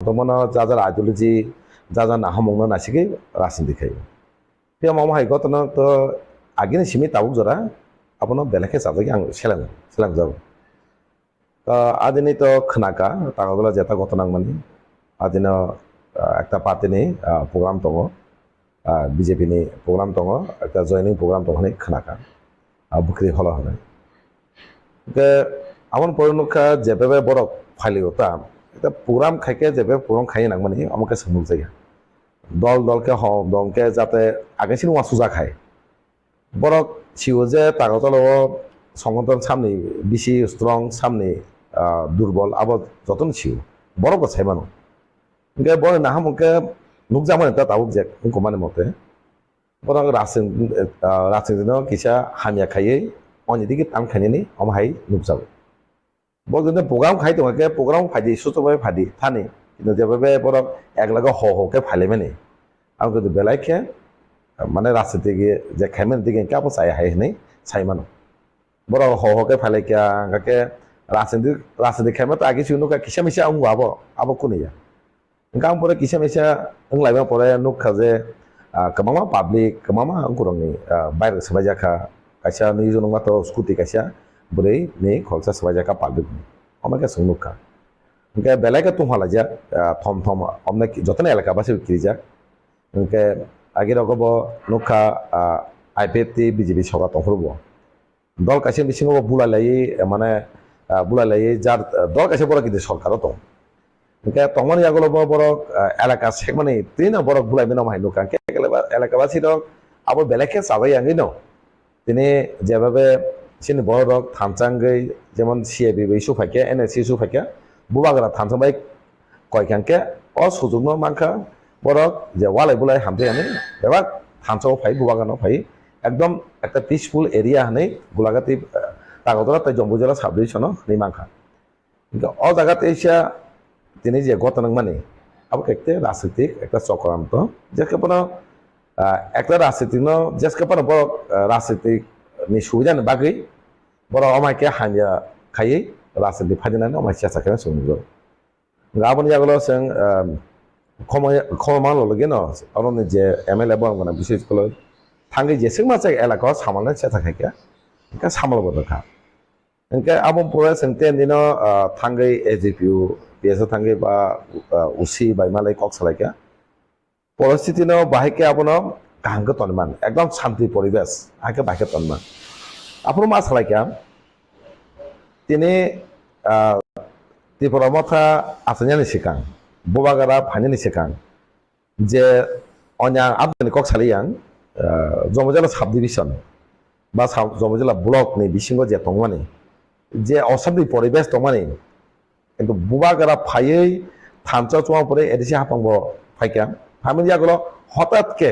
তমন যা যা আইডিওলজি যা যা না হামংনা নাসিকে রাজনীতি খাই बे मामा हाय गतना तो आगिनि सिमि ताबुक जरा आपनो बेलेखे साजागि आं सेलां जाबो आदिनि तो खनाका तागला जेता गतना मानि आदिनो একটা पार्टीनि प्रग्राम दङ बीजेपी नि प्रग्राम दङ একটা जयनिं प्रग्राम दङ नै खनाका बुख्रि हला होनाय के आमन परनुखा जेबेबे बरक फालियोता এটা প্রগ্রাম খাইকে जेबे प्रग्राम खाइ नां मानि আমাকে समুक जाया দলকে দলকে যাতে আগেছিল ওয়াসুজা খায় বরক ছিও যে তাগতল সংগঠন সামনে বেশি স্ট্রং সামনে দুর্বল আবার যতন ছিও বড় কথাই মানো ইনকে বড় না হামকে নুক জামানে তা তাবুক যে মানে মতে বড় রাসিন কিসা হামিয়া খাইয়ে অন্যদিকে টান খাইনি আমহাই নুক যাবে বড় প্রোগ্রাম খাই তোমাকে প্রোগ্রাম ফাইদি সুতভাবে ফাইদি থানি কিন্তু যেভাবে বড় একলাগে হকে ফাইলে মানে আমি কিন্তু বেলাইকে মানে রাস্তাতে গিয়ে যে খাইমেন দিকে কেমন চাই হাই নেই চাই মানো বড় হকে ফাইলে কে আগে রাস্তাতে খাইমে তো আগে নুকা কিসা মিসা আং আবো কোনিয়া গাম পরে কিসা মিসা লাইবা পরে নুকা যে কেমামা পাবলিক কেমামা আংকুরংনি বাইরে সবাই জাখা কাইসা নিজন তো স্কুটি কাইসা बोरै नै खलसा सबाय जाका पाब्लिक আমাকে संनुखा इनके बेलायके तुम्हाला जा थम थम हमने जतने एलाका बासे किरिजा इनके आगे रगबो नुखा आईपीएफटी बीजेपी सभा तंफरबो दल कासे बिसिङो बुलालायै माने बुलालायै जार दल कासे बरो किदि सरकार दं इनके तंगमानि आगलबो बरो एलाका सेगमानि तिना बरो बुलायमेन माहाय नुखा के एलाका बासि दं आबो बेलायके साबाय आंगै न तिनि जेबाबे सिनि बरक थामचांगै जेमन सीआईबी बैसु फाइके एनएससी सु फाइके बुबागरा थामचांबाय कयखांके अ सुजुगनो मांखा बरक जे वालाय बुलाय हामदेयानि एबा थामचाव फाइ बुबागानो फाइ एकदम একটা পিসফুল এরিয়া হनै গুলাগাতি তাগদরা তাই জম্বুজলা সাব ডিভিশন नै मांखा अ জায়গাতে এসা তিনি যে গতনং মানে আবো একটা রাজনৈতিক একটা চক্রান্ত যেকে পন একটা রাজনৈতিক যেকে পন বড় রাজনৈতিক नि सुबिदानि बागै बर' अमायके हानिया खायै राजनीति फादिनानै अमाय सियासा खायना सुनुगो गाबोन जागलो जों खमान लगे न अरन जे MLA बंगना बिसेस कल थांगै जेसें मासे एलाका सामालना सियासा खायके इनका सामल बदखा इनके आबम पुरा सेंटेन दिनो थांगै एजीपीयू बेसो थांगै बा उसी बायमालै कक सालायके परिस्थिति न बाहायके आबनो गाहांगो तनमान एकदम शांति परिवेश आके बाहायके तनमान आपनो मा सालायके तिनि त्रिपुरा मथा आसनियानि सिकां बबागारा फानिनि सिकां जे अnya आबनि कक सालियां जमजला साब डिविजन बा जमजला ब्लक नि बिसिंगो जे तंगमानि जे असामनि परिवेश तंगमानि किन्तु बबागारा फायै थामचा चुवा परे एदिसि हापांबो फाइका फामिलि आगलो हठाৎ के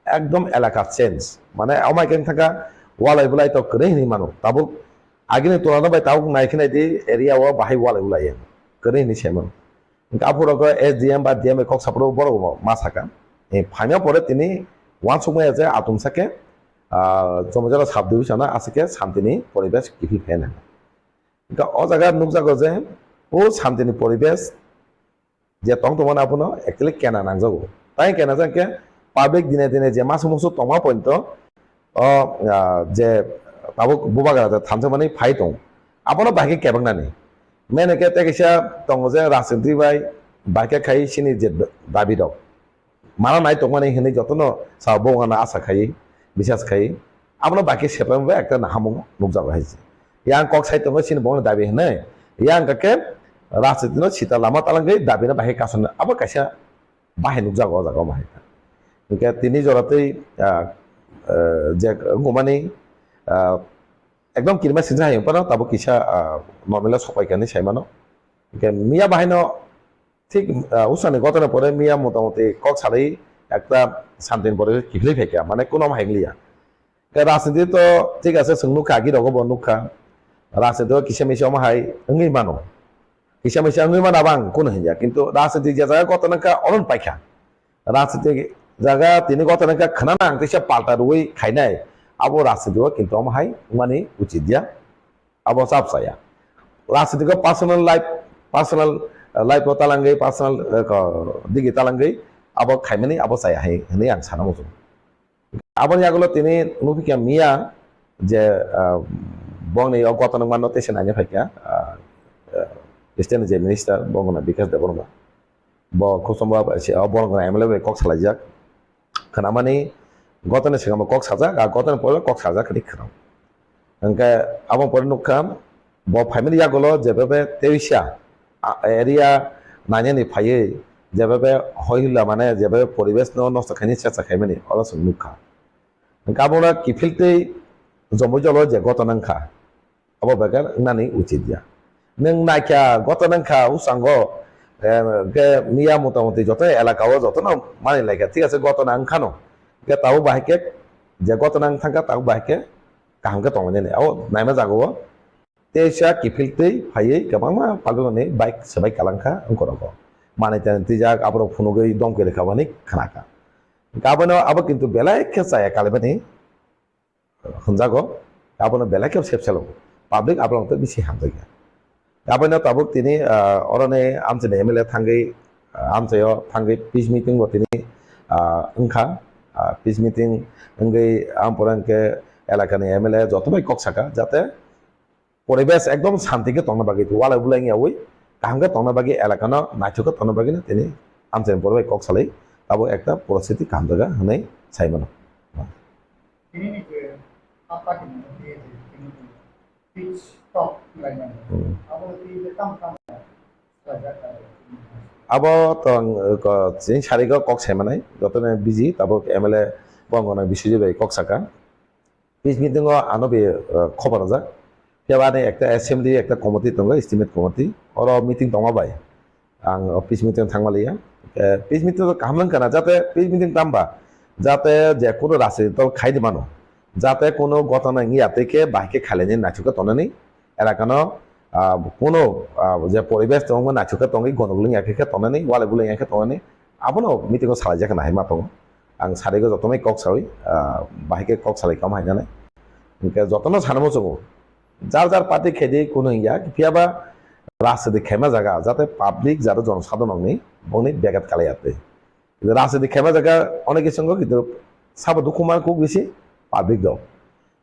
एकदम एलाका चेंज माने अमायकेन थाका वालाय बुलाय तो करे नि मानो ताबो आगिनि तुलना बाय ताबो नायखिनाय दि एरिया वा बाहाय वालाय बुलाय करे नि सेमन कापुरको एसडीएम बा डीएम कक सापरो बरो मा साका ए फाइना परे तिनि वान समय जे आतुमसाके जमजला साब डिविजन आसके शान्तिनि परिवेश किफि फेन का अ जागा नुक जागो जे ओ शान्तिनि परिवेश जे तंग तमन आपनो एक्चुअली केना नांगजागो ताइ केना जाके पाब्लिक दिने दिने जे मास मुसु तमा पॉइंट जे ताबो बुबागारा थामसे माने फाइ दं आपनो बाके केबंनानि मेन के तेकिसा दङ जे राजनीति बाके खाइ सिनि जे दाबि दं माना नाय तमाने हनै जतन साबोगाना आशा खाइ बिसास खाइ आपनो बाके सेपमबे एकटा नाहामु नुकजाबो हाइसे यां कक साइड दङ सिनि बङ दाबि हनै यां काके राजनीति न सिता लामा तालांगै दाबिना बाहे कासन आबो काइसा बाहे नुकजागो जागो माहे इनके तिनि जरातै जे गमानि एकदम किरमा सिनजा हायो पर ताबो किसा नर्मेला सपायकानि साइमानो इनके मिया बाहायनो ठीक उसानि गतने परे मिया मोटामोटी कक सालै একটা শান্তিন পরে কিফলি ফেকা মানে কোনো হাইগলিয়া কে রাজনীতি তো ঠিক আছে সংনুখা আগি রগব নুখা রাজনীতি কিসা মিসা মাহাই ওঙ্গি মানো কিসা মিসা ওঙ্গি মানা বাং কোন হিয়া কিন্তু রাজনীতি যে জায়গা কতনাকা অরন পাইখা রাজনীতি জায়গা তিনি গতনাকা খানা আংতিসা পাল্টা রুই খাইনাই আবো রাজনীতি কিন্তু আমাহাই মানে উচিত দিয়া আবো সাপ সায়া রাজনীতি পার্সোনাল লাইফ পার্সোনাল लाइफ तालांगै पार्सनल दिगी तालांगै abo khaimani abo sai hai hini ang sana mo abon yagulo tini nuki mia je bong ni ogota nang mano tesen anya phakya Eastern je minister bong na bikas Debbarma bo khosomba se bong na MLA kok salajak khanamani gotane singama kok sajak a gotane pore kok sajak khadi khanam angka abon pore nukam bo family yagulo je bebe tewisya area nanya ni phaye যেভাবে হইলা মানে যেভাবে পরিবেশ নষ্ট খাইনি চেষ্টা খাইমানি অলস মুখা কাবনা কিফিলতেই জমজল যে গতনাংখা আবো বেগার নানি উচিত দিয়া নং নাইকা গতনাংখা উসাঙ্গ গে মিয়া মোটামুটি যত এলাকাও যত না মানে লাইকা ঠিক আছে গতনাংখা ন গে তাও বাহিকে যে গতনাং থাকা তাও বাহিকে কাহামকে তংনে আও নাইমা জাগো তেসা কিফিলতেই ফাইয়ে গোबां পাগলনি বাইক সবাই কালাংখা অংকরক माने तिजाक आबो फुनुगै दमके लेखाबानि खानाका गाबोनो आबो किन्तु बेलाय खेसाया कालेबानि हनजागो गाबोनो बेलाय खेब सेबसेलो पाब्लिक आबलंत बिसि हामजाया गाबोनो ताबुक तिनि अरने आमचे MLA थांगै आमचेयो थांगै पीस मीटिंग बतिनि ओंखा पीस मीटिंग ओंगै आमपरानके एलाकानि MLA जतबाय कक्साका जाते परिवेश एकदम शान्तिके तंना बागै वाला बुलाङि आवै কাহামকে তংনা বাকি এলাকানো নাইথকে তংনা বাকি না তিনি আমছেন পরবাই কক সালাই আবো একটা পরিস্থিতি কাম জায়গা হনাই চাইমানো তিনি নিকে আপা কি পিচ টপ লাইন আবো কি কাম আবো তং জিন সারিগো কক চাইমানাই যতনে বিজি তাবো MLA বঙ্গনা বিশ্বজিৎ কক সাকা পিচ মিটিংও আনবে খবর যা Piawani ekta assembly ekta committee tongo estimate committee oro meeting tongo bai ang peace meeting thangmaliya peace meeting to kamlang kana jate peace meeting tamba jate je kono rase to khaidi mano jate kono gotona ngiyate ke bahike khaleni nachuka tonani elakano kono je poribesh tongo nachuka tongi gonogling yakeke tonani wale buling yakeke tonani abono meeting ko salajak nahi matongo ang sarego jotomai kok sawi bahike kok salai kam hainane ke jotono sanamo chongo যার যার party খেদে কোনো ইয়া কিয়াবা রাজনীতি খেমা জায়গা যাতে public যারা জনসাধারণ নেই বনি ব্যাঘাত কালাইয়াতে রাজনীতি খেমা জায়গা অনেকের সঙ্গে কিন্তু সাবো দুকুমার খুব বেশি পাবলিক দাও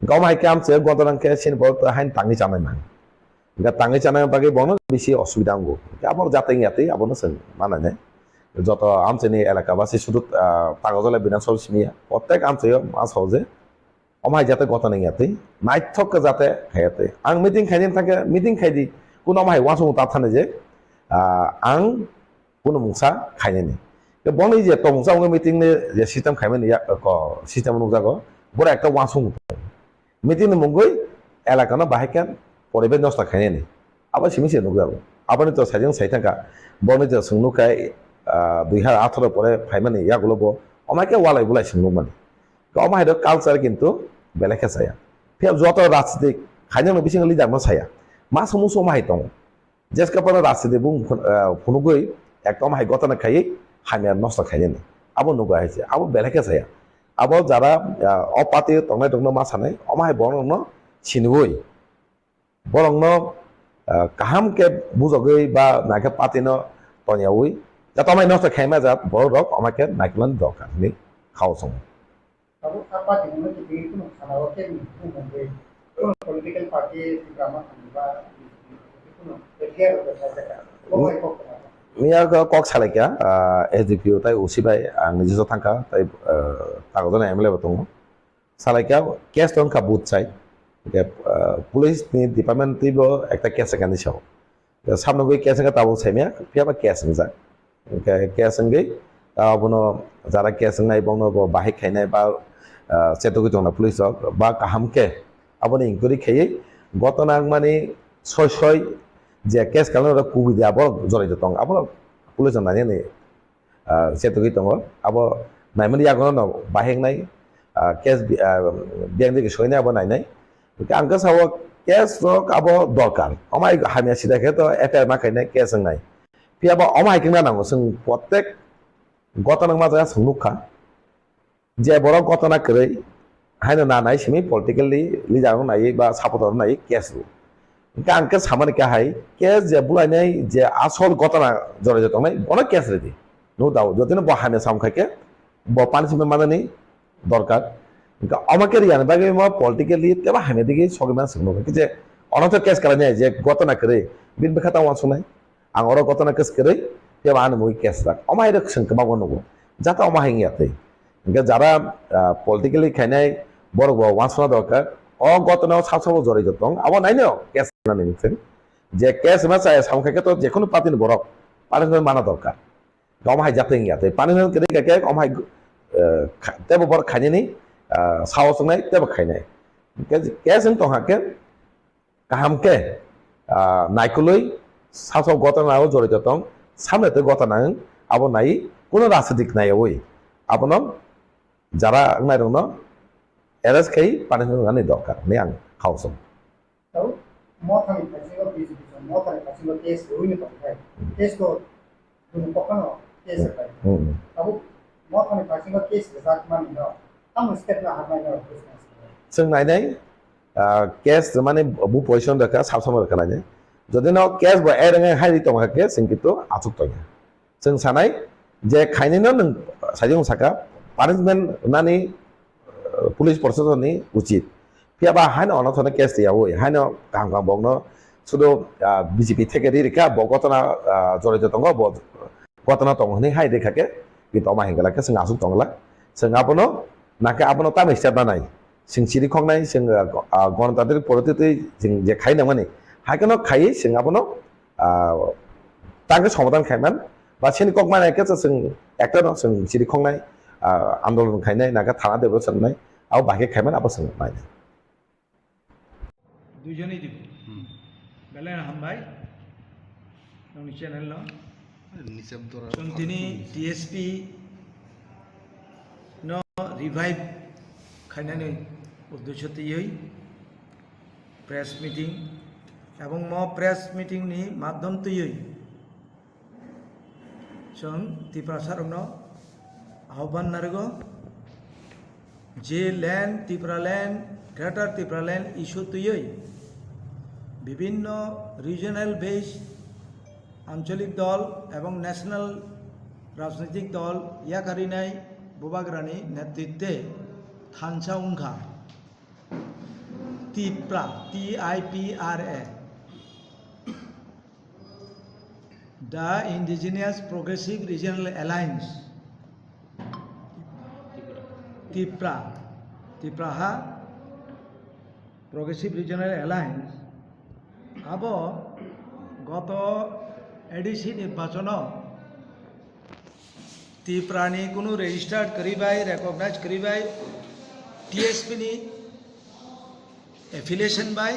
গাঁও হাইকে আমছে গতরাংকে সিন পর হাইন টাঙ্গি চানাই মান টাঙ্গি চানাই বাকি বন বেশি অসুবিধা আঙ্গো আবার যাতে ইয়াতে আবার মানায় নাই যত আমছেনি এলাকাবাসী শুধু কাগজলে বিধানসভা সিমিয়া প্রত্যেক আমছে মাছ হওয়া omai jate gota nang yate naithok ka jate khayate ang meeting khaidin thake meeting khaidi kuno omai wasung ta thane je ang kuno mungsa khaine ni ke boni je to mungsa ong meeting ne je system khaimani ya ko system nu jago bora ekta wasung meeting ne mungoi elaka no bahike poribe nosta khaine ni aba simi se nu jago abani to sajing saithaka boni je sungnu kai 2018 pore khaimani ya gulobo omai ke walai bulai sungnu mani ko omai do culture kintu বেলেকে চায়া ফের যত রাজনীতি খাইনো বিসিং লিজাক মা ছায়া মা সমুসো মাই দং জেসকা পর রাজনীতি বুং ফুনুগই একদম high গতনা খাই হামিয়া নষ্ট খাইনি আবো নুগা হইছে আবো বেলেকে চায়া আবো যারা অপাতি তংনাই দংনো মা সানাই অমাই বরং চিনবই বরং কাহামকে বুজগই বা নাকে পাতিনো তনিয়াউই যাতে অমাই নষ্ট খাইমা যা বড় রক আমাকে নাইকলান দরকার নি খাওসং Kalau apa di mana jadi itu kalau oke itu mungkin political party di Dinesh itu bergerak bersaja. Mia kok salakya SDPO tai usibai ang nijo thangka tai tagojona MLA batongo salakya case ton ka booth side ke police ni department tibo ekta case kan disho samno goi case ka tabu semia piaba case nja ke case ngai abono jara case ngai bono bahi khainai ba সেতকি জনা police বা কাহামকে আপনি inquiry খেয়ে গতনাং মানে ছয় ছয় যে case কালন কুবি দিয়ে আবার জড়িত দং আপনার পুলিশ জানি নি সেতকি দङ আব নাইমানি আগন বাহেং নাই কেস বিয়াং দিকে সইনা আব নাই নাই আঙ্কা সাব কেস রক আব দরকার আমাই হামিয়া সিদাকে তো এফআইআর মাখাই নাই কেস নাই পিয়াবা আমাই কিনা নাঙ্গো जों প্রত্যেক গতনাং মাজা সংনুখা যে বড় ঘটনা করে হাইনো না নাই সিমি পলিটিক্যালি লিজানো নাই বা সাপোর্টার নাই কেস ఇంకా అంకే সামনে কে হাই কেস যে বুলাইনাই যে আসল ঘটনা জড়িত দंनाय অনেক কেস রেডি নো দাও যদিনো বহানে সামখাকে পানিশমেন্ট মানে দরকার ఇంకా আমাকে রিয়ান বাগে ম পলিটিক্যালি তেবা হানে দিকে সগমা সগনো যে অনথ কেস কালানে যে ঘটনা করে বিন বেখাতা ওয়াসনাই আং অর ঘটনা কেস করে তেবা আন মই কেস রাখ অমাই রকশন কে বাগন নগো যাতা অমাই ইয়াতে ఇంకా যারা পলিটিক্যালি খাইনাই বড় বড় ওয়াসনা দরকার অ ঘটনাও সাবসাব জড়িত দं আবার নাইনো কেস না নিছেন যে কেস মা চাই সামখাকে তো যে কোনো পাতিন বড় পানিশমেন্ট মানা দরকার অমাই যাতে ইয়াতে পানিশমেন্ট করে কে অমাই তেবা বড় খাইনি সাহস নাই তেবা খাইনাই কেসন তহাকে কাহামকে নাইকুলই সাবসাব ঘটনাও জড়িত দं সামনেতে ঘটনা আবার নাই কোনো রাজনৈতিক নাই ওই আপনার যারা নাই রং এরেস্ট খাই পানিশমেন্ট মানে দরকার নে আং খাওসম tahu Mothani kasih lo bisnis Mothani kasih lo case ini tuh kan case ko dulu pokoknya case kan tahu Mothani kasih lo case besar mana no kamu step lah apa yang harusซึ่งไหนได้কেস মানে বু position দেখা সাবসাম দেখা নাই যদি না case বা এর high দিতং হাকে সিং কিন্তু আচুক তং जों सानाय जे खायनिनो नों साइजों साका पानिशमेंट नानि पुलिस प्रशासननि उचित फियाबा हाइन अनथने केस दियावो हाइन गांग गांग बगनो सुदो बीजेपी থেকে রিকা বগতনা জড়িত দङ গতনা দङ হনি হাই দেখাকে কিন্তু আমা হেঙ্গলাকে जों आसुक दङला जों आपनो नाके आपनो ता मिस्टार नाय जों सिरि खंनाय जों गणतान्त्रिक पद्धति जों जे खायना माने हायकनो खायै जों आपनो तांगे समाधान खायमान বা সেনি কক মানে কে जों একটা ন जों सिरि खंनाय आन्दोलन खायनाय नागा थाना देबो सननाय आव बाके खायमान आबो जों नाय দুজনেই দিব বেলেন হামবাই নং চ্যানেল ন जों दिनै টিএসপি ন রিভাইভ খাইনাनै উদ্দেশ্যতেই প্রেস মিটিং এবং ম প্রেস মিটিংनि মাধ্যমতেই जों त्रिपुरा सारनो आह्वान नारगो जे land Tripura land greater Tripura land issue तुयै विभिन्न रिजनल बेस आंचलिक दल एवं नेशनल राजनीतिक दल याकारिनाय बुबाग्रानि नेतृत्वे थानसा उंखा Tipra TIPRA The Indigenous Progressive Regional Alliance Tipra ha Progressive Regional Alliance abo goto ADC নির্বাচন ত্রিপুরানি কোনো রেজিস্টার্ড করিবাই রেকগনাইজ করিবাই টিএসপি নি এফিলিয়েশন বাই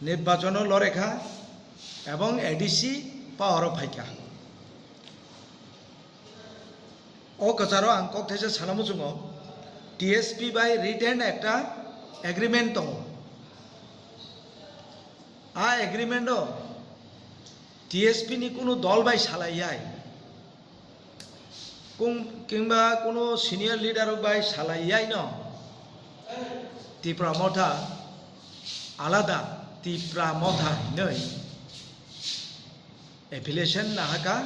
নির্বাচন লরেখা এবং এডিসি পাওয়ার ফাইকা ও কাছারো আং ককথেসে সানামু जुङो টিএসপি বাই রিটেন একটা এগ্রিমেন্ট দङ आ एग्रीमेंट टीएसपी नि कोनो दल बाय सालायाय किंबा कोनो सिनियर लीडर बाय सालायाय न तिप्रा मथा आलादा तिप्रा मथा नै एफिलिएशन नाहाका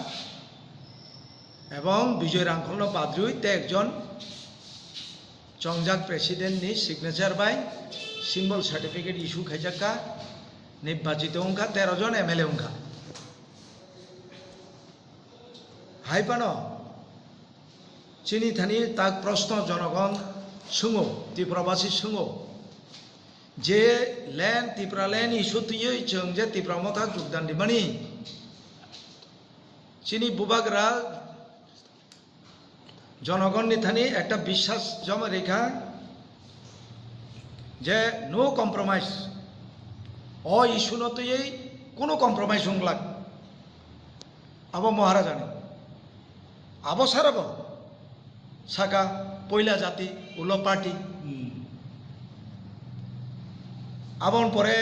एवं विजय रांखल बाद्रुई ते एकजन चंगजाक प्रेसिडेंट नि सिग्नेचर बाय सिम्बल सार्टिफिकेट इश्यू खाइजाका निर्वाचित उनका 13 जन MLA उनका हाइपानो चिनी थानी ताक प्रश्न जनगण सुङो त्रिपुराबासी सुङो जे लैंड त्रिपुरा लैंड इश्यू तुयै जों जे त्रिपुरा मथा जुगदान दिमानि चिनी बुबाग्रा जनगण नि थानी एक विश्वास जमा रेखा जे नो कम्प्रोमाइज ओ इश्यू तो ये कोनो कम्प्रोमाइज होंगला अब महाराजाने अब साराब साका पहला जाति उलो पार्टी अब परे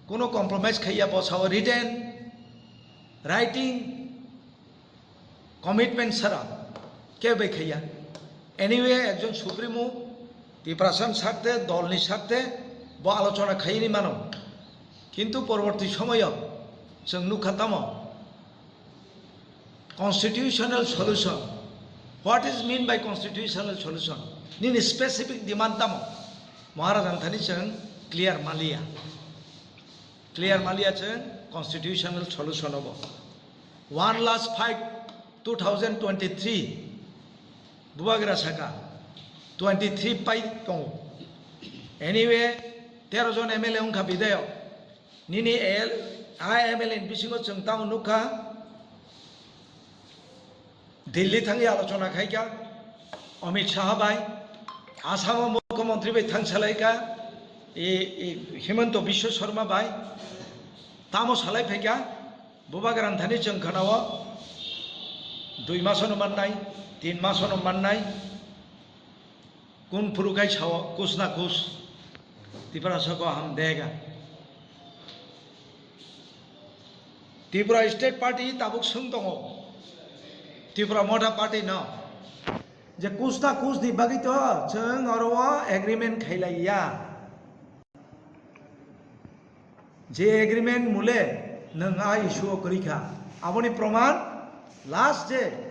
कोनो कम्प्रोमाइज खाइया बसाव रिटेन राइटिंग कमिटमेंट सारा के बे खाइया एनिवे एकजन सुप्रीमो त्रिपुरासन सारते दलनि सारते bo alochona khaini mano kintu porborti somoyo जों नुखातामो constitutional solution. What is mean by constitutional solution? Nin specific demand tamo Maharajan thani chang clear malia chang constitutional solution obo. One last fight 2023 Bubagra Sakha 23 pai tong. Anyway 13 jon MLA ungka bidayo nini MLA bisingo chang tang nukha Delhi thangi alochona khaika Amit Shah bai Assam Mukhyamantri bai thang salaika Himanta Biswa Sharma bai tamo salai phaika Bubagram thani chang khanawa 2 masono mannai 3 masono mannai kun purukai chawo kus na kus Tipra sako ham dega Tipra State Party tabuk sung tongo Tipra Motha Party no je kus na kus di bagito chang orwa agreement khailaiya je agreement mule nang a issue korikha aboni proman last je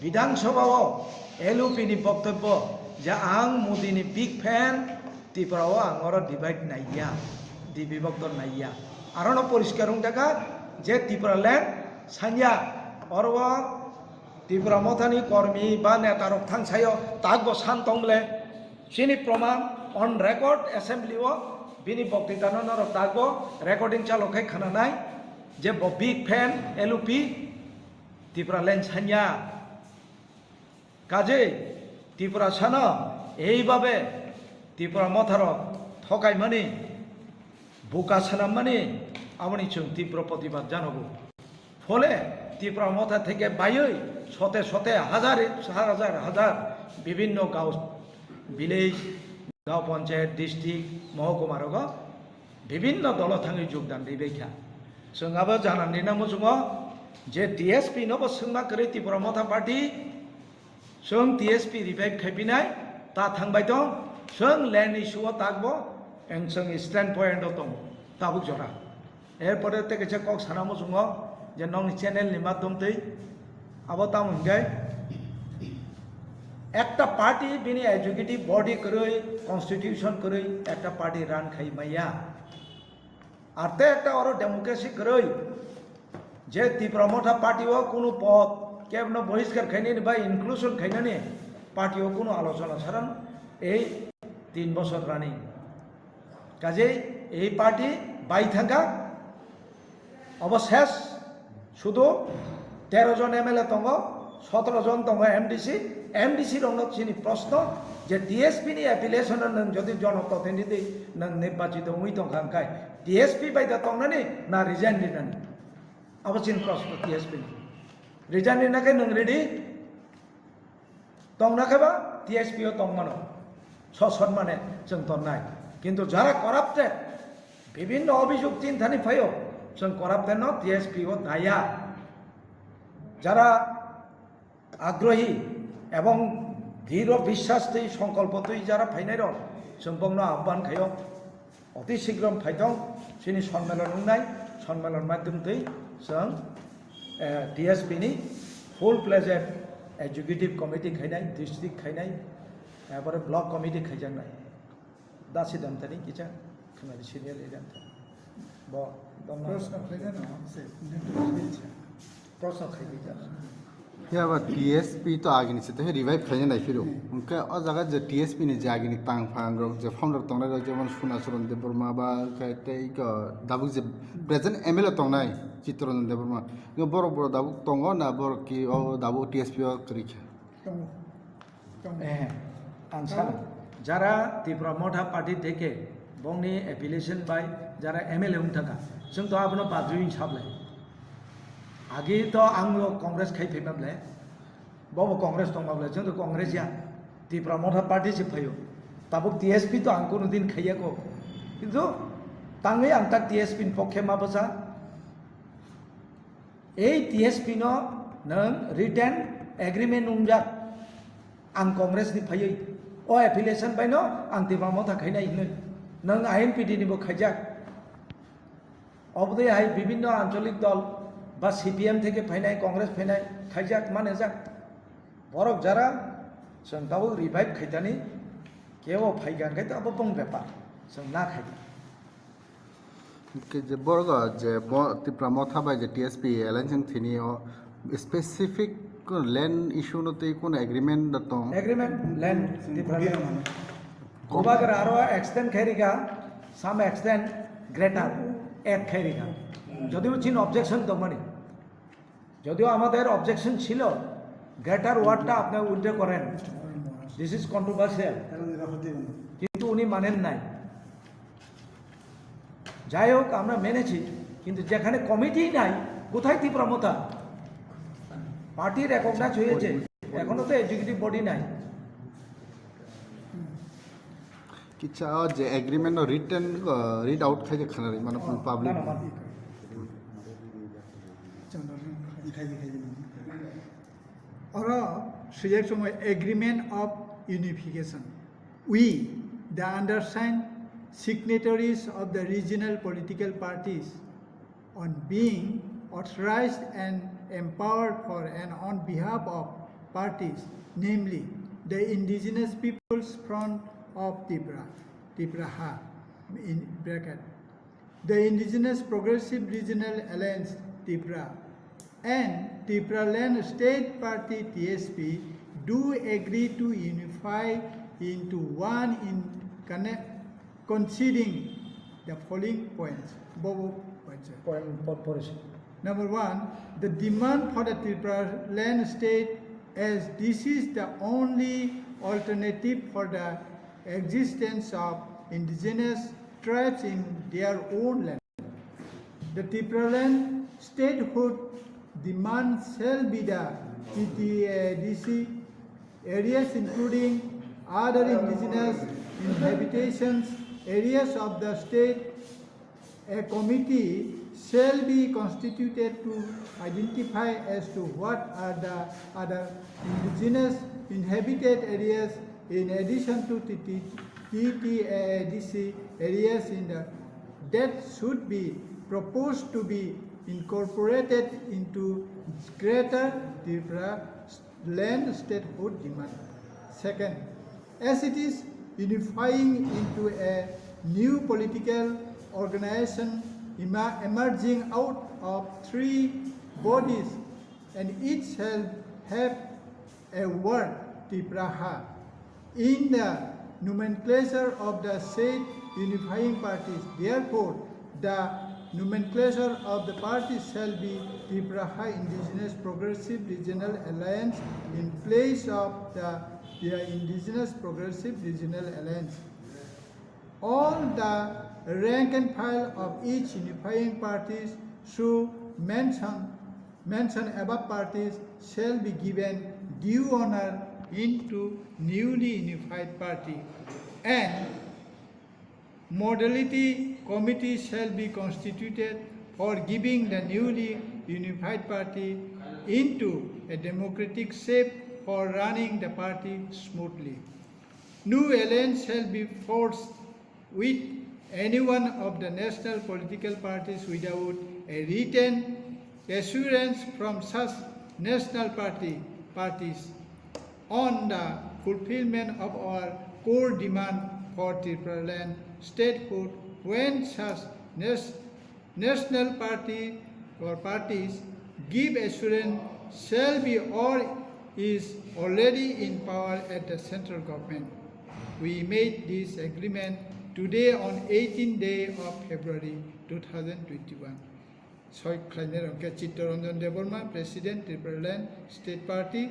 Bidhan Sabha o LUP ni boktobbo ja ang Modi ni big fan Tipra o angoro divide naiya dibibokto naiya arono poriskar ungdaka je Tipra land sanya orwa Tipra Mothani kormi ba netarok thangsayo tagbo santongle sini proman on record assembly o bini boktitano norok tagbo recording chalokai khananai je bo big fan LUP Tipra land sanya কাজে ত্রিপুরা সানা এইভাবে ত্রিপুরা মথার ঠকাই মানে বোকা সানাম মানে আপনি তীব্র প্রতিবাদ জানাবো ফলে ত্রিপুরা মথা থেকে বাইরে শতে শতে হাজারে হাজার হাজার বিভিন্ন গাঁও ভিলেজ গাঁও পঞ্চায়েত ডিস্ট্রিক্ট মহকুমার বিভিন্ন দল থাকি যোগদান দিবেখা जोंहाबो जानानै नांगौ जोङो जे DSP नबो सोंना करे ত্রিপুরা मथा पार्टी जों DSP रिभाइव खायफिनाय ता थांबाय दं जों लैंड इश्यू ताकबो एं जों स्टैंड पॉइंट दं ताबुक जरा एरपरे तेके जे कक सानामो जोङो जे नंनि चैनल नि माध्यम तै आबो ता मोनगाय একটা পার্টি বিনি এক্সিকিউটিভ বডি করে কনস্টিটিউশন করে একটা পার্টি রান খাইমাইয়া আর তে একটা ওর ডেমোক্রেসি করে যে ত্রিপুরা মথা পার্টিও কোনো পদ কেবল বহিষ্কার খাইনি বা ইনক্লুশন খাইনি পার্টিও কোনো আলোচনা ছাড়ান এই 3 বছর রানিং কাজেই এই পার্টি বাই থাকা অবশেষ শুধু 13 জন এমএলএ দङ 17 জন দङ एमडीसी रंग चिनी प्रश्न जे डीएसपी नि एफिलिएशन नों जदि जनप्रतिनिधि नों निर्वाचित हुई दं खांखाय डीएसपी बायदा दंनानै ना रिजाइन दिनानै अब चिन प्रश्न डीएसपी रिजाइन दिनाखै नों रेडी दंनाखैबा डीएसपी ओ दंमानो ससन्माने जों दन्नाय किन्तु जारा कराप्टेड विभिन्न अभियोग चिन्तानि फैयो जों कराप्टेड न डीएसपी ओ दाया जारा आग्रही এবং দৃঢ় বিশ্বাস তৈ সংকল্প তৈ যারা ফাইনাইর সম্পূর্ণ আহ্বান খায় অতি শীঘ্র ফাইদং সিনি সম্মেলন নাই সম্মেলন মাধ্যম তৈ जों ডিএসপি নি ফুল প্লেজেড এক্সিকিউটিভ কমিটি খাইনাই ডিস্ট্রিক্ট খাইনাই এরপরে ব্লক কমিটি খাইজানাই দাসি দামতানি কিছা খামারি সিনিয়র এরিয়া ব প্রশ্ন খাইজানো প্রশ্ন খাইजा या बा डीएसपी तो आगे नहीं से रिवाइव खाने नहीं फिर उनका और जगह जो डीएसपी ने जागे नहीं पांग फांग रोक जो फाउंडर तोंगना रोक जो मन सुना सुरन देबरमा बा कहते ही का दाबुक जो प्रेजेंट एमएलए तोंगना है चित्रों देबरमा यो बरो बरो दाबुक तोंगो ना बरो की ओ दाबुक डीएसपी और करिके आंसान जरा त्रिपुरा मथा पार्टी देखे बंगनी एफिलिएशन बाय जरा एमएलए उनथाका जों तो आपनो बाद्रुइन साबलाय आगे तो आंगो कांग्रेस खाई फैमाबले बाबो कांग्रेस दंबाबले जों तो कांग्रेस या त्रिपुरा मथा पार्टी से फैयो ताबुक टीएसपी तो आंको दिन खाइयाको किन्तु तांगे आं तक टीएसपी पक्षे माबसा ए टीएसपी नो नों रिटेन एग्रीमेंट उंजा आं कांग्रेस नि फैयो ओ एफिलिएशन बायनो आं त्रिपुरा मथा खाइनाय हिनो नों INPD निबो खाइजाक अबदैहाय विभिन्न आंचलिक दल बा CPM থেকে फायनाय कांग्रेस फायनाय खाइजाक माने जाक बरक जारा जों दाबो रिभाइभ खाइदानि केव फाइगान खाइ दाबो बंग बेपार जों ना खाइदा के जे बरग जे तिप्रा मथा बाय जे TSP एलायंस थिनि स्पेसिफिक लैंड इशू नते कोन एग्रीमेंट दतों एग्रीमेंट लैंड तिप्रा लैंड गोबागर आरो एक्सटेंड खाइरिगा साम एक्सटेंड ग्रेटर एड खाइरिगा যদিও চিন অবজেকশন দমনি যদিও আমাদের অবজেকশন ছিল গ্রেটার ওয়ার্ডটা আপনি উইথড্র করেন দিস ইজ কন্ট্রোভার্সিয়াল কিন্তু উনি মানেন নাই যাই হোক আমরা মেনেছি কিন্তু যেখানে কমিটি নাই কোথায় ত্রিপুরা মথা পার্টি রেকগনাইজ হয়েছে এখনো তো এক্সিকিউটিভ বডি নাই किछा जे एग्रीमेंट रिटन रीड आउट खाइ खानारि माने पब्लिक और सुजेक समय agreement of unification we the undersigned signatories of the regional political parties on being authorized and empowered for and on behalf of parties namely the indigenous peoples front of Tipra Ha in bracket the indigenous progressive regional alliance Tipra and Tipra Land State Party TSP do agree to unify into one in conceding the following points. Number one, the demand for the Tipra Land State as this is the only alternative for the existence of indigenous tribes in their own land. The Tipra Land statehood demand shall be the TTDC areas including other indigenous inhabitations areas of the state. A committee shall be constituted to identify as to what are the other indigenous inhabited areas in addition to TTDC areas in the that should be proposed to be incorporated into greater Tipra land statehood demand. Second, as it is unifying into a new political organization emerging out of three bodies and each shall have a word Tipra Ha in the nomenclature of the said unifying parties. Therefore, the nomenclature of the parties shall be Tipra Ha Indigenous Progressive Regional Alliance in place of the Indigenous Progressive Regional Alliance. All the rank and file of each unifying parties should mention above parties shall be given due honor into newly unified party and modality committee shall be constituted for giving the newly unified party into a democratic shape for running the party smoothly. No alliance shall be forced with any one of the national political parties without a written assurance from such national parties on the fulfillment of our core demand for Tipra land statehood when such national party or parties give assurance shall be or is already in power at the central government. We made this agreement today on 18th day of February 2021. Soy Kleiner Chittaranjan Debbarma, President, Tipra Land State Party,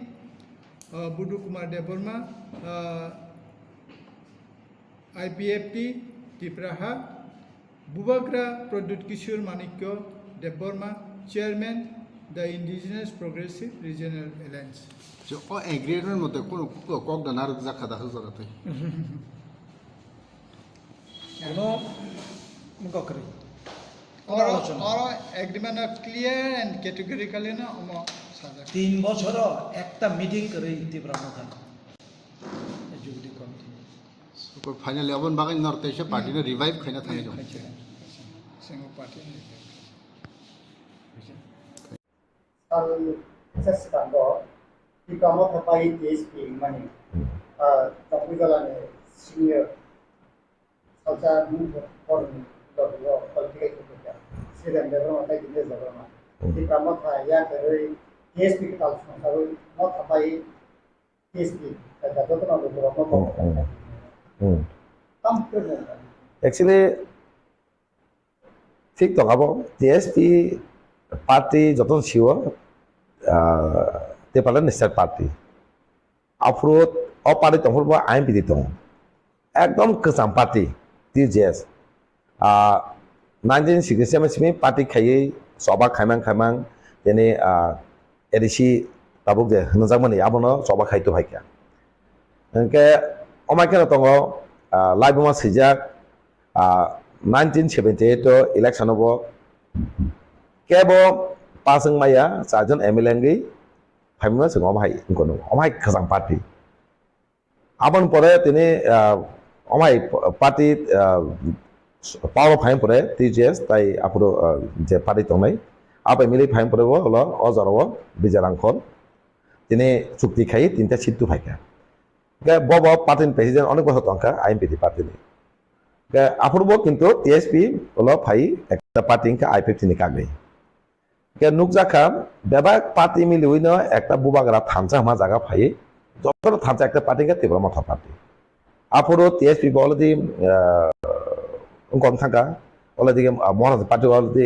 Budu Kumar Debbarma, IPFT, Tipra Ha, Bubagra Pradut Kishore Manikyo Debbarma, Chairman, the Indigenous Progressive Regional Alliance. जो agreement मते कोन कक दानार जाखादा हजारातै কোনো মুকরে और agreement clear and categorically ना साजा 3 বছর একটা meeting করে ত্রিপুরা মথা executive committee finally अब बागै नर्थ एशिया पार्टी ने रिवाइव खाइना थाङै दं Single party. 살 세시간 거 Tipra Motha pai DSP mani tapi jalan senior salsa move foreign lo politik itu ya Sridam Debbarma tai Dinesh Debbarma Tipra Motha ya dari DSP kita langsung kalau Motha pai DSP ada tuh kan ada beberapa tampil actually ঠিক টকাব TSP party যতন শিও তেপালে নিশ্চয় party আফ্রুত অ party তংফুরব আইন পিদি দं একদম গোजाम party টিজেস 1967 party খাইयै সবা খাইমাং তেনে ADC তাবুক যে নজাকমানি আবনো সবা খাইতো হাইকা NK অমাইকেন দङ লাইবमा সিজাক 1978 election of Kebo passing Maya, Sergeant MLA, Famous and Omai, Omai Kazan party. Upon Pore, Omai party power of Pine Pore, TGS, Tai Apuro, the party Tomei, up a milli Pine Pore, Ozaro, Bijarankor, Tine Sukti Kait, in the ship to Hika. Bob party president on the Kosatonka, I am the party. Apurbo কিন্তু TSP হলো ভাই একটা party কা আই15 নি কাগৈ কে নুকজাখা বেবা party মিলিউইন একটা বুবাগরা থানচা মা জায়গা ভাই যত থানচা একটা পার্টি কা তীব্র মথা পার্টি আপুরো টিএসপি বলদি কোন থাকা অলদি মহারাজ পার্টি অলদি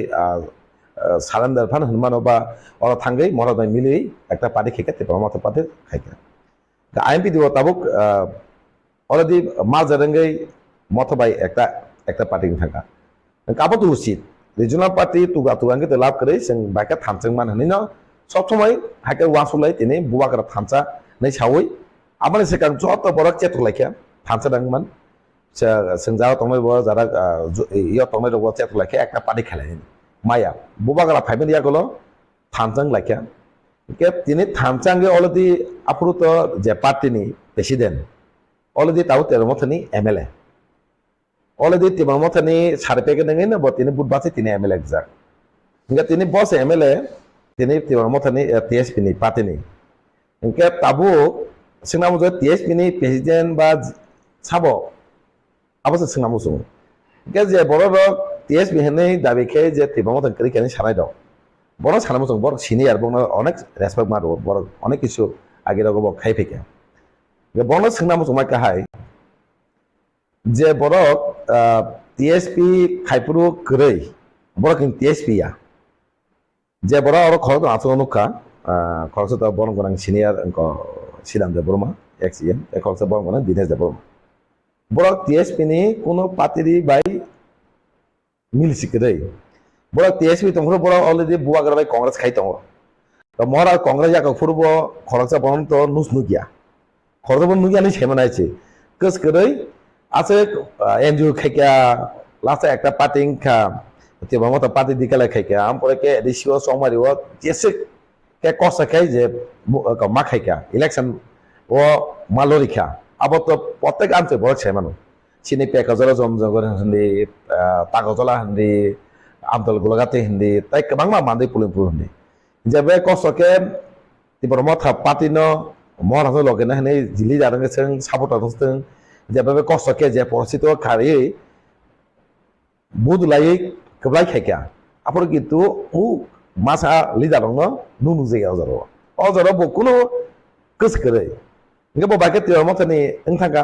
সারেন্ডার ফান হনমান বা ওরা থাঙ্গৈ মহারাজ মিলিউই একটা পার্টি খেকে তীব্র মথা পার্টি খাইকা আইএমপি দিব তাবুক অলদি মা জারেঙ্গৈ Motha by একটা পার্টি থাকা কাবো তো উচিত রিজনাল পার্টি তুগাঙ্গে তো লাভ করে जों বাইকা থানচং মান হনিনো সব সময় হাকে ওয়াসুলাই তিনি বুবাগরা থানচা नै সাवै আমানে সেকাং যত বড় চেত লাইকা থানচা দাংমান जों যাও তংনাই ব যারা ইয়া তংনাই ব চেত লাইকা একটা পার্টি খেলাই মায়া বুবাগরা ফাইবেন ইয়া গলো থানচং লাইকা কে তিনি থানচাঙ্গে অলরেডি আপুরুত যে পার্টিনি প্রেসিডেন্ট অলরেডি তাও তের মথনি MLA Already Tipra Mothani sarpeke nengin na bot ini budbasi tini MLA exact. Hingga tini bos MLA tini Tipra Mothani TSP ni parti ni. Hingga tabu singnamu jo TSP ni presiden ba sabo. Apa se singnamu sung. Hingga je boro rok TSP hene dabi ke je Tipra Mothani kari kani sarai do. Boro singnamu sung boro senior boro onek respect maro boro onek isu age rogo bo khai fike. Hingga boro singnamu sung ma kahai যে বড় TSP খাইপুরু গরৈ বড় কিন্তু TSP ya যে বড় আর খরচ আচরণকা খরচ তো বড় গনাং সিনিয়র Sridam Debbarma XM এ খরচ বড় গনাং Dinesh Debbarma বড় টিএসপি নি কোন পাতিরি বাই মিলসি গরৈ বড় টিএসপি তংর বড় অলরেডি বুয়া গরা বাই কংগ্রেস খাই তং তো মরা কংগ্রেস যাক ফুরব খরচ বড় তো নুস নুগিয়া খরচ বড় নুগিয়া নি সেমানাইছে কস গরৈ আছে এনজিও খাইকা লাস্টে একটা পার্টি খা Tipra Motha পার্টি দিকালে খাইকা আম পরে কে এডিসিও সমারিও যেসে কে কসা খাই যে মা খাইকা ইলেকশন ও মালরিখা আবার তো প্রত্যেক আমতে বড় ছে মানু চিনি পেকাজলা জমজগর হিন্দি তাগজলা হিন্দি আমতল গুলগাতে হিন্দি তাই কেবাংমা মান্দি পুলিমপুর হিন্দি যেবে কসকে Tipra Motha পার্টি ন মহারাজ লগে না হিনে জিলি জারঙ্গে সেং সাপোর্ট হস্তং যেভাবে কষ্টকে যে পরিচিত খারি বুধ লাই কেবলাই খাইকা আপনার কিন্তু ও মাসা লিদার নুনু যে অজর কোনো কস করে বাইকে Tipra Mothani থাকা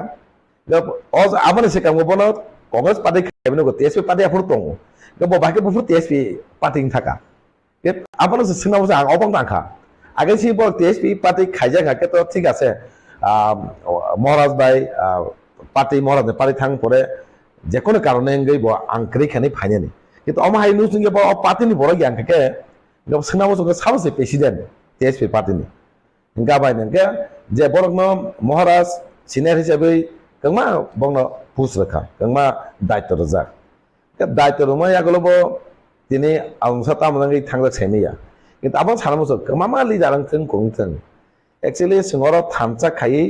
আমার সেখান বন কংগ্রেস পার্টি খাইবেন টিএসপি পার্টি আপনার দङ বাইকে বুফুর টিএসপি পার্টি থাকা আপনার সিংনা বসে অবং আঁকা আগে সে টিএসপি পার্টি খাইজাখা তো ঠিক আছে মহারাজ বাই পার্টি মহারাজ পার্টি থাং পরে যে কোনো কারণে গই আংক্রি খানি ফাইনানি কিন্তু আমার হাই নিউজ নিয়ে পার্টি নি বড় জ্ঞান থাকে সিংনামো সঙ্গে সাবসে প্রেসিডেন্ট টিএসপি পার্টি নি হিংকা বাইনে যে বড় মহারাজ সিনিয়র হিসাবে কেমা বংন পুস রেখা কেমা দায়িত্ব রোজা দায়িত্ব রুমা ইয়াগুলো তিনি আংসা তামরাঙ্গি থাংলে সেমিয়া কিন্তু আবার সারামোস কেমা মা লিদারাং থং কং থং एक्चुअली सिंगर थामचा खाई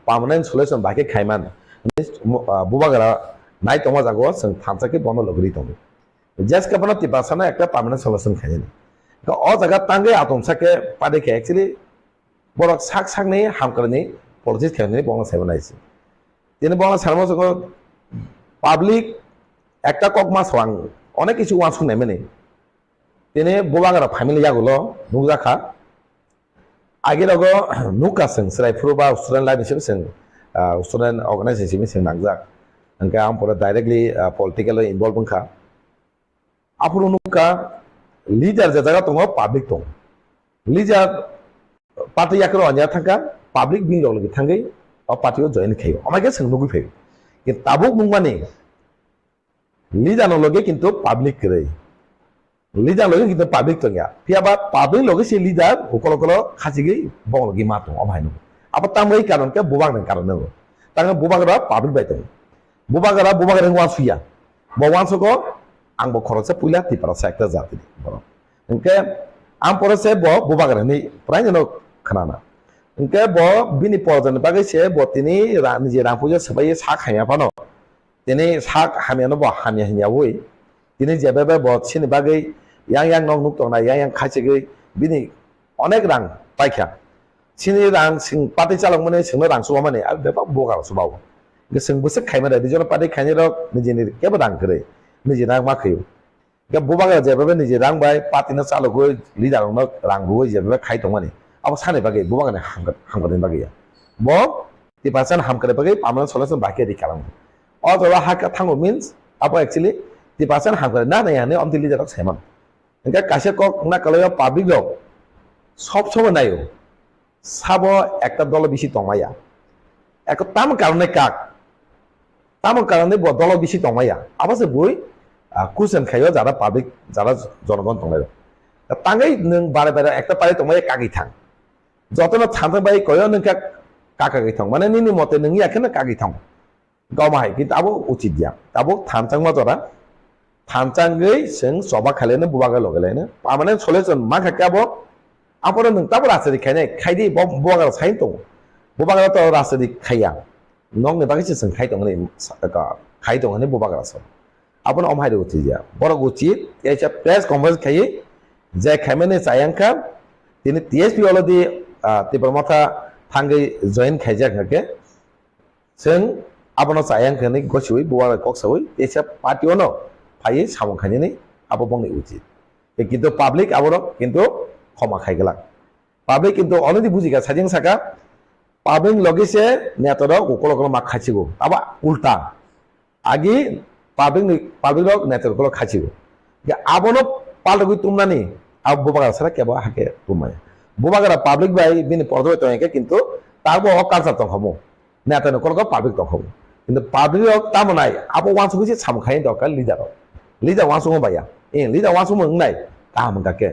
पार्मानेंट सल्यूशन बाकी खाइमान বুবাগারা নাই তোমা জাগো जों थामसाके बन्द लगरि दं जस्ट के बना तिबासाना একটা পার্মানেন্ট সলিউশন খাইনি অ জায়গা তাঙ্গে আতমসাকে পাদেকে एक्चुअली বড় সাক সাকনি হামকরনি পলিটিক্স খাইনি বঙ্গ সাইবনাইছে তিনি বঙ্গ সারমসক পাবলিক একটা কক মাস ওয়াং অনেক কিছু ওয়ান শুনে মেনে তিনি বুবাগারা ফ্যামিলি জাগুলো নুজাখা आगे रगो नुका जों सरायफुर बा स्टुडेन्ट लाइफ हिसाबै जों स्टुडेन्ट अर्गानाइजेसन जों नांजाक ओंखाय आं परा डाइरेक्टली पलिटिकल इनभल्व ओंखा आफुर नुका लिडार जागा दङ पाब्लिक दं लिडार पार्टी याकर अनिया थांगा पाब्लिक बिल लगे थांगै अ पार्टीयाव जइन खायो अमागे जों नुगै फै कि ताबुक मुंमानि लिडार लगे किन्तु पाब्लिक रै लिडार लगे किन्तु पाब्लिक तंगिया फियाबा पाब्लिक लगे से लिडार उकलकल खासिगै बंगलगि मातो अभायनो अब तामै कारण के बुबागन कारण नगो तांगा बुबागरा पाब्लिक बायतो बुबागरा वासुया बवासको आंबो खरसे पुला तिपारा सेक्टर जाति बर इनके आं परसे ब बुबागरा नि प्राय जनो खनाना इनके ब बिनि परजन बागै से बतिनि रानि जे रांपुजे सबाय सा खाया पानो तिनि सा हामियानो ब हामिया हियावै तिनि जेबेबे ब सिनि बागै yang nong nuk tong na yang khachigei bini onek rang paikha sini rang sing pati chalok mane singno rang suwa mane al beba boga subaw ge sing buse khaima da dijon pati khani rok niji ni keba rang kre niji rang ma khayo ge bobaga jebebe niji rang bai pati na chalok leader no rang go jebebe khai tong mane abo sane bage bobaga ne hamgaden bage ya bo ti pasan hamkare bage pamana solution bake di kalam o to ha ka thango means abo actually ti pasan hamkare na ya ne omti leader rok seman इनका कासे को ना कलया public लो सब समय नायो साबो एक दल बेसि तंगाया एक ताम कारणे काक ताम कारणे ब दल बेसि तंगाया आबासे बय कुशन खायो जारा पाब्लिक जारा जनगण तंगायो तांगै नों बारे बारे एक पारे तंगाया कागै थां जतन थांथां बाय कयो नोंका काकागै थां माने निनि मते नोंनि आखेना कागै थां गावमाहाय किन्तु आबो उचित दिया आबो थांथां मा जरा थांचांगै जों सभा खालेनो बुबागा लगेलायनो पार्मानेन्ट सलिउशन मा खाकाबो आपर नों ताबो रासदि खायनाय खायदि बुबागा साइन दं बुबागा तो रासदि खाया नं ने बागैसो जों खाय दं नै खाय दं नै बुबागा रास आपन अमहायदो उचिया बर उचित एचा प्रेस कन्फरेन्स खाय जे खायमाने चायांखा तिनि टीएसपी अलरेडी तिब्र मथा थांगै जइन खायजा खाके जों आपन चायांखा नै गसिवै बुबागा कक्सवै एचा पार्टीनो फायै सामं खायनि आबो बंनि उचित किन्तु पाब्लिक आबरो किन्तु क्षमा खायगला पाब्लिक किन्तु अलरेडी बुजिगा साजिं साका पाब्लिक लगेसे नेतरो उकलकल मा खाचिगो आबा उल्टा आगि पाब्लिक लग नेतरो खाचिगो के आबनो पालगु तुमनानि आब बुबागा सारा केबा हाके तुमाय बुबागा पाब्लिक बाय बिनि परदो तयके किन्तु ताबो कालसा तखमो नेतनो कलक पाब्लिक तखमो किन्तु पाब्लिक तामनाय आबो वासुगुसे साम खाय दका लिडर वासुंग बाया लिडर वासुंग मंगनाय गाहाम गाके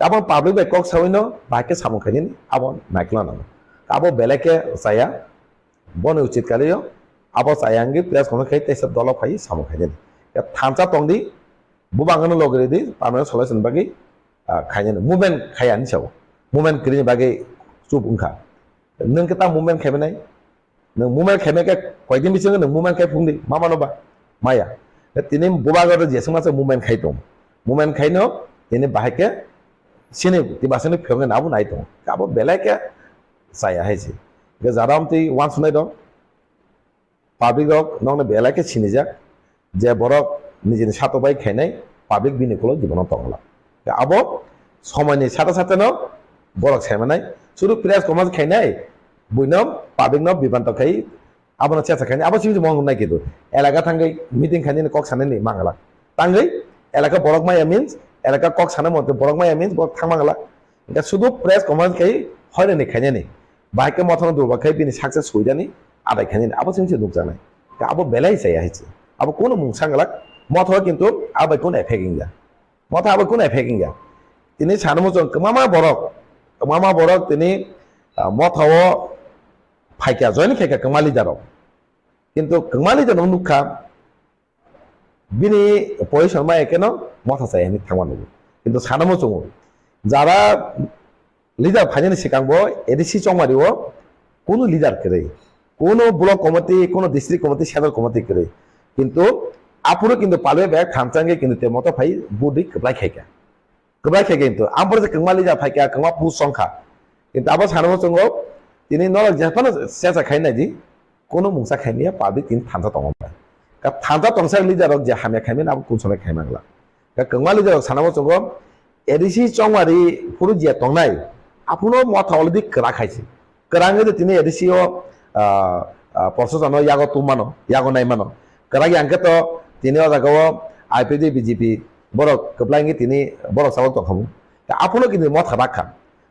गाबो पाब्लिक बाय कक सावैनो बाके साम खायनि आबो नायख्ला ना आबो बेलेके साया बने उचित कालियो आबो सायांगे प्रेस खनो खाय तेस दल फाय साम खायनि थांचा तंगदि बुबांगनो लगरेदि पार्मानेन्ट सलिउशन बागै खायनि मुभमेन्ट खायानि साव मुभमेन्ट क्रिनि बागै चुप उंखा नों केता मुभमेन्ट खायबनाय नों मुभमेन्ट खायनायके कयदिन बिसिं नों मुभमेन्ट खाय फुंदि मा मानोबा माया तिनि बुबागार जेसमासे मुभमेन्ट खाय दं मुभमेन्ट खायनो तिनि बाहायके सिनि तिबासनि फेंगे नाबो नाय दं गाबो बेलेके साया हायसि गे जारामति वान सुनाय दं पाब्लिक रक नंने बेलेके सिनिजा जे बरक निजिनि सातबाय खायनाय पाब्लिक बिनिखौल जीवनाव दंला आबो समयनि साथा साथानो बरक सायमानाय सुरु प्रेस कन्फरेन्स खायनाय बुइनो पाब्लिकनो बिबान तखाय आबनो चेचा खायनि आबो सिमि मंग नाय किदु एलाका थांगै मीटिंग खायनि कक साननि मांगला तांगै एलाका बरक माया मीन्स एलाका कक साना मते बरक माया मीन्स बरक थां मांगला इनका सुदु प्रेस कन्फरेन्स खाय हयनि खायनि बाइके मथन दुरबा खाय बिनि सक्सेस सुइदानि आदाय खायनि आबो सिमि दुक जानाय आबो बेलाय जाया हायसि आबो कोनो मुंसांगला मथवा किन्तु आबो कोनो एफेक्टिंग जा मथा आबो कोनो एफेक्टिंग जा तिनि सानमो जों कमामा बरक तिनि मथाव फायका जयन खायका कमाली दारो किन्तु कमाली दारो नुखा बिनि पजिशन मा एकेनो मथा सायनि थांमानो किन्तु सानमो जों जारा लिडार फाइनाल सिकांबो एडिसि चंमारिओ कोनो लिडार करे কোনো ব্লক কমিটি কোনো ডিস্ট্রিক্ট কমিটি সেন্ট্রাল কমিটি করে কিন্তু আপুরো কিন্তু পালবে ব্যাগ থামচাঙ্গে কিন্তু তে মতো ফাই বুডি কবলাই খাইকা কিন্তু আমপর যে কংমালি যা ফাইকা কংমা পু সংখ্যা কিন্তু আবার সানবো চঙ্গো তিনি নরক যেখানে সেসা খাইনাই দি কোনো মুংসা খাইনিয়া পাবি তিনি থানসা তংবাই কা থানসা তংসা লিজারক যে হামিয়া খাইমেন আবু কুনসনে খাইমাंगला কা কংমা লিজারক সানবো চঙ্গো এডিসি চংমারি পুরু জিয়া তংনাই আপুনো মথা অলরেডি করা খাইছে করাঙ্গে যে তিনি এডিসিও প্রশাসন ইয়াগো তুমানো ইয়াগো নাইমানো করাগি আঙ্কে তো তিনি জায়গাও আইপিডি বিজেপি বড় কবলাঙ্গি তিনি বড় সাবল তংখামু আপুনো কিন্তু মথা রাখা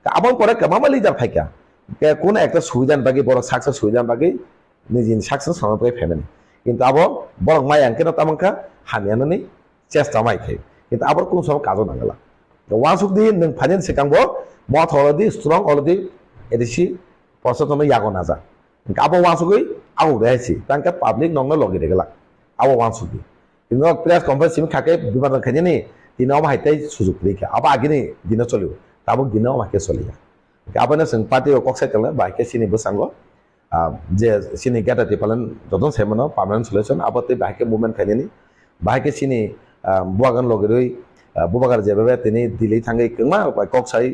আপন পরে কেমন লিজার ফাইকা কোন একটা সুবিধান বাকি বড় সাকসেস সুবিধান বাকি নিজে সাকসেস সময় ফেমেন কিন্তু আবার বড় মাই আঙ্কে না তামাঙ্কা হামিয়ানো চেষ্টা মাই খাই কিন্তু আবার কোন সময় কাজও নাঙ্গলা ওয়ান সুখ দিয়ে নों ফাইনেন্স সেকাंगबो মথ অলরেডি স্ট্রং অলরেডি এডিসি প্রশাসন ইয়াগো নাজা আবার ওয়ান সুখই আউ রেছি তাঙ্কা পাবলিক নংনো লগি দেগলা আবার ওয়ান সুখি কিন্তু প্রেস কনফারেন্স সিম খাকে বিবাদ খাইনি দিনাও হাইতাই সুযোগ রেখা আবার আগেনি দিনা চলিও তাবো দিনাও মাকে চলিয়া আবার जों पार्टी कक्साइ तले बाइके सिनि बसांगो जे सिनि गेटा टिपालन जतन सेमनो पार्मानेंट सल्यूशन आबते बाइके मूवमेंट खाइनि बाइके सिनि बुवागन लगरै बुबागार जेबे तिनि दिलै थांगै कमा कक्साइ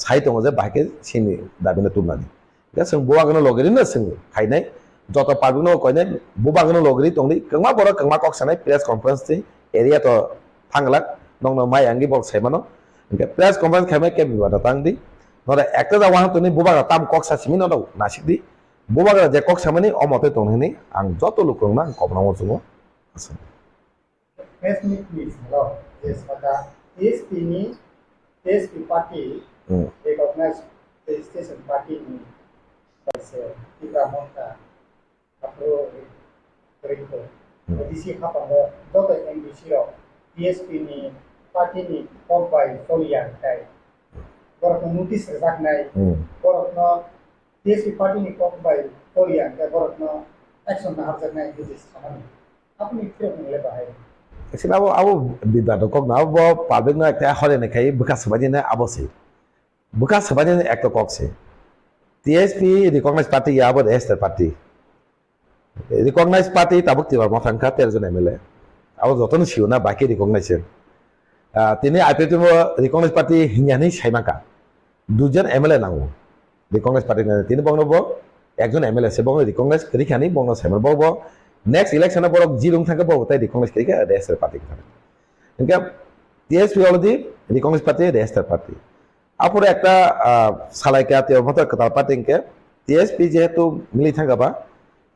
साइ दङ जे बाइके सिनि दाबिनो तुमनानि दा जों बुवागन लगरैनो जों खाइनाय जत पार्टिनो कयनाय बुबागन लगरै तंनि कमा बर कमा कक्सानाय प्रेस कॉन्फ्रेंस एरिया तो थांगला नंनो माइ आंगि बल सेमनो प्रेस कॉन्फ्रेंस खाइमे के बिबादा तांदि नरे একটা দা ওয়ান তনি বুবাগা তাম কক্সা সিমি নদাও নাসিকদি বুবাগা যে কক্সা মানি অমতে তংনি আং যত লুকংনা কবনাও জুমো আছে Press meet please. Hello. Yes, Motha. TSP party recognize the station party as Tipra Mungsa approve Rinko. DC hapang dot MBC TSP ni party ni formed by Solian Kai. Borok notice rezak nai. Borok no TSP party ni formed by Solian Kai. Borok no action na harjak nai this samani. Apni kyo ngle bahai. Actually, abo bibato kok na abo public na kaya hore na kaya bekas sebagai na abo sih. Bekas sebagai na ekto kok sih. TSP recognize party ya abo register party. Recognize party tabuk tiwar mau fangkat terjun MLA. Abo joton siu na baki recognize. Tini IPT mo recognize party hingga ni saya maka. Dujan MLA nangu. Recognize party na tini bang nobo. Ekjon MLA sebang recognize kerikani bang no semer bobo. Next election na borok jilung thangka bo tai recognize kerika register party ka. Engka TSP already recognize party register party. Apore ekta salaika te motha kata party engke TSP jehetu mili thangka ba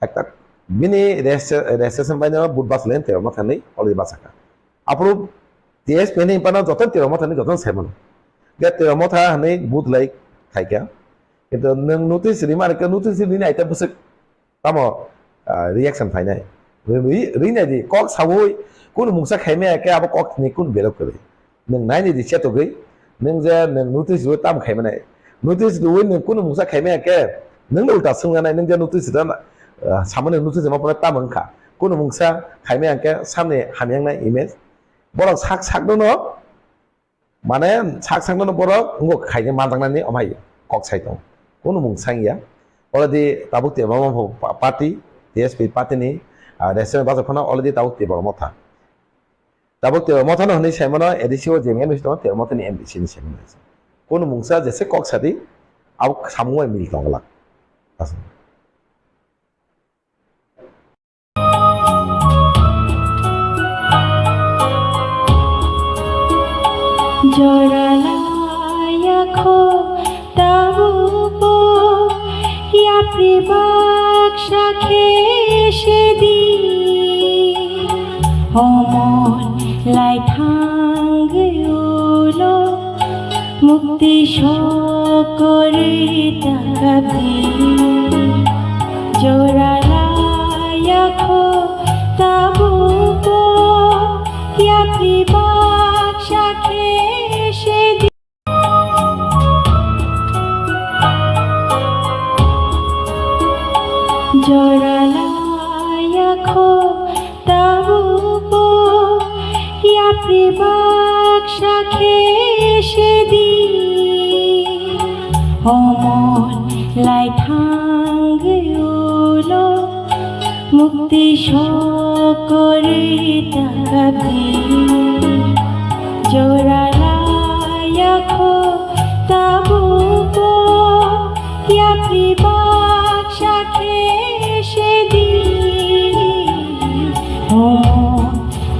ekta bini registration baina budbas len te motha nei already basaka. Apro TSP nei pana joton te motha nei joton seven. Get te motha nei bud like thaika. কিন্তু nang notice remark notice ni aita busuk tamo reaction फाइनाय Rina दि कक सावै कुन मुंसा खाइमे के अब कक नि कुन बेलक करे नों नायनि दि सेतो गै नों जे नों नोटिस जो ताम खाइमे नोटिस दुवे नों कुन मुंसा खाइमे के नों उल्टा सोंगानाय नों जे नोटिस दा सामने नोटिस मा परा ताम अंखा कुन मुंसा खाइमे के सामने हामियांनाय इमेज बरक साक साक दनो माने साक साक दनो बरक ngो खाइने मानदांनानै अमाय कक साइतो कुन मुंसांगिया अलरेडी ताबुक ते मामा party TSP party ni resident baza khona already tabuk te Motha. Tabuk te Motha no hni semana edisio jemgen ni sto te Motha ni MBC ni semana. Kono mungsa jese kok sadi au samungoi mil tongla. Asan. Jorala yakho tabupo ya pribaksha kheshedi homon lai thangeulo mukti shokore takabi jorala yakho tabupo ya pribaksha kheshedi jorala yakho tabupo ya pribaksha kheshedi অমন লাই থাঙ্গিউলো মুক্তি সকরে তাকাবি জোড়ালায়াখো তাবুকো ইয়াপ্রি বাক্সা খেসেদি অমন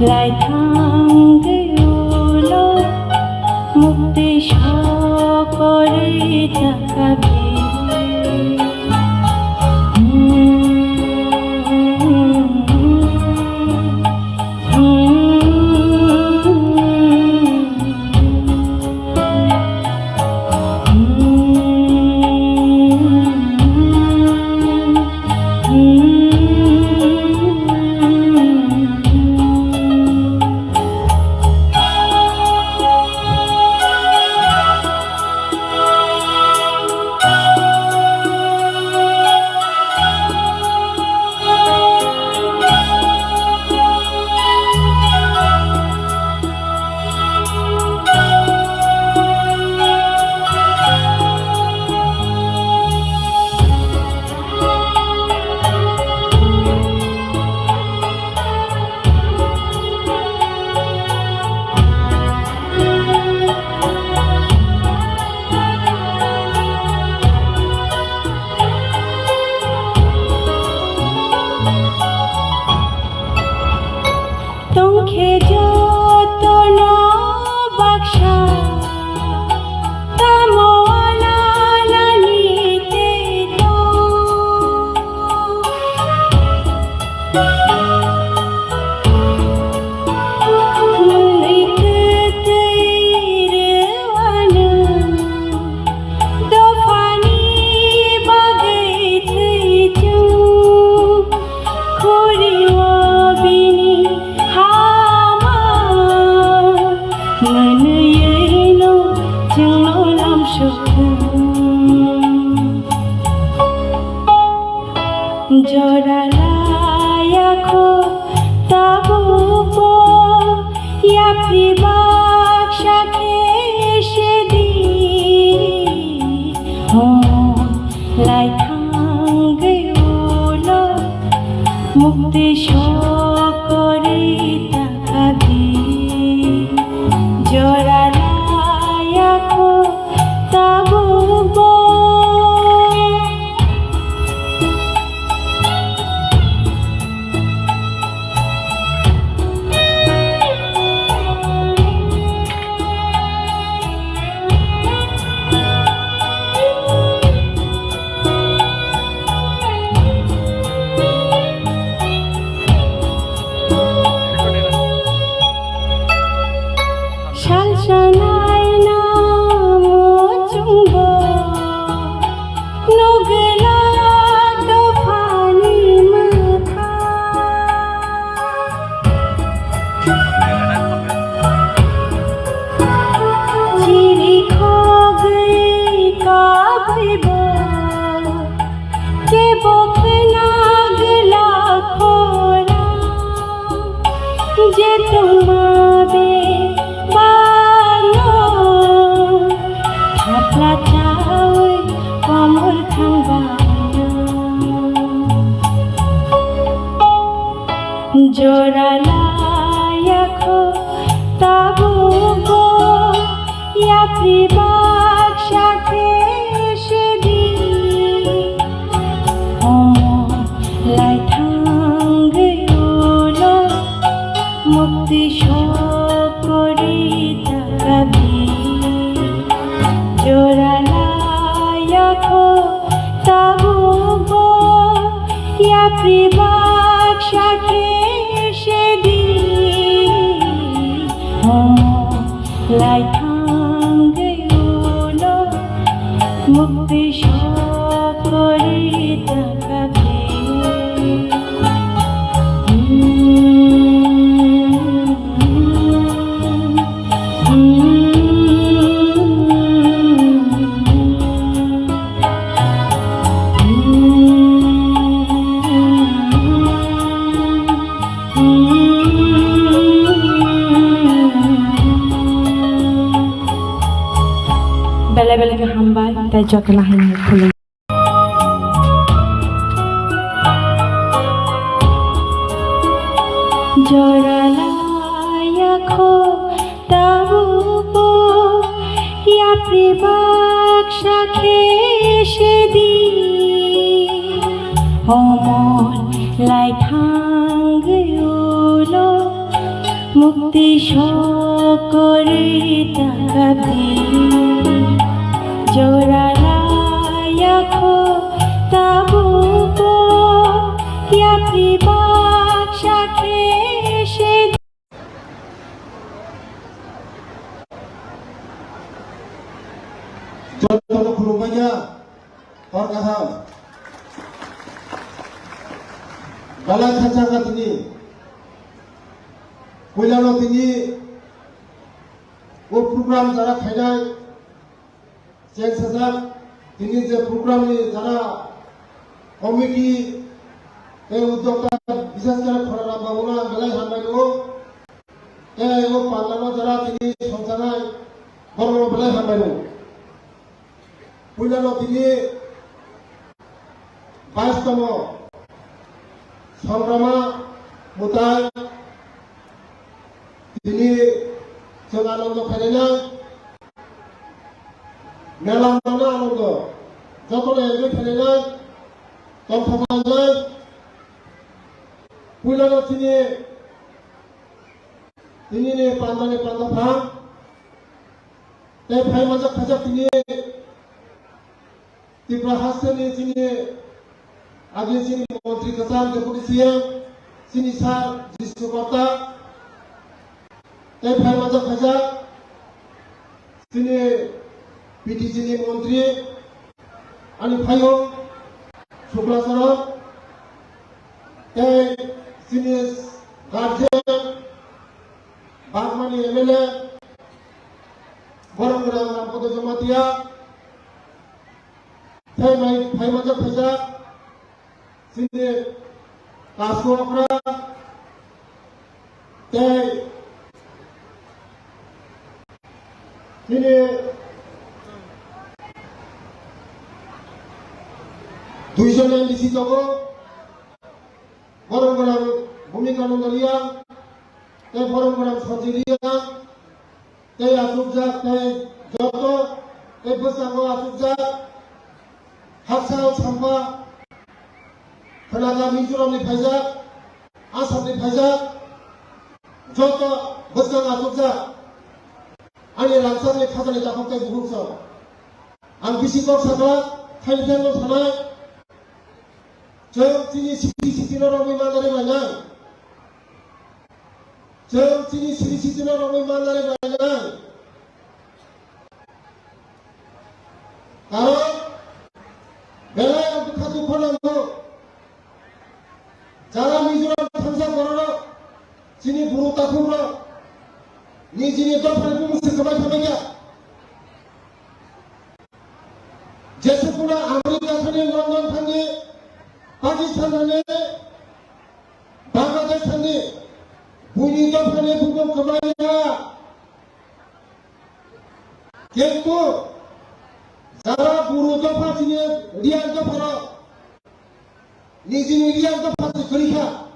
লাই থাঙ্গিউলো মুক্তি সকরে তাকাবি জোড়ালায়াখো তাবুকো ইয়াপ্রি বাক্সা খেসেদি লাই থাঙ্গিউলো মুক্তি সকরে তাকাবি জোড়ালায়াখো তাবুকো শালশানাই নাম চুম্ব নগলা দফানি মাথা চিরি খগই কাবইব কে বখনা গলা খোরা যে তোমাবে কমল জোড়ালায়াখো তাবুকো ইয়াপ্রি বাক্সা খেসেদি লাই থাঙ্গিউলো মুক্তি সকরে তাকাবি জোড়ালায়াখো তাবুকো ইয়াপ্রি বাক্সা খেসেদি লাই থাঙ্গিউলো মুক্তি সকরে তাকাবি বেলা বেলাকে হামবাই kita jotlah ini pulih. Joralaya kho tabupo ya pribaksha kheshedi homon lai thangayulo mukti shokore takabi joralaya kho tabupo ya pribaksha kheshedi Jodoh kurungnya orang kaham. Dalam kacang ini, kuliah ini, program jara kainan, cek sesat, ini je program ini jara komiti, udah bisa sekarang orang bangunan belai hamil itu, itu pandangan jara ini songsangan, orang belai hamil itu. Pulau ini Bastomo, Yakarma, Motha, ini jangan untuk kalian, melang mana untuk, jatuh lagi kalian, tompokan, pulau ini pandan, tapi macam kacau ini. Tipra hasil ini sini, agen sini menteri kesehatan deputi siang, sini sar di Sumatera, tapi macam kerja, sini PD sini menteri, ane payung, Suklasara, tapi sini garjen, Bagmani MLA, barang-barang rampodo jamatia. Saya macam kerja, sini kasukra, sini tujuan yang di situ orang-orang bumi kanudaria, orang-orang sendirian, asubjak, jodoh, bersama asubjak. Haksal sampah, tenaga Mizoram ni pajak, Assam ni pajak, jodoh besar asubjak, ane langsung ni kata ni dapat ke Mungsa, ambisi kau sama, Thailand kau sama, jauh sini orang memandari banyak, jauh sini orang memandari banyak, kalau belai untuk satu kolam tu, jalan Mizoram tansa korona, sini buru takura, ni sini dompet pun sekebai sebagai. Jasa pula Amerika sana, London sana, Pakistan sana, Bangladesh sana, bunyi dompet bukan kebaya. Kentu Zara buru dompet sini lian dompet, ni sini lian dompet sekerika,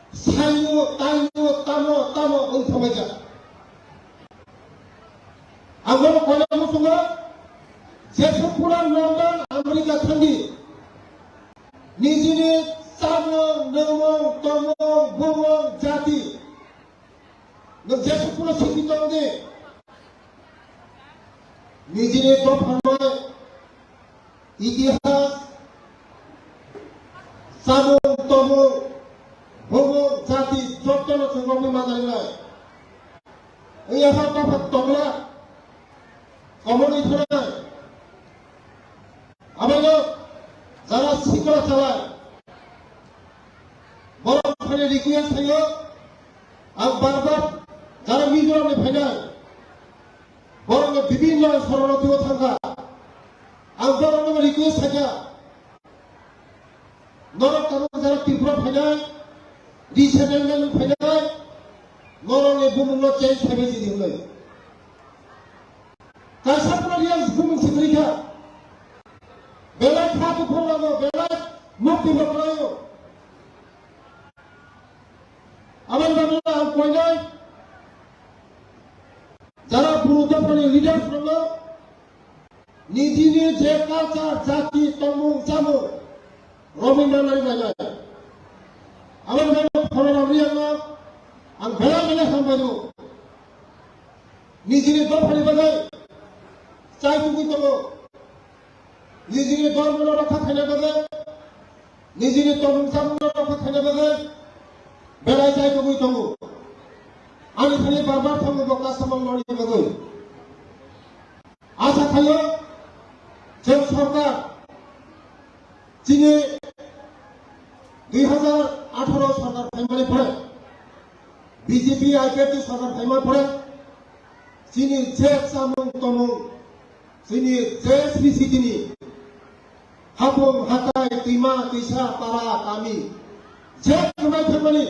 sayu, tamu untuk mereka. Agak kalau musuhnya, jasa pulang London Amerika Tengah, ni sini tamu, nemu, bumong, jati, jasa pulang sekitar ni. Nijine to phamai itihas sabung tomo bobo jati jotto sunggomi manai iya ha pa tongla komuni thora abalo jara sikora chalai boro phane request thayo ab barbar jara Mizoram ni phainai borong bibinno sororotio thanga angkorong request saja norok kamu jara Tipra phainai resettlement phainai norong bumungno change phabe jidi hulai kasapra riang bumung sikrika খাতু ফলানো বেলা মুক্তি বকরায়ো আমার বাংলা আর কই নাই যারা বুরুদফানি leader হলো নিজিনি যে culture জাতি তমু জামু রবীন্দ্রনাথ জায়গায় আমার বাংলা ফলানো রিয়াঙ্গা আং ভেলা মেলে হামবায়ো নিজিনি দফানি বাজায় চাই তুমি তমু নিজিনি ধর্ম রক্ষা খাইলে বাজায় নিজিনি তমু জামু রক্ষা খাইলে বাজায় বেলায় চাই তুমি তমু আমি খালি বারবার থামো বকা সামল নড়ি বাজায় আশা খাইও যে সরকার চীনে 2018 সরকার ফাইমানি পড়ে বিজেপি আইপিএফটি সরকার ফাইমানি পড়ে চীনি যে সামং তমং চীনি যে স্পিসিটিনি হাফং হাতাই दैमा दैसा पारा गामि जे थांनाय थांमानि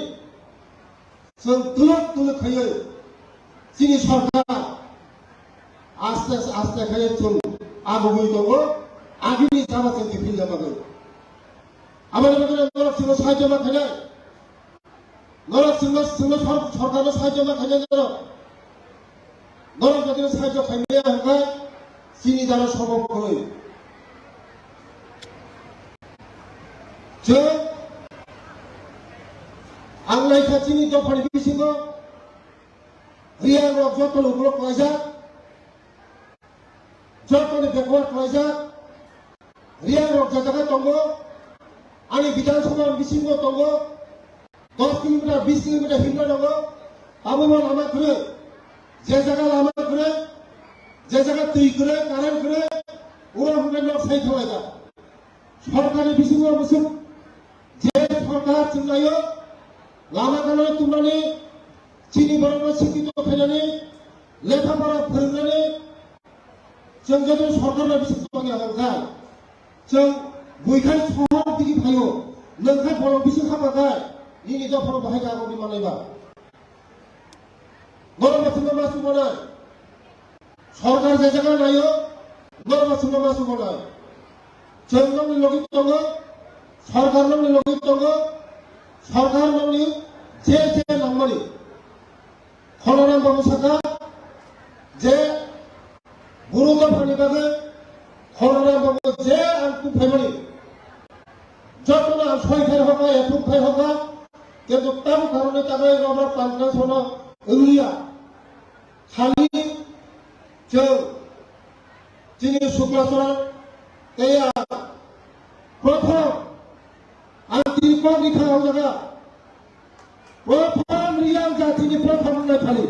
जों दुलुर खायो चीनी सरकार आस्ते आस्ते खायो जों आगुबै दङ आगुनि जाबा जों दिफिन जाबागोन আমার নরক সিংহ সাহায্য না খাইলে নরক সিংহ সরকারের সাহায্য না খাইলে নরক জাতির সাহায্য খাইলে হয় চিনি দ্বারা সম্ভব করে যে আংলাইখা চিনি দফানি বিসিঙ্গ রিয়া রক যতন উপলক করাইজা যতন বেকওয়ার্ড করাইজা রিয়া রক জায়গা দङ आंनि विधानसभा बिसिंग दङ 10 किलोमीटर 20 किलोमीटर हिंदा दङ आबो लामा करे जे जायगा लामा करे जे जायगा दै करे कारेन्ट करे उरा हुने न साइ थलायगा सरकारि बिसिंग मुसुम जे सरकार चिंनायो लामा गानो तुमनानै चिनि बरनो सिकित फैनानै लेखा फरा फोरोंनानै जों जुदि सरकारनि बिसिंग दङा जों बुइखाय सहर दिगि फायो नोंखाय फल बिसिं खामागाय निनि द फल बाहाय गागो बिमानैबा नरमासुमा मासु बनाय सरकार जे जायगा नायो नरमासुमा मासु बनाय जों नंनि लगित दङ सरकार नंनि लगित दङ सरकार नंनि जे नांमानि खलनाम बाबु साखा जे बुरुदफानि बागै खलनाम बाबु जे आंखु फायमानि যতনা ছয়খাই হোক এথুখাই হোক কিন্তু তার কারণে তাদের রবার পাঁচটা শোনা উঙ্গিয়া খালি जों दिनै शुक्लाचरण एया प्रथम आंतिको बिखायाव जागा प्रथम रियाल जातिनि प्रथम होननाय खालि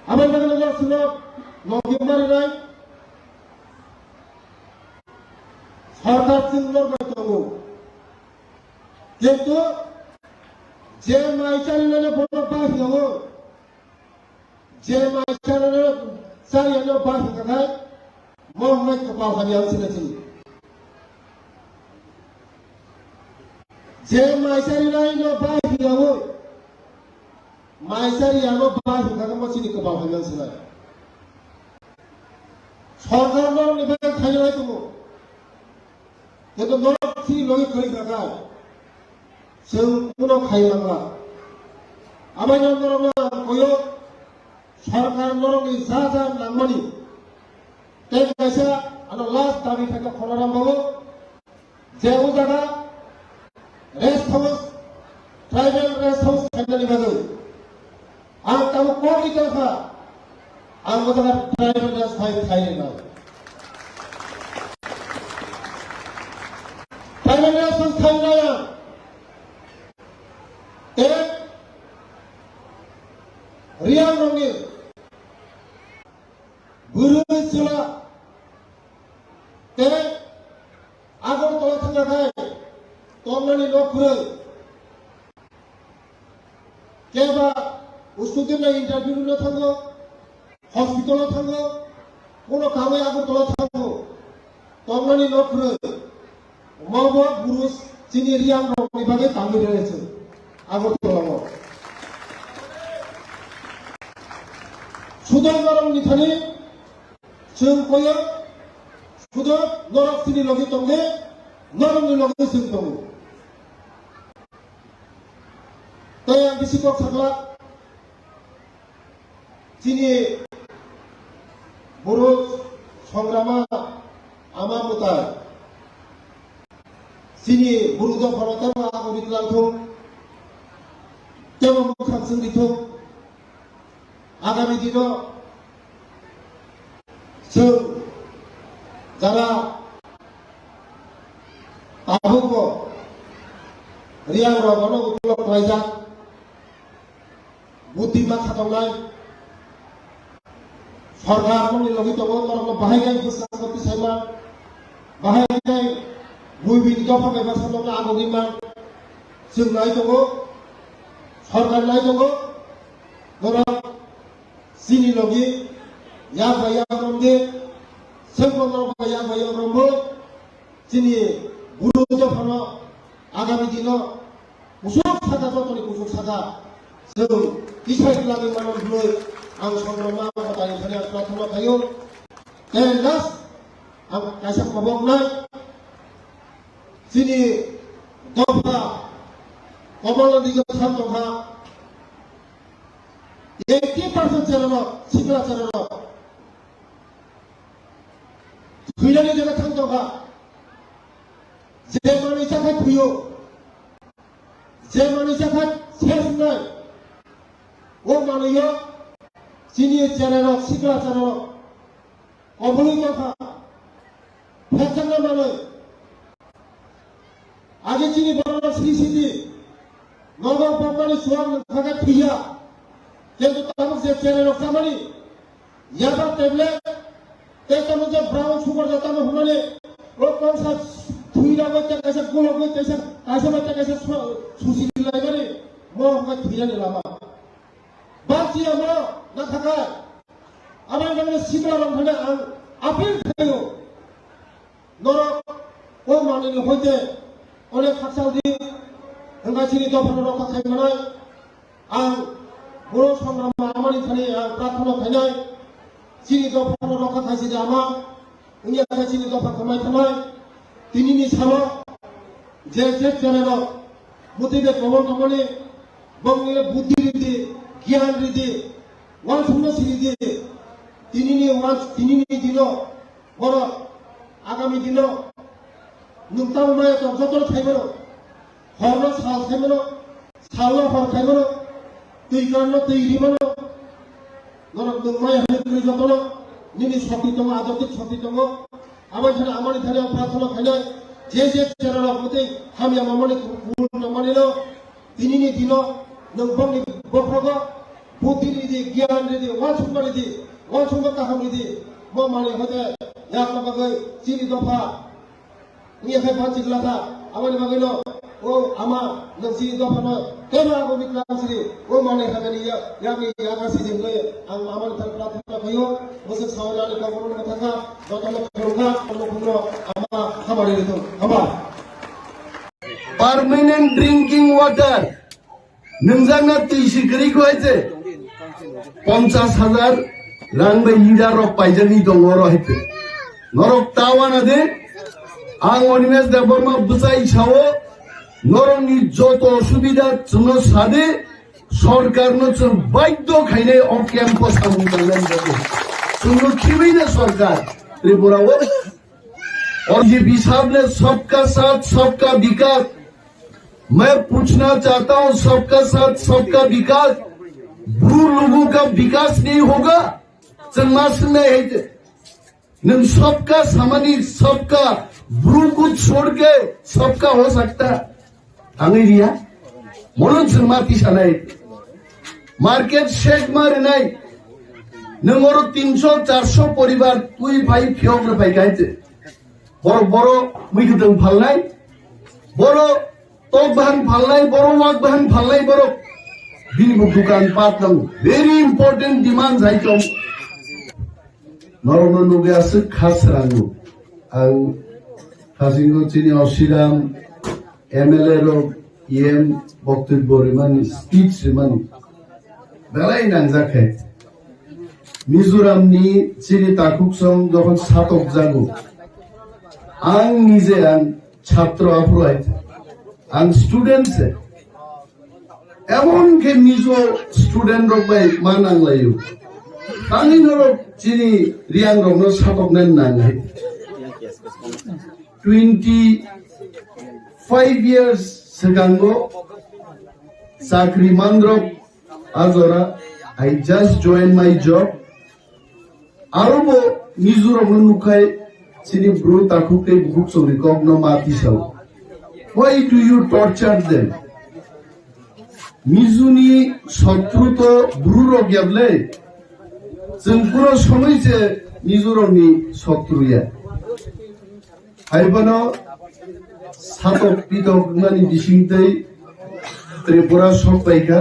आबाद बागान सिङाव नभेम्बरनिफ्राय सरकारसिम लरबाय दङ खिन्थु जे माइसारिनो बर' बाहियाव जे माइसारिनो जायनो बाहिखाय महमै कपाल हानियाव सिनायथि जे माइसारिनो बाहियाव माइसारियानो बाहिखाय मसिनि कपाल हानियाव सिनाय सरकारनो निफ्राय खायनाय दङ खिन्थु नरथि लगे खैखाय जों उनाव खायलांला आबाद नरमना कयो सरकार नरमनि जा नांमानि ते कैसा आरो लास्ट दाबि थाका खलाराम बाबू जेउ जागा rest house tribal rest house खायनानि बागै आं ताबो कोनि दरखा आं जागा ट्राइबल रेस्ट हाउस खायना ट्राइबल रेस्ट हाउस खायनाया रियाल रंगनि बुरै सिला ते आगरतला थांनाय तमनानि नखुरै केबा उस्तुदिना इन्टारभिउ नो थाङो हस्पिटालाव थाङो कोनो कामै आगरतला थाङो तमनानि नखुरै माबा बुरुस चिनि रियाल रंगनि बागै तांगि रहेছে Agartala sudah norong ni thani sung koyo sudah norok sini logi tongge norong ni logi sung tong tayang bisikok sakla sini buruk songrama ama Motha sini buruk do phorotan aku ditlantung temo mukham sung ditung আগামী দিনও যারা আহ্ব রিয়াং রগন উপলব্ধ হয়ে যাক বুদ্ধিমা খাটাই সরকার লঘিত বাহাই করতে চাইমা বাহাই বই বিদিত ফাঁকা সামনে আগিমা जों নাই দङ সরকার নাই দङ sini logi ya bayang romde sebelum ya bayang rombo sini guru to phano agami dino usuk sada to ni usuk sada sebelum isai lagi manon bloi ang songrama patani khane prathama thayo tenas ang kasak mabok nai sini dopa komolo diga tham doha 80% 째려로 시그라 째려로 그년의 제가 창조가 제만이 시작한 구요 제만이 시작한 세순날 5만원이요 진이의 째려로 시그라 째려로 어머니 조카 100만원 아기 진이 벌어서 시시디 너가 법관이 수학을 가가 뒤야 কিন্তু তামুক যে channel কামানি ইয়াবা tablet তে তামুক যে brown sugar যেটা হলে ও কোন সা থুইরা বইতে কাছে গোল বইতে কাছে বইতে কাছে সুসি লাইবারে মো মা থুইরা লামা বাকি আমরা না থাকা আমার মানে সিগলা রংখানে আপিল খায়ো নর ও মানে হইতে অনেক খাকসাল দি হংগাছিনি দফানো রক্ষা খাই মানে আং বড় সংগ্রাম আমারই খানে প্রার্থনা খাইনাই চিনি দফা রক্ষা খাইছে যে আমার উনি চিনি দফা খামাই খামাই তিনি নি সালো যে যে চ্যানেল মতিবে প্রবল কমনে বঙ্গের বুদ্ধি রীতি জ্ঞান রীতি ওয়ান শূন্য সিরিজি তিনি নি দিন বড় আগামী দিন নুতাম মায় যত খাইবেন হর সাল খাইবেন সাল হর খাইবেন তুই কারণ তুই রিমানো নরক দুমায় হাইতুই যতন নিনি সতীতম আদর্শিক সতীতম আমার এখানে আমার এখানে প্রার্থনা খাইনাই যে যে চ্যানেল মতে আমি আমার পূর্ণ মানিল তিনি নি দিন নংবংনি বফগ বুদ্ধি রিদি জ্ঞান রিদি ওয়ানসুম্বা রিদি ওয়ানসুম্বা কাহাম রিদি মো মানে হতে ইয়াকমাগৈ চিনি দফা নিয়ে পাঁচিগলাথা আমার বাগৈল ও আমা নসি দফানো কেন আগো বিক্রামসি ও মানে হাগানি ইয়ামি ইয়াগাসি জিংলে আং আমার তার প্রার্থনা কইও বসে সাওরানি কাবরন থাকা যতন খরগা অনুগ্রহ আমা খাবারে দিত আমা পার্মানেন্ট ড্রিঙ্কিং ওয়াটার নংজানা তিসিকরি কইছে 50,000 রাং বে ইডা রক পাইজানি দङ রহিতে নরক তাওয়ানা দে আং অনিমেশ দেববর্মা বুসাই ছাও নরংনি যত অসুবিধা জন্য সাদে সরকার নচন বাধ্য খাইনে অন ক্যাম্পাস আমন করলেন যাবে सुनो खिवी ने सरकार त्रिपुरा वो और ये साहब ने सबका साथ सबका विकास मैं पूछना चाहता हूं सबका साथ सबका विकास भू लोगों का विकास नहीं होगा समाज में है सबका सामानी सबका भ्रू को छोड़ के सबका हो सकता है अंग्रेजिया मोलन समाती सनाई मार्केट शेक मारे नहीं नंगरो 300-400 परिवार तुई भाई फियोग न भाई गाइते बड़ो बड़ो मिगुदं फालनाय बड़ो तोक बहन फालनाय बड़ो वाक बहन फालनाय बड़ो बिनिबो दुकान पात दं वेरी इंपोर्टेंट डिमांड जाइतो नरनो नुगे आसे खास रांगु आं हासिंगो चिनि श्रीराम MLA रो EM बक्तव्य रिमान स्पीच रिमान बेलाय नांजाखै मिजोरामनि चिनि ताकुकसं যখন ছাতক জাগো आं निजे आं ছাত্র আফ্রোয়াইট आं स्टूडेंट से एमन के मिजो स्टूडेंट रक बाय मानांलायो तानि नरक चिनि रियां रकनो ছাতক नेन नांगाय 25 years segango sakri mandrok azora I just joined my job arobo mizoram nukai chini bro takukte bukuk sori kogno mati sao why do you torture them mizuni shotru to bruro gyable जों पुरो समय जे मिजोरामनि शत्रुया हाइबानो सातक पितक मानि बिसिंतै त्रिपुरा सबायखा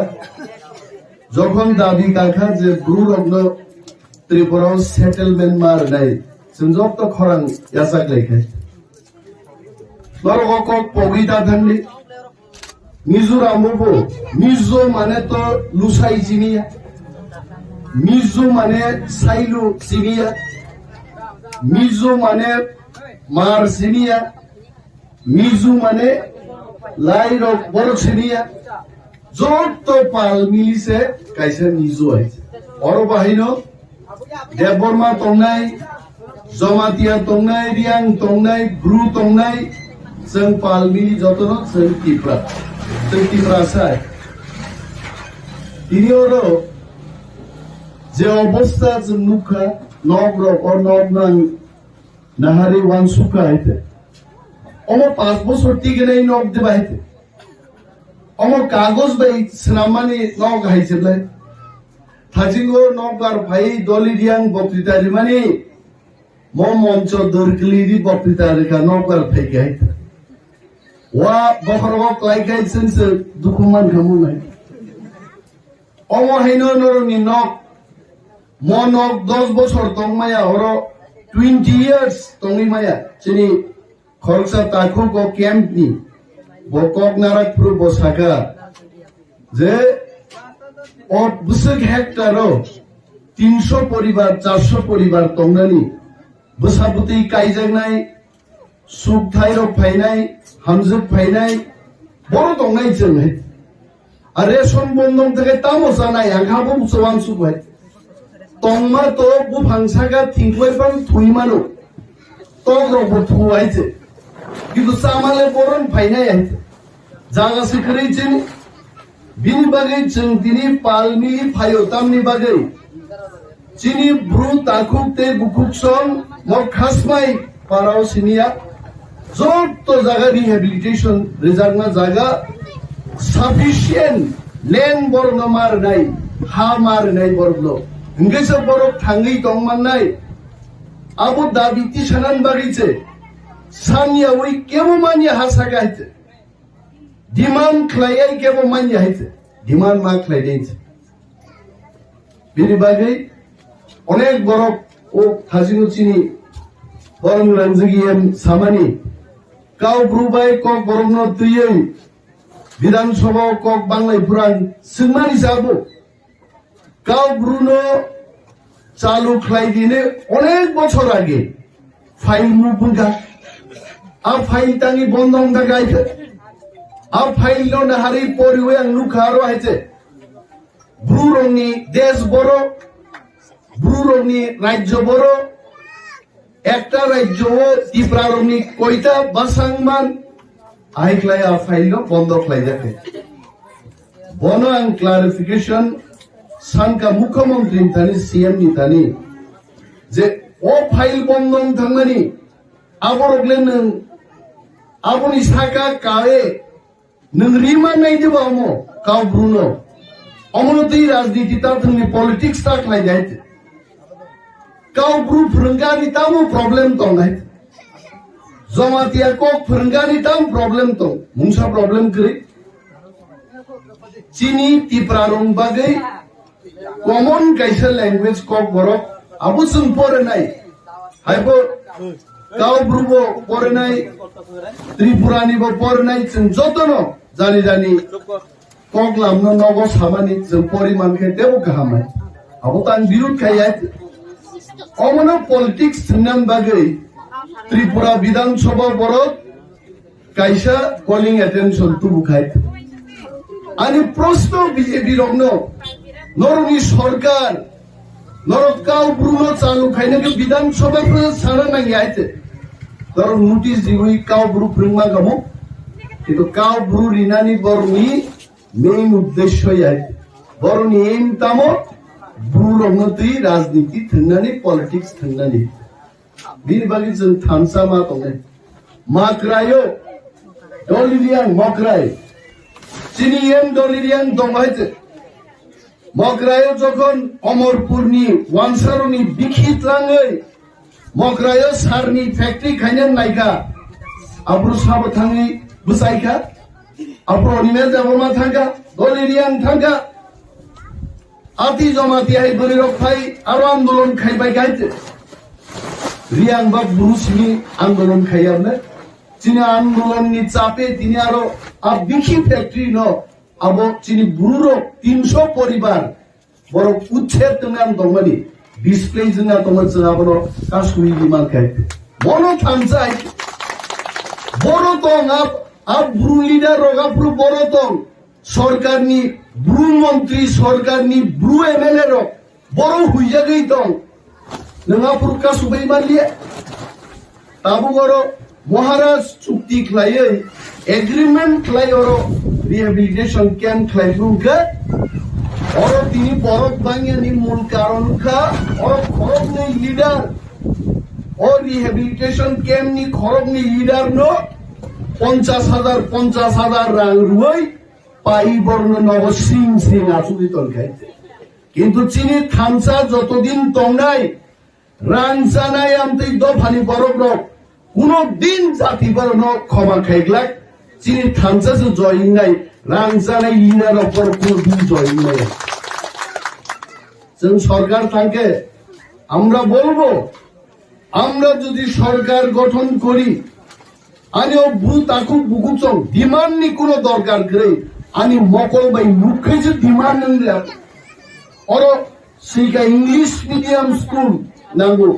যখন দাবি কাখা যে ব্রুরগ্ন Tripura settlement মারনাই जों যত খরাং ইয়াসাকলাইখাই নরকক পবিতা থানলি মিজোরামবো মিজো মানে তো লুসাই জিনিয়া মিজো মানে সাইলু জিনিয়া মিজো মানে মার জিনিয়া মিজো মানে লাইরক বড় জিনিয়া যত পাল মিলিছে কাইছে মিজো আইছে অর বাহিনো দেববর্মা তংনাই জমাতিয়া তংনাই রিয়াং তংনাই ব্রু তংনাই जों पाल मिली যতন जों টিপ্রা সাই ইনিওরো যে অবস্থা जों নুখা নগরক অর নগনাং নাহারি ওয়ান সুকা আইতে অমো 5 বছর টিকে নাই নগ দেবাইতে অমো কাগজ বাই স্নামানি নগ হাইছেলাই থাজিঙ্গো নগার ভাই দলিরিয়াং বক্তৃতারি মানে মঞ্চ দরকলিরি বক্তৃতারি কা নগার ভাই গাইতে ওয়া বখরক লাইকাই সেন্স দুকুমান খামুনাই অমো হাইনো নরনি নগ মনক 10 বছর তংমায়া হর 20 years তংমায়া চিনি খরচা তাকু কো ক্যাম্পনি বকক নারাকপুর বসাকা যে ও বুসক হেক্টরও 300 পরিবার 400 পরিবার তংনানি বসাবুতি কাইজাগনাই সুখ থাইরক ফাইনাই হামজুক ফাইনাই বড় তংনাই চলহে আর রেশন বন্ধন থেকে তামসা নাই আংহাবো মুসলমান সুবাই তংমা তো বু ভাংসাগা থিংকওয়াইপাম থুইমানো তগ্রব থুয়াইছে কিন্তু সামালে বরন ফাইনাই আইছে জাগা সিখরেইছেন बिनि बागै जों दिनै पालनि फायोतामनि बागै चिनि ब्रु ताकुक ते बुकुक सं मखासमाय पाराव सिनिया जत जागा रिहेबिलिटेशन रिजार्वना जागा साफिशिएंट लेन बरन मारनाय हा मारनाय बरन इंगेसा बरक थांगै दंमाननाय आबो दाबिति सानान बागैचे सानिया वै केबो मानिया हासागायते डिमांड खालाय केबो मानिया हायते डिमांड मा खालायदेंचे बिनि बागै अनेक बरक ओ थाजिनो चिनि बरम रंजगियम सामानि काव ब्रुबाय कक बरमनो तुयै विधानसभा कक बांलाय पुरान सिंमानि जाबो काव ब्रुनो चालू खालायदिने अनेक बछर आगे फाइल मुपुंगा आ फाइल तांगि बंदं दा गायते आ फाइल नो नाहारि परिवे आं लुखारो हायते ब्रुरंनि देश बरो ब्रुरंनि राज्य बरो একটা রাজ্য ত্রিপুরারনি কয়টা বাসাংমান আইক্লাই আ ফাইল বন্ধ খাই দেখে বন আং ক্লারিফিকেশন সানকা মুখ্যমন্ত্রী থানি সিএম নি থানি যে ও ফাইল বন্ধন থাংমানি আবরগলে নং আপনি সাকা কায়ে নং রিমান নাই দেব আমো কাউ ব্রুনো অমনতি রাজনীতি তা তুমি পলিটিক্স তা খাই যাইতে काउ ब्रु फुरंगानि तामो प्रॉब्लम तो नाय जमातिया को फुरंगानि ताम प्रॉब्लम तो मुंसा प्रॉब्लम करी चीनी तिप्रा रंग बागै कॉमन काइसा लैंग्वेज को बरक आबो जों परे हायबो काउ ब्रुबो परे नाय त्रिपुरानि बो परे नाय जों जतनो जानि कक लामनो नगो सामानि जों परिमानखे देबो गाहामाय abotan birut khayat omono politics thnan bagai Tripura Bidhan Sabha borot kaisa calling attention to bukhait ani proshno BJP rogno noroni sarkar norokau bruno chalu khaina ke Bidhan Sabha pro sara nang yaite tor notice diwi kau bru prima gamo কিন্তু cow Bru রিনানি বরনি main উদ্দেশ্য ইয়াইতে বরনি M তামো Bru রংনতি রাজনীতি থন্নানি politics থন্নানি বিরবাগি जों थामसा मा तंगे माक्रायो डलिरियान मक्राय चिनियन डलिरियान दंगाइते मक्रायो যখন অমরপুরনি ওয়ানসারনি বিখিত লাঙ্গৈ मक्रायो सारनि factory खायन नायगा आब्रु साबो थाङै बुसाइका आब्रु निमे देबरमा थांगा डलिरियान थांगा आति जमाति हाय बोरै रखफाय आरो आन्दोलन खायबाय गायते रियां बा बुरुसनि आन्दोलन खायाबने चिनि आन्दोलननि चापे दिनि आरो आ बिखि फैक्ट्री न आबो चिनि बुरुरो 300 परिवार बरो उच्छेद तंगाम दंमनि डिसप्ले जोंना दंमोन जोंहाबो कासुनि दिमान खायते बनो थांजाय बरो दं आप ब्रु लिडार रगाफ्रु बरो दं सरकारनि ब्रु मन्त्री सरकारनि ब्रु MLA रो बरो हुइजागै दं नङाफोर कासुबै मानलिया ताबु गरो महाराज चुक्ति खलायै एग्रीमेंट खलायरो रिहेबिलिटेशन कैम्प खलायफुंखा और तिनी बरफ बांगियानि मूल कारण का और खरबनि लीडर और रिहेबिलिटेशन कैम्प नि खरबनि लीडर नो 50,000 रां रुई पाई बर्न नव सिं सिं आसुदि तनखायते किन्तु चिनि थामसा जतदिन तंनाय रां जानाय आमतै दफानि बरफ रक कुनो दिन जाति बरन खमा खायग्लाक चिनि थामसा जो जयिनाय रां जानाय लीडर पर कुनो दिन जयिनाय जों सरकार थांके আমরা বলবো আমরা যদি সরকার গঠন করি আনি ব্রু তাকু বুকুচং ডিমান্ড নি কোনো দরকার করে আনি মকল বাই মুখে যে ডিমান্ড নিলা और सीका इंग्लिश मीडियम स्कूल नांगो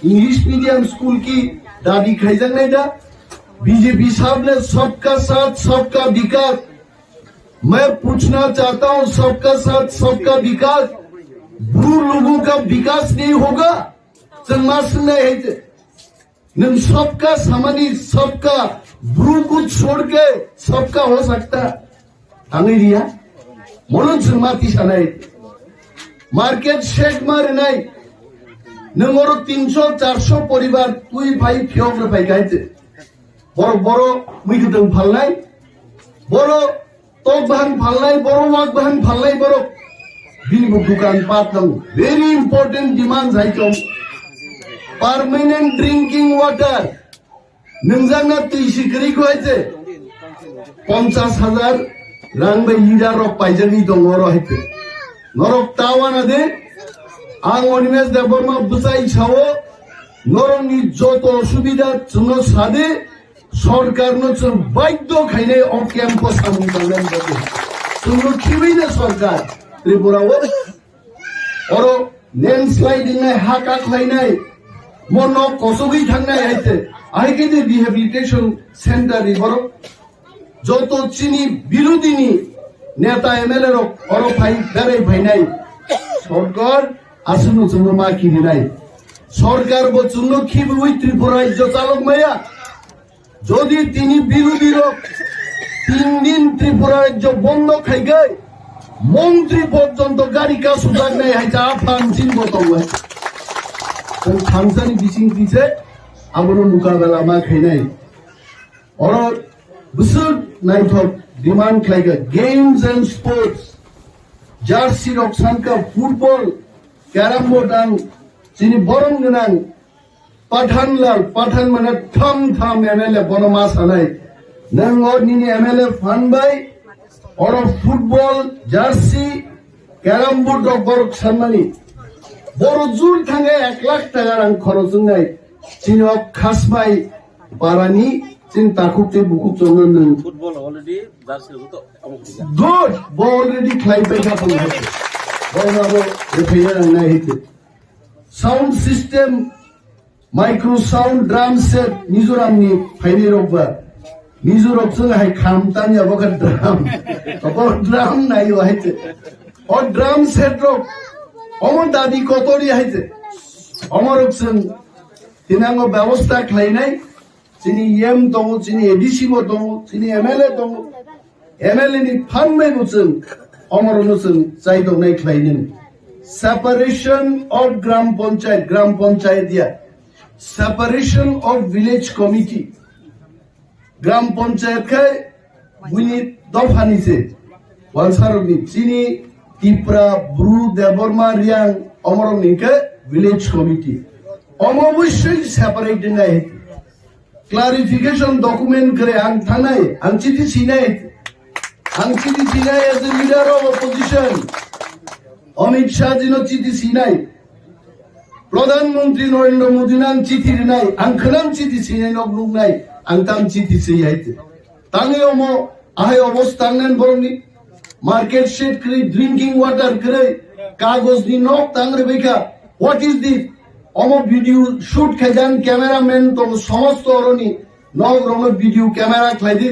इंग्लिश मीडियम स्कूल की दादी खाईजन नहीं था बीजेपी साहब ने सबका साथ सबका विकास मैं पूछना चाहता हूं सबका साथ सबका विकास ब्रू लोगों का विकास नहीं होगा जन्मास नहीं है नम सबका सामानी सबका ब्रू को छोड़ के सबका हो सकता अंग्रेजिया मनोज जन्माती सनाई मार्केट शेड मारे नहीं नंगरो 300-400 परिवार तुई भाई फियोग्र भाई गायते बरो बरो मिगदं फालनाय बरो तो बहन फालनाय बरो वाक बहन फालनाय बरो बिनि दुकान पात दं वेरी इंपोर्टेंट डिमांड जायतो परमानेंट ड्रिंकिंग वाटर नंजाना तुइसिकरि खयते 50,000 रां बाय लिटार अफ पाइजनि दं रो हायते नरक तावाना दे आं अनिमेश देबरमा बुसाई छावो नरंनि जत असुबिदा जोंनो सादे सरकारनो जों बाध्य खायनाय अफ क्याम्पास सामुं थांनाय बादि जोंनो खिबैनो सरकार त्रिपुराव और लैंडस्लाइडिंग हा काख्लायनाय मन कसगै थांनाय हायते आइके दे रिहेबिलिटेशन सेंटर रिबर जत चिनि बिरोधिनि नेता MLA रो और भाई बेरे भाईनाय सरकार आसुनो जोंनो माखिनाय सरकार बो जोंनो खिबुइ त्रिपुरा राज्य चालक माया যদি তিনি বিরোধী रो 3 दिन त्रिपुरा राज्य बंद खाइगै मंत्री पर्यंत गाड़ी का सुधार नहीं है जा फांसिन बतौवा तो थांसानि बिसिं दिसे आबनो मुकाबला मा खाइनाय और बुसुर नाइथक demand खाइगा games and sports jersey रक्सान का फुटबॉल कैरम बोर्ड आं चिनि बरम गनां पठानलाल पठान माने थम थम MLA बनमा सानाय नों और निनि MLA फानबाय और फुटबॉल जार्सी कैरम बोर्ड बरक सानमानि बर जुर थांगे 1 लाख टाका रां खरच जोंनाय चिनो खासबाय पारानि चिन ताकुते बुकु चंगन फुटबॉल ऑलरेडी जार्सी तो गुड बॉल ऑलरेडी क्लाइबाय जाफों बयनाबो रिफाइनो नांनाय हिते sound system micro sound drum set मिजोरामनि फाइनि रबा मिजोरम जों हाय खामतानि अबका ड्राम नायो हायते और ड्राम सेट रो अमर दादी कतरी हायते अमर जों दिनांगो व्यवस्था खालायनाय जोंनि एम दङ जोंनि एडिसिबो दङ जोंनि एमएलए दङ एमएलए नि फाननायबो जों अमरनो जों जाय दंनाय खालायनो सेपारेशन ऑफ ग्राम पंचायत या सेपारेशन ऑफ विलेज कमिटी ग्राम पंचायत के बुनी दफानी से वालसारनि चिनी टिप्रा ब्रू देबरमा रियां अमरनि के विलेज कमिटी अमोबुशै सेपारेट नाय क्लारिफिकेशन डॉक्यूमेंट करे आं थानाय आं चिठी सिनाय as a leader of opposition Amit Shah जिनो चिठी सिनाय प्रधानमंत्री नरेंद्र मोदी नां चिठी रिनाय आं खनां चिठी सिनाय नगनुनाय आं तां चिठी सियायते तांगे अमो आहाय अवस्थांगन बरंनि मार्केट शेड करे ड्रिंकिंग वाटर करे कागज नि नक तांगरे बेका व्हाट इज दिस अमो वीडियो शूट खेजान कैमरामैन तो समस्त अरनि नग रम वीडियो कैमरा खलायदि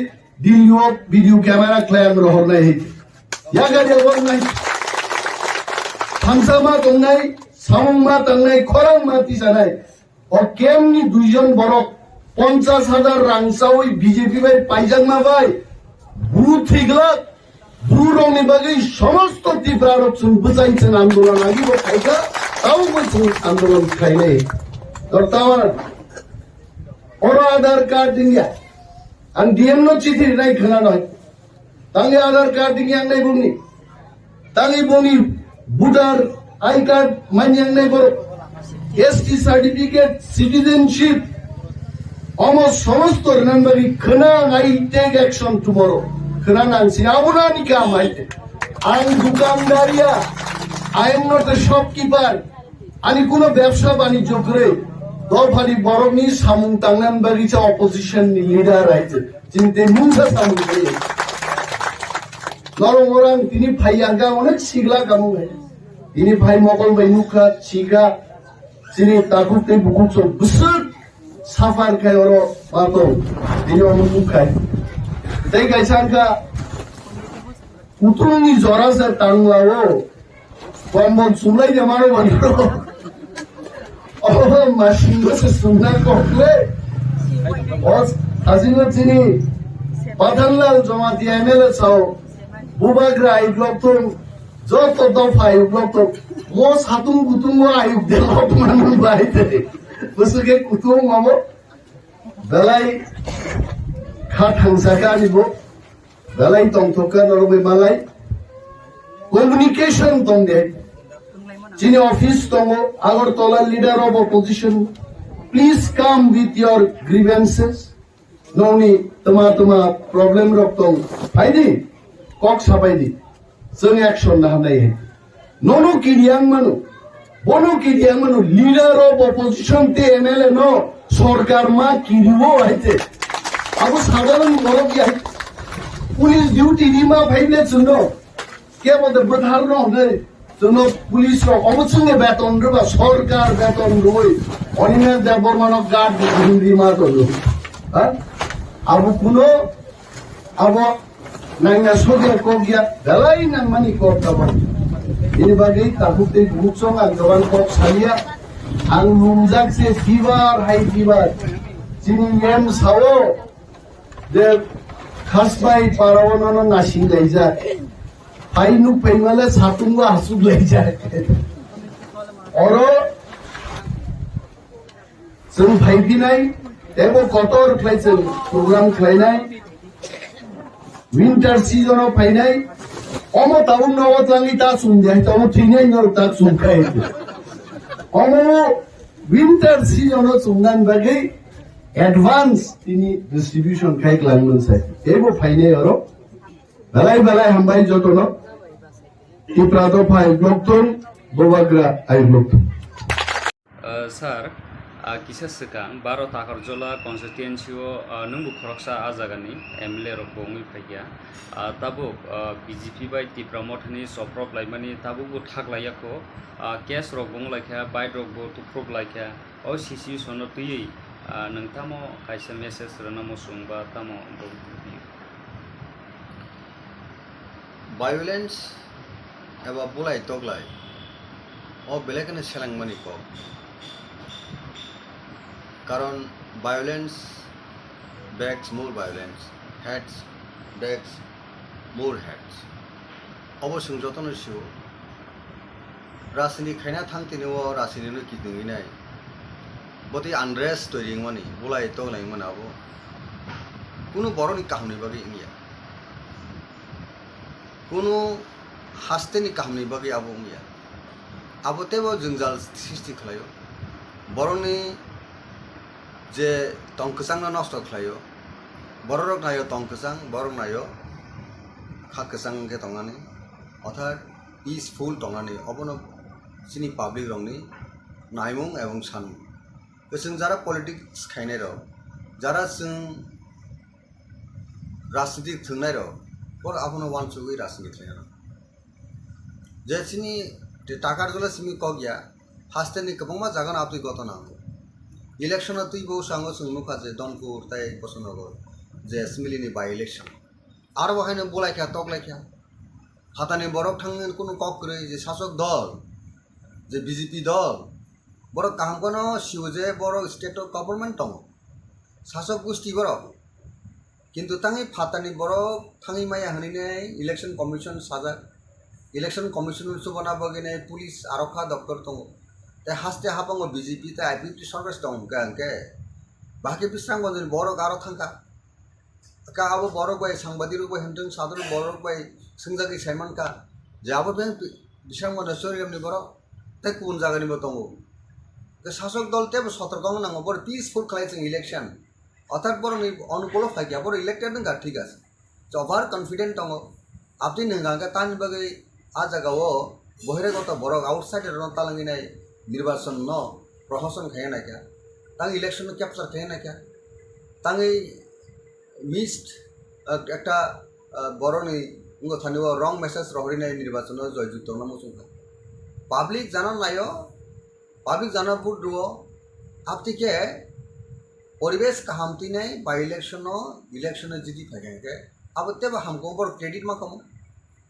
दिल्लीओ वीडियो कैमरा खलायन रहरनाय हे या गाडी वरनाय थांसामा दंनाय सामंमा तंनाय खरां माति जानाय और केमनि दुइजन बरक 50,000 रांसावै बीजेपी बाय पाइजामा बाय ब्रु थिगलाक ब्रु रंनि बागै समस्त त्रिपुरारक जों बुजायसन आंदोलन आगिबो खायगा ताऊ जों आंदोलन खायनाय और तावर और आधार कार्ड दिंगिया आं डीएम नो चिठी नाय खोनानाय तांगे आधार कार्ड दिंगिया नाय बुंनि तांगे बुंनि भोटार आई कार्ड मान्यां नाय बर एसटी सर्टिफिकेट सिटीजनशिप almost समस्त रनबारी खोना आई टेक एक्शन टुमरो खोना नांसि आबुनानि काम आइते आं दुकानदारिया I am not a shopkeeper आनि कोनो व्यवसा बाणिज्य करे दफारि बरकनि सामुं तांनान बारिचा ऑपोजिशन नि लीडर आइते जिनते मुंसा सामुं खायो नरमरां तिनि फाइयागा अनेक सिगला कामु तिनि फाइ मकल बायनुखा सिगा जिनि ताकुते बुकुसो बुसुर साफार खाय और बातो दिनो मुखाय तै गायसांका उतुंनि जरा से तांलावो बमबन सुमलाय जमारो बनो ओ मासिंगो से सुमना कोले और आजिनो चिनी पाथनलाल जमाती एमएलए साव बुबाग्रा आइ ब्लक तो जत दफाय ब्लक तो मो सातुं गुतुंगो आयु डेभलपमेन्ट बायते बसुके कुतुं मामो दालाय खाथांसाकानिबो दालाय तंथका नरबे मालाय कम्युनिकेशन दंगे जिनि ऑफिस दंगो Agartala leader of opposition please come with your grievances नोनी तमा प्रॉब्लम रक्तों फाइदी कक साबायदि जों एक्शन लानाय हे नोनो किरियां मानु बोनो किरियां मानु लीडर ऑफ ऑपोजिशन ते एमएलए नो सरकार मा किरिवो आइते अब साधारण बरक या पुलिस ड्यूटी निमा फाइले सुनो के बोलते बधार न होने सुनो पुलिस रो अब संगे वेतन रो सरकार वेतन रोय अनिमे देबरमान गार्ड दिमा तो हां अब कुनो अब नांगा सोगे को गया दलाई नंग मानी को तब ini bagai takut buksong ang kawan kok saya ang numjak se fever high fever sini yem sawo de khasbai parawono nasing leja hai nu pemale satunga hasu leja oro sung bhai binai ebo kotor khlaisen program khlainai winter season of fainai omo taun no tangi ta sunjai tomo thinai nor ta sunkai omo winter season of sungan bagai advance tini distribution khai klangun sai ebo fainai oro balai hambai jotono Tipra do phai blokton bobagra ai blokton sir kisa sekang 12 takarjola konstituensi nunggu khoroksa ajagani MLA rok bongi phaiya tabuk BJP bai Tipra Mothani soprok laimani tabuk bu thak layako case rok bong laikha bai rok bu tuprok laikha o CC sono tui nangtamo kaisa message ranamo sungba tamo violence eba bulai toglai o belekane selang mani ko karon violence begs more violence heads begs more heads obosung jotono siu rasini khaina thangtini o rasini no kidungi nai boti unrest toiring mani bulai toglai manabo kuno boroni kahuni bagi ingia kuno hasteni kahuni bagi abo ingia abo tebo jungjal sisti khlayo boroni je tongkesang na nosto khlayo borok nayo tongkesang borok nayo khakesang ke tongani অর্থাৎ peaceful tongani obono sini public rongni naimung ebong san kesung jara politics khainai ro jara sung rajnitik thungnai ro or abono wansugui rajnitik khainai ro je sini takar jola simi kogya hasteni kabongma jagan apni gotona election তুই বউ সঙ্গ সুনুকা যে দনপুর তাই বসনগর যে এসমিলিনি by election আর বহাইনে বলাইখা তকলাইখা হাতানি বরক থাঙ্গেন কোনো cock করে যে শাসক দল যে বিজেপি দল বড় কাম কোন সিও যে বড় স্টেট গভর্নমেন্ট দং শাসক গোষ্ঠী বড় কিন্তু তাঙ্গি ফাতানি বড় থাঙ্গি মাইয়া হানিনে ইলেকশন কমিশন সাজা ইলেকশন কমিশন সুবনা বগিনে পুলিশ আরক্ষা দপ্তর দং তাই হাসতে হাবাঙ্গ বিজেপি তাই আইপিপি সরকার দং গাঙ্কে বাকি বিশ্রামগঞ্জের বড় গারো থাঙ্কা কা আবো বড় বাই সাংবাদিক বাই হেমটং সাধারণ বড় বাই संजागी साइमन का जाबो बें बिसांगमन सरियामनि बरो ते कुन जागानि बो दङ ते शासक दल ते सतर्क नांगो बर पीसफुल खालायजों इलेक्शन अर्थात बरनि अनुकूल फाइया बर इलेक्टेड नंगा ठीक আছে ओभार कॉन्फिडेंट दङ आपनि नंगा तानि बगै आ जागाओ बहिरागत बर आउटसाइड रन तालांगिनाय निर्वाचन न प्रशासन खायना क्या तां इलेक्शन कैप्चर खायना क्या तांगै मिस्ड একটা বরনি Mothani wrong message rohri nai nirbachon joyjukto na musungka public jana nayo public jana put duo apti ke poribesh kahamti nai by election jiti phage abote ba hamko bor credit ma kamo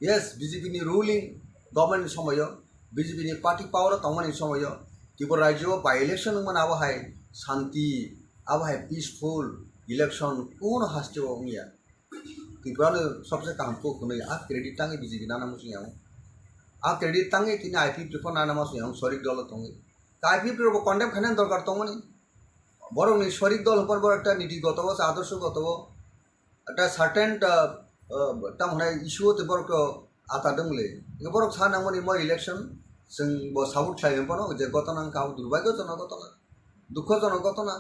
yes BJP ni ruling government somoyo BJP ni party power tongmani somoyo Tipra rajyo by election man abo hai shanti abo hai peaceful election kono haste Ungya Tipra सबसे काम को कुने आ credit तांगे BJP नाना मुसियां आ credit तांगे तिने IP prefer नाना मुसियां सरिक दल तंगे IP prefer condemn खाने दरकार तंगनि बरं नि सरिक दल पर बर একটা নীতিগত আদর্শগত একটা সার্টেন তা মানে ইস্যু তে বরক আতাদংলে বরক সানামনি ম ইলেকশন जों ब साबुट थायम पनो जे गतना काउ दुर्भाग्यजनक घटना दुःखजनक घटना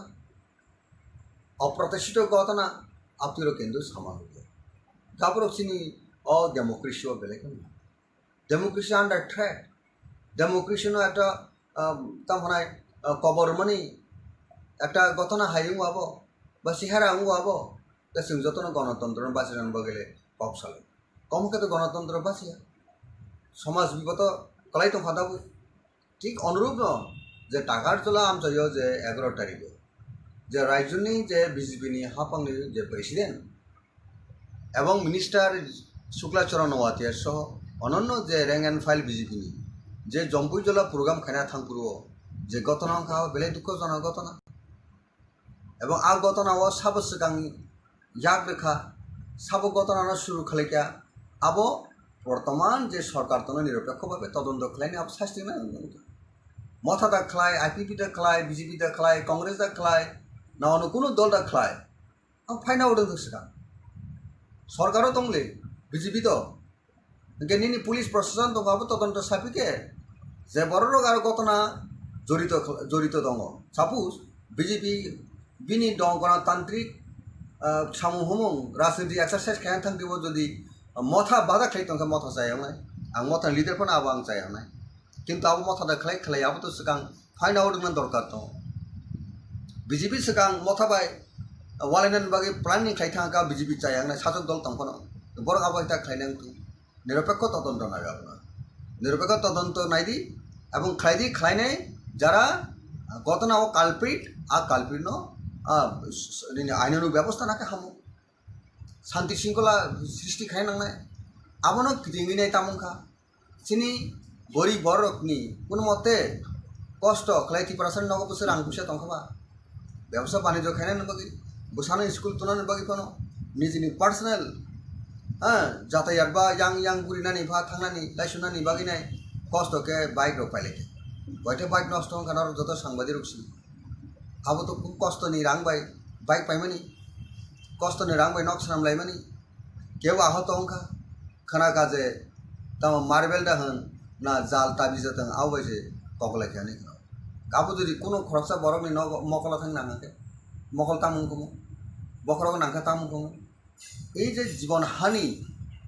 अप्रत्याशित घटना आपतिर केन्द्र सामान Kaprosini all democracy of Belekan. Democracy under threat. Democracy no at a Tamanai cover money at a Gotana Hayung Abo, Basihara Abo, the Simzotona Gonatondra Basiran Bagale, Popsal. Comca the Gonatondra Basia. Somas Bigoto, Kalito Hadabu. Take on Rubno, the Takartula Amsa Yose Agrotarigo. The Rajuni, the Bizibini, Hapang, the President. এবং minister Shuklacharan ওয়াতিয়া সহ অনন্য যে rank and file BJP নি যে Jampujala programme খানা থাংপুরো যে ঘটনা খাওয়া বেলে দুঃখজনক ঘটনা এবং আ ঘটনা ও সাব সিগাং ইয়াক রেখা সাব ঘটনা শুরু খালেকা আবো বর্তমান যে সরকার তন নিরপেক্ষভাবে তদন্ত খালাইনি আব শাস্তি না মথা দা খালায় আইপিপি দা খালায় বিজেপি দা খালায় কংগ্রেস দা খালায় না অন্য কোনো দল দা খালায় আম ফাইনা উঠে সিগাং সরকারও দংলে বিজেপি তো গেনিনি পুলিশ প্রশাসন দংগাবো তদন্ত সাপিকে যে বড় আর ঘটনা জড়িত দङ সাপোজ বিজেপি বিনি দং গণতান্ত্রিক সামুহমুং রাজনীতি এক্সারসাइज খায়াन थांदिबो যদি মথা বাধা খাই তংকা মথা চাইয়ানাই आं मथा लिडार फोरनो आबो आं चाइयानाय किन्तु आबो मथा दा खालाय आबो तो सिगां फाइन आउट दरकार दङ BJP sekarang Motha bai walanan bagi planning khai thang ka BJP cayang na sajok dol tangkono borok abo ita khai nang tu নিরপেক্ষ তদন্ত নাইবে আপনার নিরপেক্ষ তদন্ত নাইদি এবং খাইদি খাইনে যারা ঘটনা ও কালপ্রিট কালপ্রিট আইনানুগ ব্যবস্থা নাকে হামো শান্তি শৃঙ্খলা সৃষ্টি খাই নাংনায় আবনো কিটিংগিনাই তামুখা সিনি গরিব বরকনি কোনো মতে কষ্ট খাই ত্রিপুরাসার নগ বছর আং পুষা তংখবা ব্যবসা বাণিজ্য খাইনাই নবাগি বসানো স্কুল তুলানো বাগি কোনো নিজনি পার্সোনাল যাতায়াত বা yang burinani ba thangnani laisunani baginai kosto ke bike ro paileke boite bike nosto kanar joto sangbadi ruksi abo to kosto ni rang bai bike paimani kosto ni rang bai nok sanam laimani keu ahot ongka khana kaje tam marble da han na jal tabi jatang awbai je kokolai khani abo jodi kono khoroksa borok ni mokola thang nangake mokol tamung komo bokrok nangka tamung komo এই যে জীবন হানি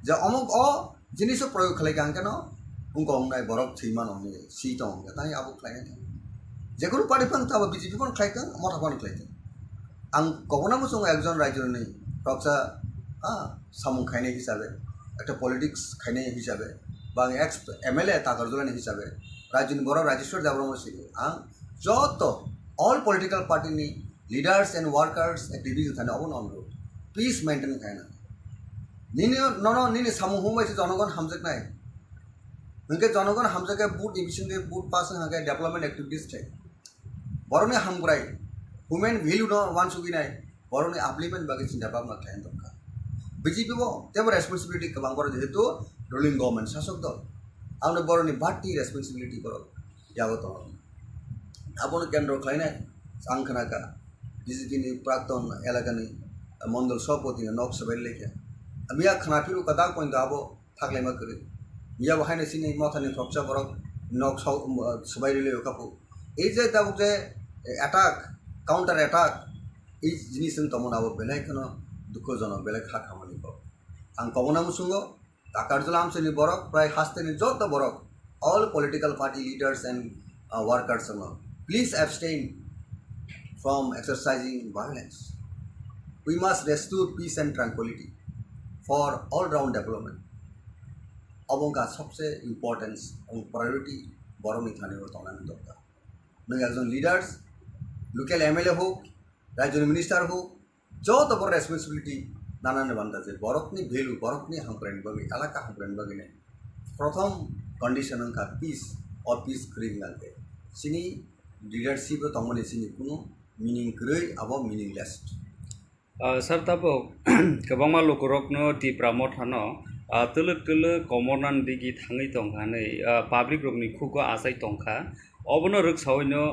যে অমুক জিনিস প্রয়োগ খাই গান কেন উনক অংনাই বরফ থিমান অংনি সিট অং তাই আবু খাই যে কোনো পার্টি ফাং তাবো বিজেপি কোন খাই কাং মথা কোন খাই আং কখনো মুসং একজন রাজ্যের নেই রক্সা সামুং খাইনে হিসাবে একটা পলিটিক্স খাইনে হিসাবে বা এক্স MLA তাকরজলানি হিসাবে রাজ্যনি বড় রাজেশ্বর দেববর্মা সিং আং যত অল পলিটিক্যাল পার্টি নি লিডার্স এন্ড ওয়ার্কার্স অ্যাক্টিভিটিস থানে অবন অনুরোধ পিস মেইনটেন খায় না নিনি নিনি সামু হুমাইছে জনগণ হামজক নাই নকে জনগণ হামজকে বুট ডিভিশন দে বুট পাস হাকে ডেভেলপমেন্ট অ্যাক্টিভিটিস চাই বরনে হামগুরাই হুমেন ভ্যালু ন ওয়ান সুগি নাই বরনে আপলিমেন্ট বাকি চিন্তা ভাবনা খায় দরকার বিজেপি বো তেব রেসপন্সিবিলিটি কবাং বড় যেহেতু রুলিং গভর্নমেন্ট শাসক দল আমনে বরনে বাড়তি রেসপন্সিবিলিটি করো ইয়াগত আপন কেন্দ্র খায় না আংখানাকা বিজেপি নি প্রাক্তন এলাকানি মন্ডল সভাপতি নক সবাই লেখা মিয়া খানাফিরু কাদা পয়েন্ট আবো থাকলে মা করে মিয়া বাহাইনে সিনি মথানি ফকসা বরক নক সবাই রিলে কাপু এই যে দাবো যে অ্যাটাক কাউন্টার অ্যাটাক এই জিনিস তমন আবো বেলাই কেন দুঃখজনক বেলাই খা খামানি কর আং কমনা মুসুঙ্গ তাকারজলা আমসেনি বরক প্রায় হাসতেনি যত বরক all political party leaders and workers please abstain from exercising violence We must restore peace and tranquility for all-round development. अबोंका सबसे इम्पोर्टेंस और प्रायोरिटी बरमी थाने हो तोना में दरकार नों একজন লিডার্স লোকাল MLA हो राज्य मिनिस्टर हो जो तो बड़ रेस्पॉन्सिबिलिटी नानाने बांधा जे बरकनी भैलू बरकनी हमप्रेन बगी एलाका हमप्रेन बगी ने प्रथम कंडीशन का पीस और पीस क्रिएट गालते सिनी लीडरशिप तमने सिनी कुनो मीनिंग क्रिए अब मीनिंगलेस सर तब गोबां लोकरकनो टिप्रा मथानो तलक तलक कमरनान दिगि थाङै दंखानै पाब्लिक रकनि खुगो आसाय दंखा अबनो रोगसावैनो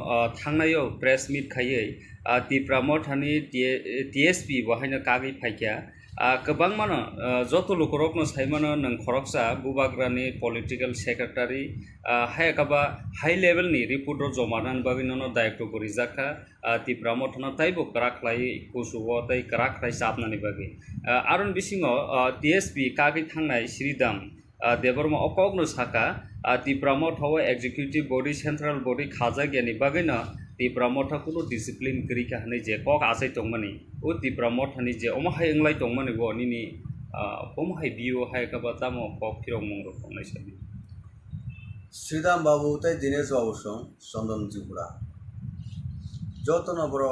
थांनायाव प्रेस मिट खायै टिप्रा मथानि TSP बहायनो कागै फायखा गोबां मानो जत लोकरकनो सायमानो नों खरकसा बुबाग्रानि पलिटिकल सेक्रेटारि हायकाबा हाई लेभेलनि रिपर्टर जमानान बागिनो दायित्व करि जाखा टिप्रा मथानो ताइबो कराख्लाय कुसुबो ताइ कराख्लाय साबनानि बागि आरन बिसिङो TSP कागै थांनाय श्रीदाम देबरमा अकगनो साखा टिप्रा मथाव एग्जिक्यूटिव बडी सेंट्रल बडी खाजा गियानि बागिनो टिप्रा मथा कुनो डिसिप्लिन करिका हनै जे कक आसाय दंमानि ओ टिप्रा मथानि जे अमहाय इंलाय दंमानि गो निनि अमहाय बियो हाय काबा तामो कक फिरं मंग रखनाय साबि श्रीराम बाबू ताई दिनेश बाबू सं चंदन त्रिपुरा जतन बर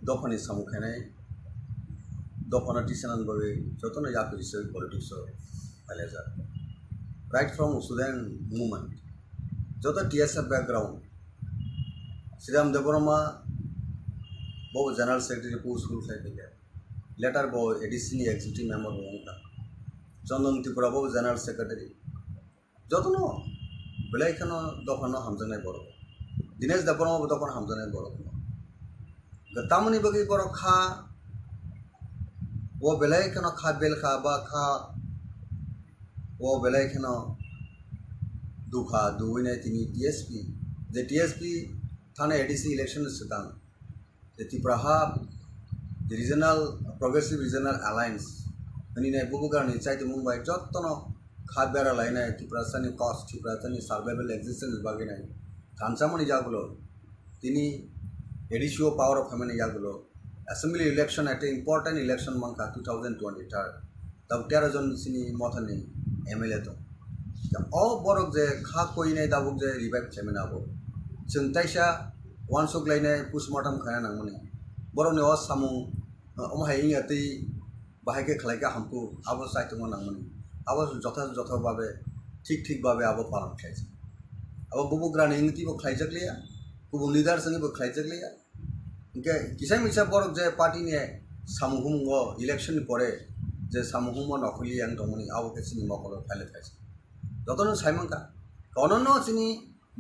दफानि सामुखानाय दफाना टिसानान बगे जतन याकरिस पॉलिटिक्स फायलाजा राइट फ्रॉम सुदान मूवमेंट जो तो TSF बैकग्राउंड श्रीराम देबबर्मा वो जनरल सेक्रेटरी पोस्ट स्कूल से लेटर वो ADC एग्जीक्यूटिव मेंबर होगा चंदन त्रिपुरा वो जनरल सेक्रेटरी जो तो नो बेलाइखनो दफानो हमजने बरो दिनेश देबबर्मा वो दफान हमजने बरो गतामनि बगी बरो खा वो बेलाइखनो खा बेल खा बा खा वो बेलाइखनो दुखा दुविने तिनी TSP जे TSP थाने ADC इलेक्शन सितान जे तिप्राहा रीजनल प्रोग्रेसिव रीजनल अलायंस अनि ने बुबुगारनि चाइते मुंबई जत्तनो खाबेरा लाइनाय तिप्रासानि कस्ट तिप्रासानि सर्वाइवल एक्जिस्टेंस बागिनाय थानसामनि जागुलो তিনি এডিশিও পাওয়ার অফ ফ্যামিলি ইয়াগুলো অ্যাসেম্বলি ইলেকশন একটা ইম্পর্টেন্ট ইলেকশন মাংখা 2023 তাও 13 জন সিনি মথানি MLA তো বরক যে খা কইনাय দাবুক যে রিভাইভ খাलामनाबो जों ताइसा वानसुक लायनाय पोस्टमर्टम खाना नांगमोन बरकनि सामुं अमहाय इंगातै बाहायके खालायके हामखौ आबो सायतमो नांगमोन आबो जथा भाबे ठीक भाबे आबो पालन खायसे आबो बुबुग्रानि इंगतिबो खायजगलिया गुबुन लिडार संगिबो खायजगलिया इनके किसाय मिसा बरक जे पार्टीनि सामुहुमो इलेक्शन परे जे सामुहुमो नखलि आं दंमोन आबो केसिनि मकल फाइल खायसे जतन साइमंका कननो सिनि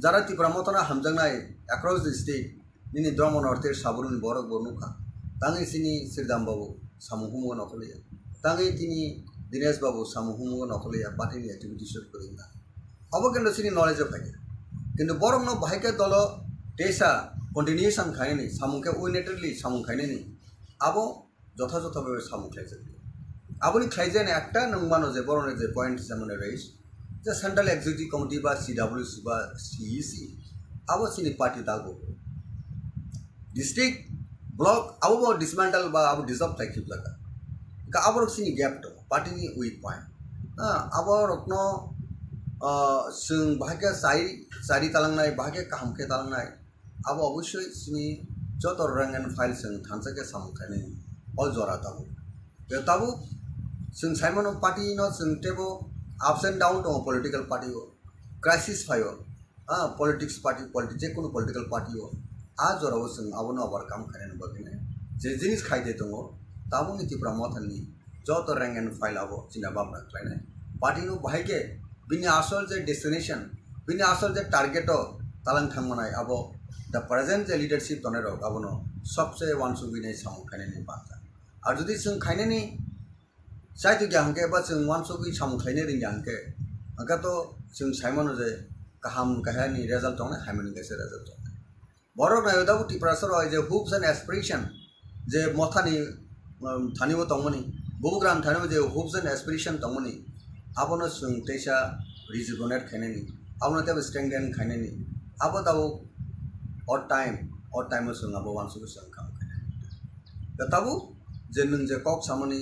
যারা ত্রিপুরা মতনা হামজাंनाय অ্যাক্রস দ্য স্টেট নিনি দ্রম নর্থের সাবরুন বরক বনুখা তাঙ্গি সিনি শ্রীদাম বাবু সামুহুমো নকলিয়া তাঙ্গি তিনি দীনেশ বাবু সামুহুমো নকলিয়া পার্টিনি অ্যাক্টিভিটিস করিনা অবকেন্দ্র সিনি নলেজ ফাইকে কিন্তু বরং ন বাহাইকে দল টেসা কন্টিনিউশন খায়নি সামুকে উইনেটেডলি সামু খায়নি আবো যথাযথভাবে সামু খাইছে আবনি খাইজেন একটা নংমানো যে বরং যে পয়েন্ট যেমন রাইস যে সেন্ট্রাল এক্সিকিউটিভ কমিটি বা CWC বা CEC আবো সিনি পার্টি দাগো ডিস্ট্রিক্ট ব্লক আবো ডিসমেন্টাল বা আবো ডিসঅলভ থাকি লাগা কা আবো সিনি গ্যাপ তো পার্টিনি উইক পয়েন্ট আবো রত্ন जों बाहागे जारि तालांनाय बाहागे काहामखे तालांनाय आबो अवश्य सिनि जत रैंक एंड फाइल जों थानसाके सामखायनाय अल जरा दाबो बे दाबो जों साइमन पार्टी न जों टेबो अप्स एंड डाउन दं पॉलिटिकल पार्टी हो क्राइसिस फायो पॉलिटिक्स पार्टी जेकुनु पॉलिटिकल पार्टी हो आ जराव जों आबोनो ओवरकाम खायनो बगिने जे जिनिस खायदे दङ दाबो नीतिफ्रा मथानि जत रैंक एंड फाइल आबो जिना बामना खायनाय पार्टी नो बाहायगे बिनि आसल जे डेस्टिनेशन बिनि आसल जे टारगेट तालां थांमनाय आबो द प्रेजेंट जे लीडरशिप दने रक आबोनो सबसे वानसुबिनाय सामु खायनायनि बाथ्रा आरो जुदि जों खायनायनि साइतु ग्याहंके बा जों वानसुबि सामु खायनो रिंग्याहंके अंकाथ' जों साइमनो जे गाहाम गाहायनि रिजाल्ट दङ हायमनि गेसे रिजाल्ट दङ बरक नायो दाबो टिप्रासर जे होप्स एंड एस्पिरेशन जे मथानि थानिबो दंमोनि बुबुग्राम थानिबो जे होप्स एंड एस्पिरेशन दंमोनि आबोनो जों तेसा रिजुनेट खायनायनि आबोनो तेबो स्ट्रेंथेन खायनायनि आबो दाबो अड टाइम जों आबो वानसुबि जों खाम खायनायनि दाबो जे नों जे कक सामनि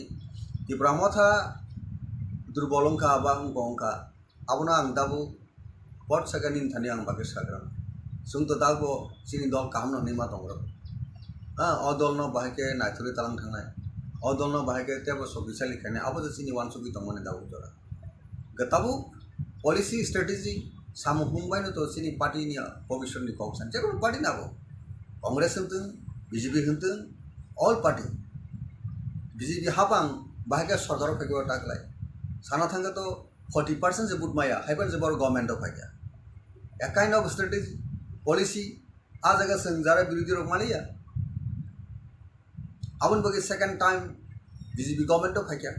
टिप्रा मथा दुर्बलंखा बा अंगंखा आबोनो आं दाबो बट सेकेंड थानि आं बागे साग्रा जों तो दाबो सिनि दल कामनो निमा दंग्रो अ दलनो बाहायके नायथुरि तालां थांनाय अ दलनो बाहायके तेबो सबिसालि खायनाय आबो जे सिनि वानसुबि दंमोन दाबो जरा गताबो पॉलिसी स्ट्रेटेजी सामु हुंबायनो तो सिनि पार्टीनि भविष्यनि कक्सान जेकुनु पार्टी नाबो कांग्रेस होनथों बीजेपी होनथों ऑल पार्टी बीजेपी हाबां बाहायके सरकार फैगो टाकलाय साना थांगे तो 40% जे बुट माया हाइबन जे बर गवर्नमेंट ऑफ फाइया a kind of strategy policy आ जगह जों जारा बिरोधी रक मालिया आबन बगे second time BJP government of फाइया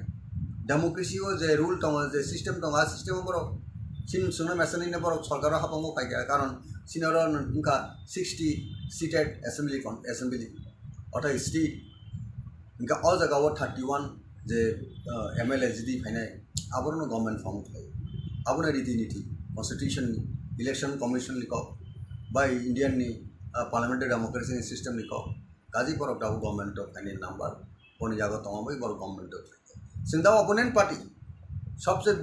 डेमोक्रेसी हो जे रूल दङ जे सिस्टेम दङ आ सिस्टेम बर सिन सुनो मेसननि बर सरकार हाबांगो फाइया कारण सिनर उनका 60 सीटेड असेंबली अथा स्टेट उनका ऑल जगह 31 जे MLA जिदि फाइनाय आबरनो गवर्नमेंट फॉर्म थायो आबनो रीति-नीति कॉन्स्टिट्यूशन इलेक्शन कमिशन लिखो बाय इंडियन नि पार्लियामेंटारि डेमोक्रेसी सिस्टम लिखो गाजी पर दाबो गवर्नमेंट ऑफ फाइनाय नंबर कोन जागा तंबाय बर गवर्नमेंट ऑफ सिंधा ओपोनेंट पार्टी सबसे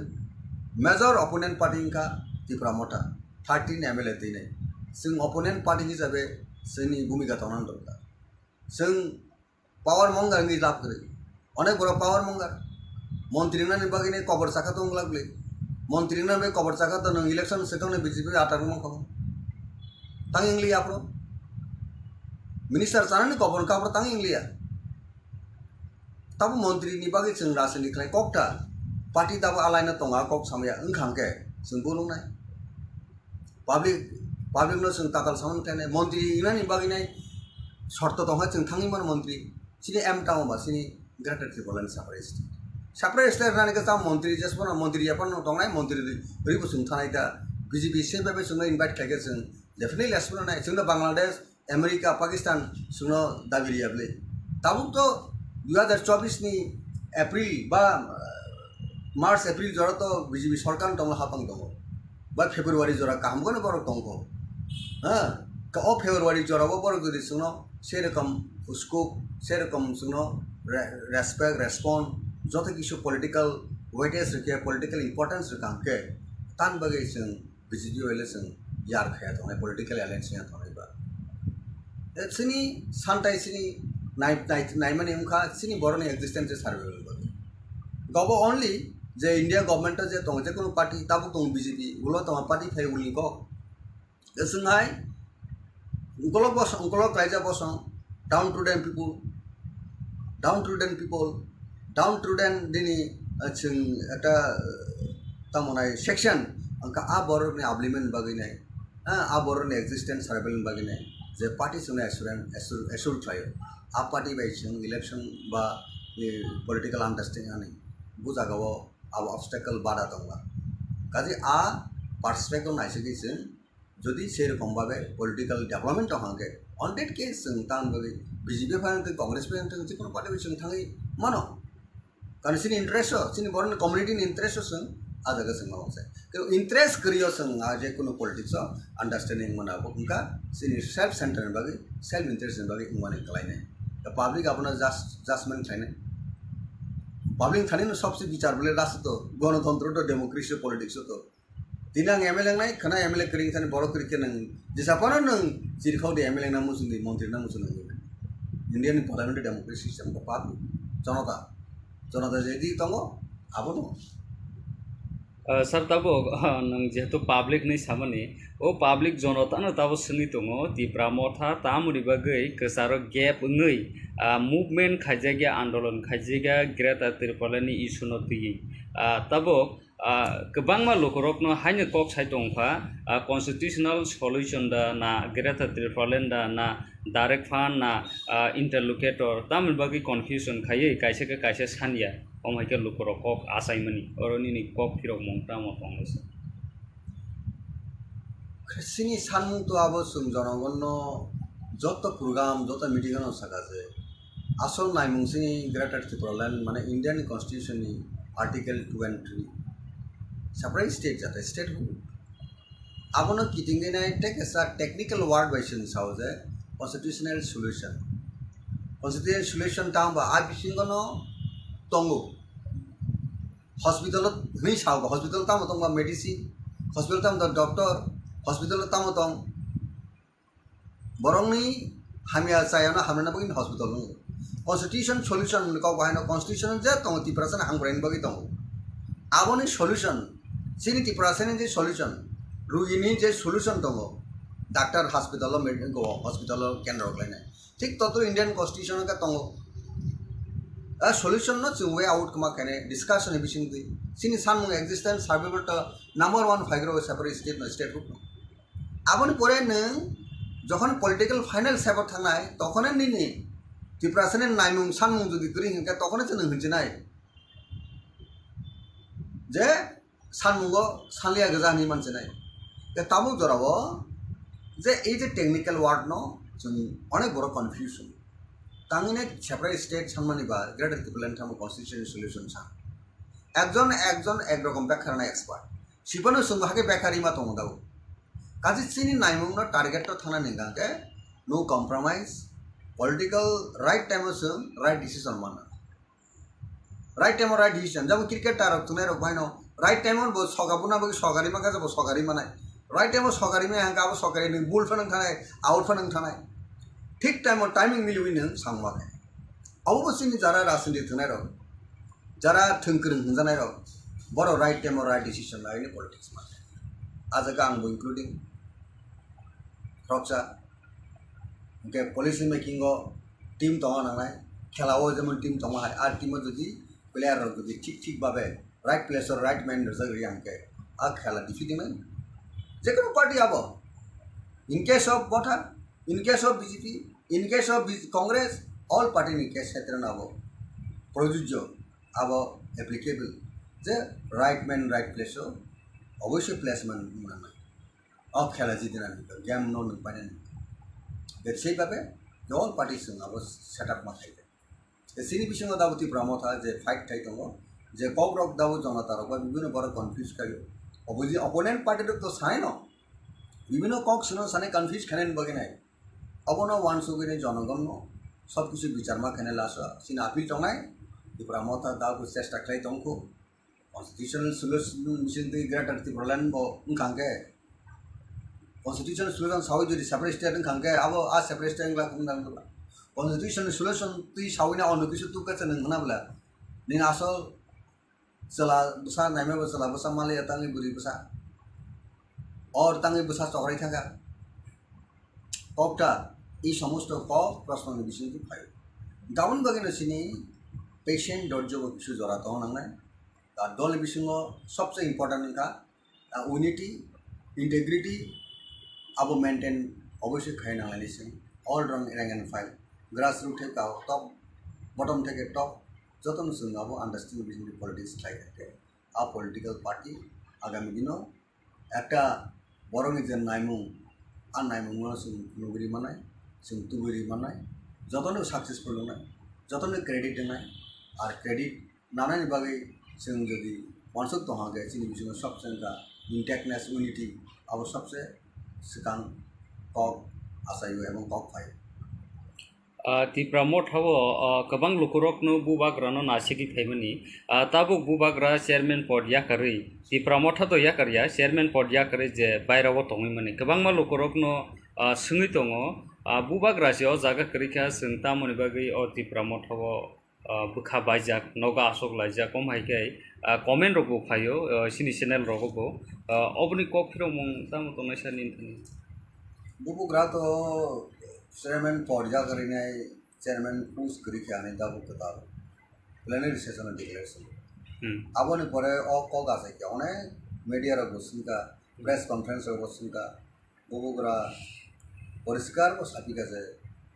मेजर ओपोनेंट पार्टी इनका टिप्रा मथा 13 MLA दिनै जों ओपोनेंट पार्टी हिसाबै जोंनि भूमिका थानां दरकार जों पावर मंगारनि लाभ करै अनेक बड़ पावर मंगार मंत्रीना निबागिने कबर साखा दं लागले मंत्रीना बे कबर साखा दं इलेक्शन सेतोने बीजेपी आटारमो खम तांग इंग्लिया आपरो मिनिस्टर सानानि कबर काबर तांग इंग्लिया तब मंत्री निबागे जों राजनीति खालाय ककटा पार्टी दाबो आलायना दंगा कक सामया ओंखांके जों बुलुंनाय पाब्लिक नो जों ताकाल सामन खायनाय मंत्री इना निबागिनाय शर्त दंहा जों थांनिमान मंत्री सिनि एम टाउन बा सिनि ग्रेटर त्रिपुरानि साप्राय स्टेट रानि का मंत्री जेसबन मंत्री अपन दंनाय मंत्री रिबो जों थानाय दा बीजेपी से बेबे जों इनभाइट खायगे जों डेफिनेटली एसबन नाय जों बांग्लादेश अमेरिका पाकिस्तान जों दाबिरियाबले दाबो तो 2024 नि एप्रिल बा मार्च एप्रिल जरा तो बीजेपी सरकार दङ हापां दङ बा फेब्रुवारी जरा कामगोन बर दङ फेब्रुआरी जराबो बर गदि सुनो सेरकम स्कोप सेरकम सुनो रेस्पेक्ट रेस्पॉन्ड जत किछु पॉलिटिकल वेटेज रखे पॉलिटिकल इंपोर्टेंस रखांके तान बगे जों बीजेपी वाले जों यार खाया थांनाय पॉलिटिकल एलायंस या थांनायबा सिनि सानथाय सिनि नायमाने उखा सिनि बरनि एक्जिस्टेंस सार्वेल बगे गबो ओनली जे इंडिया गवर्नमेंट जे दं जे कोनो पार्टी ताबु दं बीजेपी उलो तमा पार्टी फाय उलि को जोंहाय उंकलक रायजा बसं down to them people down to them दिनी जों एटा तमनाय सेक्शन अंका आ बरनि आब्लिमेंट बगैनाय आ बरनि एक्जिस्टेंस सार्वेल बगैनाय जे पार्टी जों एसुर ट्रायो आ पार्टी बाय जों इलेक्शन बा पॉलिटिकल अंडरस्टैंडिंग बुजागाव आ ऑब्स्टेकल बाधा दंला काजे आ पर्सपेक्टिव नायसगे जों जदि सेरकम भावे पॉलिटिकल डेवलपमेंट हांगे ऑन डेट केस जों तान बगे बीजेपी फायन कांग्रेस फायन जिकुनु पार्टी जों थाङै मानो कारण सिनि इंटरेस्ट सिनि बरन कम्युनिटी इंटरेस्ट जों आ जगह जों मावसे कि इंटरेस्ट करियो जों आ जे कुनु पॉलिटिक्स अंडरस्टैंडिंग मनाबो उनका सिनि सेल्फ सेंटर बगे सेल्फ इंटरेस्ट बगे उमाने कलायने द पब्लिक अपना जजमेंट थायने पब्लिक थाने सबसे विचार बोले राष्ट्र तो गणतंत्र तो डेमोक्रेसी पॉलिटिक्स तो दिनां एमएलए नाय खना एमएलए करिं थाने बरो करिके नों जेसापानो नों जिरखाव दे एमएलए ना मुसुंदी मंत्री ना मुसुंदी इंडियन पार्लियामेंट डेमोक्रेसी सिस्टम को पाप जनता जेदि तंगो आबो दं सर तब नों जेहेतु पब्लिक नहीं सामने ओ पब्लिक जनता न तब सुनी दङ तिप्रा मथा तामुनि बागै गोसार गेप ngै मुभमेंट खायजागिया आंदोलन खायजागिया ग्रेटर त्रिपुरानि इशु न तुyi तब गोबांमा लुखरकनो हायनो कक साइ दंफा कन्स्टिट्यूशनल सल्यूशन दा ना ग्रेटर त्रिपुरालेण्ड दा ना डाइरेक्ट फान्ड ना इंटरलोकेटर तामुनि बागै कन्फ्यूजन खायै कायसे सानिया ओमहायके लुखरक कक आसायमनि अरनिनि कक फिरक मंता मतंगस सिनि सानमुं तो आबो जों जनगण जत प्रोग्राम जत मीटिंग सकाजे आसल नायमुंसिनि ग्रेटर त्रिपुरालेण्ड माने इंडियन कन्स्टिट्यूशन नि आर्टिकल 2 and 3 सेपरेट स्टेट जाते स्टेट आबोनो किटिंगेना टेक एस टेक्निकल वर्ड बायसन सावजे कन्स्टिट्यूशनल सल्यूशन तांबा आ बिसिंगनो तंगो हॉस्पिटल नहीं साव हॉस्पिटल ताम तंगा मेडिसिन हॉस्पिटल ताम डॉक्टर हॉस्पिटल ताम तंग बरंनि हामिया चायाना हामना बगिन हॉस्पिटल कन्स्टिट्यूशन सल्यूशन का बायनो कन्स्टिट्यूशन जे तंग तिप्रासन हांग्राइन बगि तंग आबोनि सल्यूशन सिनि तिप्रासन जे सल्यूशन रुगिनि जे सल्यूशन तंग डॉक्टर हॉस्पिटल मेडिसिन को हॉस्पिटल केन्द्र लायनाय ठीक ततो इंडियन कन्स्टिट्यूशन का तंग a solution not to way out come can discussion everything sini san existence survival to number 1 figure separate state no state group aboni pore nang jokhon political final sever thangnai tokhone nini tiprasane naimung sanmung jodi kri hinka tokhone chen hinjinai je sanmungo sanlia gajani manjenai te tamu jorabo je ei je technical word no onek boro confusion तांगिने separate state सानमानिबा greater Tripuraland थाम constitution solution सा एकजन एक रकम बेखारना expert सिपनो सुंगाके बेखारी मा दं दाउ काजि सिनि नायमुंनो टारगेट तो थाना निगाके no compromise political right time जों राइट डिसीजन माना राइट टाइम राइट डिसीजन जब क्रिकेट टारक तुने रक बायनो राइट टाइम बो सगाबुना बो सगारी मा गाजबो सगारी मानाय राइट टाइम सगारी मा हांगा बो सगारी नि बुल फनन थानाय आउट फनन थानाय ठीक टाइम और टाइमिंग मिलुई नों सांबाय अवश्यनि जरा राजनीति थनाय रक जरा थंकरं हंजानाय रक बर राइट टाइम और राइट डिसीजन लायनि पॉलिटिक्स मा आजका आंबो इंक्लूडिंग रक्सा के पॉलिसी मेकिंग टीम तंगा नांनाय खेलाओ जेमन team Tanga hi are team जदि प्लेयर रक जदि ठीक भाबे राइट प्लेस और राइट मैन जगरि आंके आ खेला डिफिटिमेन जेकुनु पार्टी आबो in case of Motha in case of BJP, in case of Congress, all party in case क्षेत्र ना वो प्रयोज्य अब applicable जे right man right place हो अवश्य placement मनाना अब खेला जीतना नहीं तो गेम नो नहीं पाने नहीं जब सही बात है जो all party संग अब setup मत है ये सिनी पिछले में दावती प्रमोद था जे fight था इतना जे कॉकरोक दावत जाना तारों का विभिन्न बार confuse करियो अपोजिट opponent party तो साइन हो বিভিন্ন কক শুনো সানে কনফিউজ খেলেন বগে নাই অবনো ওয়ান সুগিনে জনগণ সব কিছু বিচার মা খেনে লাস সিন আপিল টংনাই ত্রিপুরা মথা দাও চেষ্টা খাই দंखौ constitutional solution mission the greater Tripuraland ব উনखांगे कन्स्टिट्यूशन सल्यूशन सावै जुदि सेपारेट स्टेट खांगे अब आ सेपारेट स्टेट ला खुंदां दला कन्स्टिट्यूशन सल्यूशन ति सावैना अनु किसु तु कसे नों हनाब्ला नि आसल चला बसा नाइमे बसला बसा माले तांगे बुरि बसा और तांगे बसा चकराई थाका ककटा ई समस्त क प्रश्न विषय तु फाइ गाबन बगेनो सिनि पेशेंट धैर्य किसु जरा तो नांनाय दा दल बिसिङो सबसे इम्पोर्टेन्ट का यूनिटी इंटेग्रिटी अब मेंटेन अवश्य खाई नांलायनि सिं all rank and file grass root थे गाव टॉप बॉटम थे टॉप जतन जों अब आंडारस्टैंडिंग बिजनेस पॉलिटिक्स खाई थे आ पॉलिटिकल पार्टी आगामी दिनों একটা বড় নিজের নাইমুং আর নাইমুং जों नुगुरि मानाय जों तुगुरि मानाय जतन सक्सेसफुल होनाय जतन क्रेडिट होनाय और क्रेडिट नानायनि बागै जों जदि वानसुक दहागे जोंनि बिजनेस सबसे का इंटेक्टनेस यूनिटी अब सबसे सिगां कक आसायो एवं कक phi Tipra Mothawo kabang lukurokno bubagrano nasigi thaimani tabuk bubagra chairman pod yakari Tipra Motha to yakarya chairman pod yakari je bairawo tongi mani kabang ma lukurokno sungui tongo bubagra se o jaga krikha sungta moni bagi o Tipra Mothawo bukha baijak noga asok laijak kom haikai comment rogo phayo sini channel rogo obni kok phiro mong tam to naisa nin बुबुग्रा तो chairman पॉडजा करीने chairman पूछ करी क्या नहीं दाबु कता plenary session declaration अब ने परे ओ को गासे क्या उन्हें मीडिया रो गोसिन का प्रेस कॉन्फ्रेंस रो गोसिन का बुबुग्रा परिष्कार को सापी कैसे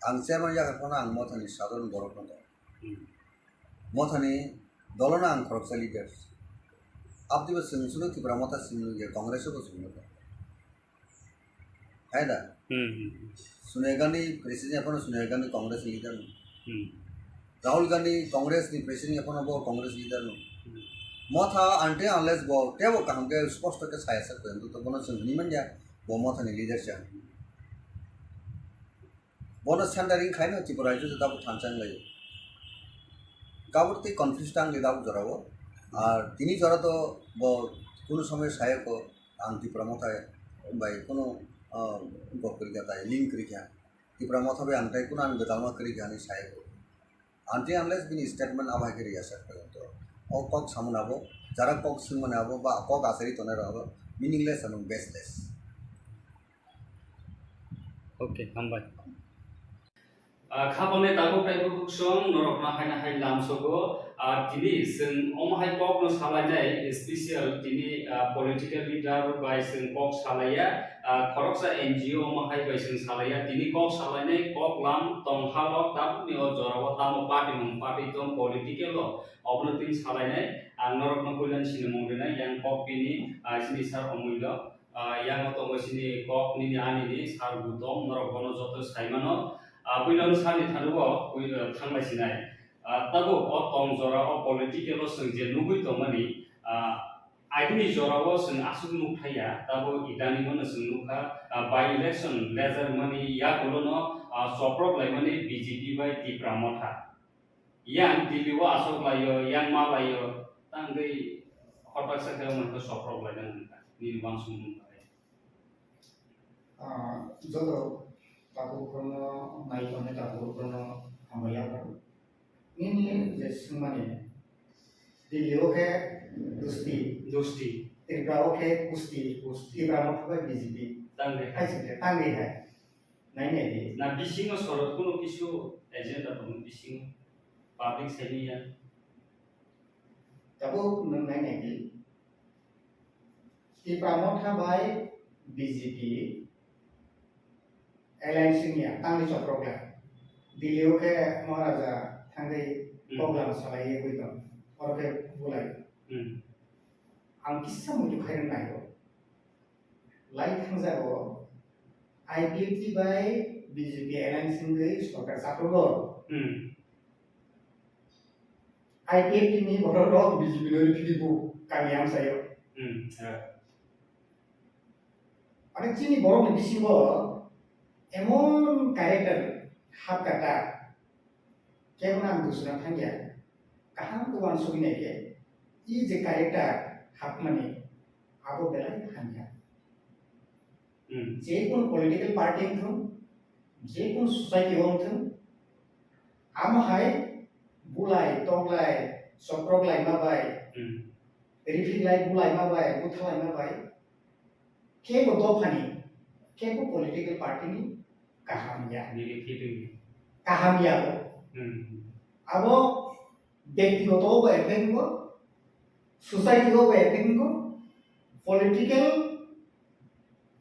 आं चेयरमैन याकरफोना आं मथानि साधारण बरफोन मथानि दलना आं खरबसा लीडर्स अब दिबो सिंसुनो त्रिपुरा मथा सिंगे कांग्रेस को सुनो है ना सोनिया गांधी प्रेसिडेंट अपन सोनिया गांधी कांग्रेस लीडर राहुल गांधी कांग्रेस नि प्रेसिडेंट अपन बो कांग्रेस लीडर मथा आंटे अनलेस बो टेबो काम के स्पष्ट के साया सकते तो बनो सुनि मन या बो मथा नि लीडर छ बनो सेंटरिंग खाइनो त्रिपुरा जो दाबो थानचांग लायो गाबुरती कन्फ्यूज टांग ले दाबो जरावो और तिनी जरा तो बो कुनो समय साया को आं त्रिपुरा मथा बाय कुनो गपकरी जाता है लिंक करी क्या त्रिपुरा मथा बे आंटाई कुना आं गदालमा करी क्या नहीं साया को आंटे अनलेस बिनी स्टेटमेंट आबा करी या सकते तो ओ कक सामनाबो जरा कक सिंगमनाबो बा कक आसरी तने रहबो मीनिंगलेस एंड बेसलेस ओके हामबाय खाबने दाबो टाइप बुकसं नरकना हायना हाय लामसोगो दिनि जों अमहाय कक सालायनाय स्पेशल दिनि पलिटिकल लीडर बाय जों कक सालाया खरकसा एनजीओ अमहाय बाय जों सालाया दिनि कक सालायनाय कक लाम तंहालक दाबनि अ जराव तामो पार्टी दं पलिटिकल अबनो तिन सालायनाय नरकना कल्याण सिने मंगदेनाय यां कक बिनि सिनि सार अमूल्य यां तो मसिनि कक निनि आनिनि सार गुदम नरकनो जत साइमानो बैलां सानि थानुबो थांलायसिनाय तबो अ तंग जरा अ पलिटिकल जों जे नुगै दंमानि आइनि जरावो जों आसुग नुखाया तबो इदानि मन जों नुखा बाय इलेक्शन लेजर मानि या गलनो सप्रक लायमानि बीजेपी बाय त्रिपुरा मथा यां दिल्लीवा आसक लायो यां मा लायो तांगै हटाक साखायाव मोनखो सप्रक लायदों निर्बान सुमुंखाय जदो ताबुखौनो नायथ'नो ताबुखौनो हामबायाबो निनि जे सिंमानि दिल्लीयाव के दोस्ती त्रिपुरायाव के कुस्ती त्रिपुरायाव थाबाय बीजेपी तांगे है नायनाय ना बिसिङाव सरत कुनो किसु एजेन्डा दं बिसिङ पाब्लिक साइनिया ताबो नों नायनाय त्रिपुरायाव थाबाय बीजेपी एलायंसनिया तांनि चक्रका दिल्लीयाव के महाराजा थांगै प्रग्राम सालायो गयदों अरके बुलाय आं किस्सा मुजु खायन नायो लाइ थांजागो आईपीएफटी बाय बीजेपी एलायंसनिगै सरकार साप्रगो आईपीएफटी नि बररो बीजेपी नो रिपिबु कामियाम सायो মানে চিনি বড় বিশিব এমন ক্যারেক্টার হাফ কাটা কেমন আমি দুসরা থাঙ্গিয়া কাহাম তো ওয়ান সুবি নাইকে ই যে ক্যারেক্টার হাফ মানে আবো বেলায় হাঙ্গিয়া যে কোন পলিটিক্যাল পার্টি থুম যে কোন সোসাইটি থুম আমহাই বুলাই তগলাই চক্রগলাই মাবাই রিফিলাই বুলাই মাবাই বুথালাই माबाय केबो दफानि केबो पलिटिकल पार्टीनि काहामिया काहामिया आबो व्यक्तिगत एफेक्ट सोसाइटी को एफेक्ट को पलिटिकल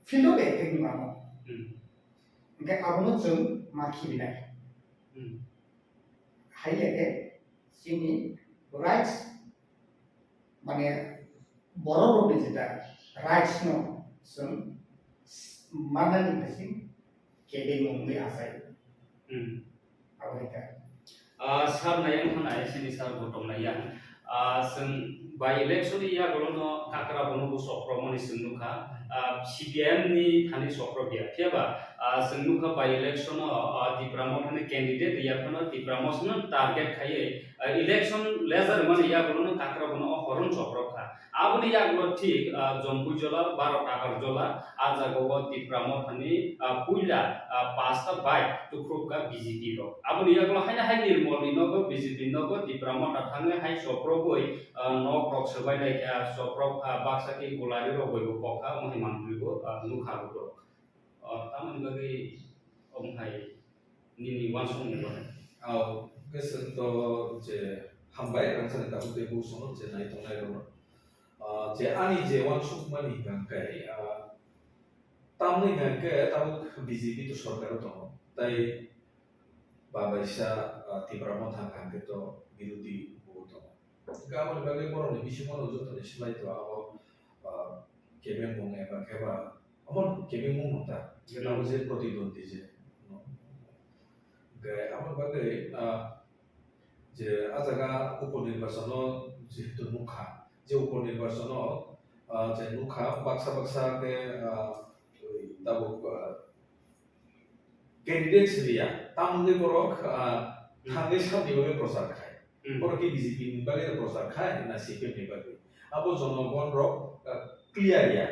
फिल्ड एफेक्ट मानो ओंखाय आबोनो जों माखिबिनाय हाइलेके जोंनि राइट्स माने बर' रावनि जेटा राइट्स नो जों मानानि फारसे केबे मुंनि आसाय आवैका सार नायं थानाय सिनि सार गथम नाया जों बाय इलेक्शन या गलनो काकरा बनो सफ्रमनि सिनुखा सीपीएम नि थानि सफ्रबिया फेबा जोंनुखा बाय इलेक्शन तिप्रा मथनि कैंडिडेट या फनो तिप्रा मसनो टारगेट खाये इलेक्शन लेजर माने या गलनो काकरा बनो हरन सफ्रखा आबनि या गलो ठीक जमपुजला 12 टाकार जला आजा गव तिप्रा मथनि पुइला पास्ता बाय टुक्रुका बीजेपी रो आबनि या गलो हायना हाय निर्मलनि नगो बीजेपी नगो तिप्रा मथा थांगे हाय सफ्रबय नक रक सबाय नायका सफ्रब बाक्साकी गुलारि रो बयबो कखा महि मानबो नुखा रो तामन गै ओमहाय निनि वानसं नो औ गोसो तो जे हामबाय रंसन दाबो बे बुसनो जे नाय तंनाय रो जे आनि जे वानसं मानि गांकाय तामनि गांके ताबो बीजेपी तो सरकार दङ ताई बाबाइसा तिप्रा मथा गांके तो बिरोधी बहुत दङ गामनि बागै बर'नि बिसिमनो जतने सिलायतो आबो केबे मुं एबा केबा अमन केबे मुं नता गेलाव जे प्रतिद्वंदी जे गे आमन बागै जे आजागा उपनिर्वाचन जेहेतु मुखा जे उपनिर्वाचन जे मुखा बाक्सा के दाबो कैंडिडेट सिरिया तामुंगे बरक थांगे सामनि बागै प्रचार खाय बरकी बीजेपी नि बागै प्रचार खाय ना सीपीएम नि बागै आबो जनगण रक क्लियर या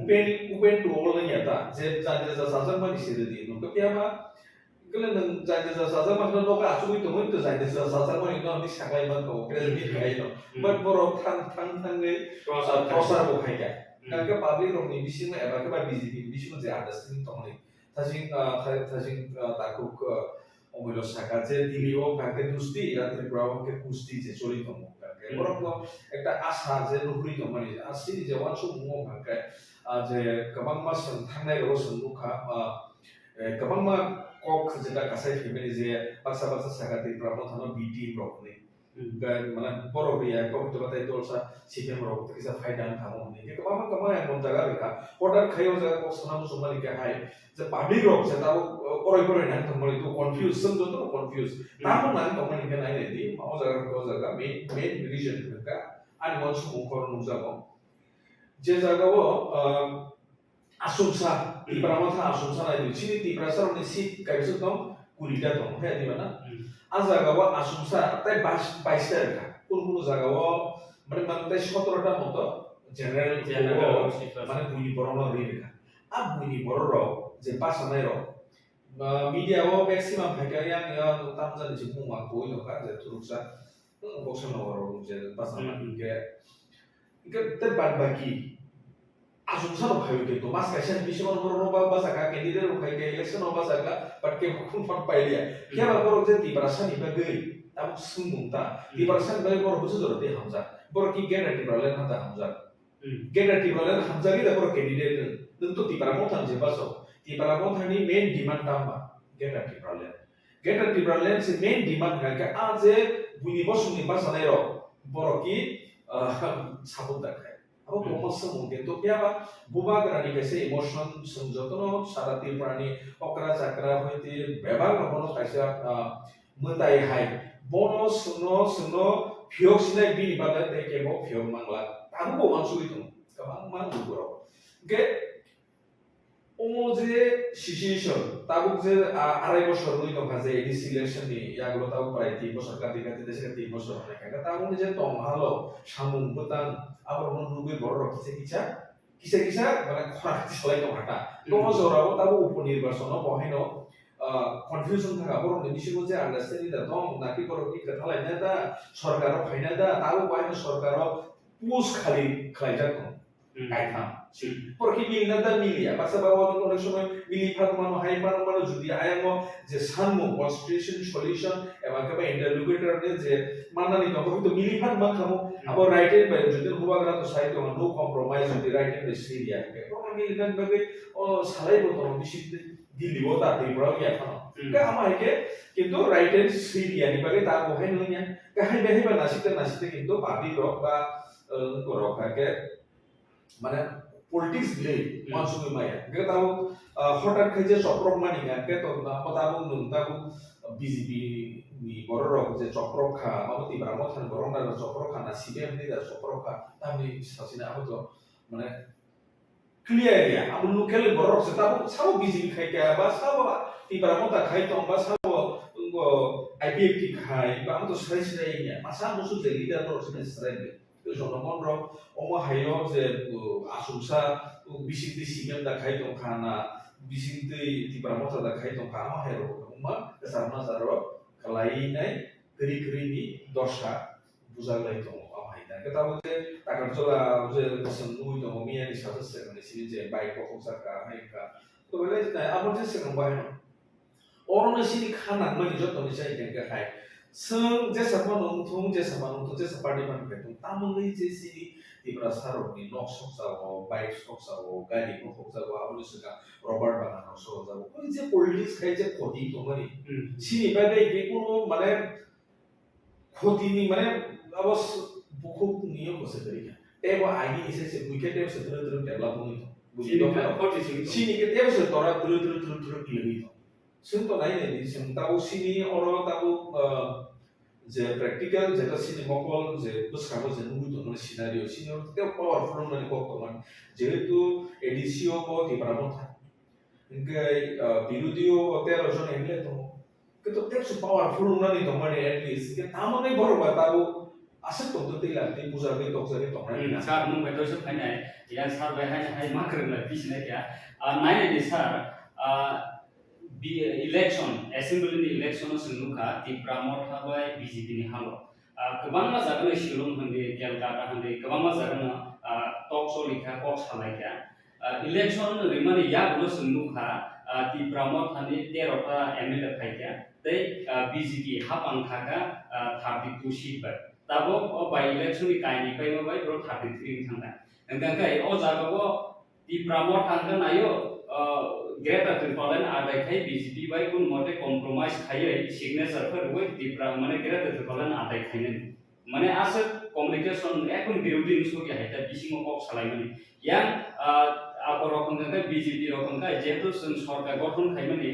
उपेन टू ऑल नहीं आता जे जाने जा साजन मानि सिरदी नको पियामा गले नों जाने जा साजन मानि नका आसुबै दङ तो जाने जा साजन मानि ननि सागाय मानखौ प्रेसिडेंट गायनो बाट बरक थांगे प्रचार बखायगा काके पाब्लिक रंनि बिसिम एबा के बीजेपी बिसिम जे आन्डारस्टैंडिंग दङनि थाजिं ताकुक अमैलो सागा जे दिलिओ काके दुस्ती या त्रिपुराओ के कुस्ती जे चली दङ काके बरक একটা आशा जे नुहुरि दङ मानि आसिनि जे वानसु मुङो काके जे गोबां मास थांनाय रसं मुखा गोबां मा कक जेटा गासाय फेमिलि जे बाक्सा सागा त्रिपुरा मथानो बीटी ब्रकनि माने बर'रिया कक्ट बाथाय दलसा सीपीएम रक किसा फायदा खामो नि के गोबां एमन जागा रेखा अर्डार खायो जागा कसना मुसुमानि के हाय जे पाब्लिक रक जे ताव अराय नान थमलि तो कन्फ्यूज सम जतो कन्फ्यूज तामो नान थमलि के नाय दि माव जागा मेन रीजन का आनि मन सुमुखर नुजागो जे जागाव आसुमसा तिप्रा मथा आसुमसा नाय दिनि तिप्रा सरनि सीट कायसो दं कुरिटा दं हे दिबाना आजागाव आसुमसा ताय 22 टा रेखा कुन जागाव माने ताय 17 टा मत जनरल माने बुनि बरनो रेखा आ बुनि बररो जे पासनाय रो मीडियाव मैक्सिमम फायकाया ताम जानि जे मुङा कोइ लका जे तुरुसा बक्सन रो जे पासना के बाद बाकी आसुमसा रो फायो के तो मास कायसन बिसमन बरनो बाजाका कैंडिडेट रो फायके इलेक्शन रो बाजाका बट के खुन फट पाइलिया क्या बरक जे तिप्रासानि बागै ताब सुंगुंता तिप्रासानि बागै बरक बुझो जरते हमजा बरक की गेनेटिव रलेन हाता हमजा गेनेटिव रलेन हमजा कि बरक कैंडिडेट नों तो तिप्रा मथान जे बासो तिप्रा मथानि मेन डिमांड तामा गेनेटिव रलेन से मेन डिमांड का आ जे बुनि बसुनि बासानाय रो बरक की साबुदा खाय अब प्रमोशन मुके तो क्या बा बुबा करानी कैसे इमोशन संजोतनो सारा तिप्रानि अकरा जाकरा होइते बेबार नबनो कायसा मोताय हाय बनो सुनो फियोग सिनाय बिनि बादा देकेबो फियोग मांगला ताबो मानसुइ दं गोबां मान गुरो के Omo je situation tabuk je arai bosor nui tongkha je ini selection ni yagulo tabuk prai 3 bosor kati kati desa 3 bosor mereka tabuk ni je tong halo samung butan abor mon nugi borok kisa mana khora selai tong hata tomo zorabo tabuk upnirbasono boheno confusion থাকা বড় নিশ্চিত যে understanding দা দম নাকি করো কি কথা লাইনা দা সরকার ফাইনা দা তাও বাইনা সরকার পোস্ট খালি খাইজা কোন কাইথাম porque milna da milia pasa bawa no kono সময় মিলি ফাত মানো হাই মানো যদি আয়ামো যে সানমো কনস্টিটিউশন সলিউশন এবং কে ইন্টারলোকুটর নে যে মানানি তো হয়তো মিলি ফাত মা খামো আবো রাইটের বাই যদি হুবাগরা তো সাইতো নো কম্প্রোমাইজ যদি রাইটের বে সিরিয়া কে কোন মিলি ফাত বাগে ও সালাই বতো বেশি দিলিবো তা দিবরাও ইয়া খানো কে আমাইকে কিন্তু রাইটের সিরিয়া নি বাগে তা বহাই নইয়া কে হাই বেহিবা নাসিতে কিন্তু পাবলিক রক বা রকাকে মানে politics gile masuk maya kita tahu hotak kerja soprok mani kan kita tahu nung tahu BJP ni borok je soprok kha mau Tipra Mothan borong na soprok kha na CBM ni da soprok kha tapi sasina apa tuh mana clear ya amun local borok se tahu sabu BJP khai kya ba sabu Tipra Motha khai tong ba sabu ungo IPFT khai ba amun serai nya masa musuh je leader terus serai জনগণ rock অমা হাইও যে আসুমসা বিসিতে সিমেন দা খাই দং খানা বিসিতে Tipra Motha da খাই দং খানা হাইও অমা সারনা জারো খালাই নাই গরি ni দশা বুজালাই দং আমাই দা কেতা বলে টাকার জলা যে সন্নুই দং মিয়া ni সাথে সেখানে সিনি যে বাইক পকসাকা হাইকা তো বলে আমার যে সেখানে বাইনো অরনে সিনি খানা মানে যত নিচাই দেঙ্গা খাই Seng jasa manungtung jasa parlimen betung tamungi jesi Tipra sarok ni nok sok sawo baik sok sawo gadi nok sok sawo abu suka Robert Bangano sok sawo kuni je politics kai je khoti to mani sini bagai ke kono mane khoti ni mane abos buku niyo ko se tariya ebo agi ise se wicket ebo se tru develop ni to sini ke ebo se tora tru kili to sing to nai ni sing tahu sini oro tahu যে practical যেটা cinema call যে বুঝখাবো যে নুই তো মানে scenario senior তে powerful মানে বর্তমান যেহেতু এডিসিও ও Tipra Motha ইনকাই বিরোধীও 13 জন এমএলএ তো কিন্তু তেসু পাওয়ারফুল মানে তো মানে এট লিস্ট কে তামনে বড় বাতাবো আসে তো তো তেলা তে বুঝাবে তো জাগে তো না স্যার মুং বেটো সব ফাইনাই ইয়া স্যার বাই হাই মাকরলা পিছনে কিয়া নাইনে দি sir election assembly ni election senuka Tipra Motha bai BJP ni halo kebangma jagan shilong hande Kolkata hande kebangma jagan talk show likha kok salai kya election rimani ya bulo senuka Tipra Motha ni 13 ta MLA khaikya tei BJP hapang thaka 32 seat bai tabo by election ni kaini pai bai bro 33 thanga engkai o jaga Tipra Motha kan ayo Greater Tripoli ada kai BJP bai kun mote compromise khai signature per woi Tipra mane Greater Tripoli ada khai ne mane asat communication ekun বিরোধী নিছো কি হাইতা বিসিং cock সালাই মানে yang apa rokon kan BJP rokon kai যেহেতু সরকার গঠন খাই মানে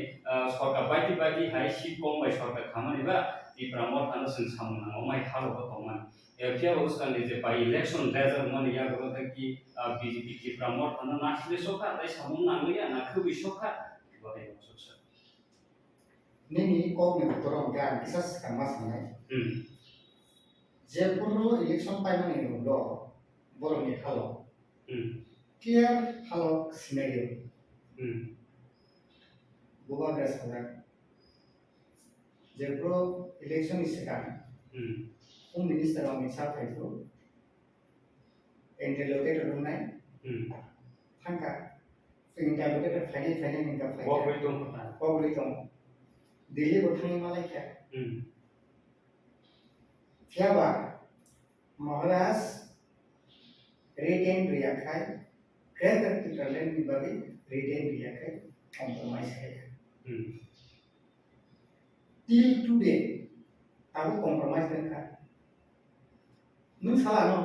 সরকার বাইটি high seat com by সরকার খামানি বা Tipra Motha sen samuna omai halo ko man kia uskan je by election desert money ya ko ki BJP Tipra Motha na nasle soka dai samun na ya na khubi soka bagai suksa Nini kok ni betorong kan kisah kamas mana je puro election pai mani lo borong ni halo kia halo scenario buba gas kan je puro election is kan minister of Mungsa itu interlocutor rumah tangka interlocutor flanking ingka Bobritung Delhi bertani Malaysia siapa Maharas retain riakai Greater Tripoli dibagi retain riakai compromise kaya till today aku compromise dengan Nung salah no,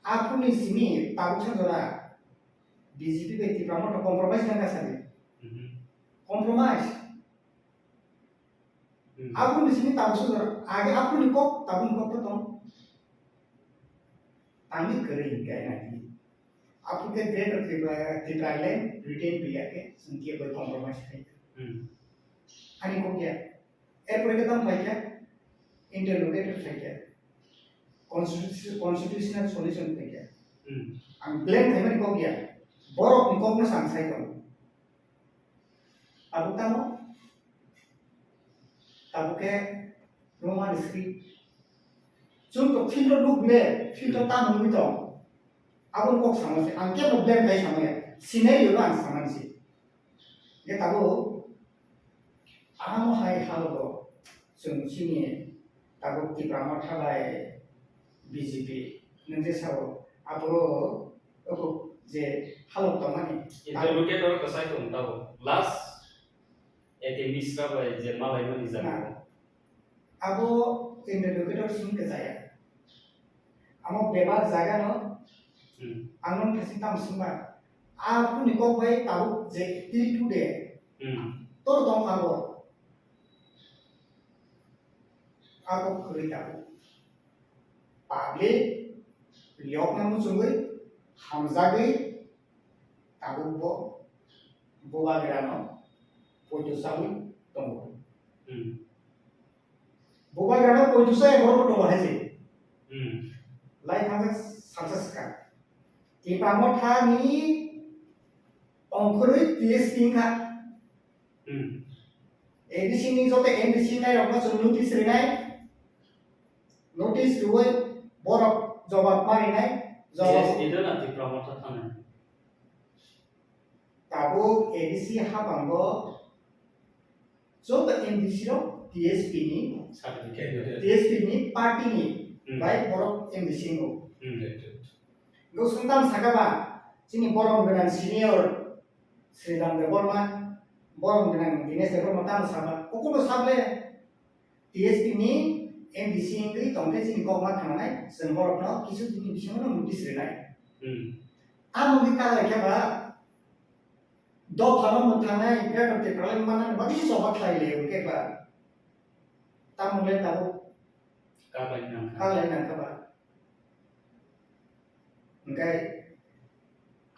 aku ni sini tahu cendera BJP Tipra Motha compromise kan kasar compromise. Aku di sini tahu cendera, agak aku ni kok potong, tangi kering kayak nanti. आपके greater Tripura land retain बिया के संख्या कोई compromise नहीं अनि को क्या airport के तम भाई क्या इंटरलोकेटेड भाई क्या कॉन्स्टिट्यूशनल सॉल्यूशन भाई क्या हम ब्लेम भाई में को क्या बोरो निको में सांसाई करो अब तमो तब के रोमान स्क्रिप्ट जों तो फिल्टर लुक ले फिल्टर ताम हुई तो अब उनको समझ अंके प्रॉब्लम भाई समझ सिनेरियो ना समझ ये तब आम हाई हालो जों सिनी तब टिप्रा मथा बाय बीजेपी नंजे साव अब ओको जे हालो तो माने इंटरलोकेटर कसाई तो तब last AK Mishra by J मालाय मनि जानो अब इंटरलोकेटर सुन के जाया हम बेबार जागा न आंगन थासी ताम सुनबा आपु निको भाई ताबु जे टिल टुडे तोर दं आबो खरि ताबु पाब्ले लियोक नामु सुंगै हामजागै ताबु बोबा गेरानो पोजो सावि दं बोबा गेरानो पोजो साय बरो दं हाजे लाइ थांजा सक्सेस का टिप्रा मथानि अंकुरै पीएचडी का एडीसी नि जोते एमडीसी नाय रखो जों नोटिस रिनाय नोटिस रुय बरफ जवाब मारिनाय जवाब इदना टिप्रा मथा थानाय ताबो एडीसी हाबांगो जोते एमडीसी रो टीएसपी नि सर्टिफिकेट टीएसपी नि पार्टी नि बाय बरफ एमडीसी नो गो सुनताम सागाबा जोंनि बरम गोनां सिनियर श्रीराम देबर्मा बरम गोनां दिनेश देबर्मा ताम साबा कोकुनो साबले टीएसपी नि एमडीसी इंगै तंथे जोंनि गमा थानाय जों बरफनो किसु दिनि बिसोरनो नोटिस रिनाय आमुनि कालायखाबा द फानो मोथानाय ग्रेटर टिप्राले मानान बादि सभा खाइले उकेबा तामुले ताबो कालायना खाबा ओंखाय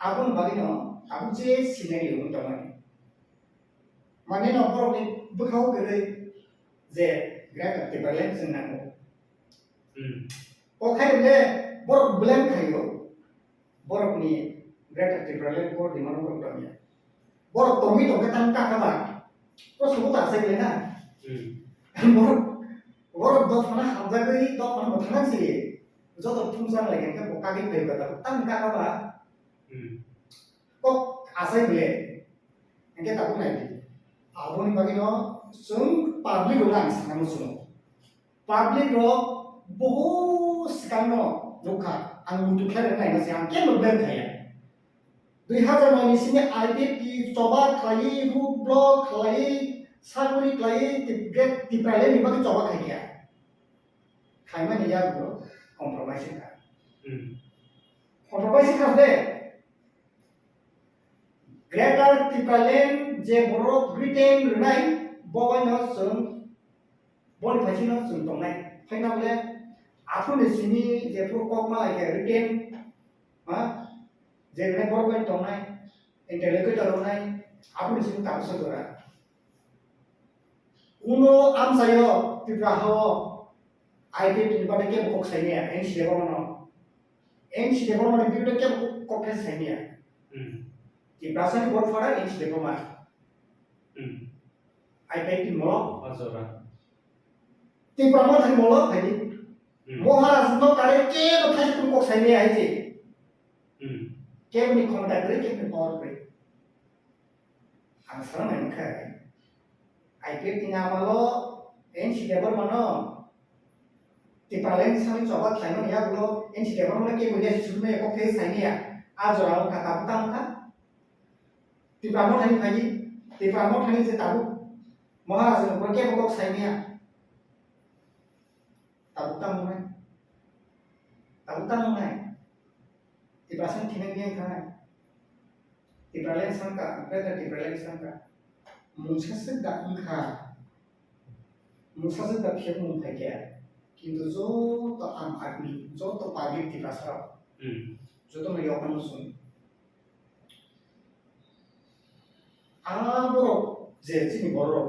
आबुन बादिनो आबु जे सिनारियो मोनदोंमोन माने न'खरनि बोखाव गोरै जे ग्रेटर टिप्राले जों नांगौ अखायले बरफ ब्लेम खायो बरफनि ग्रेटर टिप्राले को डिमान्ड करदोंया बरफ तमी तो के तान काकाबा प्रश्न तासे लेना बरफ दफना हामजागै दफना मोथानांसि जत फुंजान लागेन के बकागै फैबा तान काकाबा को आसाय बिले एके ताबु नायदि आबुनि बागिनो जों पाब्लिक रो आं साना मुसुनो पाब्लिक रो बहु सिगांनो रुखा आं मुटुख्लाय नायनो से आं के मोब्लेम खाया 2009 सिनि आईपीपी जबा खायि रूट ब्लक खायि सागुरि खायि ग्रेट टिप्राले निबागै जबा खायया खायमानि यागो कॉम्प्रोमाइज का कॉम्प्रोमाइज का दे ग्रेटर टिप्राले जे बरफ ब्रिटेन रुनाय बबायनो जों बन फासिनो जों दंनाय फाइनाले आफुनि सिनि जे प्रकप मालाय रिटेन मा जे ने बरफ दंनाय इंटरलोकेटर रुनाय आफुनि सिनि ताबसो दरा उनो आमसायो टिप्रा हो आईपीपी निबादे के बक साइनिया एनसी डेबरमा बिरुदे के कॉन्फ्रेंस साइनिया टिप्रासानि board for NC Debbarma IPP मलो आजरा टिप्रा मथानि मलो भाई महाराज नो कारे के बखाय तुम को साइनिया है जे केवनि क्षमता करे केवनि पावर करे आं सारा नायनखा आईपीपी नामालो एनसी डेबरमा नो टिप्रालेन सानि जबा खायनो या बुलो एनसी डेबरमा के बुले सुमे को फेस साइनिया आजरा कथा बुतामका टिप्रा मथानि फायि टिप्रा मथानि जे ताबु महाराज नो के बक साइनिया ताबुता मोनाय टिप्रासन थिने बियां खानाय टिप्रालेन सांका ग्रेटर टिप्रालेन सांका मुंसा से दाखा मुंसा से दाखिया मुं फायया किंतु जो तो आम आदमी जो तो पाब्लिक टिप्रासा जो तो मैं योकन सुन 아보로 제 지니 보러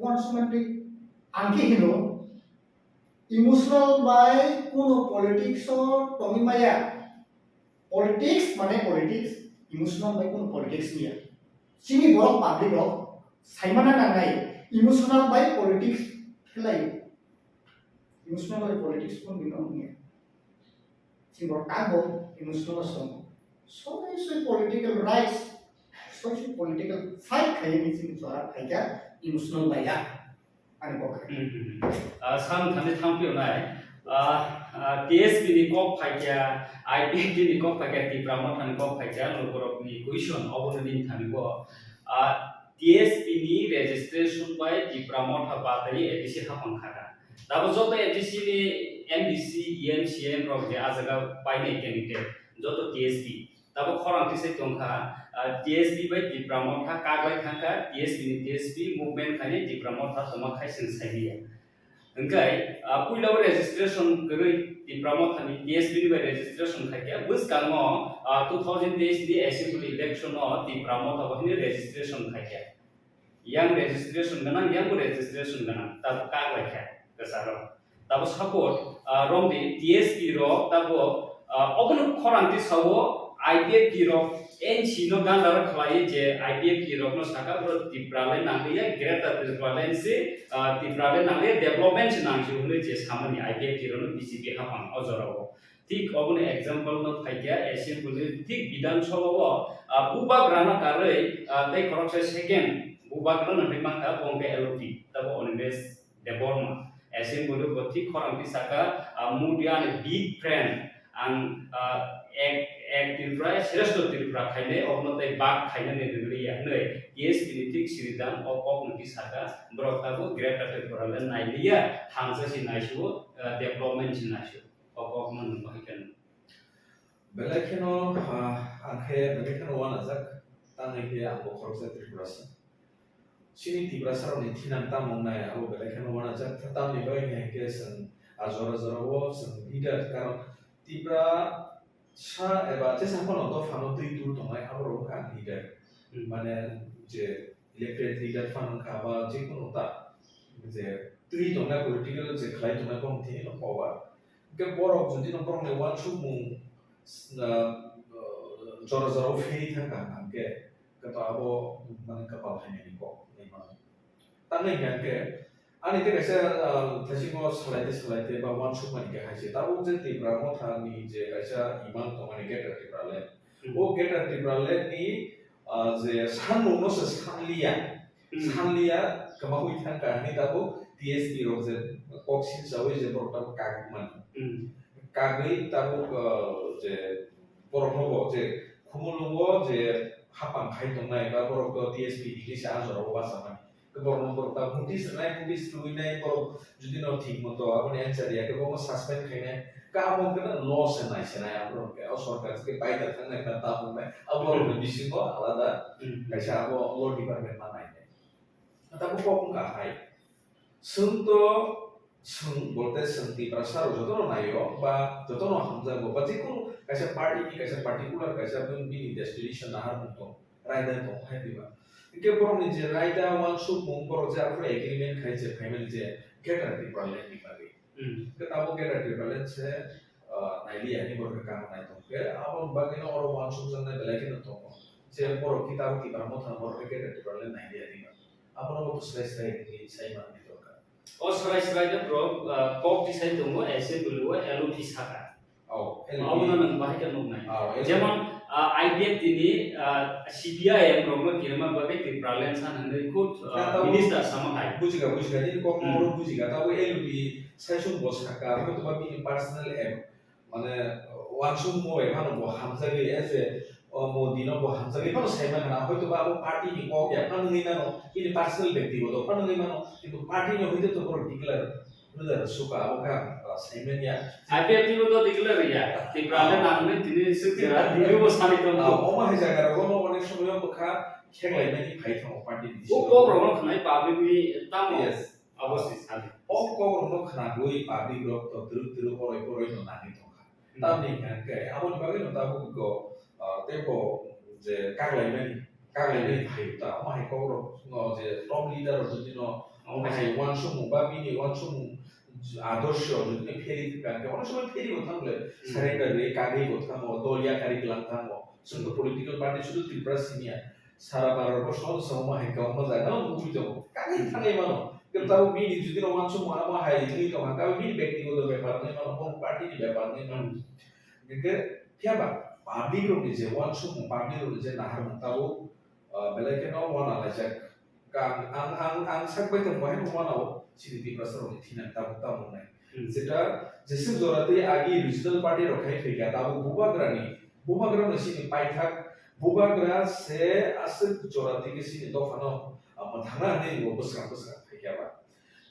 원수만이 안기 히노 이모셔널 바이 কোনো পলিটিক্সৰ টঙিমায়া পলিটিক্স মানে পলিটিক্স ইমোশনাল বাই কোনো পলিটিক্স নিয়া চিনি বড় পাবলিক অফ সাইমানা নাঙাই ইমোশনাল বাই পলিটিক্স খেলাই ইমোশনাল বাই পলিটিক্স কোন বিনো নিয়া চিনি বড় কাগো emotional some so political rights so political fight খাই নি চিনি জরা খাইকা ইমোশনাল বাইয়া আনি বকা सान थाने थांफिवनाय TSP नि कप फाइया IPT नि कप फाइया तिप्रा मथानि कप फाइया नगरकनि क्वेश्चन अबननि थानिबो TSP नि रेजिस्ट्रेशन बाय तिप्रा मथा बादै एडिसि हाफांखारा दाबो जत एडिसि नि MDC EMCM रक जे आजागा बायनाय कैंडिडेट जत TSP दाबो खरांथि से दंखा TSP बाय तिप्रा मथा कागलाय थांखा TSP नि TSP मुभमेंट खानि तिप्रा मथा तमा खायसिन साइलिया ओंखाय पुइलाव रेजिस्ट्रेशन गरै तिप्रा मथानि TSP नि बाय रेजिस्ट्रेशन खायया बुसकांगो 2023 नि एसेंबली इलेक्शन तिप्रा मथा बायनि registration खायया yang registration ganang yang registration ganang tabu kaglai kha kasaro tabu support romdi TSP ro tabu obun khoranti sawo IPF ro NC no gandar khlai je IPF ro no saka ro tiprale nangiya greater tiprale se tiprale nangiya development nangju hune je samani IPF ro no BJP hapang ojoro ঠিক অবনে example न फाइया assembly ঠিক বিধান সভাও বুবা গ্রানা কাरै তাই খরকসে second बुबाग्र नथै माखा बंगे LOP तब अनवेस देबरमा एसेंबली गथि खरांति साका मुडियान बिग फ्रेंड आं एक तिरफ्रा श्रेष्ठ तिरफ्रा खाइने अबनतै बाग खाइने नेगलिया नै TSP नि थिक श्रीदाम अ ककनति साका ब्रकाबो ग्रेटर तिरफ्रा नाइलिया थांजसि नाइसु डेभलपमेन्ट नाइसु अ ककन नबाहिकन बेलेखेनो आंखे बेलेखेनो वानाजाक तांगैके आंबो खरकसा तिरफ्रासा Sini Tipra saroni tinang tamong na abo belakan wana jak tatam ni bayi heke sen azora zora sen leader karon Tipra sa eba jesa kono do fano tui tur tongai abo kan leader mane je elected leader fano ka ba je kono ta je tui tongai political je khlai tongai kom tini no power ke borok jodi no prong ne wan chu mung zora zora fei thanga ke kata abo mane kapal hanya ni ko तांगै गाके आनि ते कैसे थसिंगो सलाइते बा one shop मानि के हाइसे ताबो जे तिप्रा मथानि जे कैसा इमान तो मानि गेटर तिप्राले ओ गेटर तिप्राले नि जे साननो नो सानलिया कमा हुइ थांका नि ताबो TSP रो जे कॉक्सिन जावे जे बरता कागमान कागै ताबो जे बरखो जे खुमुलुगो जे हापां खाइ दंनाय बा बरखो TSP इंग्लिश आजराव बासामान keborong berta putis luinai borong jadi no ting moto apa nih answer ya keborong suspend kayaknya kamu kena loss senai abro ke sorkan ke baik datang nih kata pun nih abro lebih sih kok alada kayak abro lo department mana ini tapi kok enggak hai sento bolte senti prasar jodoh no nayo ba jodoh no hamzah go ba jiku kayak party kayak particular kayak pun bini destination nahar untuk rider to hai tiba के borong ni je raida wan su mung borong ja pro agreement khai je payment je getter department ni bagi ke tabo getter department se naili ani borong ka nai to ke abon bagi no oro wan su jang na belaki no to je borong kitab ki bar motha borong getter department naili ani abon no to sai ni sai man ni to ka o sai de bro kop ti sai dongo ese bulu LOP saka au abon nang bahika nok nai jemon IPF ini CPIM program kirma bagai tipralen san hande ikut minister sama kai bujiga jadi kok mau bujiga tahu LB saya sun bos kakak itu babi personal M mana langsung mau kan mau hamzah gitu ya mau dino mau hamzah gitu saya mana itu babu party ini kok ya kan ini mana ini personal ব্যক্তিগত kan ini mana itu party nya itu tuh perlu declare benar suka apa kan statement ya IPF itu tuh declare ya tipralen namanya ini segera dulu sari tuh oma hejaga rono অনেক সময় বখা খেলাই নাকি ফাইথং party ও programme খানাই public নি তাম অবশ্যই সালি ও programme খানা গই পাবলিক রক তো তিরু পরই ন নানি তো তাম নি কাকে আমন বাগে ন তাবু গো তেবো যে কাগলাই নানি कागलायनाय थायोब्ला माहाय गावराव जे टप लिडार जुदि माखासे वान समु बा बिनि वान समु आदर्श जुदि फेरि गांगे अनेक समय फेरि गथांले सारेंडार रे कागै गथांगो दलिया कारि गलांथांगो जोंखौ पलिटिकल पार्टी सुदु त्रिपुरा सिनिया सारा भारत बर्षआव समाव माहाय गाव मोजां गाव बुजिदों कागै थानाय मानो केताव बिनि जुदि वान समु माहाय नि दं गाव बिनि व्यक्तिगत ব্যাপার नै मानो कोन पार्टी नि ব্যাপার नै मानो बेके क्या पाब्लिक रो जे वान समु पाब्लिक रो जे नाहार मंताबो बेलेकेनाव वाना लायजाक आं साकबाय दं बहाय वानाव सिडि प्रसारनि थिना ताबुनाय जेटा जेसिम जराते आगि रिजनल पार्टी रखाय फैगा ताबु बुबाग्रा नसिनि पाइथाक बुबाग्रा से आसे जराते के सिनि दफानो मथाना ने वो बसरा फैगाबा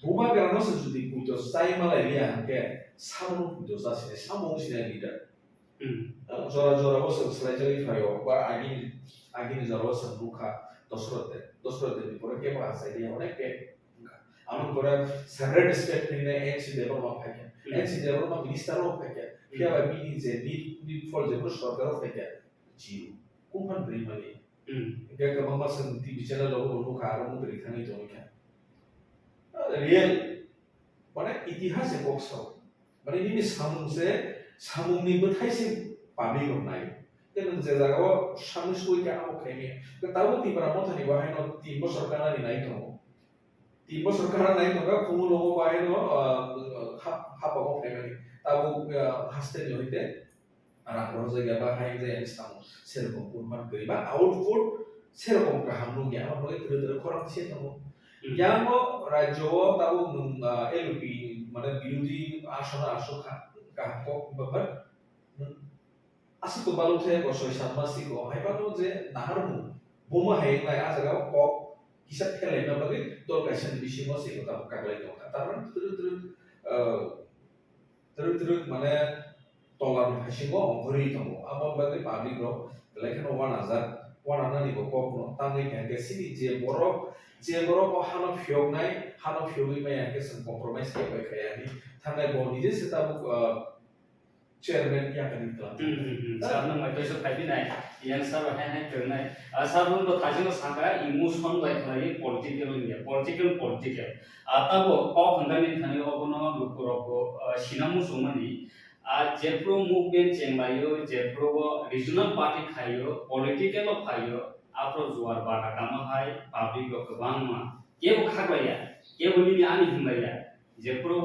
बुबाग्रा न से जुदि कुतो साइ मालाय लिया के सामु कुतो जासिने सामु सिना लिडार जरा वो सलाइजै फायो बा आगि जरा सन रुखा दसरते बिपर के पास आइडिया अनेक के आम पर सेपरेट स्टेट ने एनसी डेवलपमेंट फाइके एनसी डेवलपमेंट मिनिस्टर ऑफ फाइके क्या बा बिनि जे नीड फॉर जे सरकार ऑफ फाइके जी कुफान ब्रि माने के गोबां मासन टीवी चैनल लो रुखा आरो मुद्रि थाङै दं के रियल माने इतिहास बक्सआव माने बिनि सामुंनि बथाइसे पाब्लिक नाय के नों जे जागाव सामु सुइ का आव खायमे के ताबो तिब्रा मथानि बाहाय न 3 बोसोर कानानि नाय दं 3 बोसोर काना नाय दं खुमु लोगो बाहाय न हापाव खायमे ताबो हास्टेनि होइते राखर जायगा बाहाय जे इस्लाम सेरकम पुरमान गरिबा आउटपुट सेरकम का हमनु गया हमनु इत्र खराब से दं यामो राज्य ताबो एलपी माने बिरोधी आसखा गाहक बाबर आसु बालुथे गसय सानमासि को हायबानो जे नाहारमु बोमा हायनाय आजागाव कक किसा खेलायना बागै दल गायसन बिसिमो सिगता कागलाय दं तारमान तुरु माने तलार हासिंगो हरि दं आमन बागै पाब्लिक रो लेकिन वान आनानि को कक न तांगै के सिनि जे बर को हानो फियोगै माया के सम कम्प्रोमाइज के बायखायानि थांनाय बनि जे सेताबु चेयरमैन याकनि क्लाब साबना माइटोसो फाइबिनाय यां साब हाय करनाय साबन तो थाजिनो साका इमोशन लाइक पॉलिटिकल आताबो क खंगानि थानि अबनो लुकुरको सिनामु सुमनि जेप्रो मूवमेंट चेंबायो जेप्रो रीजनल पार्टी खायो पॉलिटिकल खायो आफ्रो जुवार बाटा कामा हाय पब्लिक गोबांमा केबो खागलाया केबो नि आनि हुंलाया जेप्रो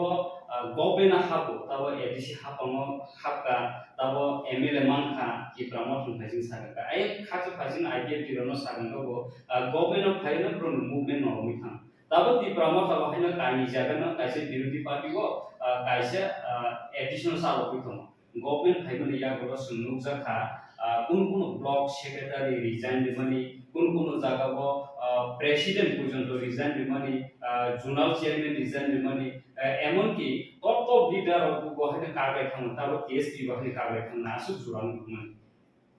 गभर्नमेंट हाबो ताबो एडिसी हाबनो हाबका ताबो MLA मानखा तिप्रा मथन फाइजिं सागका आइ खाजो फाइजिं आइडिया तिरनो सागंगो गभर्नमेंट फाइनो प्रो मूवमेंट न मिथां ताबो तिप्रा मथा बाहायनो कानि जागन काइसे विरोधी पार्टी वो काइसे एडिशनल साबो पिथम गभर्नमेंट फाइनो या गरो सुनुक जाखा कुन ब्लॉक सेक्रेटारी रिजाइन दिमनि कुन जागाबो प्रेसिडेंट पर्यन्त रिजाइन दिमनि जोनल चेयरमैन रिजाइन दिमनि एमनकि टप लीडर ऑफ गहाने कागलाय थांग ताबो केएसपी बाहाने कागलाय थांग नासु जुरान गुमन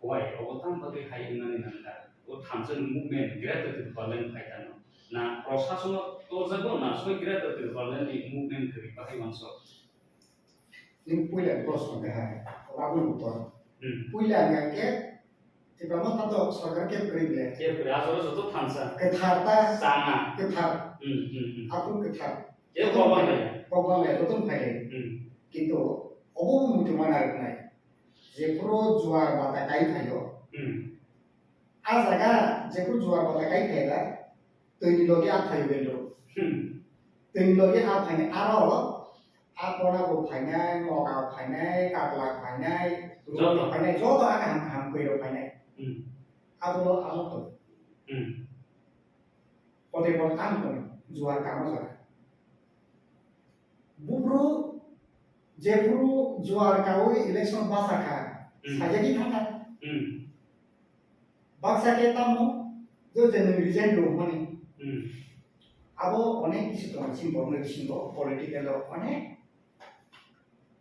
होय अबथान बगे हायनानि नांदा ओ थामजन मूवमेंट ग्रेटर टुरबालेन फाइटानो ना प्रशासन तो जगो ना सय ग्रेटर टुरबालेन मूवमेंट करि बाहाय मानसो इन पुइला प्रश्न के है राबुल उत्तर पुइला के तिब्रा मथा तो सरकार के करिबले के आजरो जतो थांसा केथारता साना केथार आपुन केथार ये प्रॉब्लम है तो तुम फाइले किंतु अबो मुथुमान आरनाय जेप्रो जुवार बाता काई थायो आ जागा जेप्रो जुवार बाता काई थायला तैनि लगे आ थायो बेलो तैनि लगे आ थायने आरो आपना को फाइनाय मगा फाइनाय कागला फाइनाय रुल फाइनाय जो तो आका हम कइरो फाइनाय आदो आलो तो पदे पर काम कर जुवार काम जरा बुब्रु जेब्रु जुवार काओ इलेक्शन बासाखा साजाकी थाका बाक्सा के तामो जो जन रिजाइन रो मनी आबो अनेक किसी तो सिम्बल सिम्बल पॉलिटिकल अनेक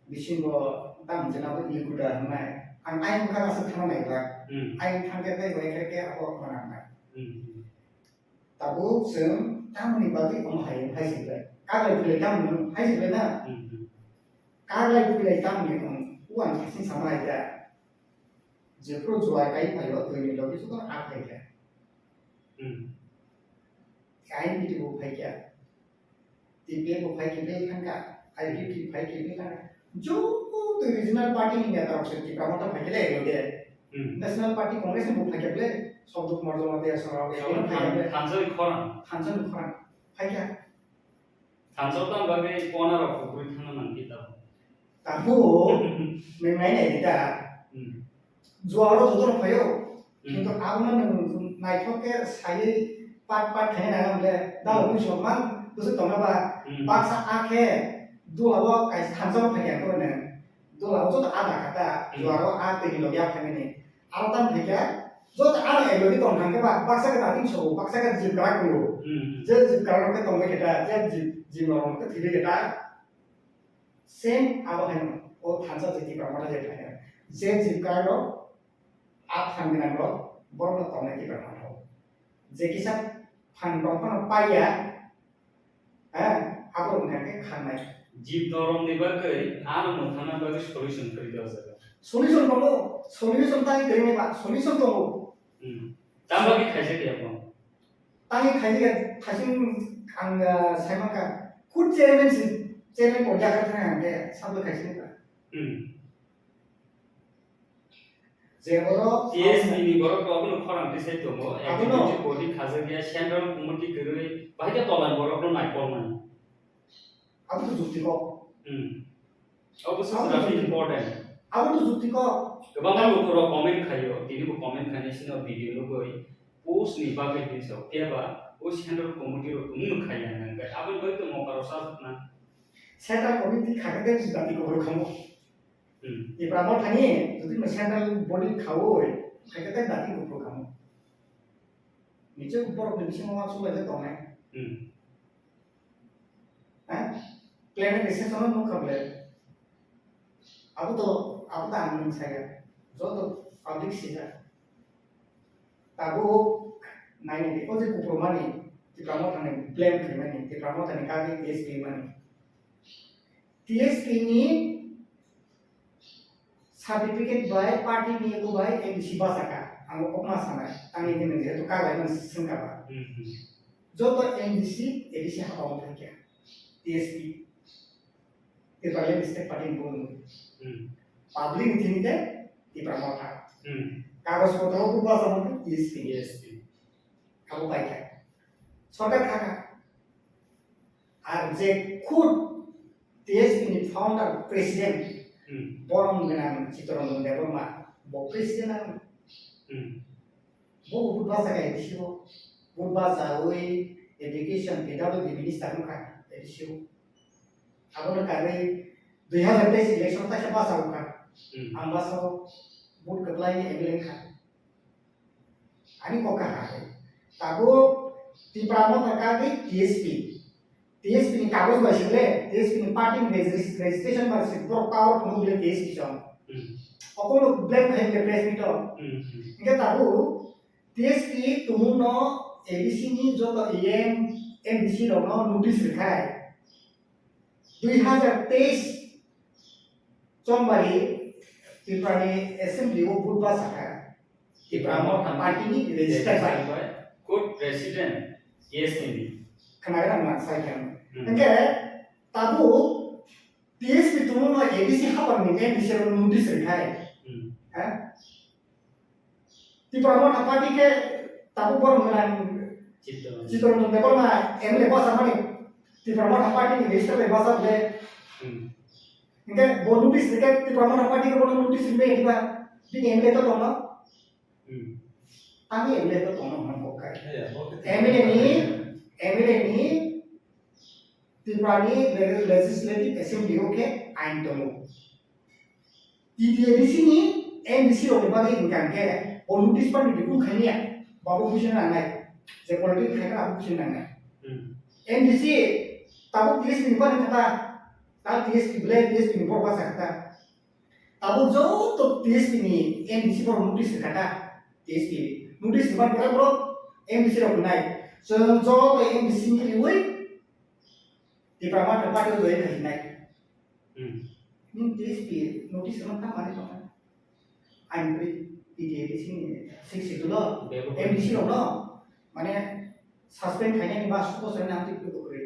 बिसिंगो ताम जनाबो इकुदा हमाय आं आइ मुखा गास थाना नायला आइ थांगे ताइ बायखे आबो मानाय ताबो जों तामनि बागै अन हाय हायसिले कागलाय फुले तामनि हायसिले ना कागलाय फुले तामनि उवान किसिं सामायदा जेप्रो जुवा काइ फायो तोनि लगे सुतो आ फायला Cái như bộ phải kia thì biết bộ phải kia biết khăn cả ai biết thì phải kia biết khăn cả जो तो regional party नहीं आता ऑप्शन की प्रमोट तो फाइल है लोगे national party कांग्रेस में फाइल के सब लोग मर्दों में दिया सब लोग थांजोई खरा फाइल क्या थांजो तो बागे कोना रखो कोई थाना नंगी तब ताबो मैं नहीं दिया जो और जो तो फाइल কিন্তু আপনার নাইটকে সাই পাট খেয়ে না বলে দাও আমি সমান বুঝে তোমরা বা বাক্সা আখে দুলাও কাই থানজাও ফাইয়া তো না দুলাও যত আদা কাটা জোয়ারো আ তেনি লগিয়া ফাইনে আর তান ফাইয়া যত আর এলগি তং থাঙ্গে বা বাক্সা কা দাতিং সব বাক্সা কা জিব করা কইও যে জিব করা কে তংগে কেটা যে জিব নরম কে থিলে কেটা সেম আবা ফাইন ও থানজা যেতি প্রমাটা যে ফাইনা যে জিব করা आप फान बिना रो बरम तने की प्रमाण हो जे किसा फान बरम पाया आप उनके खानाय जीव नरम दिबा कई आन मोथाना बागे सॉल्यूशन करि दाव जागा सॉल्यूशन ताई करिने बा सॉल्यूशन तो तांबा की खाइसे के अपन ताई खाइसे खासिन आं साइमा का खुद चेयरमैन को जाकर था के सब खाइसे का जेबरो टीएसपी नि बरो प्रॉब्लम खरांति से तो मो एक्टिविटी बॉडी खाजे गया सेंट्रल कमिटी गरे बाहिदा तलान बरो को नाइ कल माने अब तो जुक्ति को अवश्य राफी इम्पोर्टेंट अब तो जुक्ति को गोबां लोग रो कमेंट खायो दिनि को कमेंट खाने सिनो भिडियो लो गई पोस्ट नि बाके दिसो केबा ओ सेंट्रल कमिटी रो तुम खाया नंगा अब गई तो मोकारो साथ ना सेंट्रल कमिटी खाके जाति को खमो ये प्रमोट थानी যদি সেন্ট্রাল বডি খাও খাইতে দাতি উপর খামো নিচে উপর নিচে মাছ চলে তো না হ্যাঁ প্ল্যান এসে তো নো খাবলে अब तो आनंद सागा जो तो पब्लिक सीधा ताबो नाइन को जे कुप्रमानी जे प्रमोट थानी प्लान खाइमानी जे प्रमोट थानी कागे टीएसपी मानी टीएसपी नि सर्टिफिकेट बाय पार्टी नि को बाय एक सिबा सका आंगो अपना साना आंनि दिन जे तो कालाय मन सिंगा बा जो तो एमडीसी एडीसी हाबाव थाकिया टीएसपी ते पार्लियामेंट स्टेट पार्टी बोन पब्लिक थिनिते ती प्रमोटा कागज पत्र को बा समन टीएसपी काबो पाइका सरकार खाका আর যে খুদ টিএসপি नि founder president Borong dengan citarum Debbarma, bo presiden bo bahasa kayak di situ, bo bahasa education PWD minister muka di situ. Aku nak kari 2023 election tak siapa sah muka, ambassador bo keplai MLA kan. Ani kok kah? Tahu Tipra terkait TSP ni kagus basile TSP ni party registration basile pro power phone bile TSP chon okolo black hai ke press meet inge tabu TSP tumuno ABC ni jo to MDC ro no notice likhai 2023 January Tipra ni assembly wo budba sakha Tipra mo party ni register by court president TSP ni kemarin mak saya Oke, tabu TSP itu mau ABC apa nih? ABC ro notice likhai. Di promote apa ke tabu por melan citra untuk Debbarma MLA bos apa nih? Di promote apa nih? Register le bos apa? Oke, bon notice likhai di promote apa nih? Bon notice likhai juga. Di MLA itu tono. Tapi MLA itu tono mana kok? MLA ini Tiprani legislative assembly oke ain tomu. TDADC ni MDC oke bagi bukan ke notice पर didukung khania babu bukan anai. Je politik khana abu bukan anai. MDC tabu TSP ni pun kata tahu TSP bela TSP ni pun bahasa kata. Tabu jauh tu TSP ni MDC पर notice kata TSP notice ni pun kalau MDC oke naik. Sejauh MDC ni liwai di Tipra tempat itu dua kali naik. Ini TSP notice sama mana mana. Angkri di sini 6 itu loh. MDC loh. माने suspend खायनायनि बा सुपसन नांति कुकुरि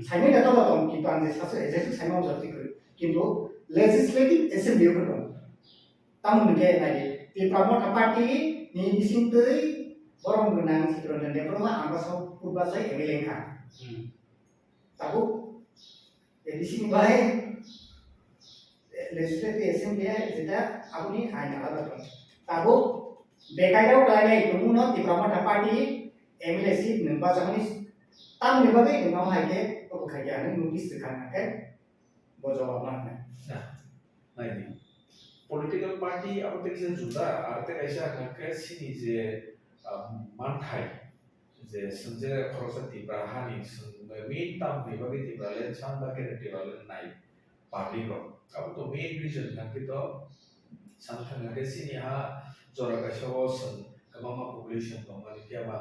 साइने दाता दं किन्तु आं जे सासे adjective साइनाव जाति कुरि किन्तु legislative एसेम्बलियाव दं तामुनके नाय तिप्रा मथा पार्टी नि बिसिंतै बरं गोनां सिद्रन देब्रमा आंबासाव कुबासाय एमएलए खा ताबु एदिसिं बाय लेजिस्लेटिव एसेम्बलिया जेटा आबुनि आइन आलादा दं ताबु बेकायदाव लायनाय दंनो तिप्रा मथा पार्टी एमएलए सीट नोंबा जामानि ताम निबागे नोंनाव हायके पखायानो नोटिस दिखानाके बजवाब माने नायनि पॉलिटिकल पार्टी अब तक से जुदा आरते ऐसा नखे सिनी जे मानथाय जे संजे खरसती ब्राहानि मेन ताम निबागे तिब्राले चांदा के वाले नाय पार्टी रो अब तो मेन रीजन नखे तो सानथांगा के सिनी हा जरा गासो सन गोबां पपुलेशन दं माने कियाबा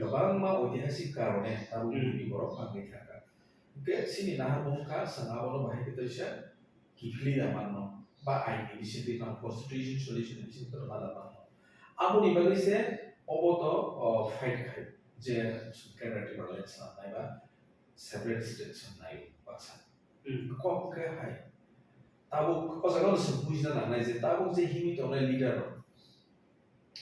गोबां मा ऐतिहासिक कारणे ताबु नि बरफ पांगे थाका के सिनि नाहा मुखा संगावनो बाहाय केतैसा किफली दामानो बा आइनि बिसिति कान कन्स्टिट्यूशन सल्यूशन बिसिति तो मालाबा आबुनि बागै से अबतो फाइट खाय जे सुकेराटि बालेन्स नायबा सेपारेट स्टेट्स नाय बाक्सा को के हाय ताबु अजागाव बुझना नाय जे ताबु जे हिमि तोनाय लीडर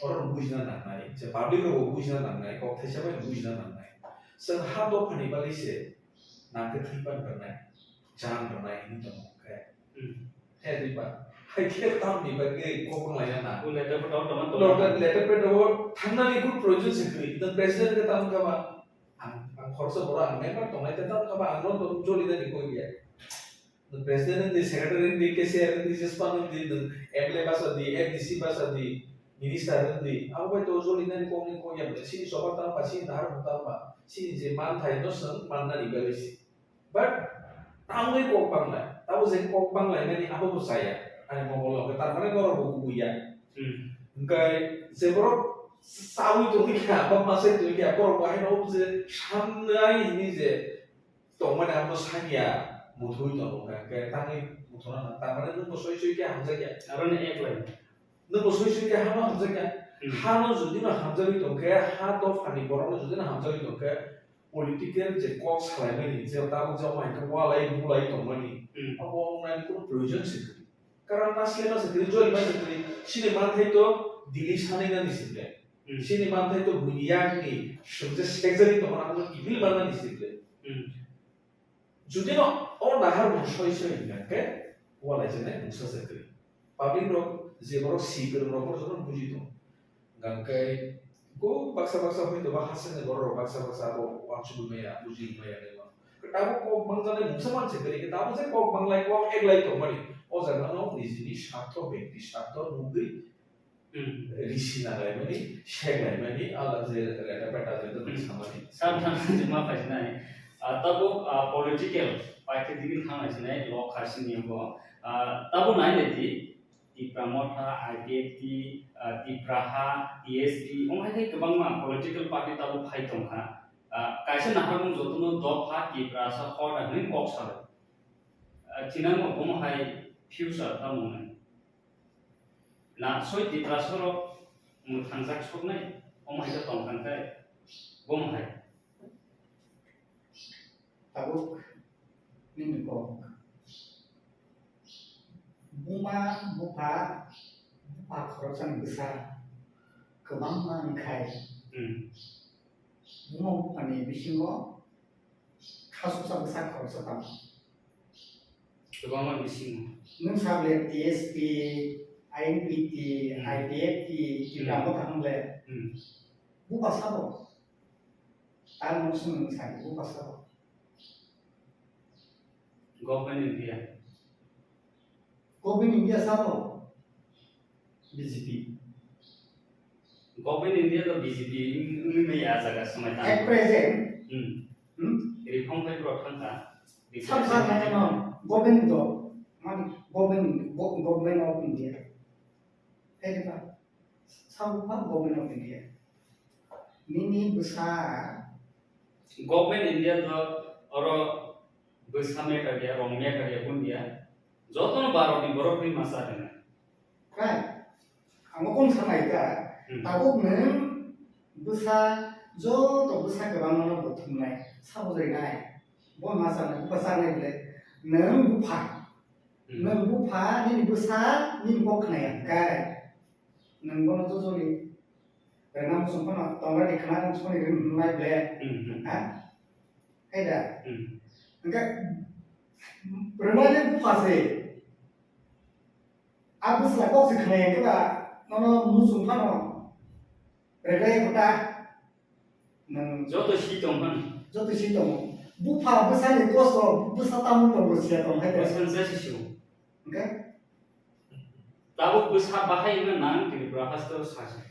और बुझना नाय जे पब्लिक रो बुझना नाय को थेसाबाय बुझना नाय जों हा द फानि बागै से नाके थैपान करनाय जान करनाय नि दं के हे दिबा हायके ताम नि बागै कोबं लायना ना लेटर पे डाउट तमन लेटर पे डाउट थांनानै good project secretary the president के ताम काबा आं खरस बरा आं मेम्बर तंनाय ते ताम काबा आं नो जलिदा नि कोइ गया द प्रेसिडेंट नि सेक्रेटरी नि केसीआर नि जस्पान नि एमएलए बासा दि एफडीसी बासा दि मिनिस्टर नि आबाय तो जलिदा नि कोनि कोया सिनि सभा ताम पासि दार ताम सिनि जे मान थाय न सं मानना नि बागै but tamu ko pangla tamu je ko pangla ni apa tu saya ani mongolo ke tarmane goro buku ya ngai je boro sawi tu ni apa masa tu ni apa ro bahai no je samnai ni je tomane apa sanya muthui to ka ke tangi muthona na tarmane nu soi soi ke hamza ke aron ek lai nu soi soi ke hama hamza ke hano jodi na hamza ri to ke ha to fani boro jodi na hamza ri to ke political je kok salaimani je tabu je mai ke walai mulai tomani abo nai ko provision sekali karena naslena sekali joli mai sekali sini manthai to dili sane na nisile sini manthai to buniyang ni shubje sekjari to mana ko ibil bana nisile judi no o nahar musoi soi ke walai je na musa sekali public ro je boro sikir ro ko jono buji to gangkai ko baksa-baksa hoy to bahasa ne goro baksa-baksa abo wanchu meya buji meya ne ma ketabu ko bangjane musaman se kari ketabu se ko banglai ko eglai to mari o jaga no nijini sharto bekti sharto nugri risina lai mani sheglai mani ala je leta peta je to samani साधारण जमा फाइना तब political party दिगिन थांना सिनाय ल खारसिनि हो तब नाय नेति तिप्रा मथा आईपीएफटी तिप्राहा टीएसपी ओंहाय गोबां मा पॉलिटिकल पार्टी तब फाइट दंखा कायसे नाहागुं जतनो दफा तिप्रा सा खदा नै कक सार थिनांगो ओंहाय फ्यूचर तामुने ना सय तिप्रा सर थांजाक सकनाय ओंहाय दंखानखाय ओंहाय tabuk ni ko buma buka khorosan besar goबां mankai buma bukani bisingo khasusa besar khorosa tam गोबां मा बिसिं nung sable TSP INPT IDFT dilamo kangle buka sabo tan musun sai buka sabo government India sabo BJP government India तो BJP में आ जागा समय ता at present reform पे pro Thanga Sakha no government do man government of India apa sama government of India ini besar government India तो और besame karya romya karya pun dia jotono baro di borok ni masa dena kan angokong sama ika tabuk neng besar ज' बसा गोबाङानो बुथुमनाय सावरायनाय बन मा जानाय बसानाय बिलाय नों बुफा नि बोसा नि बखनाया गाय नों बन ज' ज'नि रेनाम संफोना तंगा दिखना नों संनि रोंनाय बिलाय हा हैदा enggak bermain fase aku selako sekenai itu lah nono musuh pano regai kota neng joto si tong bupa besar ni koso besar tamu tong besia tong hai besan saya sih enggak tahu besar bahaya nang di berapa setengah saja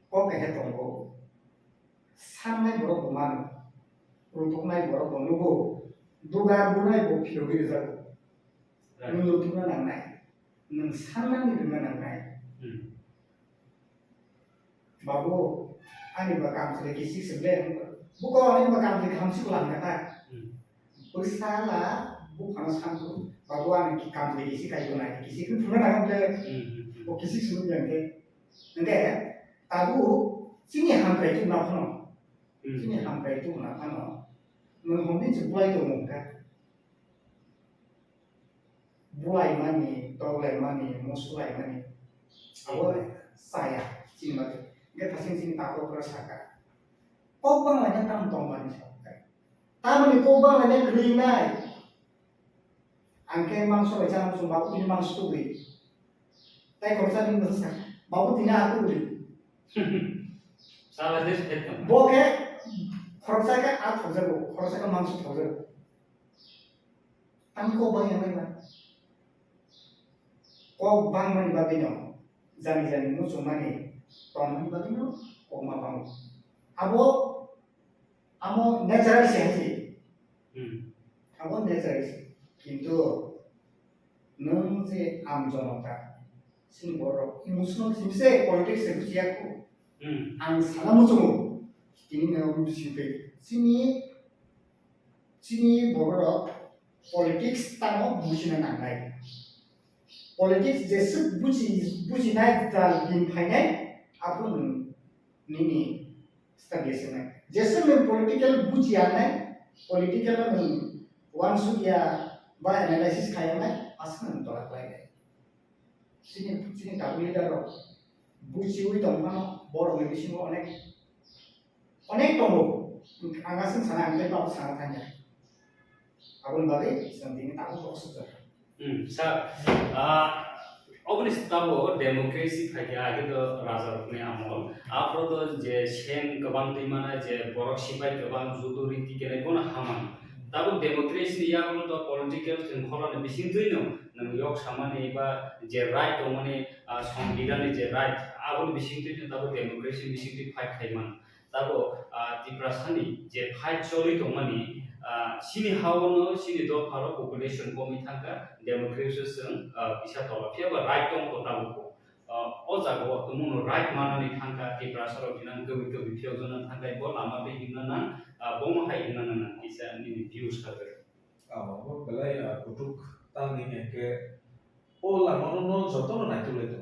kok kayak tong ko sampai berapa mana untuk naik borok nunggu duga bunai bo piro gitu saja nunggu tuh nang naik nang sana nih dengan nang naik babu ani bakam sedikit sih sebelah bukan ani bakam sedikit hamsi ulang kata bersalah bukan santu babu ani kam sedikit sih kayu naik kisi kan pernah nang deh oh kisi sebelum yang ke enggak ya tabu sini hampir itu nak sini hampir itu nak menghubungi sebuah itu muka bulai mani, tolai mani, musulai mani awal saya sini mati kita sini takut kerasaka kobang lagi tampang mani sampai tamu di kobang lagi geringai angke mangso jangan sumpah ini mangso tuh tapi kalau saya ini besar bapak tidak aku beli salah deh boke khorsaga at hojago khorsaga mangso hojago ami ko bang yang mana ko bang mani babino jani musuh mani tom mani babino ko ma bang amo natural sih amo natural কিন্তু nung je am jonota sing borok musuh simse politics se busiaku ang salam musuh ini nggak musibah sini borok politics tamu bucinan naik politics jesuk buci naik dal game finai apa ini stabilisasi naik jesuk political bucian naik political one sudia by analysis kaya naik asal tolak lagi sini tak boleh dah buci itu mana borok lebih semua 어nek tunggu, anggasan sana angkai bawa sana tanya. Abang balik, sentingnya tahu kok sudah. obnis tahu demokrasi kaya gitu rasa punya amol. Apa tuh je sen kebang di mana je borok sipai kebang judo riti kene pun haman. Tahu demokrasi ya pun tuh political sengkolan bising tuh ino. Nang yok sama nih ba je right tuh mana সংবিধানে je right. Abang bising tuh tahu demokrasi bising tuh fight kaiman. Tahu Tipra sani je fight coli to mani sini hawono sini do haro population komi thangka democracy seng bisa tola pia ba right tong ko tabu ko o jago tumono right manani thangka Tipra saro binan gobi pio jona thangka bo lama be himna na bomo hai himna na kisa ni views khaber bo belai kutuk tangi ke o lama no jotono na tule to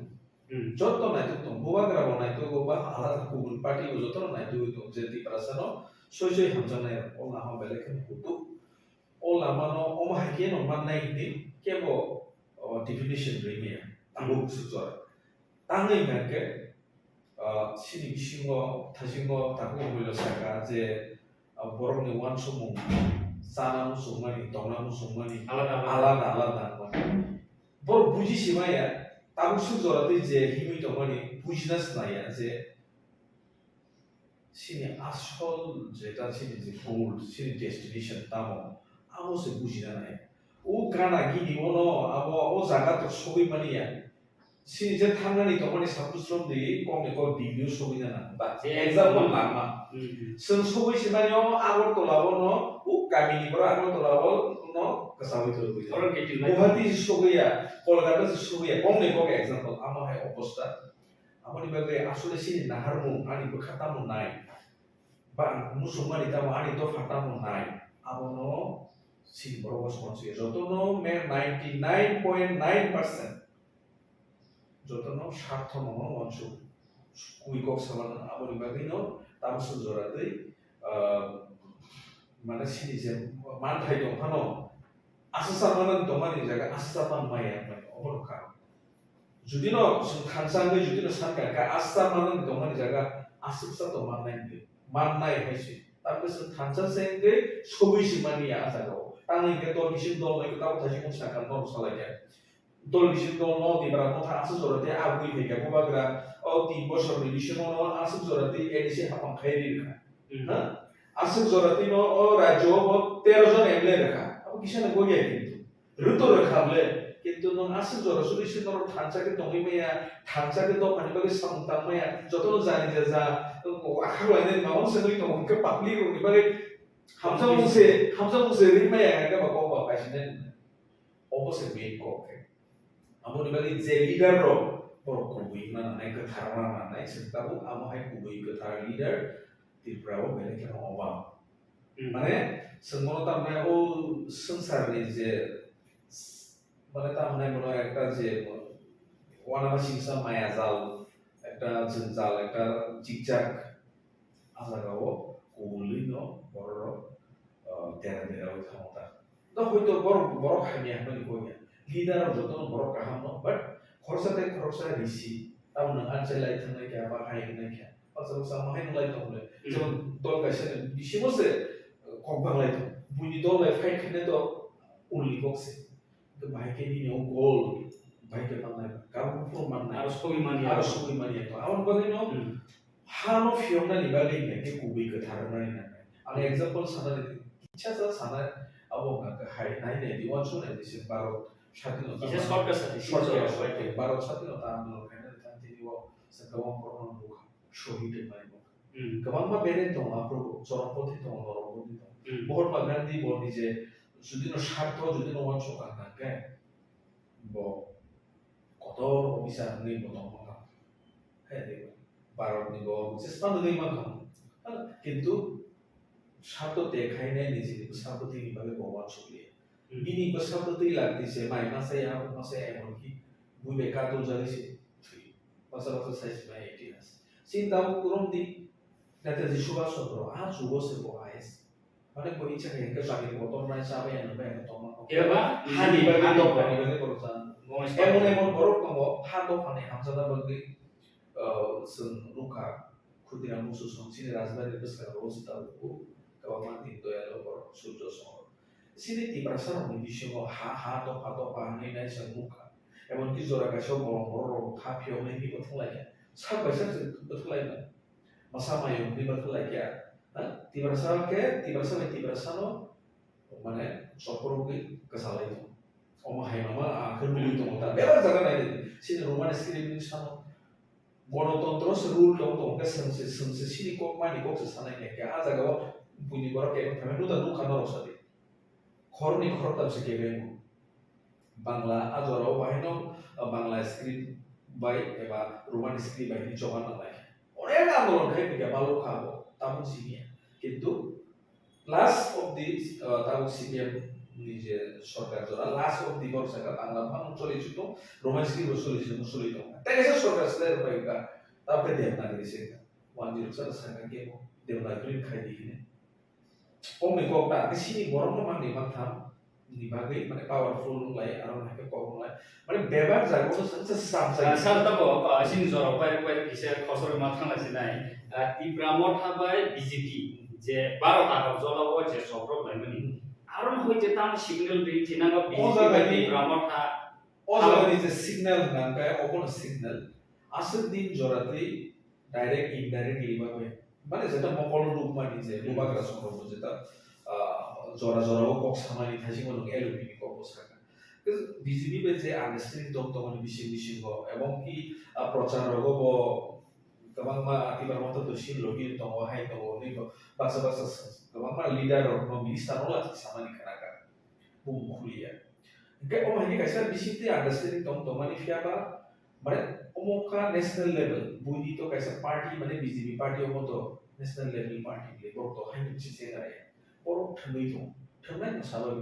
joto na to boba grabo na to boba ala kubun party jotono na to je Tipra saro soi hamjana o lama belai kan kutuk o lama no o mahike no manai ni kebo definition ringe tabu sujor tangi ngake sini bisingo tasingo taku boleh saka je borong ni wan sumung sana musumani tongna musumani alada bor buji simaya tabu sujor ati je himi tongani bujinas na ya je sini asol যেটা sini যে goal sini destination tamo amo se bujina na o kana gini ono abo o jaga to sobi mani ya sini je thangani to mani sapusrom de komne ko video sobi na ba example lama sen sobi simani o agor to labo no o kamini bro agor to labo no kasawi to bi orang ketin guwahati sobi ya kolkata sobi ya komne ko example amo hai oposta amoni bagai asole sini naharmu ani berkatamu naik ba musumani tamu ani to fatamu naik abono sini borobos konsi jotono me 99.9% jotono shartho mono wansu kuikok sama abo di bagino tamu sejorati mana sini je mantai dong hano asal mana dong mana jaga asal pan maya mana obor kah jadi no khansang ke jadi no sanka ka asal mana dong mana jaga asal dong mana ini mana yang sih tapi khansang sehingga sobi si mana ya asal kau tangan ke dol kisim dol lagi tahu tadi pun sangat normal saja dol kisim dol no di berapa motha asal jorati abu ini kamu bagra oh 3 বছর relation no আসুক জরাতি ADC হাফাম খাইরি রেখা হ্যাঁ আসুক জরাতি no ও রাজ্য ও 13 জন MLA রেখা আবু কিসনে গইয়া কিন্তু ঋতু রেখাবলে কিন্তু no আসুক জরা solution no ঠানচাকে দমি মেয়া ঠানচাকে দ পানি বাগে সামতা মেয়া যত জানি যে যা আখা লাইনে মামন সে নই তো কে পাবলিক নি বাগে হামজা মুসে রিমায়া কে বা কো বা পাইছিনে অবশ্যই মেইন কোকে আমু নি বাগে যে লিডার র Kubui mana naik ke Yakarma mana naik setahu amo hai kubui ke tar leader Tipra o bele kena oba mana semua tamne o sengsar ni je mana tamne mono ekta je wana masingsa maya jal ekta jenjal ekta jikjak azaga o kubuli no boro tera tera o thamota to hoito boro khania hani koya leader jotono boro kaham no but খরচা রিসি তাও না আনসাই লাই থাকলে কি আবার high না কি পাঁচা মাহাই লাই থাকলে যেমন দল গাইছে বিশি বসে ককবাং লাই তো বুনি দল লাই ফাইট খেলে তো উলি বক্সে তো ভাইকে নিয়ে গোল ভাইকে পান্না কাবু প্রমাণ নাই আর সবই মানি তো আমার বাগে নো হানো ফিয়না নিবালে কে কুবি কে ধারণা না আমি एग्जांपल সানা ইচ্ছা সানা আবঙ্গা হাই নাই নাই দিওয়ান শুনে দিছে 12 স্বাধীনতা বিশেষ সরকার সাথে ভারত স্বাধীনতা আন্দোলন খাইনা তান্তিনিও সেকাওয়াম করোনা দুঃখ শহীদ মাইব গবাংমা বেরে দং আপ্রো চরমপথি দং নরমপথি দং মহাত্মা গান্ধী বলি যে যদিনো স্বার্থ যদিনো অঞ্চল থাকে ব কত অফিসার নেই বদং মাথা হ্যাঁ দেব ভারত নিব চেষ্টা নেই মাথা কিন্তু স্বার্থ দেখাই নাই নিজে স্বার্থ তিনি ভাবে ভগবান চলিয়ে Bini besar tu tilang di semai masa emon ki bui kartu jadi si masa saya semai ideas sinta kurang di nanti di suka sotro sugo se bohais mana ko icha ke bagi motor mai sabe yang nabe to ma kira ba hani bagi perusahaan emon borok tomo hato pane hamzada bagi sen luka kudira musuh sini rasbari besar rosta ku kawaman itu ya lo borok sujo so sini Tipra sana mendisyo hato pahanay na isang mukha. Ewan ki zora kasyo borong kapyo na hindi batulay ya. Sabay sa batulay na. Masama yung hindi batulay ya. Tipra sana mana sopro ki kasalay ito. O mahay mama kerbuli ito mo ta. Beba jaga na ito. Sini rumah na skripin sana. Gorotontro sa rule tong ka sanse sini ko mani ko sa sana ya. Kaya azaga wa bunyi borok kaya kami nuta nuka noro sa di. খরনি খরতাম শিখে গেল Bangla আজরাও বাহিনো Bangla script by এবা Roman script বাহিনী জমা নালায় অনেক আন্দোলন খাই থেকে ভালো খাবো তামুক সিনিয়া কিন্তু লাস্ট অফ দি তামুক সিনিয়া নিজে সরকার যারা লাস্ট অফ দি বর্ষাকা বাংলা ভালো চলেছিল রোমান স্ক্রিপ্ট চলেছিল তাই এসে সরকার সেদের পাইকা তারপরে দেবনাগরী শেখা 107 সাকা কেমো দেবনাগরী খাই দিনে Ome kok tak di sini borong memang di matam dibagi mana powerful mulai aron hake kok mulai mana bebas jago tuh sesam saja. Saat itu kok sini jorok pai kisah khosor matang lagi nai. Tipra Motha bai BJP je baro takap jolawo je sobrok lai mani. Aron hoi je tam signal di cina ka BJP bai Tipra Motha. Ojo ni je signal nangka opon signal. Asal din jorati direct indirect liba মানে যেটা মকল রূপ মানে যে রূপাগ্রাস করব যেটা জরা cock সামানি থাসি মন alumni cock বসাকা BJP বে যে আনস্ট্রিং দন্ত মানে বিশিং এবং কি প্রচার রব গোবাং মা আতিবার মত দশিন লগি দङ হাই দङ नि বাসা গোবাং মা লিডার অফ নো মিনিস্টার নো লাতি সামানি খানাকা বুম খুলিয়া কে ও মানি কাইসা বিশিতে আনস্ট্রিং দন্ত মানে ফিয়াবা মানে omoka national level buni to kaisa party mane BJP party omoto national level party le borto hain chise gare borok thamai to thamai no sabai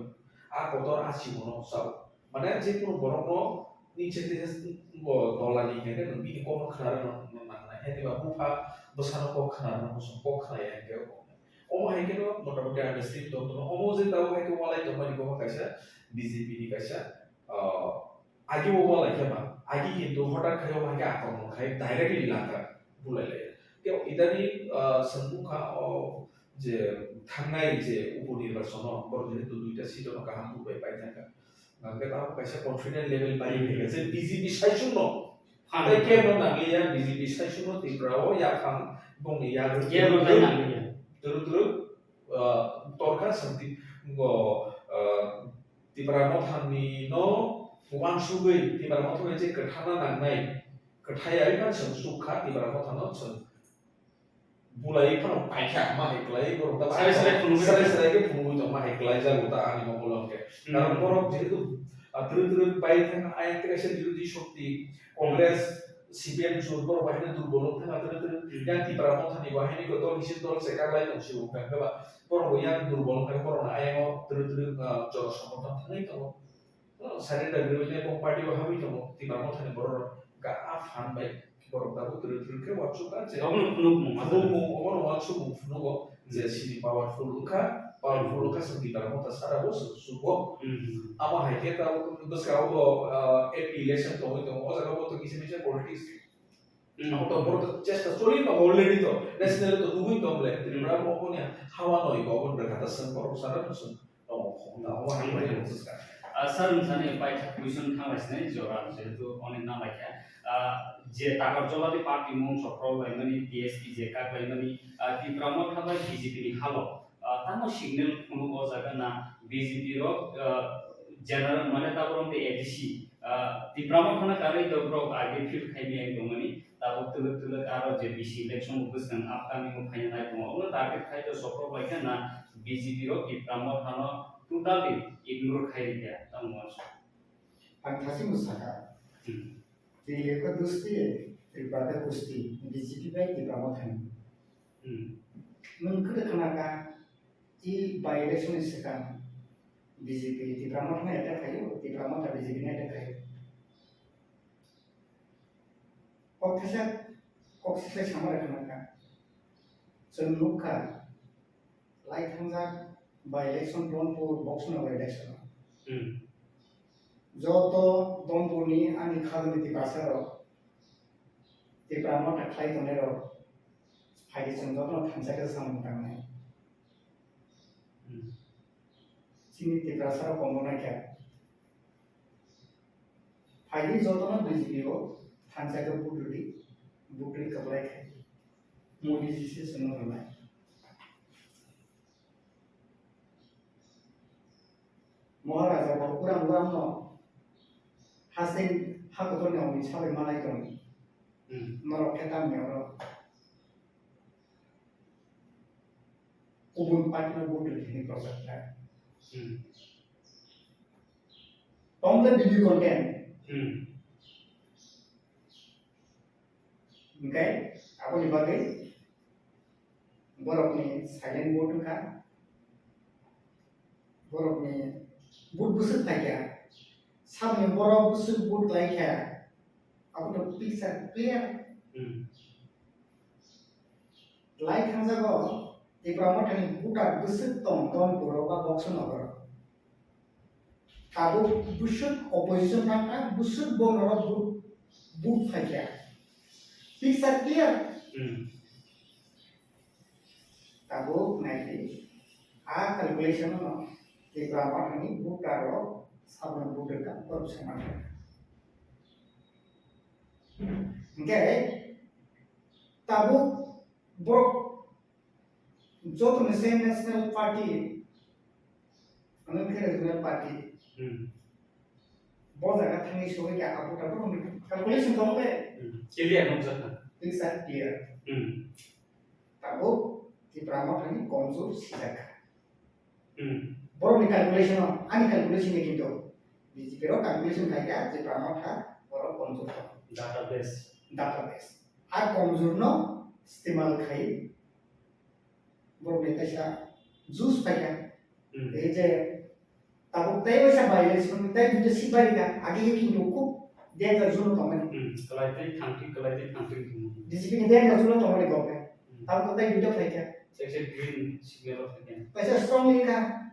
a kotor achi mono sab mane je kono borok no niche te dolani hege no bini kono khara no nanai hati ba bufa besar kok khana musuh kok khana ya ke omo hai ke no motamoti understand to omo je tahu hai ke walai to mani ko kaisa BJP ni kaisa আগে ও লাগে মা আগে কিন্তু হঠাৎ খাইও মাকে আক্রমণ খাই ডাইরেক্টলি লাকা বুলাইলে তো ইদানি সম্মুখা যে থাংনাই যে উপনির্বাচন বড় যেহেতু দুইটা সিটন কাহাম বুবাই পাই থাকা নাকে তাও কাইসা কনফিডেন্ট লেভেল পাই গেছে বিজেপি সাইশুন তাই কেন নাগলিয়া বিজেপি সাইশুন ত্রিপুরাও ইয়াখান এবং ইয়ার কেন তাই নাগলিয়া তুরু তরকা শান্তি Tipra Mothani no Wan Sugui, Tipra Mothani Katana Nangai, Kataya Ivan Suka, Tipra Mothano, Bulai Pan Paika, Mahiklay, or the Sarai Pumuto Mahiklaja, Animal Molonke. Now, more of the Python, I creation judicial the Congress, CBN should go behind to Bolton, Yan Tipra Mothani, Bahani, Kotolishin, Sekalai, and Shu, Poroyan, Durbon, and Corona, I am through Josh Mothani. Saya dah berusaha parti wahami tu, tiba Mothani boror, kat afan baik, boror tahu terus ke waktu kan? Orang waktu nugo, jadi powerful luka sekitar Motha sara bos suko. Ama hai kita bos kau AP election tu itu, orang kau tu kisah macam politics. Aku tu boror just story tu already tu, national tu nugu itu boleh. Jadi berapa pokoknya hawa noi kau pun berkata sempurna sara tu sen. Oh, hai macam tu sekarang. Sir, misalnya baik kuisun khawas nih joran itu onek nama ya. Je takar jola di parti Mungsa pro lainnya DSP JK lainnya di Tipra khabar BJP di halo. Tamu signal kuno ozaga na BJP ro general mana tahu di ADC. Tipra khana kali dobro age fit khaimi yang domani. Tahu tuluk aro JBC election ubus kan upcoming upaya naik mau. Orang target khai tu sopro lainnya na BJP ro Tipra khana totally ignore khai dia tamu masuk. Antasi Sakha. Di lekor dosti, daripada dosti, BJP baik di Mothani. Mungkin kenapa i by election sekarang BJP di Mothani ada kayu, di Mothani BJP ada kayu. Koksa sama kenapa? Senuka, like hanzar by election belum pun box na by election. Joto Dompuni ani khadmi di pasaro. Di Brahma taklai tonero. Hari joto thansa ke sama tangai. Sini di pasaro komuna kya. Hari joto na BJP ko thansa ke butri kaplai khai. Modi ji se suno ramai. Maharaja baru kurang no. Hasil hak betul ni orang sampai mana itu ni, merok ketam ni orang, ubun parti nak buat ini proses lah. Tomlen video content, okay, apa ni bagai, borok ni silent mode kan, borok ni boot busuk tak ya. Sabi borok busuk boot like ya, aku tu pixel clear. Like kan jago, di promote ni buka busuk tom borok ba box na borok. Kabu busuk opposition kan busuk borok boot tak ya. Pixel clear. Kabu nanti calculation no, di promote ni buka ro. Sabun budak kan terus sama. Okay, tabu borok joto national party, anaknya regional party. Borok agak tinggi soalnya kayak apa tabu calculation kamu le. Clear maksudnya. Bisa clear. Tabu di promote ni konsol silakan. Borok ni calculation ani calculation ni gitu. BJP ro calculation kaya je promote ha borok konsol database. Ar konsol no istimal khai borok ni kaisa juice kaya. Je tabu tay wasa by election tay juga si bari ka agi ki nuku dia ka junu tomani kelai tangting DGP ni dia ka junu tomani gope tahu kata video fake ya section green signal of again pesa strongly ka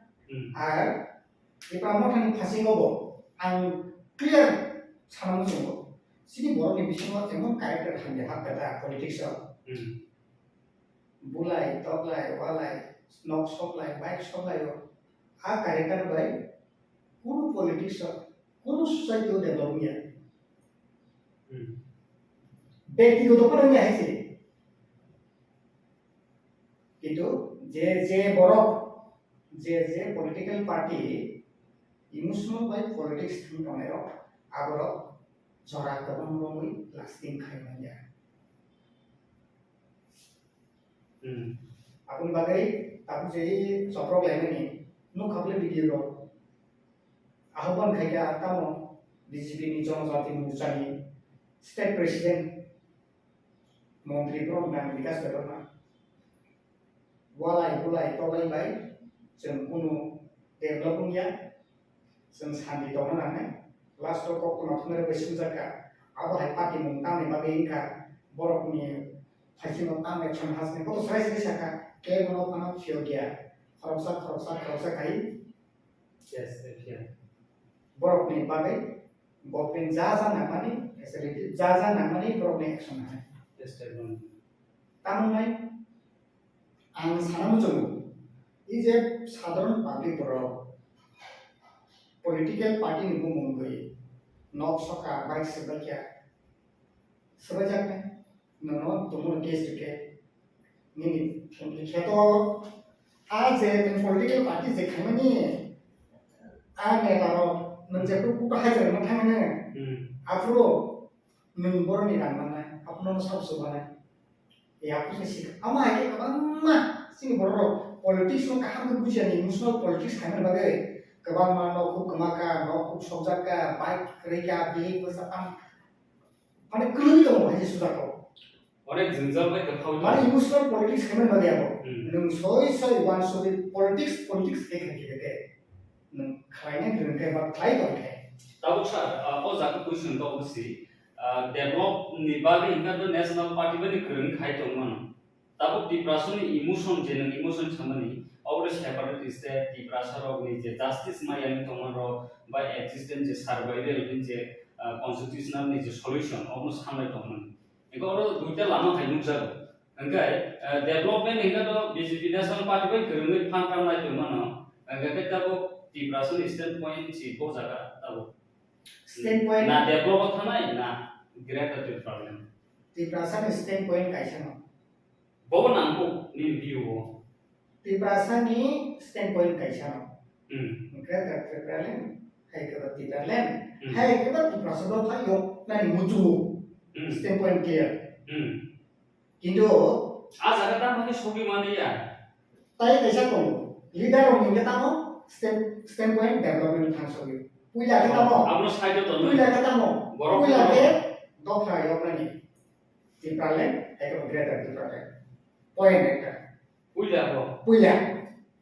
ar Tipra Mothani phasi gobo ang clear chanamu jungo sini borok ni bisingo emon character hande hak kata politics bulai toklai walai nok soklai bike soklai a character bai kuno politics kuno society develop ya ব্যক্তিগত কারণে আছে কিন্তু যে বড় যে political party emotional বাই politics থিংকনের আগর জরা গরম রঙই লাস্টিং খাইমাইয়া আপন বাগাই আপনি যে সপ্রক লাইনে নো খাবলে ভিডিও আহ্বান খাইয়া তাম বিজেপি নি জনজাতি মোর্চানি State President Menteri Program Vikas Debbarma walai bulai tolai bai जों कुनु डेभलपिं या जों सान्दि दङ नानै लास्ट कक नथुमरे बैसु जाका आबो हाय पार्टी मुं तामे बागे इनका बरकनि फाइसिनो तामे सन हासने कत सराय साका के गनो फाना फियो गया खरसा खाइ yes yeah बरकनि बागे गभर्नमेन्ट जा नामानि फेसिलिटी जा नामानि बरकनि एक्सन हाय yes development तामुनाय आं सानामु जों इ जे साधारण पाब्लिक बरो पॉलिटिकल पार्टी नि बुंग गई नॉक सका बाइक से बलकिया सब जाने नो तुम केस के नि फैमिली खेतो आज जे पॉलिटिकल पार्टी जे खामनि आ नेतारो नों जेखौ कुटा हाजर न थांने आफ्रो नों बरनि राननाय आपनो सब सुबानाय ए आपसे सिख आमा आके कबांमा सिंग बरो पॉलिटिक्स में कहाँ पे कुछ नहीं इमोशनल पॉलिटिक्स खाने लगे कबांग मानो खूब कमाका नो खूब सब्जाका बाइक करेगा बिलिंग बस अपन माने कहीं तो है सुधा को और एक जिंजर में कथाऊ माने इमोशनल पॉलिटिक्स खाने लगे आपको नंग सोई वन सो पॉलिटिक्स एक है के नंग खाने ग्रहण के बाद खाई तो है तब सर आपको जाकर क्वेश्चन तो उसी डेवलप निबागे इनका तो नेशनल पार्टी में ग्रहण खाई तो मानो तब टिप्रासोनी इमोशन जेन इमोशन छमनी और सेपरेट स्टेट टिप्रासरो नि जे जस्टिस मायानि तमरो बा एक्सिस्टेंस जे सर्वाइवल इन जे कन्स्टिट्यूशनल नि जे सॉल्यूशन अबनो सामनाय तमन एगो दुइटा लामा हाइनु जागो अंगाय डेवलपमेंट हिगा तो बीजेपी नेशनल पार्टी बै गरङै फान खालामनाय तमन अंगाय तब टिप्रासोनी स्टैंड पॉइंट छि बो जागा तब स्टैंड पॉइंट ना डेवलप थानाय ना ग्रेटर प्रॉब्लम टिप्रासन स्टैंड पॉइंट कैसे बाबा नांगौ नि भिउ टिप्रासानि स्टैंड पॉइंट कैसा ओमफ्राय दा प्रेप्रेलेन हायकबा टिप्रालेन हायकबा टिप्रासबा फायो नानि मुजु स्टैंड पॉइंट क्लियर किन्तु आजागा दा माने सबि मानिया ताई कैसा को लीडर होने के तामो स्टैंड पॉइंट डेवलपमेंट थांसोगे पुइला के तामो आपनो साइड तो पुइला के तामो पुइला के दफा योनानि टिप्रालेन हायकबा ग्रेटर टिप्रालेन point একটা পুইলা বো পুইলা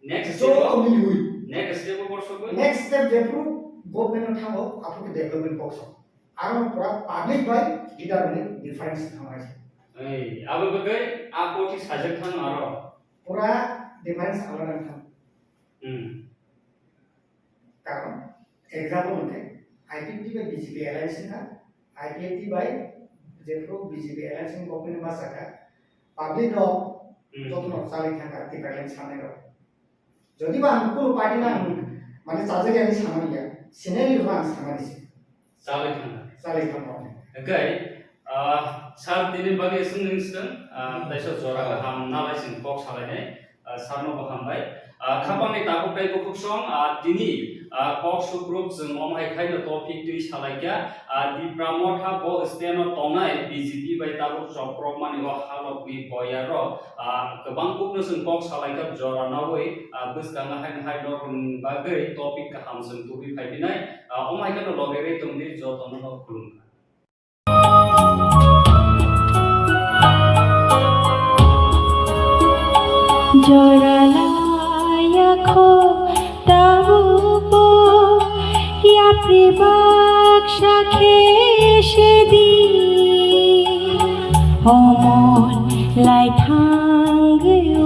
next so only we next step বর্ষ কই next step যেটু গভর্নমেন্ট থামো আপনি ডেভেলপমেন্ট বক্স আর পুরা পাবলিক বাই লিডার মানে ডিফারেন্স থামাইছে এই আবে বগে আপোটি সাজেক থান আর পুরা ডিফারেন্স আলাদা থাম কারণ एग्जांपल মানে आईपीपी বাই बीजेपी एलायंस का आईपीपी बाय जेटু बीजेपी एलायंस गभर्नमेंट मासाका पाब्लिक रो যতন চালাই থাকা টিপ্রালেন সামনে रो যদি বা কোন পার্টি না মানে চাজে আমি সামানিয়া সিনারি রুমান সামানিছে চালাই থাকা ओमफ्राय सार दिनै बागै सोंनिंसदों दाइसो जरा गाहाम नालायसिन बक्स सालायनाय सारनो बहामबाय खापानि दाबुबाय गुफुसं दिनि बक्स ग्रुप जों अमहाय खायनो टपिक दुइ सालायगा दिप्रा मथा ब स्टेनो तंनाय बीजेपी बाय दाबु जप्रक मानि व हालकनि बयारो गोबां गुबनो जों बक्स सालायगा जरा नावै बुसगांगा हाय हायदरन बागै टपिक गाहाम जों दुबि फायबिनाय अमहाय खानो लगेरै दंदि जतनो खुलुम Joralayaku tabupo ya pribak shakhe অমন লাই থাঙ্গিউলো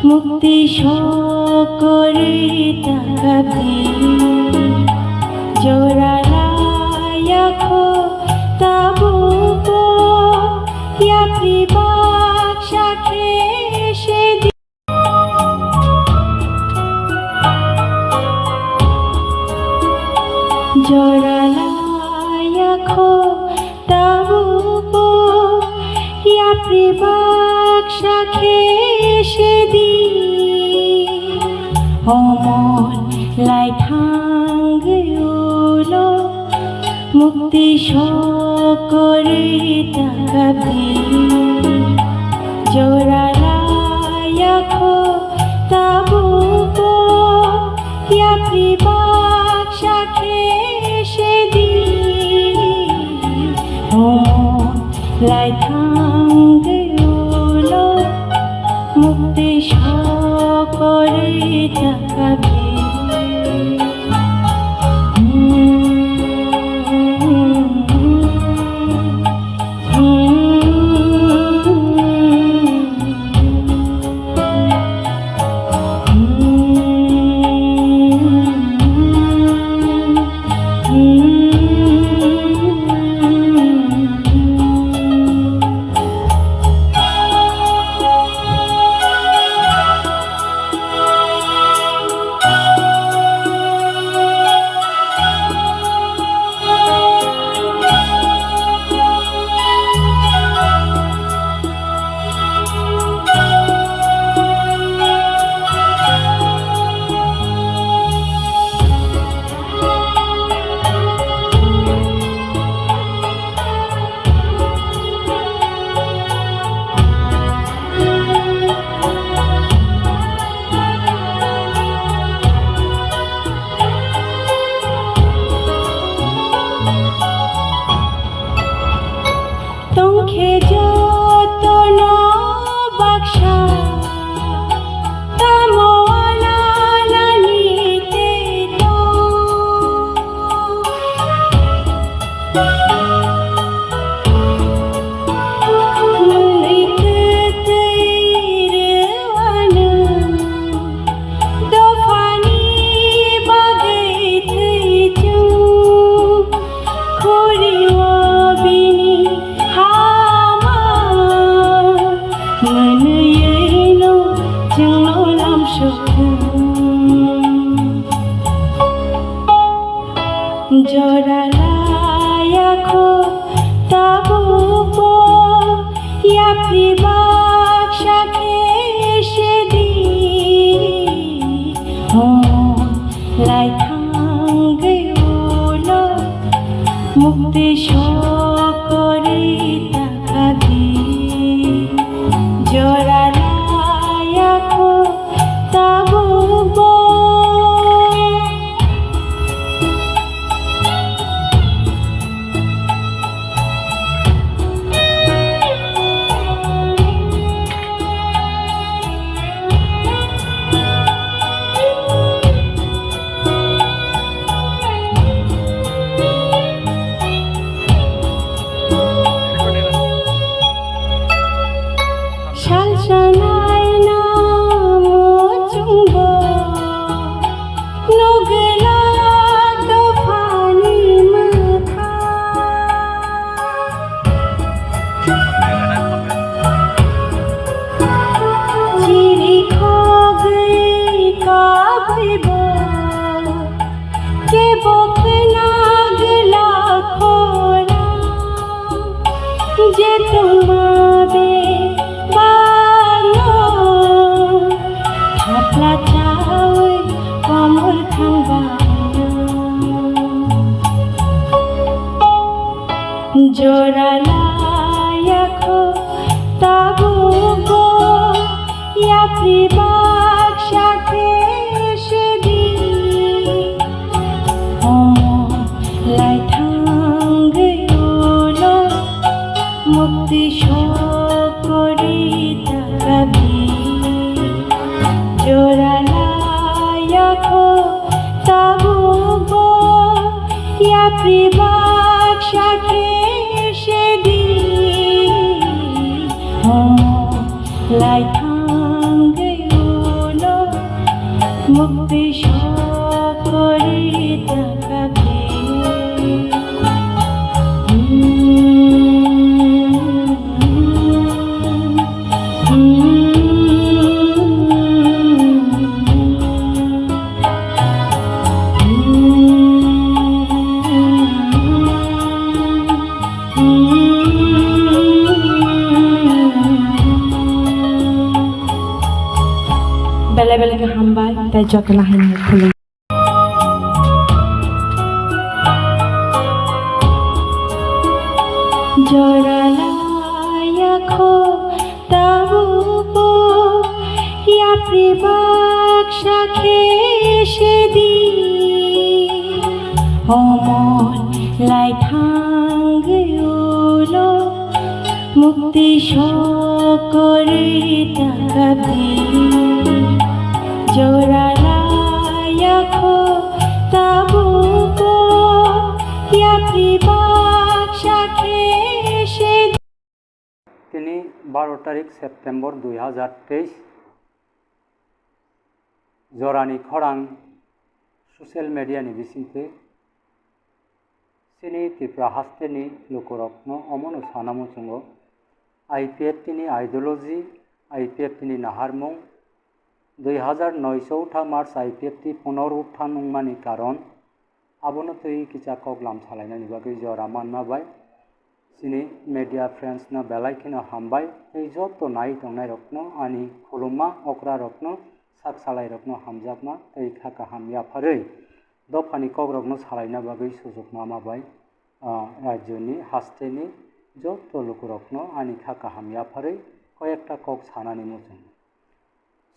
মুক্তি সকরে তাকাবি জোড়ালায়াখো তাবুকো ইয়াপ্রি বাকশাখে সেদি জোড়ালায়াখো তাবুকো ইয়াপ্রি বাকশাখে সেদি অমন লাই থাঙ্গিউলো মুক্তি সকরে তাকাবি জোড়ালায়াখো তাবুকো ইয়াপ্রি বাকশাখে সেদি অমন লাই থাঙ্গিউলো মুক্তি সকরে তাকাবি জোড়ালায়াখো তাবুকো ইয়াপ্রি বাকশাখে সেদি অমন লাই থাঙ্গিউলো মুক্তি সকরে তাকাবি জোড়ালায়াখো তাবুকো জোড়ালায়াখো তাবুকো ইয়াপ্রি বাকশাখে সেদি অমন লাই থাঙ্গিউলো মুক্তি সকরে তাকাবি জোড়ালায়াখো তাবুকো ইয়াপ্রি বাকশাখে সেদি মুক্তি সকরি তাকাবে bela-bela ke hambai tai jok lahin khulung joralaya kho tabu ya pribak shakhe shedi homon lai thang ulo mukti shokori takabi joralaya kho tabu ya pribak shakhe shedi তিনি 12 তারিখ সেপ্টেম্বর 2023 জরানি খরাং সোশ্যাল মিডিয়ানি বিসিতে সিনি ত্রিপুরা হাস্তেনি লোকরত্ন অমন সানামু চুঙ্গ আইপিএফ তিনি ideology IPF তিনি নাহারমুং 2009 March IPF টি পুনরুত্থান উংমানি কারণ আবনো তৈ কিচা কগলাম সালাইনানি বাগৈ জরা মাননা বাই सिनी मीडिया फ्रेंड्स न बेलायखिनो हामबाय जत नाय दंनाय रत्न आनी खुलुमा अक्रा रत्न साक सालाय रत्न हामजाबना तै खाका हामया फारै दफानि कग रत्न सालायना बागै सुजुग मामाबाय राज्यनि हास्तेनि जत लोक रत्न आनी खाका हामया फारै कयेकटा कग सानानि मुजों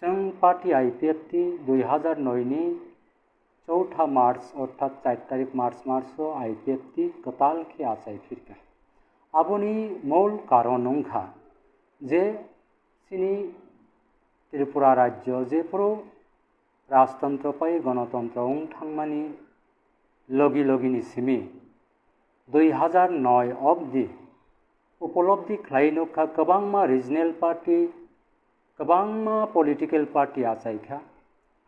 जों पार्टी आईपीएफ टी 2009 नि 4 मार्च अर्थात 4 तारिख मार्च आईपीएफ टी कताल के आचाय फिरका आबोनी मूल कारण नंखा जे सिनी त्रिपुरा राज्य जेपुरो राजतंत्र पाई गणतंत्र थांगमानी लगी लगिनी सिमी 2009 अब्दि उपलब्धि खालायनुखा गोबांमा रिजनेल पार्टी गोबांमा पलिटिकल पार्टी आचायखा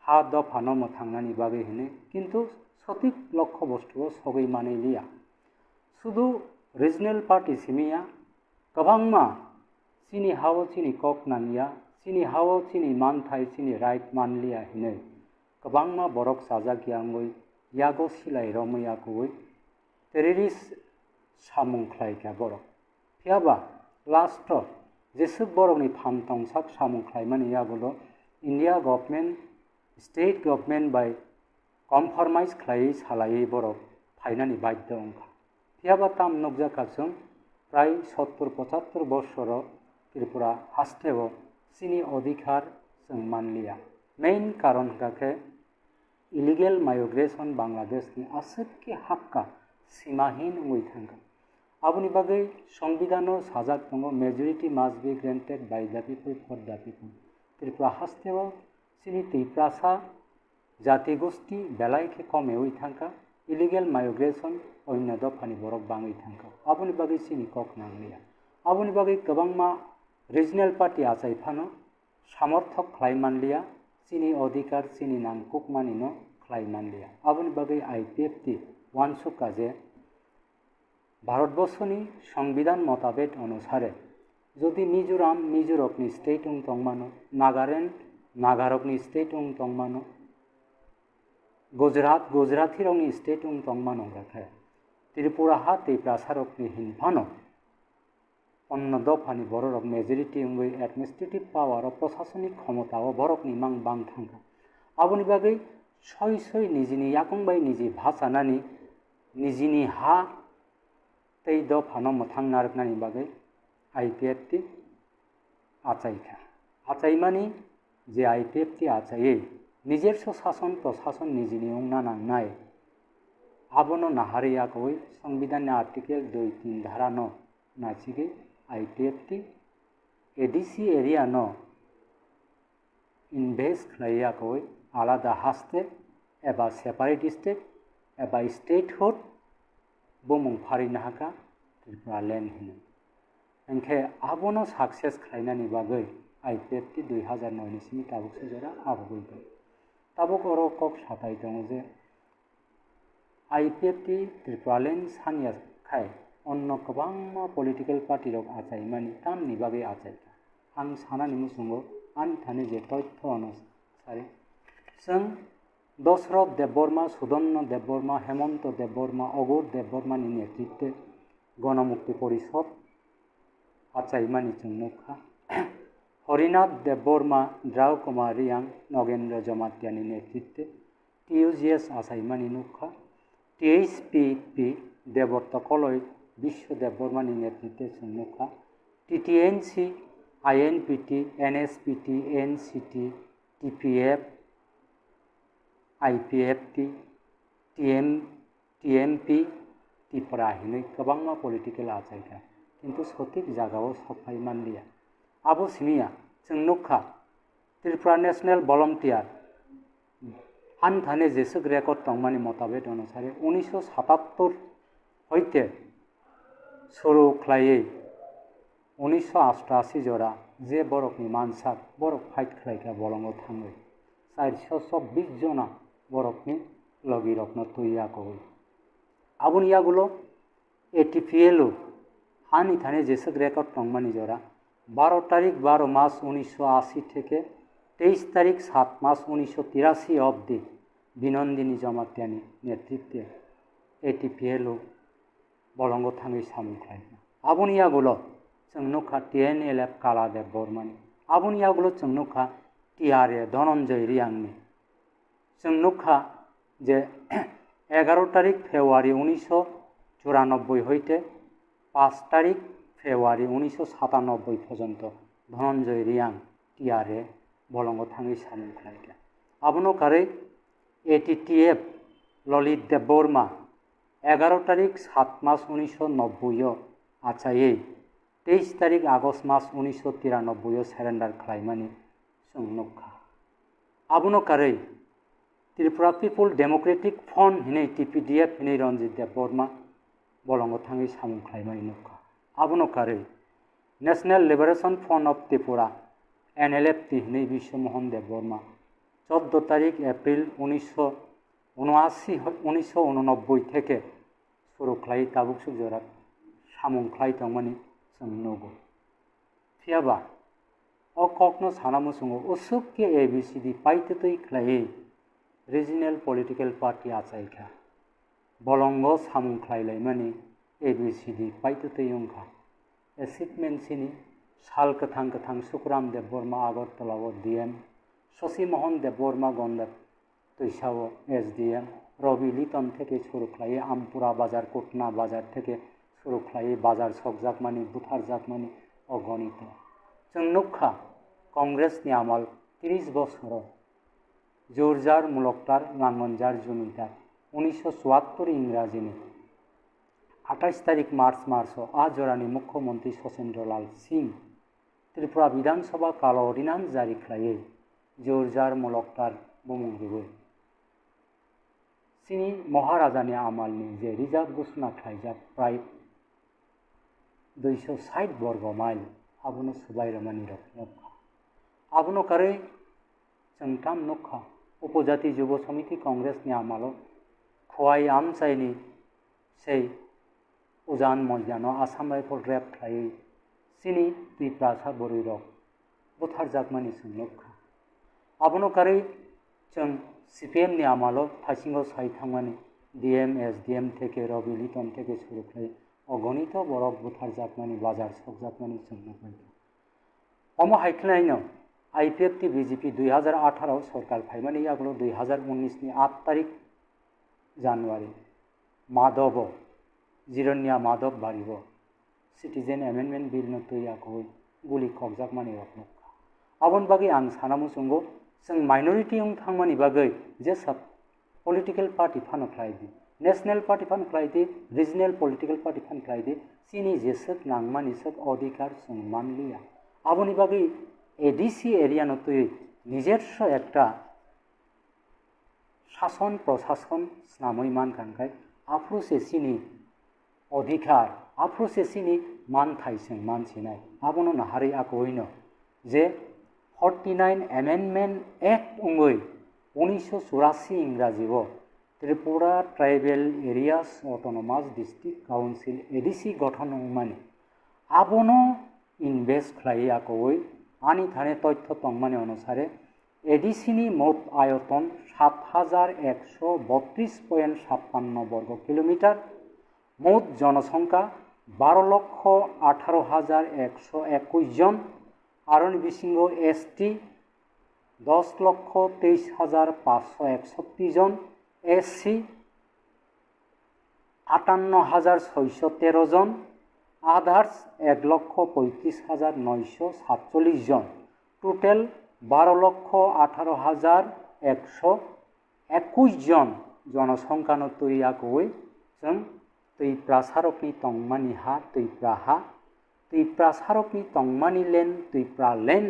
हा दफानो थांनानि बागै होनो किन्तु सठिक लक्ष्य बस्तुओ सगै माने लिया शुधु रिजनेल पार्टी सिमिया गोबांमा सिनी हाव सिनी कक नांगिया सिनी हाव सिनी मानथाय सिनी राइट मानलिया हिनो गोबांमा बरक साजागियांगै यागो सिलाय रमैयागै टेररिस्ट सामुंख्लायगा बरक फियाबा लास्ट जेसु बरकनि फामतंसाक सामुंख्लायमानि यागोल इंडिया गवर्नमेंट स्टेट गवर्नमेंट बाय कम्प्रोमाइज खालायै सालायै बरक फायनानि बाध्य अंखा फियाबा ताम नगजाखाजों प्राय 70-75 बछर त्रिपुरा हास्तेव सिनी अधिकार जों मानलिया मेन कारण गाखे इलिगेल माइग्रेशन बांग्लादेश नि आसोबके हक्का सीमाहीन उई थांगा आबुनि बागै संविधानो साजाक दङ majority must be granted by the people for the people Tripura हास्तेव सिनी त्रिप्रासा जाति गोष्ठी बेलायखे कमे उई थांगा इलिगेल माइग्रेशन अन्य दफानि बरक बाङै थांगा आबुनि बागै सिनी कक नांलिया आबुनि बागै गोबांमा रिजनेल पार्टी आचायफानो समर्थक खालायमानलिया सिनी अधिकार सिनी नांकुक मानिनो खालायमानलिया आबुनि बागै आईपीएफ टी वानसुका जे भारतबर्षनि संविधान मताबेद अनुसारे यदि मिजोरमनि स्टेट दंमानो नागालैंड नागारकनि स्टेट दंमानो गुजराती रंगनि स्टेट दंमानो गाखे त्रिपुरा हा त्रिप्रासारकनि हिनफानो अन्य दफानि बरक मेजरिटी उंगै एडमिनिस्ट्रेटिव पावर और प्रशासनिक क्षमता और बरकनि मां बां थांगा आबुनि बागै सय निजिनि याकंबाय निजि भाषानानि निजिनि हा तै दफानो मथां नारकनानि बागै आईपीएफ टी आचायखा आचायमानि जे आईपीएफ टी आचायै निजेर शासन प्रशासन निजिनि उंना नांनाय आबनो नाहारियाखै संविधान आर्टिकल 2-3 धारा न नाचिगे आईपीएफ टी एडीसी एरिया न इनभेस्ट खालायाखै आलादा हास्ते एबा सेपारेट स्टेट एबा स्टेटहुड बुमुं फारिनो हाका त्रिपुरा लैंड होनो एंखे आबनो सक्सेस खालायनानि बागै आईपीएफ टी 2009 सिम ताबुकसे जरा आबगैबाय ताबुक अरो कक साथाय दङ जे आईपीएफटी त्रिपुरालेण्ड सानिया खाय अन्य गोबां पलिटिकल पार्टी रक आचाय मानि तामनि बागै आचाय आं सानानि मुसुंगो आं थाने जे तथ्य अनुसारे जों दशरथ देबबर्मा सुदन्न देबबर्मा हेमंत देबबर्मा अगुर देबबर्मानि नेतृत्वे गणमुक्ति परिषद आचाय मानि जों नुखा हरिनाथ देबबर्मा द्राव कुमार रियां नगेन्द्र जमातियानि नेतृत्वे टीयूजीएस आचाय मानि नुखा टीएचपीपी देवव्रत कलय विश्व देबबर्मानि नेतृत्वे जों नुखा टीटीएनसी आईएनपीटी एनएसपीटी NCT TPF IPFT TMP Tipra हिनै गोबां पलिटिकल आचायगा किन्तु सठिक जागायाव सफाय मानलिया आबो सिनिया जों नुखा त्रिपुरा नेशनल भलन्टियार आन थाने जेसक रेकर्ड तंमानि मताबेद अनुसारे 1977 हईते शुरू खालायै 1988 जरा जे बरकनि मानसा बरक फाइट खालायग्रा बलंगो थाङो 424 जना बरकनि लगि रत्न तैयाको आबुन यागुलो एटीपीएल हानि थाने जेसक रेकर्ड तंमानि जरा 12 तारीख 12 मार्च 1980 থেকে 23 तारीख 7 मार्च 1983 अब्दि बिनन्दिनी जमातियानि नेतृत्वे एटीपीएल बलंग थाङै सामुखाय आबुन यागुलो जों नुखा टीएनएलएफ काला देबबर्मानि आबुन यागुलो जों नुखा टीआरए धनन्जय रियांनि जों नुखा जे 11 तारीख फेब्रुआरी 1994 হইতে 5 तारीख फेब्रुआरी 1997 पर्यन्त धनन्जय रियां टीआरए बलंग थाङै सामुखायगा आबुनो कारै एटीटीएफ ललित देबबर्मा 11 तारीख 7 मार्च 1990 आचायै 23 तारीख आगस्ट मार्च 1993 सारेन्डार खालायमानि जों नुखा आबुनो कारै त्रिपुरा पिपुल डेमोक्रेटिक फ्रन्ट हिनै टीपीडीएफ हिनै रंजित देबबर्मा बलंग थाङै सामुखायमानि नुखा आबुनो कारै national liberation front of Tripura NLFT हिनै विश्वमोहन देबबर्मा 14 तारीख एप्रिल 1989 থেকে शुरू खालाय ताबुक सुजरा सामुखाय तंमानि जों नुगो फियाबा अककनो सानामुसुङो उसुक के एबीसीडी पाइतै खालायै रिजनल पलिटिकल पार्टी आचायखा बलंग सामुखायलाय मानि एबीसीडी पाइतै उंखा एचिभमेन्ट सिनि साल गोथां गोथां सुखराम देबबर्मा आगरतलाव डीएम शशि मोहन देबबर्मा गंडा तैसाव एसडीएम रवि लिटन থেকে शुरू खालायै आमपुरा बाजार कोटना बाजार থেকে शुरू खालायै बाजार सकजाकमानि बुथार जाकमानि अगणित जों नुखा कांग्रेसनि आमाल 30 बছर जोरजार मुलकदार नांगनजार जुनिदार 1974 इंराजिनि 28 तारीख मार्च आजरानि मुख्यमंत्री सचेन्द्रलाल सिंह त्रिपुरा विधानसभा काल अर्डिनान्स जारी खालायै जोरजार मुलकदार बुमुंगिबो सिनि महाराजानि आमालनि जे रिजार्व घोषणा खालायजाब प्राय 260 वर्ग माइल आबुनो सुबायरमानि रखा आबुनो कारै जोंथाम नुखा उपजाति युव समिति कांग्रेसनि आमाल खवाई आमचायनि से उजान मजानो आसाम राइफल रेप खालायै सिनि त्रिप्रासा बरै रक बुथार जाकमानि जों नुखा आबुनो कारै जों सीपीएम नि आमालो थासिंगो साइ थांमानि डीएम एसडीएम থেকে रवि लिटन থেকে शुरू खालाय अगणित बरक बुथार जाकमानि बाजार सक जाकमानि जों नुबाय अम हाइख्लायनो आईपीएफटी बीजेपी 2018 सरकार फायमानि आगोलाव 2019 नि 8 तारीख जानुवारी माधव जिरन्या माधव बारिब सिटीजेन एमेन्डमेन्ट बिल नो तैयाको गुलि खगजाकमानि रखनो आबन बागै आं सानामुसुंगो जों माइनरिटी थांमानि बागै जे सब पलिटिकल पार्टी फानख्लायदि नेशनल पार्टी फानख्लायदि रिजनल पलिटिकल पार्टी फानख्लायदि सिनि जेसक नांमानि सक अधिकार जों मानलिया आबनि बागै एडीसी एरिया नतुय निजेर्स एकटा शासन प्रशासन स्नामै मानखांखाय आफ्रुसे सिनि अधिकार आफ्रुसे सिनि मानथाय जों मानसिनाय आबनो नाहारै आकयनो जे 49 एमेन्डमेन्ट एक्ट उंगै 1984 ইংরাজিব Tripura tribal areas autonomous district council ADC গঠন মানে আবনো ইনভেস্ট খাই আকই আনি থানে তথ্য তংমানে অনুসারে এডিসিনি মোট আয়তন 7132.56 বর্গ কিলোমিটার, মোট জনসংখ্যা 12,18,121 জন, আরনি বিশিঙ্গ এসটি 10,23,561 জন, এসসি 58,613 জন, আদার্স 1,35,947 জন, টোটাল 12,18,121 জন জনসংখ্যানো তৈয়াকই जों Tipra sarokni tongmani ha Tipra sarokni tongmani len Tipra len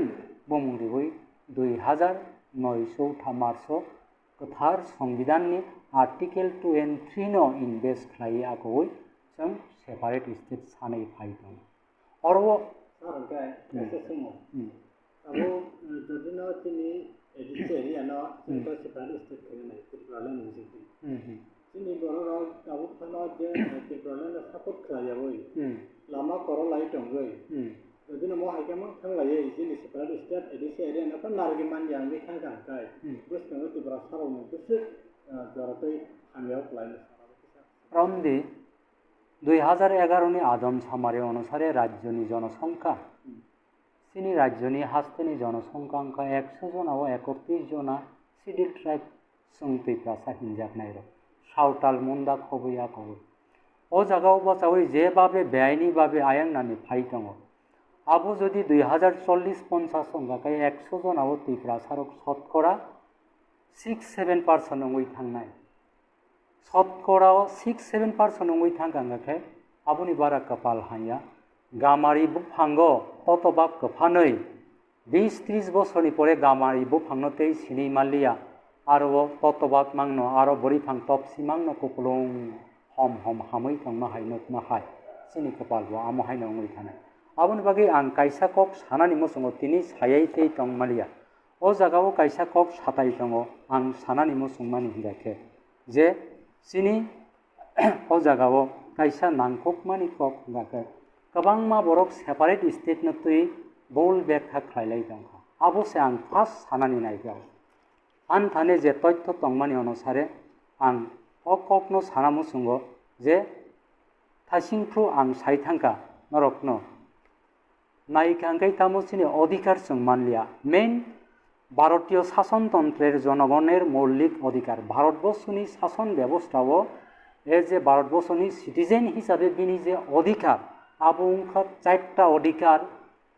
bomungriwoi 2900 गोथार संविधाननि आर्टिकल 2 and 3 नो इनभेस्ट खालायो आगoi जों सेपारेट स्टेट सानै फाइ दं अरबो सारंगाय एसे समाव आबो जदिनो तिनि एडिट एरियानो जों सेपारेट स्टेट खालायनाय Tipra len मोनसे जोंनि बर' राव दाबुफोराव जे टिप्रालेण्ड सापर्ट खालामो लामा खर' लाय दंगै जदिनो महायगामा थांलायो जोंनि सेपारेट स्टेट एडिसि एरियानो नारगिमान यांनि थांगांखाय गोसोनो टिप्रा सारावनो गोसो जरतै थांगायाव खालामनो रमदि 2011 नि आदम सामारि अनुसारे राज्यनि जनसंख्या सिनि राज्यनि हास्तेनि जनसंख्या अंका 100 जनाव 31 जना सिडिल ट्राइब जों टिप्रा साहिनजाकनाय सावताल मुंदा खबैया खबै ओ जागाव बासावै जेबाबे बेआइनि बाबे आयांनानि फाइ दङ आबो जदि 2040-50 संगाखाय 100 जनाव टिप्रा सारक शतकरा 6-7% नङै थांनाय शतकराव 6-7% नङै थांगांगाखाय आबुनि बारा कपाल हाया गामारि बुफांगो ततबा कफानै 20-30 बोसोरनि परे गामारि बुफांनोतै सिनि मालिया आरो ततबात मांनो आरो बरिफां टप सिमांनो कुपलुं हम हामै थांनो हायनो माहाय सिनि कपालबो आमो हायनो ngै थानाय आबुनि बागै आं कायसा कक सानानि मोसंग तिनि सायै थै तंमालिया ओ जागाव कायसा कक साताय दङ आं सानानि मोसंमानि हिराखे जे सिनि ओ जागाव कायसा नांकक मानि कक गाके गोबां मा बरक सेपारेट स्टेट न तुइ बल बेक खालायलाय दं आबोसे आं फार्स्ट सानानि नायगाव आन थाने जे तथ्य तंमानि अनुसारे आं अककनो सानामु सुंगो जे थासिंफ्रु आं साइथांका नरकनो नायखांगाय तामुसिनि अधिकार जों मानलिया मेन भारतीय शासनतंत्रेर जनगणेर मौलिक अधिकार भारतबर्षनि शासन व्यवस्थाओ एज ए भारतबर्षनि सिटिजेन हिसाबै बिनि जे अधिकार आबुंखा 4टा अधिकार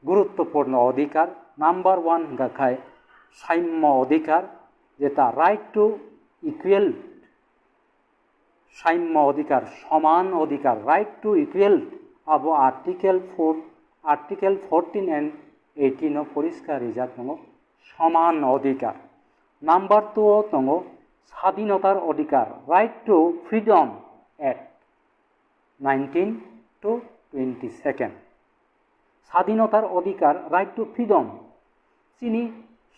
गुरुत्वपूर्ण अधिकार नम्बर 1 गाखाय साम्य अधिकार जेता राइट टू इक्वल साम्य अधिकार समान अधिकार राइट टू इक्वल अब आर्टिकल 14 and 18 नो परिष्कार रिजात दङ समान अधिकार नम्बर 2 दङ स्वाधीनतार अधिकार right to freedom act 19 to 22 स्वाधीनतार अधिकार राइट टू फ्रीडम सिनि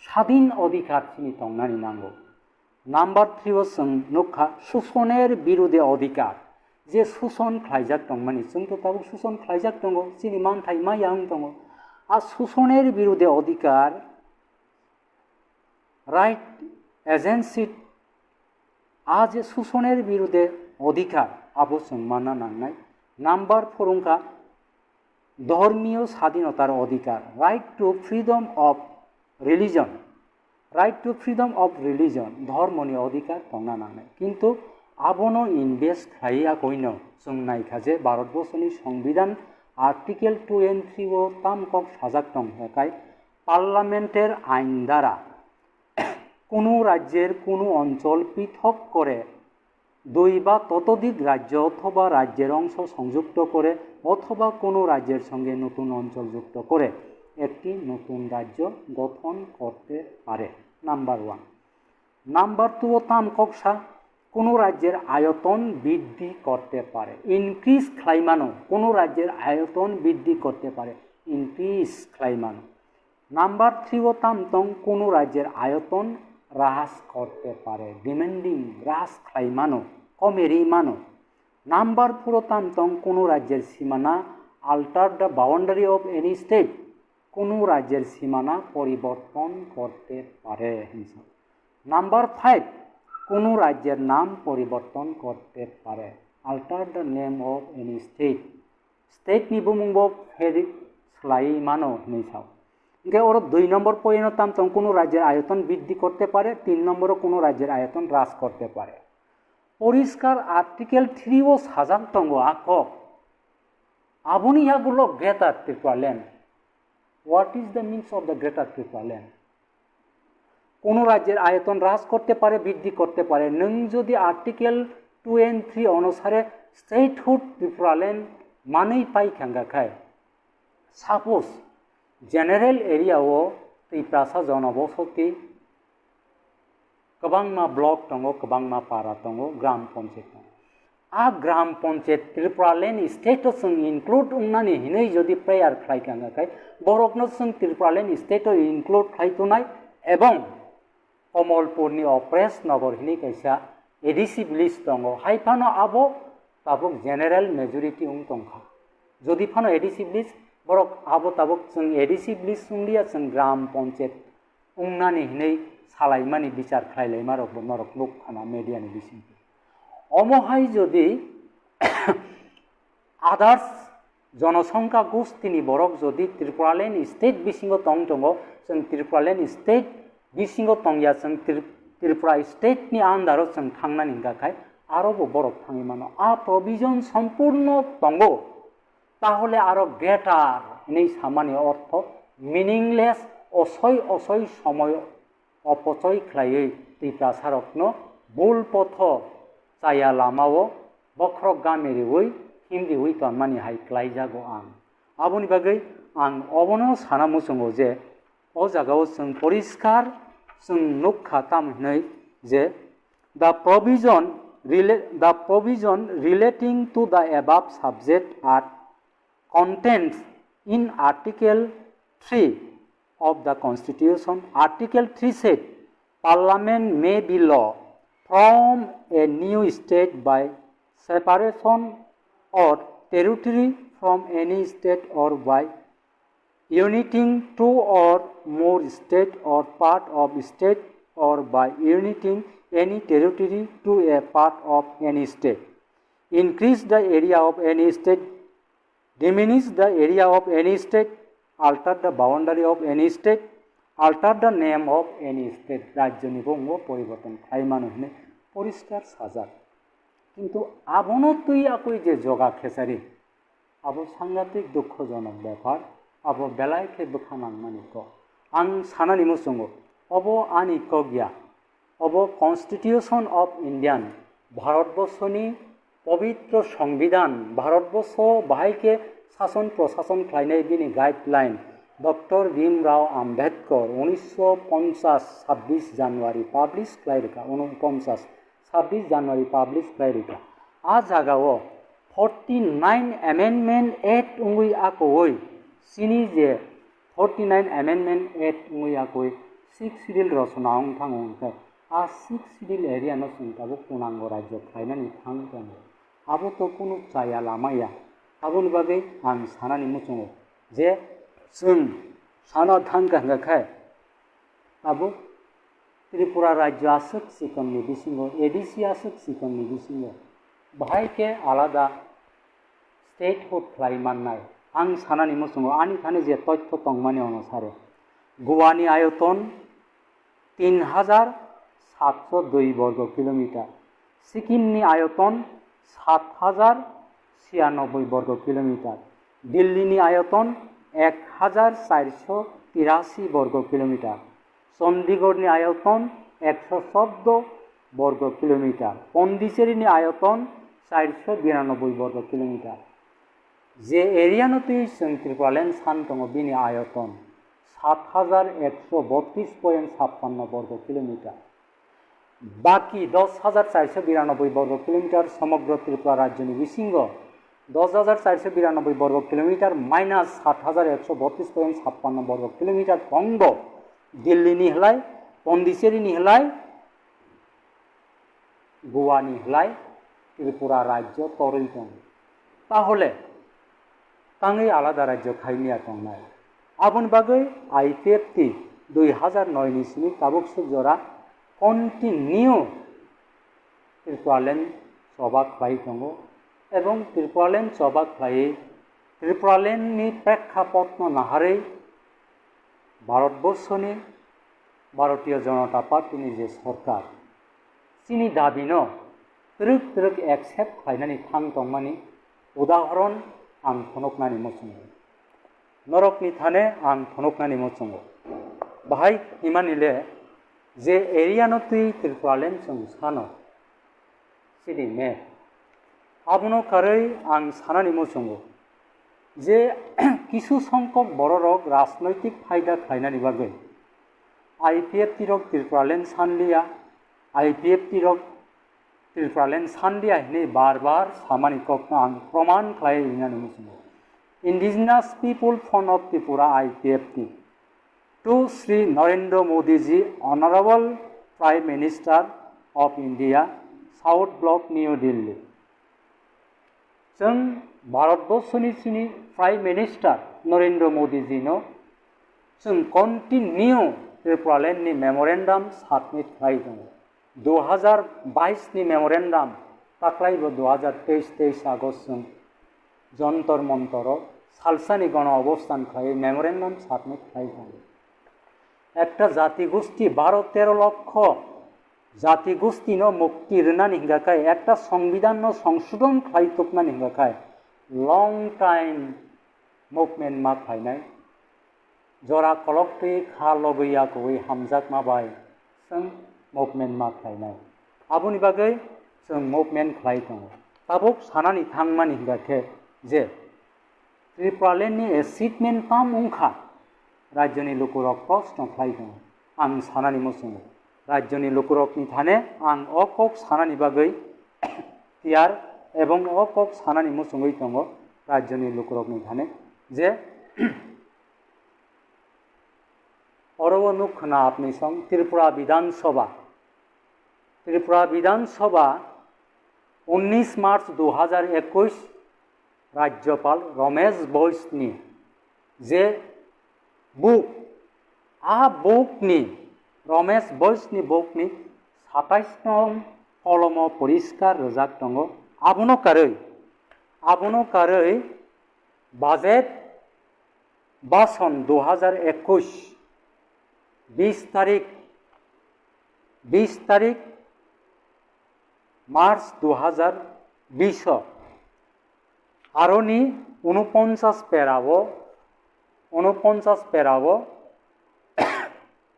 स्वाधीन अधिकार सिनि तंनानि नांगौ नम्बर 3 जों नुखा शोषणेर बिरुद्धे अधिकार जे शोषण खालायजाक दं माने जोंथ' दाबो शोषण खालायजाक दङ सिनि मानथाय मा यां दङ आ शोषणेर बिरुद्धे अधिकार राइट एजेंसी आज शोषणेर बिरुद्धे अधिकार आबो जों माना नांनाय नम्बर 4 का धर्मीय स्वाधीनतार अधिकार right to freedom of religion right to freedom of religion धर्मनि अधिकार दंना नांनाय किन्तु आबनो इनभेस्ट खाया कइनो जों नायखाजे भारतबर्षनि संविधान आर्टिकल 2 and 3 ओ तामकक साजाक दं हेकाय पार्लामेंटेर आईन द्वारा कोनो राज्येर कोनो अंचल पृथक करे 2 বা ততোধিক রাজ্য অথবা রাজ্যের অংশ সংযুক্ত করে অথবা কোনো রাজ্যের সঙ্গে নতুন অঞ্চল যুক্ত করে একটি নতুন রাজ্য গঠন করতে পারে নাম্বার 1 নাম্বার 2 তামককসা কোনো রাজ্যের আয়তন বৃদ্ধি করতে পারে ইনক্রিজ ক্লাইমানো কোনো রাজ্যের আয়তন বৃদ্ধি করতে পারে ইনক্রিজ ক্লাইমানো নাম্বার 3 ও তামতং কোনো রাজ্যের আয়তন রাজ করতে পারে ডিমান্ডিং রাজ খাইমানো কমেরি মানো নাম্বার 4 তামতং কোনো রাজ্যের সীমানা alter the boundary of any state কোনো রাজ্যের সীমানা পরিবর্তন করতে পারে নাম্বার 5 কোনো রাজ্যের নাম পরিবর্তন করতে পারে alter the name of any state state নি বুমুংব ফেরি স্লাই মানো নিসাও ইনকে ওর 2 নম্বর পয়েন্ট তামতং কোনো রাজ্যের আয়তন বৃদ্ধি করতে পারে 3 নম্বরও কোনো রাজ্যের আয়তন হ্রাস করতে পারে পরিষ্কার আর্টিকেল 3 ও সাজাংতঙ্গ আক আবনিয়াগুলো greater Tripura land what is the means of the greater Tripura land কোনো রাজ্যের আয়তন হ্রাস করতে পারে বৃদ্ধি করতে পারে নং যদি আর্টিকেল 2 and 3 অনুসারে স্টেটহুড ত্রিপুরা ল্যান্ড মানেই পাই খাঙ্গা খায় সাপোজ জেনারেল এরিয়াও ত্রিপ্রাসা জনবসতি गोबांमा ब्लक दङ गोबांमा पारा दङ ग्राम पञ्चायत दङ आ ग्राम पञ्चायत त्रिपुरा ल्यान्ड स्टेटो जों इनक्लुड उंनानै हिनै जदि प्रेयार खालायखाङाखै बरकनो जों त्रिपुरा ल्यान्ड स्टेटो इनक्लुड खालायथ'नाय एबं कमलपुरनि अप्रेस नगर हिनै कायसा एडिसि भिलेज दङ हायफानो आबो ताबुक जेनेरेल मेजरिटी उं दंखा जदि फानो एडिसि भिलेज बरक आबो ताबुक जों एडिसि भिलेज उंलिया जों ग्राम पञ्चायत उंनानै हिनै सालायमानि बिचार खालायलायमारक नरक लोक खाना मेडियानि बिसिं अमहाय जदि आदार्स जनसंख्या गोष्ठीनि बरक जदि त्रिपुरा ल्यान्ड स्टेट बिसिङाव दङ जों त्रिपुरा ल्यान्ड स्टेट बिसिङाव दंया जों त्रिपुरा स्टेटनि आन्दाराव जों थांनानै हिंगाखाय आरोबो बरक थाङै मानो आ प्रभिजन सम्पूर्ण दङ তাহলে আরো গ্রেটার এই সামান্য অর্থ মিনিংলেস অসই অসই সময় অপচয় খালাই ত্রিপ্রাসারকন বুল পথ চায়া লামাও বক্রক গামেরিওই হিন্দিওই তনমানি হাই ক্লাই যাগো आं आबोनि बागै आं अबनो साना मुसंगो जे अ जागाव जों परिष्कार जों नुखा तामहनै जे the provision relating to the above subject are contained in Article 3 of the Constitution. Article 3 said, Parliament may be law from a new state by separation or territory from any state or by uniting two or more state or part of state or by uniting any territory to a part of any state. Increase the area of any state, diminish the area of any state, alter the boundary of any state, alter the name of any state. রাজ্যনি বঙ্গ পরিবর্তন খাইমানো হনে পরিষ্কার সাজার কিন্তু আবনো তুই আকই যে জগা খেসারি আবো সাংঘাতিক দুঃখজনক ব্যাপার আবো বেলাইকে বোখানাংমানি ক आं सानानि मुसंगो अबो आनि कगिया अबो कन्स्टिट्यूशन अफ इंडियान भारतबर्षनि पवित्र संविधान भारतबर्ष बाहायके शासन प्रशासन खालायनाय बिनि guideline doctor Bhimrao Ambedkar 1950 26 January publish खालायरेखा 49 26 जानुवारी पाब्लिश खालायरेखा आ जागाओ 49 अमेंडमेंट एक्ट उंगुई आकोई सिनि जे 49 अमेंडमेंट एक्ट उंगुई आकोई 6 शिड्यूल रचनाओं थांगोंखाय आ 6 शिड्यूल एरिया न सुंताबो पुनांगो राज्य खालायनानै थांगोन आबो तो कुनु चाया लामाया आबोनि बागै आं सानानि मुसंगो जे जों साना थांगाखाय आबो त्रिपुरा राज्य आसक सिकमनि बिसिङाव एडिसि आसक सिकमनि बिसिङाव बाहायके आलादा स्टेटहुड खालायमाननाय आं सानानि मुसंगो आनि थाने जे तथ्य तंमानि अनुसारे गोवानि आयतन 3702 वर्ग किलोमीटर सिक्किमनि आयतन 7096 वर्ग किलोमीटर दिल्लीनि आयतन 1483 वर्ग किलोमीटर चंडीगढ़नि आयतन 114 वर्ग किलोमीटर पन्डिचेरीनि आयतन 492 वर्ग किलोमीटर जे एरियानोतै जों त्रिपुरा ल्यान्ड सान दङ बिनि आयतन 7132.56 वर्ग किलोमीटर बाकी 10,492 वर्ग किलोमीटर समग्र त्रिपुरा राज्यनि बिसिङाव 10,492 वर्ग किलोमीटर माइनास 7132.56 वर्ग किलोमीटर दंग दिल्लीनि हलाय পন্ডিচেরি নিহলাই গোয়া নিহলাই ত্রিপুরা রাজ্য তরই দं তাহলে তাङै আলাদা রাজ্য খাইনিয়া দंनाय आबुन बागै आईपीएफटी 2009 नि सिनि ताबुक जरा कन्टिन्यू त्रिपुरालेण्ड सभा खाई दङ एवं त्रिपुरालेण्ड सभा खाई त्रिपुरालेण्डनि प्रेक्षापट नाहारै भारतबर्षनि भारतीय जनता पार्टीनि जे सरकार सिनि दाबिनो त्रिक त्रिक एक्सेप्ट खालायनानै थां दंमानि उदाहरण आं थनकनानै मोसङो नरकनि थाने आं थनकनानै मोसङो बाहाय हिमानिले जे एरियानो तुई त्रिपुरालेण्ड जों सानो सिनि मे आबुनो कारै आं सानानै मोसङो जे किछु संख्यक बर' रग राजनैतिक फायदा खालायनानै बागै आईपीएफटी रग त्रिपुरालेण्ड सानलिया आईपीएफटी रग त्रिपुरालेण्ड सानलिया हिनै बार बार सामानि ककना आं प्रमाण खालायनानै मोसङो Indigenous People Fund of Tripura IPFT to Sri Narendra Modi ji, Honorable Prime Minister of India, South Block, New Delhi. जों भारतबर्षनि सिनि prime minister Narendra Modi ji no जों कन्टिन्यू त्रिपुरालेण्डनि मेमोरेन्डाम साबमिट खालाय दं 2022 नि मेमोरेन्डाम ताक्लायबो 2023 आगस्ट जों जन्तर मंतर सालसानि गण अबस्थान खाई मेमोरेन्डाम साबमिट खालाय दं একটা জাতিগোষ্ঠী 12-13 লক্ষ জাতিগোষ্ঠীনো মুক্তি রেনানি হিঙ্গাখায় একটা সংবিধান সংশোধন খাইতকনানি হিঙ্গাখায় লং টাইম মুভমেন্ট मा खायनाय जरा कलक्टि खा लगैया गै हामजाक माबाय जों मुभमेन्ट मा खायनाय आबुनि बागै जों मुभमेन्ट खालाय दं ताबुक सानानि थांमानि हिंगाखे जे त्रिपुरालेण्डनि एचिभमेन्ट ताम उंखा राज्यनि लुकुरक प्रश्न खालाय दं आं सानानि मोसङो राज्यनि लुकुरकनि थाने आं अकक सानानि बागै तियार एवं अकक सानानि मोसङै दङ राज्यनि लुकुरकनि थाने जे अरवनुखना आपनि सं त्रिपुरा विधानसभा 19 मार्च 2021 राज्यपाल रमेश बैसनि जे बुक बुकनि रमेश बैसनि बुकनि 27 नं कलम परिष्कार रोजाक दङ आबुनो कारै बाजेट भाषण 2021 20 तारीख मार्च 2020 आरोनि 49 पेरावो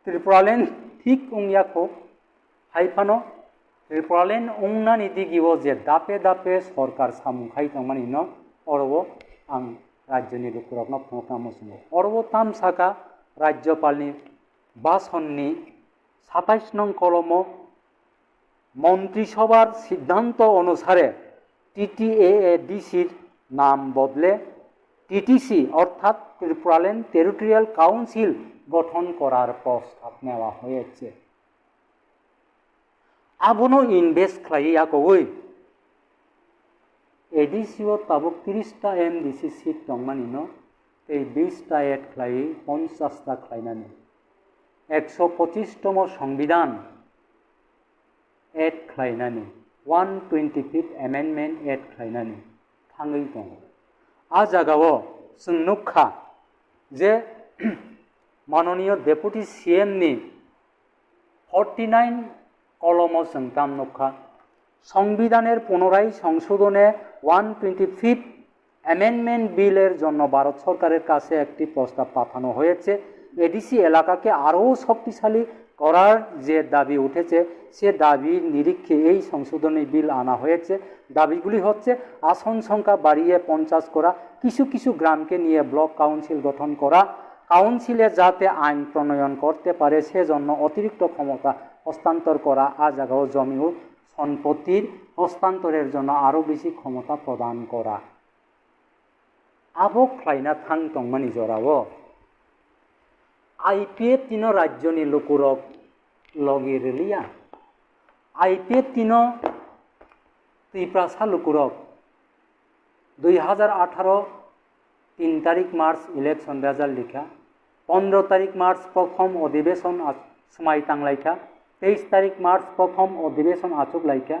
त्रिपुरालेण्ड थिक उंयाखौ हाइफानो त्रिपुरालेण्ड उंनानि दिगिवो जे दापे दापे सरकार सामुखाय दंमानि न अरवो आं राज्यनि लुकुरकनो फंखा मोसङो अरवो ताम साखा राज्यपालनि भाषणनि 27 नं कलम মন্ত্রিসভার সিদ্ধান্ত অনুসারে টিটিএডিসির নাম বদলে টিটিসি অর্থাৎ ত্রিপুরালেণ্ড টেরিটোরিয়াল কাউন্সিল গঠন করার প্রস্তাব নেওয়া হয়েছে আবনো ইনভেস্ট খালাইয়াকই এডিসিও তাবুক 30টা এমডিসি সিট দंमानिन এই 20টা এড খালাই 50টা খালাयनानै 125তম সংবিধান एड खालायनानै 125th एमेन्डमेन्ट एड खालायनानै थाङै दं आ जागावो जों नुखा जे माननीय डेपुटी सीएम नि 49 कलम जों दाम नुखा संविधानेर पुनराय संशोधने 125th एमेन्डमेन्ट बिलेर जন্য भारत सरकारेर काছে একটি প্রস্তাব পাঠানো হয়েছে এডিসি এলাকাকে আরো শক্তিশালী করার যে দাবি উঠেছে সে দাবির নিরীক্ষে এই সংশোধনী বিল আনা হয়েছে দাবিগুলি হচ্ছে আসন সংখ্যা বাড়িয়ে 50 করা কিছু কিছু গ্রামকে নিয়ে ব্লক কাউন্সিল গঠন করা কাউন্সিলে যাতে আইন প্রণয়ন করতে পারে সেজন্য অতিরিক্ত ক্ষমতা হস্তান্তর করা আর জায়গাও জমি ও সম্পত্তির হস্তান্তরের জন্য আরো বেশি ক্ষমতা প্রদান করা আবক খাইনা থাং দंमानि जरावो आईपीएफ तीन राज्यनि लुकुरक logi relia IPF tino Tipra salukurok 2018 3 তারিখ মার্চ ইলেকশন রেজাল্ট লিখা 15 তারিখ মার্চ প্রথম অধিবেশন সময় টাংলাইখা 23 তারিখ মার্চ প্রথম অধিবেশন আচুক লাইখা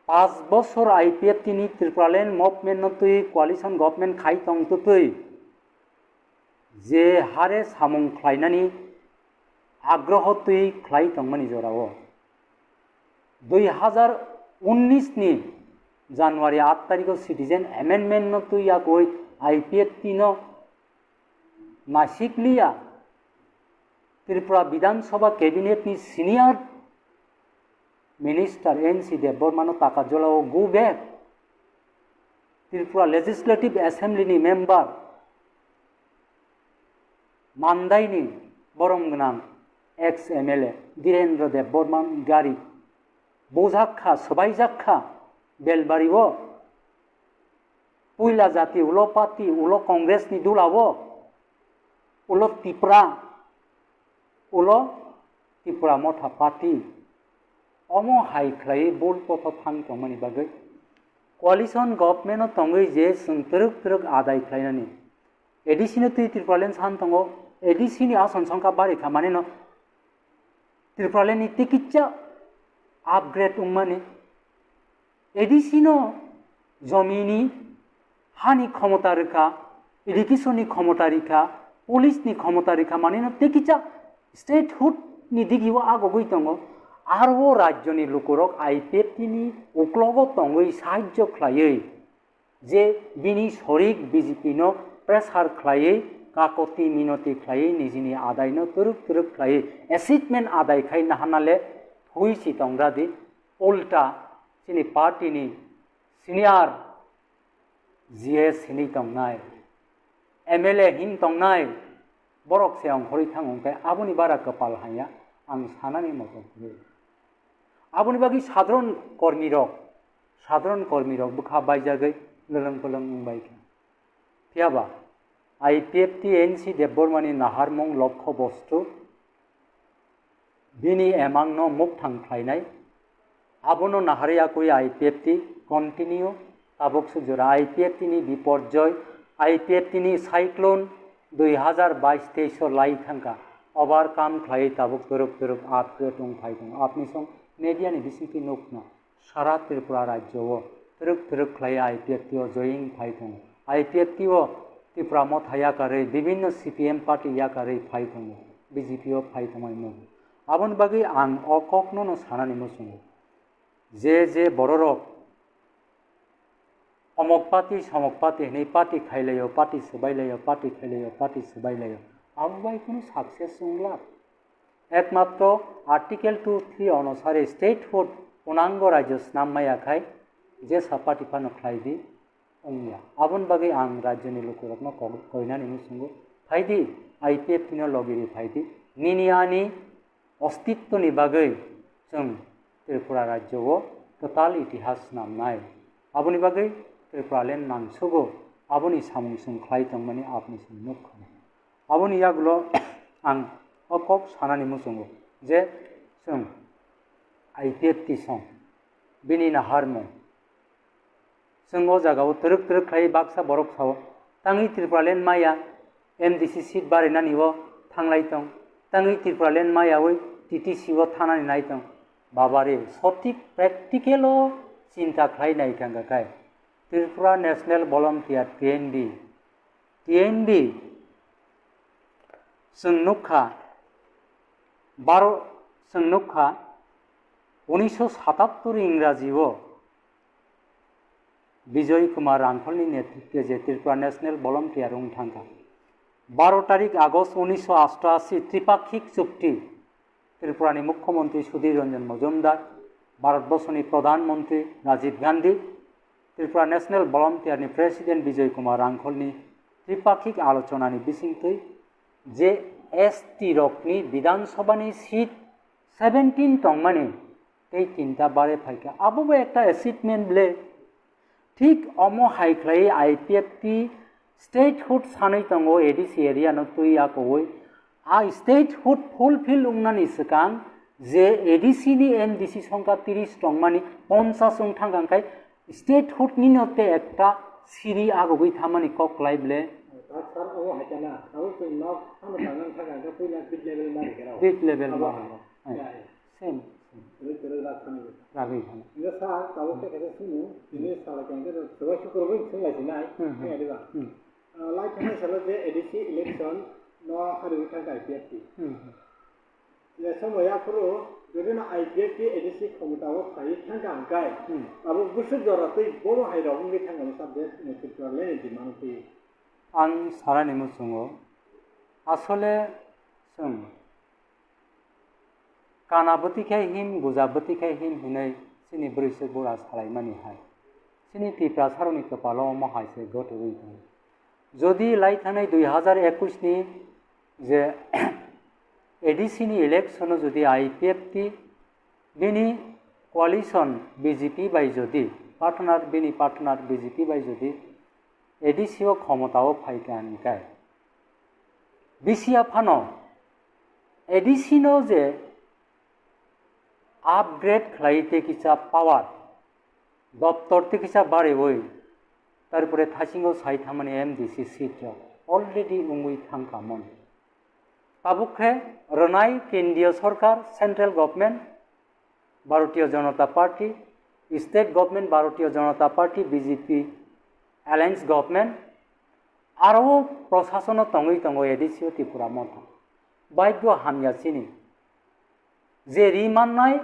5 বছর IPF তিনি ত্রিপুরালেন মুভমেন্ট তুই কোয়ালিশন গভর্নমেন্ট খাই তং তুই যে হারে সামং খাইনানি আগ্রহ তুই খাই তংমানি জরাও 2019 ni January 8 তারিখে সিটিজেন অ্যামেন্ডমেন্ট ন তুই কই IPF তিনো নাসিকলিয়া ত্রিপুরা বিধানসভা ক্যাবিনেট নি সিনিয়র মিনিস্টার NC Debbarma টাকা জলাও go back Tripura legislative assembly নি মেম্বার মান্দাইনি বরমগনাং এক্স MLA ধীরেন্দ্র দেববর্মা গাড়ি বোঝাক্ষা সবাইজাক্ষা বেলবাড়িও পয়লা জাতি উলো পার্টি উলো কংগ্রেস নি দুলাবো উলো ত্রিপুরা মথা পার্টি অম হাইখ্লাই বুল পথ থাং তংমানি বাগै কোয়ালিশন गभर्नमेंट तंगै जे जों तरक आदाय खालायनानै एडिसिनो त्रिपुरालेन सान तंगो एडिसिनि आसन संख्या बारि खामानि न त्रिपुरालेननि टिकिटचा আপগ্রেড উম্মানি এডিসিনো জমিনি হানি ক্ষমতা রেখা এডুকেশননি ক্ষমতা রেখা পুলিশনি ক্ষমতা রেখা মানে তেকিচা স্টেটহুড নি দিগিও আগগৈ দङ आरो राज्यनि लोकरक IPF तिनि उक्लग तंगै साहाय्य खालायै जे बिनि सरिक BJP नो प्रेसार खालायै काकति मिनति खालायै निजिनि आदायनो तरक खालायै एसिटमेन्ट आदाय खाय नाहानाले हुई सी तंग्रादी उल्टा सिनी पार्टी नि सीनियर GS हिनी तंगनाय MLA हिन तंगनाय बरक से अंखरि थांगंके आबुनि बारा कपाल हाया आं सानानि मत आबुनि बागि साधारण कर्मी रक बुखा बायजागै ललं पलं बायखा फियाबा IPF टी NC Debbarmani नाहारमं लक्ष्य बस्तु बिनि एमांनो मुख थांख्लायनाय आबुनो नाहारिया कोई IPF टी कन्टिन्यू ताबक सुजरा IPF टी नि बिपर्जय IPF टी नि साइक्लोन 2022-23 लाई थांका ओभारकाम खालाय ताबक तरक आपके दं फायदों आपनि सं मीडिया नि बिसिंति नोकना सारा त्रिपुरा राज्यओ तरक खालाय IPF टी जयिं फायदों IPF टी त्रिपुरा मथाया कारै विभिन्न CPM पार्टी या कारै फायदों BJP फायदों आबन बागै आं अककनो सानानि मोसुङो जे बररक अमक पार्टी समक पार्टी नै पार्टी खायलायो पार्टी सबायलायो पार्टी खायलायो पार्टी सबायलायो आबुबाय कोनो सक्सेस संला एकमात्र आर्टिकल 2-3 अनुसारे स्टेटहुड पूर्णांग राज्य नाममायाखाय जे सापार्टी फानो खायदि उंग्या आबन बागै आं राज्यनि लोकरकनो कयनानि मोसुङो फायदि IPF तिनो लगिरि फायदि निनियानि अस्तित्वनि बागै जों त्रिपुरा राज्यआव टोटाल इतिहास नामनाय आबुनि बागै त्रिपुरालेन नांसोगो आबुनि सामुं संख्लाय दंमानि आपनि सन्मुख आबुनि यागुलो आं अकक सानानि मोसुङो जे जों IPF टी सं बिनि नाहारमं जों जागाव तरक खाय बाक्सा बरक साव ताङै त्रिपुरालेन माया MDC सीट बारायनानिव थांलाय दं ताङै त्रिपुरालेन मायावै TTC थानानै नायदों बाबारे सटिक प्रेक्टिकेल चिन्ता खालायनाय थांगाखाय Tripura national volunteer TNB जोंनुखा 1977 इंराजीव Vijay Kumar रांखलनि नेतृत्व जे त्रिपुरा नेशनेल भलन्टियार थांगा 12 तारीख आगस्ट 1988 त्रिपाक्षिक चुक्ति त्रिपुरानि मुख्यमंत्री सुधीर रंजन मजुमदार भारतवर्षनि प्रधानमंत्री राजीव गांधी त्रिपुरा नेशनेल भलन्टियारनि प्रेसिडेंट विजय कुमार रांखलनि त्रिपाक्षिक आलोचनानि बिसिंथै जे ST रकनि विधानसभानि सीट 17 तंमानि तै तीनटा बारे फायका आबो एकटा अचिभमेंट ब्ले ठीक अमो हाइख्लाय IPF टी स्टेटहुड सानै दंगो एडिसि एरिया न तुई आकोय आ स्टेटहुड फुलफिल उंनानि सिगां जे एडिसि नि एनडिसि संख्या 30 दं माने 50 जन थांगांखाय स्टेटहुड नि नते एकटा सिरि आगबै थामानि कक लाइबले सार अब हाइटाना अब जों नाव थांनो थांनानै थांगांखा फैला बिट लेभेल मारिकेराव बिट लेभेल सेम रागै थानो सार दाबो फैखादो सुनु दिनै सालायखांदो सोरबा सुक्रबो सोंलायसिनाय फैयादोबा लाइक थानाय साला जे एडिसि इलेक्शन न हारिनि थाखाय आइपिएफटी जे समयाफोरो बेदिनो आइपिएफटी एडिसि खमताव फाइ थांगांखाय अब गुसु जरातै बर' हाइराव उन्दै थांगानो साबजेक्ट नेतृत्वले डिमान्ड फैयो आं सारानि मुसुङो आसले जों कानाबतिखाय हिम गुजाबतिखाय हिम हिनै सिनि ब्रैसो बरा सालायमानिहाय सिनि तिप्रा सारनि कपालाव माहायसे गथ'यै दं যদি লাই थानाय 2021 नि जे एडिसि नि इलेक्शन যদি आइपिएफटी बिनि कोalition बीजेपी बाय যদি पार्टनार बिनि पार्टनार बीजेपी बाय যদি एडिसि ओ क्षमताव फाइकानकाय बिसिया फानो एडिसि नो जे আপগ্রেড খাইতে কিছা পাওয়ার দপ্তরতে কিছা বাড়ে ওই তারপরে থাসিঙ্গ সাইথা মানে এমডিসি সিট অলরেডি উঙ্গুই থাঙ্কামন তাবুকে রনাই কেন্দ্রীয় সরকার সেন্ট্রাল গভর্নমেন্ট ভারতীয় জনতা পার্টি স্টেট গভর্নমেন্ট ভারতীয় জনতা পার্টি বিজেপি অ্যালায়েন্স গভর্নমেন্ট আরও প্রশাসন তঙ্গই তঙ্গ এডিসি ত্রিপুরা মথা বাইদ্য হামিয়াছিনি जे रिमाननाय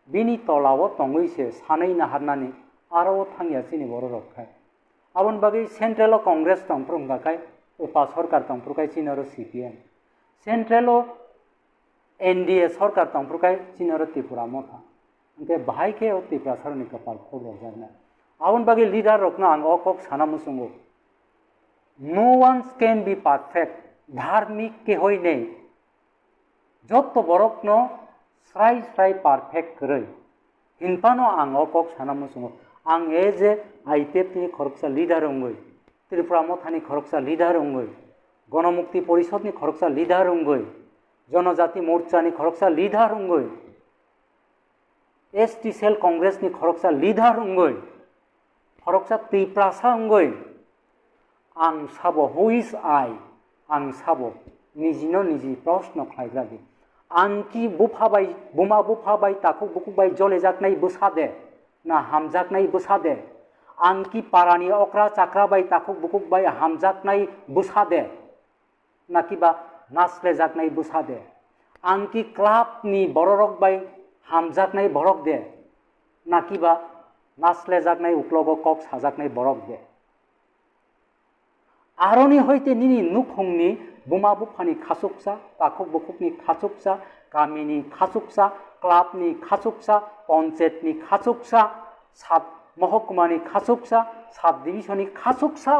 बिनि तलाव तंगैसे सानै नाहारनानै आरो थांयासिनि बर' रखाय आबन बागै सेंट्रेल कांग्रेस तंफ्रुंगाखाय उपा सरकार तंफ्रुखाय चिनर सीपीएम सेंट्रेल एनडीए सरकार तंफ्रुखाय चिनर त्रिपुरा मथा ओंके बाहायके त्रिपुरा सरनि कपाल खबर जाना आबन बागै लीडर रखना आं अकक साना मुसुंगो नो वान्स कैन बी परफेक्ट धार्मिक के होय नै जत बरकनो स्राय स्राय पारफेक्ट करै हिनपानो आं अकक साना मुसुङो आं एज ए आइपिएफटी खरकसा लीडर उंगै त्रिपुरा मथानि खरकसा लीडर उंगै गणमुक्ति परिषदनि खरकसा लीडर उंगै जनजाति मोर्चानि खरकसा लीडर उंगै एसटी सेल कांग्रेसनि खरकसा लीडर उंगै खरकसा त्रिप्रासा उंगै आं साबो हु इज आई आं साबो निजिनो निजि प्रश्न खायग्रादि आंखि बुफाबाय बुमा बुफाबाय ताखौ बुकुबाय जले जाकनाय बोसादे ना हामजाकनाय बोसादे आंखि पारानि अक्रा चाक्राबाय ताखौ बुकुबाय हामजाकनाय बोसादे ना किबा नासले जाकनाय बोसादे आंखि क्लाबनि बररक बाय हामजाकनाय बरक दे ना किबा नासले जाकनाय उक्लग कक साजाकनाय बरक दे आरनि हयते निनि नुखंनि बुमा बुफानि खासुकसा ताखौ बुकुकनि खासुकसा गामिनि खासुकसा क्लाबनि खासुकसा पन्चायतनि खासुकसा साब महकुमानि खासुकसा साब डिभिजननि खासुकसा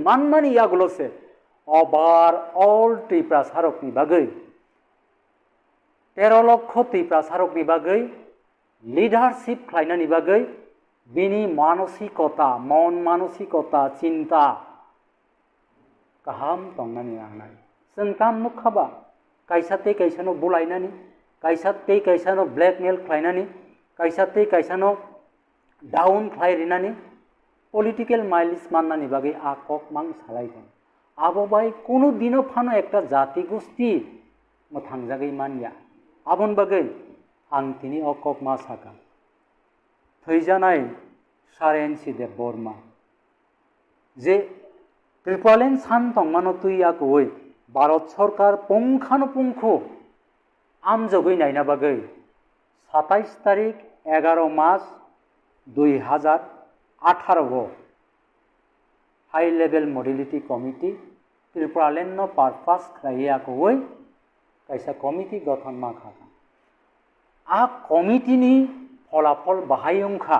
मानमानि यागुलसे अभार ऑल त्रिपुरा सारकनि बागै 13 लक्ष त्रिपुरा सारकनि बागै लीडरशिप खालायनायनि बागै बिनि मानसिकता मन मानसिकता चिंता गाहाम दंनानै आंनाय जों काम नुखाबा कायसाते कायसानो बुलायनानै कायसाते कायसानो ब्लैकमेल खालायनानै कायसाते कायसानो डाउन खालायरिनानै पलिटिकल माइलेज माननानै बागै आकक मां सालायगोन आबोबाय कोनो दिनो फानो एकटा जाति गोष्ठी मथांजागै मानिया आबन बागै आं तिनि अकक मा साका थैजानाय सारेनसि देबबर्मा जे त्रिपुरालेन सान तंमानो तुइयाकoi भारत सरकार पुंखानुपुंख आमजगै नायना बागै 27 तारिख 11 मार्च 2018 हाई लेवल मॉडिलिटी कमिटी त्रिपुरालेन नो पारपास खालायाकoi कैसा कमिटी गठन मा खाका आ कमिटीनि फलाफल बाहायंखा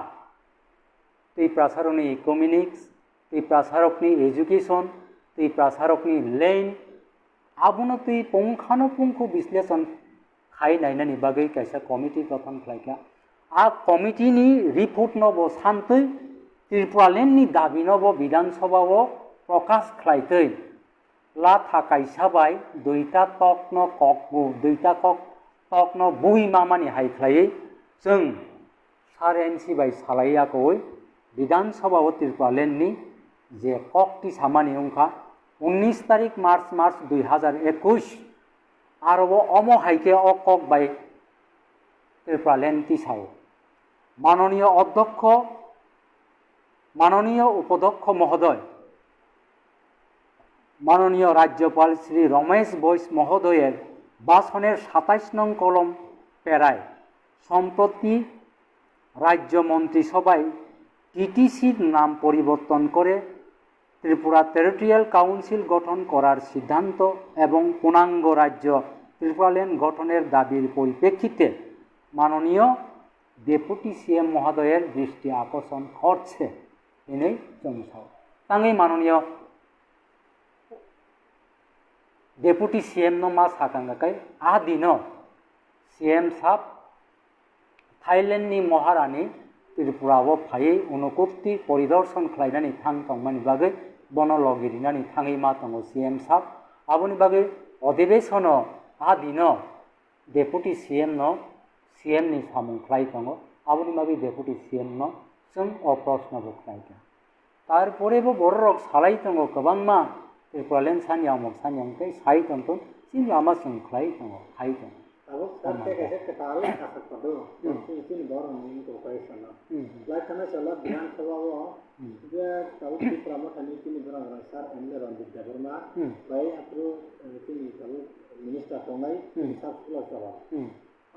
त्रिपुरा सारनि इकोनॉमिक्स त्रिपुरा सारकनि एजुकेशन त्रिपुरा सारकनि लैंड आबुनो तुई पुंखानुपुंख विश्लेषण खाई नायनानि बागै कैसा कमिटी गठन खालायका आ कमिटीनि रिपोर्ट नबो सानतै त्रिपुरालेननि दाबि नबो विधानसभाव प्रकाश खालायतै ला था कैसा बाय दुईटा तक न ककबो दुईटा कक tokno bui mamani haiklai जों 4.5 इंच बाय सालायाखै विधान सभा त्रिपुरालेण्ड नि जे कक्ति सामानि उनखा 19 तारिख मार्च 2021 आरो अमो हाइके अकक बाय त्रिपुरालेण्ड तिसाव माननीय अध्यक्ष माननीय उपाध्यक्ष महोदय माननीय राज्यपाल श्री रमेश बैस महोदयेर भाषणेर 27 नং कलम पेराय सम्प्रति राज्य मन्त्रिसभाय টিটিসির নাম পরিবর্তন করে ত্রিপুরা টেরিটোরিয়াল কাউন্সিল গঠন করার সিদ্ধান্ত এবং পূর্ণাঙ্গ রাজ্য ত্রিপুরাল্যান্ড গঠনের দাবির পরিপ্রেক্ষিতে মাননীয় ডেপুটি সিএম মহোদয়ের দৃষ্টি আকর্ষণ করছে এনেই জনসাও তাঙ্গै মাননীয় डेपुटी सीएम नो मा साकांगाकाय आ दिनो सीएम साहब थाईलैंड नि महारानी त्रिपुरावो फायै उनकुक्ति परिदर्शन खालायनानै थांमानि बागै बनलगिरिनानै थाङै मा दङ सीएम साहब आबोनि बागै अधिवेशनो आ दिनो डेपुटी सीएम नो सीएम नि सामुं खालाय दङ आबोनि बागै डेपुटी सीएम नो जों अप्रश्नबो खालायदों तारपरेबो बररक सालाय दङ गोबांमा त्रिपुरालेण्ड सानियामक सानियामकै साइ दंतन सिन लामा जों खालाय दङ खाय दङ अब सत्य कैसे कताले खासक पदो तीन बार हम को पैसा ना लाइक करना चला विधानसभा वो जे ताऊ तिप्रा मोथानी तीन बरा सर एमएलए रंजित देबरमा भाई अप्रो तीन ताऊ मिनिस्टर तंगाई सब खुला चला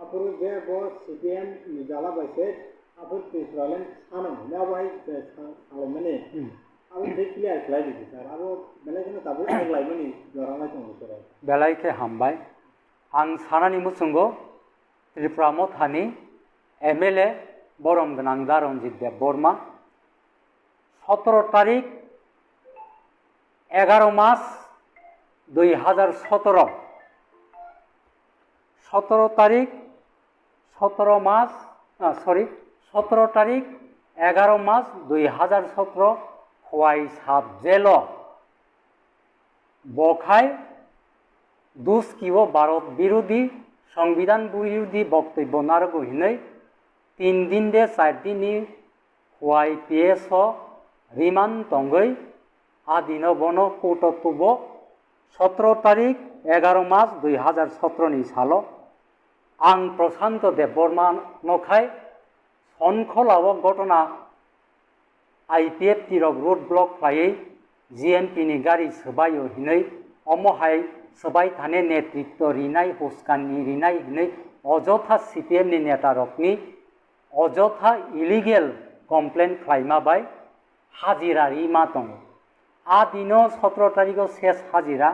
अप्रो जे बो सीपीएम निजाला बैसे अप्रो त्रिपुरालेण्ड सानो ना भाई साले मने अब देखलिए अप्लाई दी सर अब बेलायखनो ताबो अग्लाय मनि जरानाय दङ सर बेलायखे हामबाय आं सानानि मुसुंगो त्रिपुरा मथानि MLA बरम गोनां रंजित देबबर्मा 17 तारिख 11 मास 2017 17 तारिख 17 मास 17 तारिख 11 मास 2017 हवाई साब जेलो बखाय दुष्किव भारत विरोधी संविधान विरोधी बक्तव्य नारगो हिनै 3 दिन दे 4 दिन हवाई पीएस रिमांड तंगै आदिनो बनो कोटतुबो 17 तारिख 11 मार्च 2017 नि सालो आं प्रशांत देबबर्मा नखाय सनखलाव घटना IPF तिरक रोड ब्लक फ्लायै GMP नि गाड़ी सोबायो हिनै अमहाय सबाय थाने नेतृत्व रिनाय हुस्काननि रिनाय हिनै अजथा CPM नि नेता रकनि अजथा इलिगेल कमप्लेन खालायमा बाय हाजिरा रिमा दङ आ दिनो 17 तारिखआव शेष हाजिरा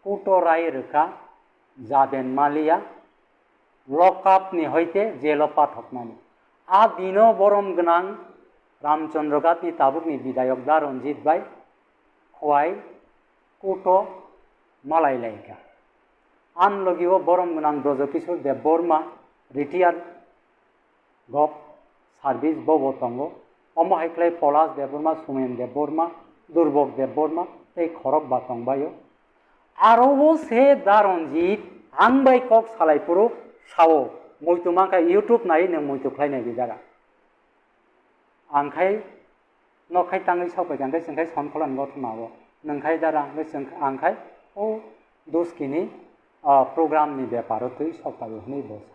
कुट राय रोखा जादेन मालिया लकआप नि हयते जेल पाठकनानै आ दिनो बरम गोनां रामचंद्र गातनि ताबुकनि विधायक दा रंजित बाय खवाय कुट मालायलायका आन लगिव बरम गोनां ब्रजकिशोर देबबर्मा रिटायार गप सार्भिस बबो दङ अमहायख्लाय पलाश देबबर्मा सुमेन देबबर्मा दुर्बक देबबर्मा तै खरब बातंबायो आरोबो से दा रंजित आं बाय कक सालायपुरु सावो मयतुमाखा यूट्यूब नाय नों मयतुख्लायनाय बिदारा आंखाय नखाय ताङै सावबायखांखाय जोंखाय सनखलान गथनाबो नोंखाय दारा आंखाय ओ दोस्किनि प्रोग्रामनि बेपारतै सफायो नै बस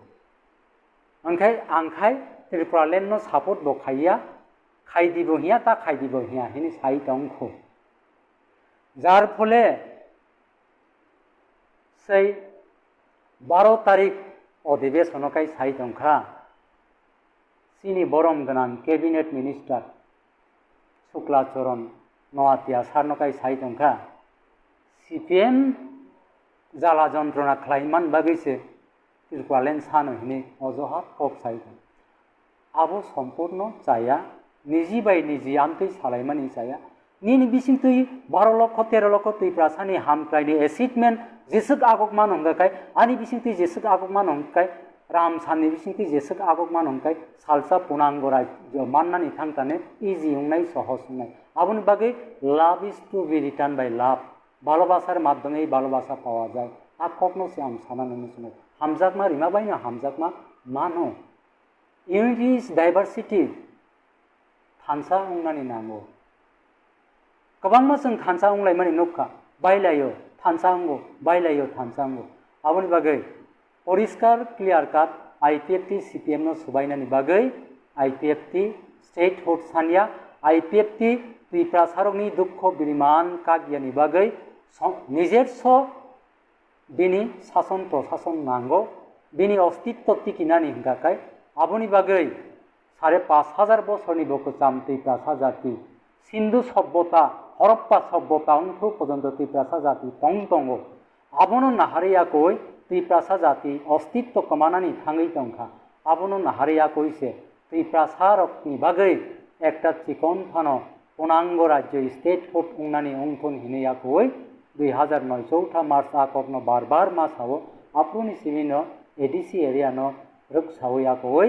ओंखाय आंखाय त्रिपुरालेण्ड नो सापोर्ट बखाइया खायदिबो हिया ता खायदिबो हिया हिनि साइ दंखो जार फले सै 12 तारिख अधिवेशनखाय साइ दंखा सिनि बरम गोनां कैबिनेट मिनिस्टार शुक्लाचरण नवातिया सारनखाय साइ दंखा CPM जाला जन्त्रना खालायमान बागैसो त्रिपुरालेण्ड सानो हिनि अजहात कक साइ दं आबो सम्पूर्ण जाया निजी बाय निजी आमथै सालायमानि जाया निनि बिसिंथै 12 लक्ष 13 लक्ष त्रिपुरा सानि हामख्लायनि एसिटमेन्ट जेसक आगकमान हंगाखाय आनि बिसिंथै जेसक आगकमान हंगाखाय राम सानि बिसिंथै जेसक आगकमान हंगाखाय सालसा पुनांग राज्य माननानि थांताने इजि हंनाय सहज हंनाय आबोनि बागै लाभ is to be return by लाभ ভালোবাসার মাধ্যমেই ভালোবাসা পাওয়া যায় আর কখনো সে আমি সামান্য हामजाकमा रिमा बायनो हामजाकमा मानो यूनिटी इज डाइवर्सिटी थानसा उंनानि नांगौ गोबांमा जों थानसा उंलाय माने नखा बायलायो थानसा उंगो बायलायो थानसा उंगो आबोनि बागै परिष्कार क्लियर काट आईपीएफटी सीपीएम नो सुबायनानि बागै आईपीएफटी स्टेट होट सानिया आईपीएफटी त्रिपुरा सारकनि दुख बिरिमान कागियानि बागै निजेर्स बिनि शासन प्रशासन नांगौ बिनि अस्तित्व तिकिनानि हिंगाखाय आबोनि बागै 5,500 बছरनि बकचाम त्रिपुरा जाति सिंधु सभ्यता हरप्पा सभ्यता उनखौ पर्यन्त त्रिपुरा जाति दंगो आबोनो नाहारियाखै त्रिपुरा जाति अस्तित्व कमानानि थाङै दंखा आबोनो नाहारियाखैसे त्रिपुरा सारकनि बागै एकटा चिकन थानो पूर्णांग राज्य स्टेट होट उंनानि उंथन हिनैयाखै 2009 चौथा मार्च आकबनो बार मासावो आपुनि सिमिनो एडीसी एरिया न रक्षावयाखै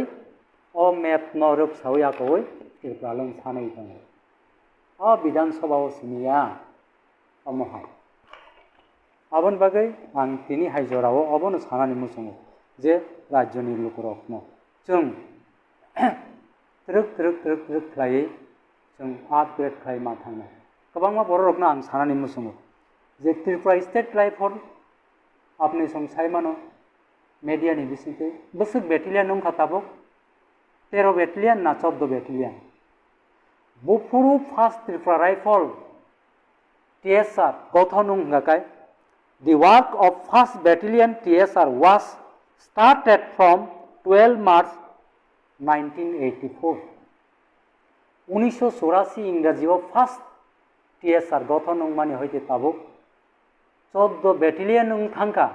ओ मैप न रक्षावयाखै त्रिपुरालं सानै दङ आ विधानसभाव सिमिया अमहाय आबन बागै आं तिनि हाइजराव अबनो सानानि मुसुङो जे राज्यनि लोकरकनो जों ट्रक खालायै जों आपग्रेड खालायमा थांनो गोबांमा बर'रकनो आं सानानि मुसुङो जे त्रिपुरा स्टेट लाइफर आपनि संसाय मानो मीडिया नि बिसिंते बसुक बेटेलियन नंखा ताबो 13 बेटेलियन ना 14 बेटेलियन बुफुरु फार्स्ट त्रिपुरा राइफल TSR गठन हंगाकाय the work of first battalion TSR was started from 12 March 1984 1984 इंराजीआव फार्स्ट TSR गठन माने हयते ताबो 14 बेटेलियन थांखा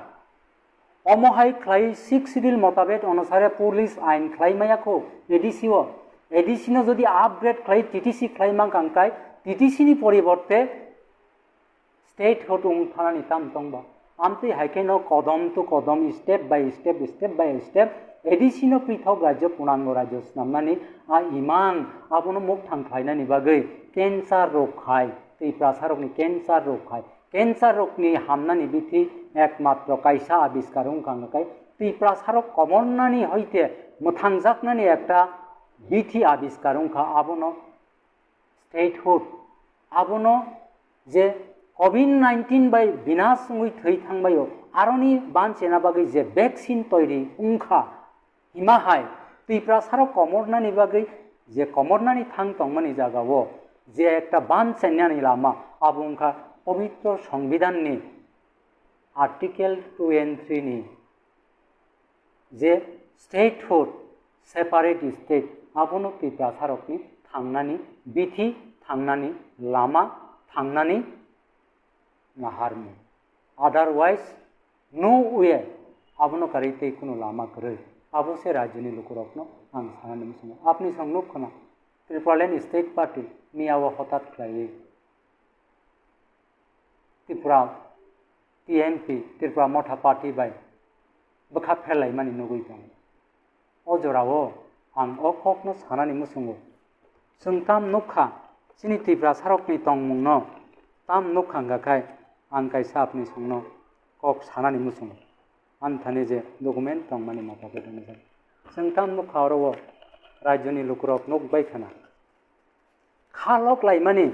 अमहाय क्लाइ 6 शिड्यूल मोताबेक अनुसारे पुलिस आइन क्लाइमायाखौ एडीसी नो जदि आपग्रेड क्लाइ टीटीसी क्लाइमा कांकाय टीटीसी नि परिवर्ते स्टेट होटुं थानानि ताम तंबा आमते हाइकेनो कदम टू कदम स्टेप बाय स्टेप एडीसी नो पृथक राज्य पूर्णांग राज्य नामनानि आ इमान आबोनो मुख थांखायनानि बागै कैंसर रोग खाय त्रिपुरा सारकनि कैंसर रोग खाय कैंसर रोगनि हामनानि बिथि एकमात्र कायसा आविष्कार कांगाकाय त्रिपुरा सारक कमरनानि हयते मोथांजाकनानि एकटा बिथि आविष्कार आबोनो स्टेट हुड आबोनो जे COVID-19 बाय विनाश थै थांबायो आरोनि बानसेना बागै जे वैक्सीन तैरी उंखा हिमाहाय त्रिपुरा सारक कमरनानि बागै जे कमरनानि थां तंमानि जागावो जे एकटा बानसेनानि लामा आबुंखा पवित्र संविधाननि आर्टिकल 2 and 3 नि जे स्टेट हुड सेपारेट स्टेट आबोनो त्रिपुरा सारकनि थांनानि बिथि थांनानि लामा थांनानि नाहारमु अदरवाइज नो वे आबोनो कारिते कुनो लामा करे आबो से राज्यनि लोकरकनो आं सानानि मुसुङो आपनि संनो खना त्रिपुरालेण्ड स्टेट पार्टी मियाव हठात खालायो त्रिपुरा TMP त्रिपुरा मोथा पार्टी बाय बखा फेलाय मानि नुगै दं अजरावो आं अखकनो सानानि मुसुङो जों ताम नखा सिनि त्रिपुरा सारकनि तंमुंनो ताम नखांगाखाय आं कायसा आपनि संनो कक सानानि मुसुङो आन्थानि जे डकुमेन्ट दं मानि माथाफोर दङ जों ताम नखावरो राज्यनि लोकरक नक बायखाना खालक लाइमानि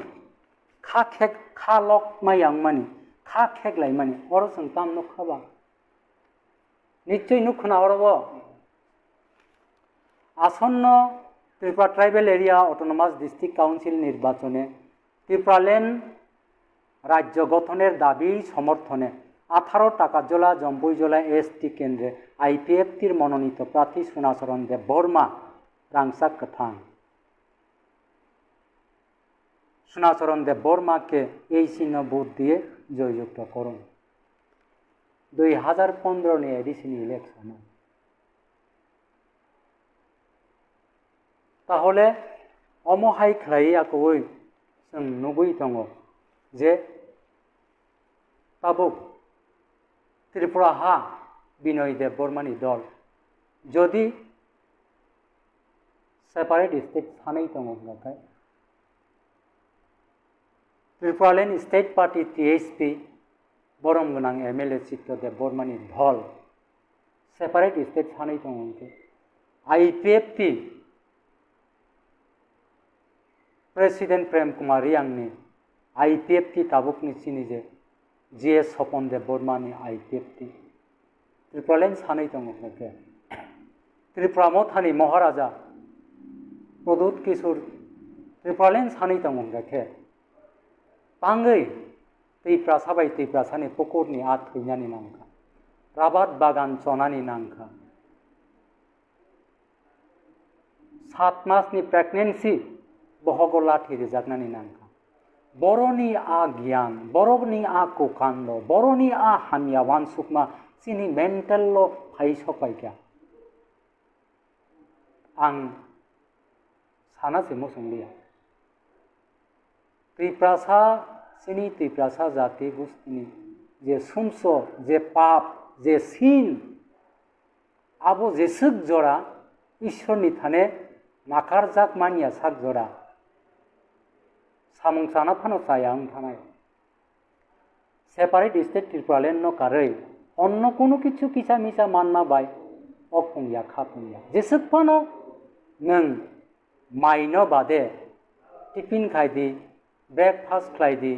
खा खेक खालक मायां मानि खा खेक लाइमानि और जों ताम नखाबा निश्चय नुखना अरबो आसन्न Tripura tribal area autonomous district council निर्वाचने त्रिपुरालेण्ड राज्य गठনের दाबी समर्थने 18 টাকাজলা জম্পুইজলা एसटी केंद्रे आईपीएफটির মনোনীত প্রার্থী সুনাচরণ দেববর্মা রাংসাক কথাং সুনাচরণ দেববর্মাকে এই চিহ্ন ভোট দিয়ে জয়যুক্ত করুন 2015 নি এডিসিনি ইলেকশন তাহলে অমহাই খাইয়াকই जों नुगै दङ जे ताबुक त्रिपुरा हा बिनय देबबर्मानि दल जदि सेपारेट स्टेट सानै दङब्लाथाय त्रिपुरालेण्ड स्टेट पार्टी TSP बरम गोनां MLA चित्त देबबर्मानि दल सेपारेट स्टेट सानै दङ IPFT president Prem Kumar रियांगनि IPFT ताबुकनि सिनिजे GS सपन देबबर्मानि आईपीएफटी त्रिपुरालैन सानै दङ त्रिपुरा मथानि महाराजा प्रदुत किशोर त्रिपुरालैन सानै दङ बाङै दैफ्रा साबाय दैफ्रा सानै पकरनि आ थैनानै नांखा राबाद बागान चनानि नांखा 7 मासनि प्रेगनेंसी बहगो लाठी रिजाकनानि नांखा बर'नि आ गियान बर'नि आ कुकान्द बर'नि आ हामिया वानसुकमा सिनि मेन्टेल फाइसपाइका आं सानासे मोसंलिया त्रिप्रासा सिनी त्रिप्रासा जाति गोष्ठीनि जे सुमस जे पाप जे सिन आबो जेसुक जरा ईश्वरनि थाने नाकारजाक मानिया साक जरा सामुंसाना फानो साया थानाय सेपारेट स्टेट त्रिपुरालैन न कारै অন্য কোনো কিছু কিসা মিসা মাননা বাই অপুংয়া খাপুংয়া যেসুক ফানো नों माइनो बादे टिफिन खायदी ब्रेकफास्ट खायदी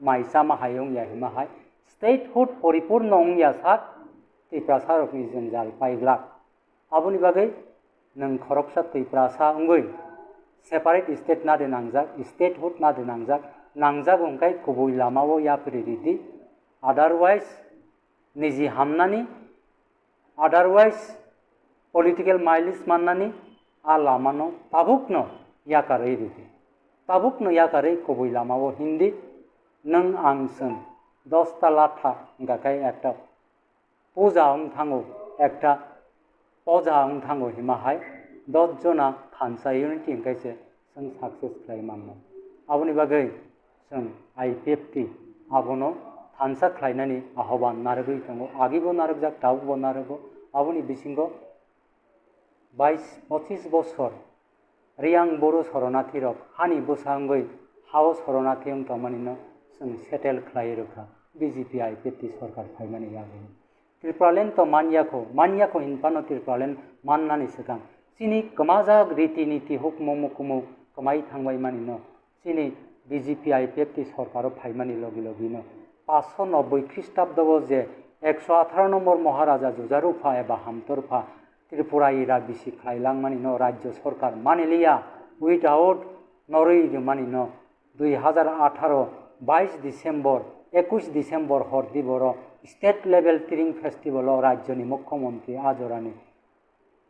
माइसा माहायं या हिमाहाय स्टेटहुड परिपूर्ण अंगिया साक त्रिप्रासा रकनि जंजाल पाइग्ला आबुनि बागै नों खरकसा त्रिप्रासा अंगै सेपारेट स्टेट नादे नांजाक स्टेटहुड नादे नांजाक अंखाय गुबै लामावो याफिरिदि अदारवाइज निजि हामनानि अदारवाइज पॉलिटिकल माइलिस माननानि आ लामानो ताबुकनो याकारै रिदि ताबुकनो याकारै गुबै लामावो हिंदी नों आं जों 10टा लाथा गाकाय एकटा पूजा थांगो एकटा पजा थांगो हिमाहाय 10 जना थानसा यूनिटी इंकायसे जों सक्सेस खालामनो आबुनि बागै जों आईपीएफटी आबुनो थानसा खालायनानै आह्वान नारगै दङ आगिबो नारगजाक दाउबो नारगो आबुनि बिसिंगो 22-25 बছर रियां बर' शरणार्थी रक हानि बोसांगै हाव शरणार्थी तमानिनो जों सेटेल खालाय रोखा बीजेपी आईपीएफटी सरकार फायमानि यागै त्रिपुरालैन तो मानियाखौ हिनपानो त्रिपुरालैन माननानै सिगां सिनि कमाजाग रीति नीति हुकम मुकुमु कमाई थांबाय मानिनो सिनि बीजेपी आईपीएफटी सरकार फायमानि लगी लगिनो 590 ख्रीष्टाब्दव जे 118 नम्बर महाराजा जुजारुफा एबा हामतरफा त्रिपुरा इरा बिसि खायलांमानिनो राज्य सरकार मानिलिया उइदाउट नरै मानिनो 2018 22 डिसेम्बर 21 डिसेम्बर हरदि बर स्टेट लेवल ट्रिंग फेस्टिवल राज्यनि मुख्यमंत्री आजरानि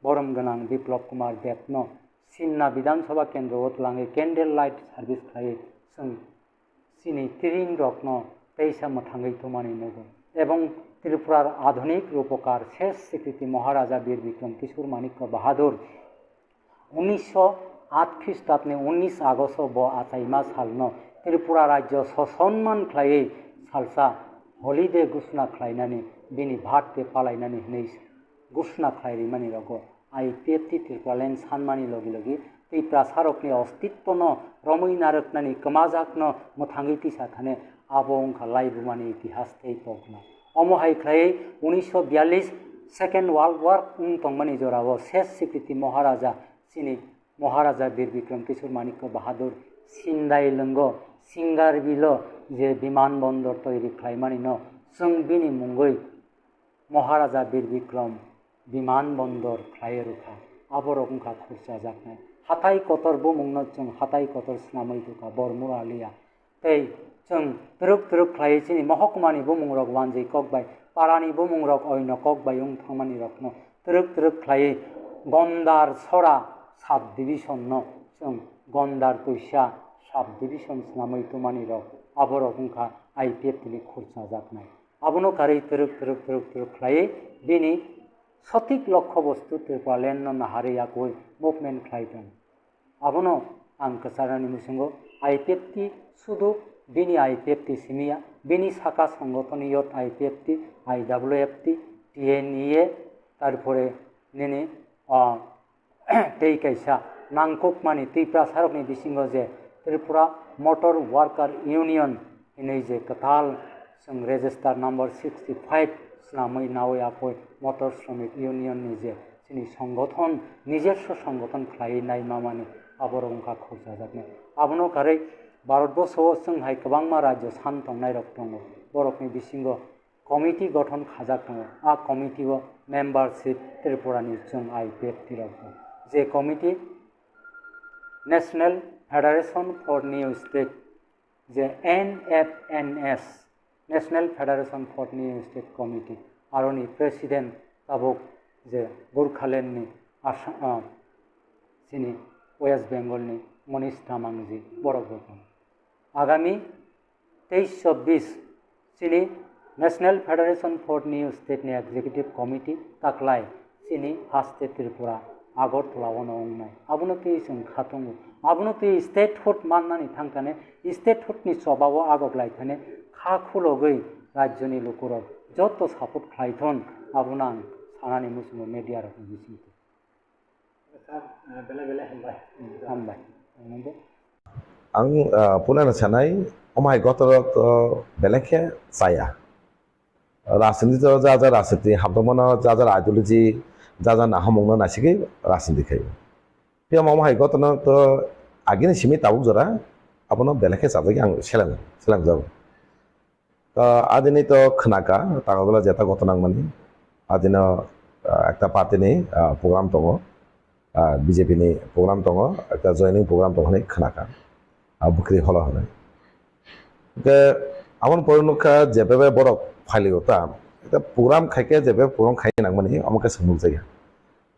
बरम गोनां बिप्लब कुमार देबनो सिन्ना विधानसभा केन्द्र लाङै कैंडल लाइट सार्विस खायै जों सिनि ट्रिंग रकनो तैसा मथाङै थमानिनो एवं त्रिपुरार आधुनिक रूपकार शेष स्वीकृति महाराजा वीर विक्रम किशोर माणिक्य बहादुर 1908 ख्रीष्टाब्दनि 19 आगस्ट ब आसाइमा सालनो त्रिपुरा राज्य ससन्मान खायै सालसा हलिडे घोषणा खालायनानै बिनि भाटे पालायनानै नै घोषणा खालायरिमानि रगो आईपीएफटी त्रिपुरालैन सानमानि लगी लगी त्रिपुरा सारकनि अस्तित्वनो रमै नारकनानि कमाजाकनो मोथाङै तिसा थाने आबंखा लाइबुमानि इतिहास थै पगना अमहाय खायै 1942 सेकेंड वर्ल्ड वार तंमानि जरावो शेष स्वीकृति महाराजा सिनि महाराजा वीर विक्रम किशोर माणिक्य बहादुर सिंदाय लंगो सिंगार बिलो जे विमान बंदर तैरि खालायमानिनो जों बिनि मुंगै महाराजा वीर विक्रम विमान बंदर खालाय रुखा आबरंखा खुरसा जाखनाय हाथाय कतर बुमुंनो जों हाथाय कतर स्नामै दुखा बरमुर आलिया तै जों तुरुक खालायै सिनि महकुमानि बुमुंरक वानजै ककबाय पारानि बुमुंरक अयन ककबाय थांमानि रखनो तुरुक खालायै गंदार सरा साब डिविजन न जों गंदार तुइसा साब डिविजन स्नामै तुमानि रक आबरंखा आईपीएफटी खुरसा जाखनाय आबनो कारै तुरुक खालायै बिनि सঠিক लक्ष्य वस्तु त्रिपुरालैन नाहारै याकוי मुभमेंट खालायदों आबनो आं कसारानि मुसंगो आईपीएफटी सुदु बिनि आईपीएफटी सिमिया बिनि साखा संगठनियत आईपीएफटी आईडब्ल्यूएफटी टीएनईए तारपरे नेने तै कैसा नांकुक मानि त्रिपुरा सारकनि बिसिंगो जे त्रिपुरा मोटर वर्कर यूनियन इनै जे कताल जों रेजिस्टार नम्बर 65 স্নামই নাওই আকই মটর শ্রমিক ইউনিয়নनि जे जोंनि संगठन নিজস্ব সংগঠন खालायनाय मामानि आबरंखा खौजाजाबनाय आबनो कारै भारतबर्षआव जोंहाय गोबांमा रायजो सान दंनाय रक दङ बरकनि बिसिङाव कमिटि गठन खाजाक दङ आ कमिटिआव मेम्बारशिप त्रिपुरानि जों आइपिएफ तिराव जे committee national federation for new state जे NFNS national federation for new state committee आरोनि प्रेसिडेन्ट ताबुक जे गोर्खालेण्डनि आसाम जोंनि वेस्ट बेंगलनि मनीष तामांजी बरक आगामी 23-24 जोंनि नेशनल फेडारेशन फर निउ स्टेटनि एक्जिक्यूटिव कमिटि ताकलाय जोंनि हास्टे त्रिपुरा आगरतलावनो अंनाय आबुनोति जों खाथंगो आबुनोति स्टेटहुड माननानै थांखाने स्टेटहुडनि सभाव आगगलायखाने खाखुलगै राज्यनि लोकरक जत सापर्ट खालायथन आबुनां सानानि मुसुम मेडिया रकम बिसिंथि हामबाय आं पुरानो सानाय अमाय गतरक बेलेखे जाया राजनीति जा जा राजनीति हाबदमन जा जा आइडियोलॉजी जा जा नाहमंनो नासिगे राजनीति खायो बे मामाय गतन तो आगिनि सिमि ताबुक जरा आपनो बेलेखे जाजागे आं सेलां जाबो आदिनि तो खोनाका तागदला जेता गतनां मानि आदिनो একটা पार्टीनि प्रग्राम दङ बिजेपिनि प्रग्राम दङ একটা जयनिं प्रग्राम दङ होननाय खोनाका बुख्रि हल होनाय आमन परनुखा जेबे बरक फालियोता একটা प्रग्राम खायके जेबे प्रग्राम खाय नांगमानि আমাকে सोंमुक जायो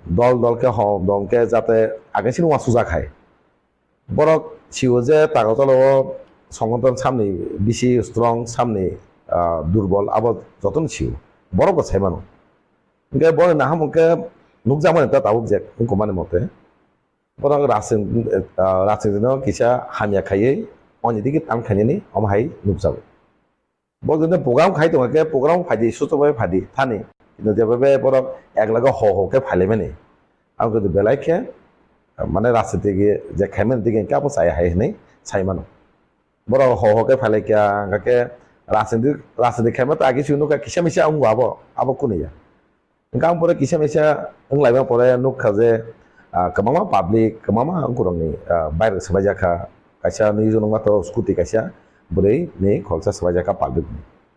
दल दलके हम दंके जाते आगेसिन वासु जाखाय बरक सिउ जे तागतल संगठन सामनि बिसि स्ट्रं सामनि दुर्बल अब जतन सिउ बरक सायमानो इनके बर नाहमके नुकजामोन ता ताबुक जे उनको माने मते बरक रासिनो किसा हामिया खायै अनिदिके तां खायनि अमहाय नुकजाबो बगने प्रग्राम खाय दंके प्रग्राम फादि सुतबाय फादि थानि किन्तु जेबे बरक एकलागा हो के फालेमेनि आंगो बेलायके माने रासितिगे जे खायमेन दिगे काबो साय हाय नै सायमानो बरक हो के फालेके आंगके रासिति खायमा ता आगे सुनो का किसा मिसा आंगो आबो कुनिया गांव पर किसा मिसा लाइबा पर नुखा जे कमामा पब्लिक कमामा अंकुरंनि बाइर सबायजाखा कायसा नि जनंगा तो स्कूटी कायसा बुरै नि खलसा सबायजाखा पब्लिक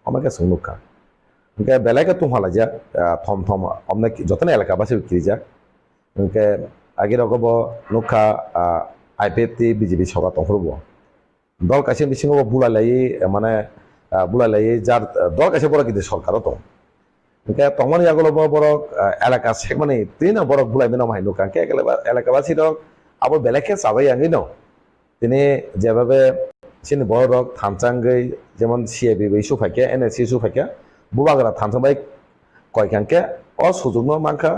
अमाके संनुखा इनके बेलायके तुमहाला जा थम थम अमने जतने एलाका बासे किरिजा इनके आगे रगबो नुखा आईपीएफटी बीजेपी सभा तंहरबो दल कायसे बिसिङाव बुलालायै माने बुलालायै जार दल कायसे बर गिदिर सरकार दं इनके तंगमानि आगलबो बरक एलाका सेकमानि तीन बरक बुलायबे नामाय नुखा के एलाका बासि दक आबो बेलेखे साबाय आंगै न तिनि जेबाबे सिन बरक थामचांगै जेमन सीएबी बै सुफायके एनएससी सुफायके बुबागरा थामचांबाय कयखांके अ सुजुगनो मानखा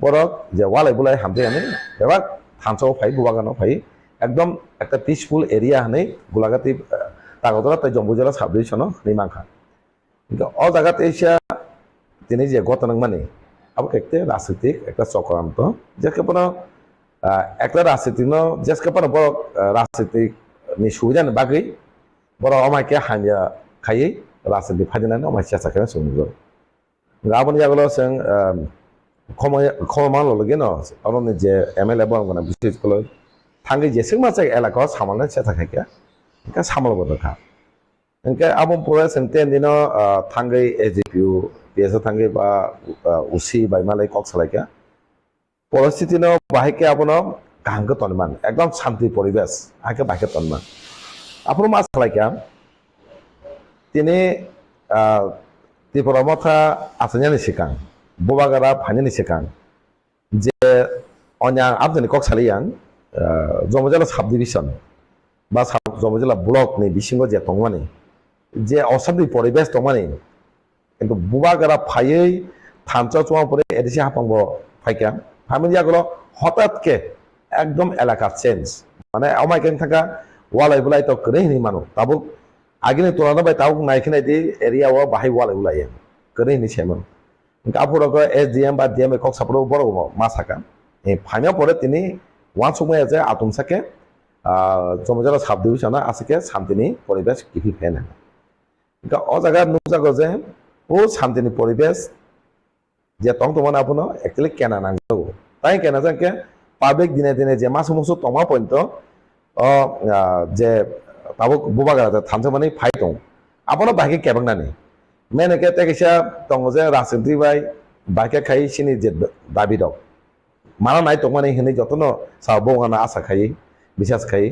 बरक जे वालाय बुलाय हामजायानि एबा थामचाव फाय बुबागानो फाय एकदम একটা পিসফুল एरिया हनै गुलागाति तागदरा तै जम्बुजला साबदिसनो नै मानखा इनके अ जागाते एसिया दिनै जे गतनां माने अब एकते राजनीतिक একটা চক্রান্ত जेके पन একটা राजनीतिनो जेसके पन बर राजनीतिक नि सुबिदानि बागै बर अमायके हानिया खायै राजनीति फादिनानै अमाय सेसाखौ सोंगो गाबोन जागलो जों खमान लगे न अरनि जे MLA बंगना बिसेसखौ थांगै जेसें मासे एलाका सामलनाय सेसाखैके इनका सामलबो दखा इनके आबम पुरा सेंते दिनो थांगै एजीपीयू बेसो थांगै बा उसी बायमालै कक्सलायके परिस्थितिनो बाहायके आपनो गांगो तनमान एकदम शांति परिवेश आके बाहायके तनमान आपनो मा खालायके तिनि त्रिपुरा मथा आसनियानि सिकां बुबागारा फानिनि सिकां जे अnya आबजनि कक्सलायां जमजला साब डिविजन बा जमजला ब्लक नि बिसिङाव जे तंमानि जे असामनि परिवेश तंमानि किन्तु बुबागारा फायै थामचा चुवा परे एदिसि हापांबो फायका फामिलि आगलो हठाৎ के एकदम एलाका चेंज माने अमायकेन थाका वालाय बुलाय तो करे नि मानो ताबु आगिनि तुलना बाय ताबु नायखिनाय दि एरिया वा बाहाय वालाय बुलाय करे नि सेमन कापुरक एसडीएम बा डीएम कक सापरो बरगो मा साका ए फाइना परे तिनि वान समय जे आतुमसाके जमजला साब डिविजन आसके शांतिनि परिवेश किफि फेन का अ जागा नुजागो जे ও শান্তিনি পরিবেশ যে তং তোমার আপনার একচুয়ালি কেনা নাঙ্গো তাই কেনা যাকে পাবলিক দিনে দিনে যে মাস মুসু তমা পর্যন্ত যে তাবুক বুবাগারা থানছে মানে ফাই দं আপনার বাইকে কেবাं নানি মেন একে তেকিসা দं যে রাজনীতি বাইকে খাই সিনি যে দাবি দं মানা নাই তং মানে হিনি যতন সাববানা আশা খাই বিশ্বাস খাই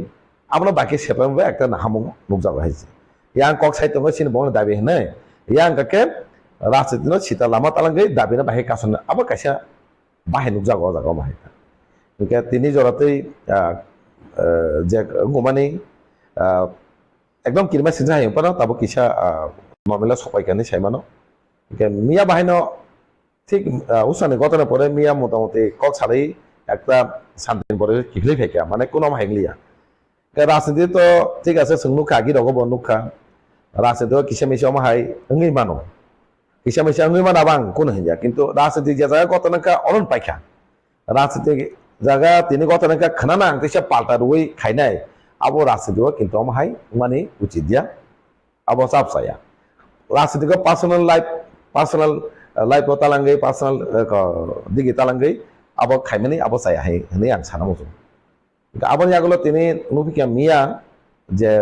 আপনার বাইকে সেপাবে একটা হামুং নুকজাবা হয়েছে ইয়াং কক সাই দं সিনি বং দাবি হনে ইয়াং কাকে রাজনীতি সিতা লামা তালাঙ্গै দাবিना बाहाय कासन अब कायसा बाहाय नुकजागो जागो बाहाय ओंके तिनि जरातै जे गमानि एकदम किरमा सिनजा हाय पर ताबो किसा नर्मेला सपायकानि सायमानो ओंके मिया बाहायनो ठीक उसानि गतने परे मिया मोटामोटी कक सारै একটা শান্তির পরে কিখলি ফেকা মানে কোনো হাইগলিয়া রাজনীতি তো ঠিক আছে সোংনুখা গি রগো বনুখা রাজনীতি কিসে মিসে মাহাই ওঙ্গি মানো কিসা মিসে ওঙ্গি মানা বাং কোন হিয়া কিন্তু রাজনীতি যে জায়গা গতনাকা অরন পাইখা রাজনীতি জায়গা তিনি গতনাকা খানানা কিসা পাল্টা রুই খাইনাই আবো রাজনীতি কিন্তু মাহাই মানে উচিত দিয়া আবো সাবসায়া রাজনীতি পার্সোনাল লাইফ তালাঙ্গै पार्सोनल दिगी तालांगै अब खाइमानि अब साया है हने आं साना मोजो आबनि आगोलो तिनि नुफिका मिया जे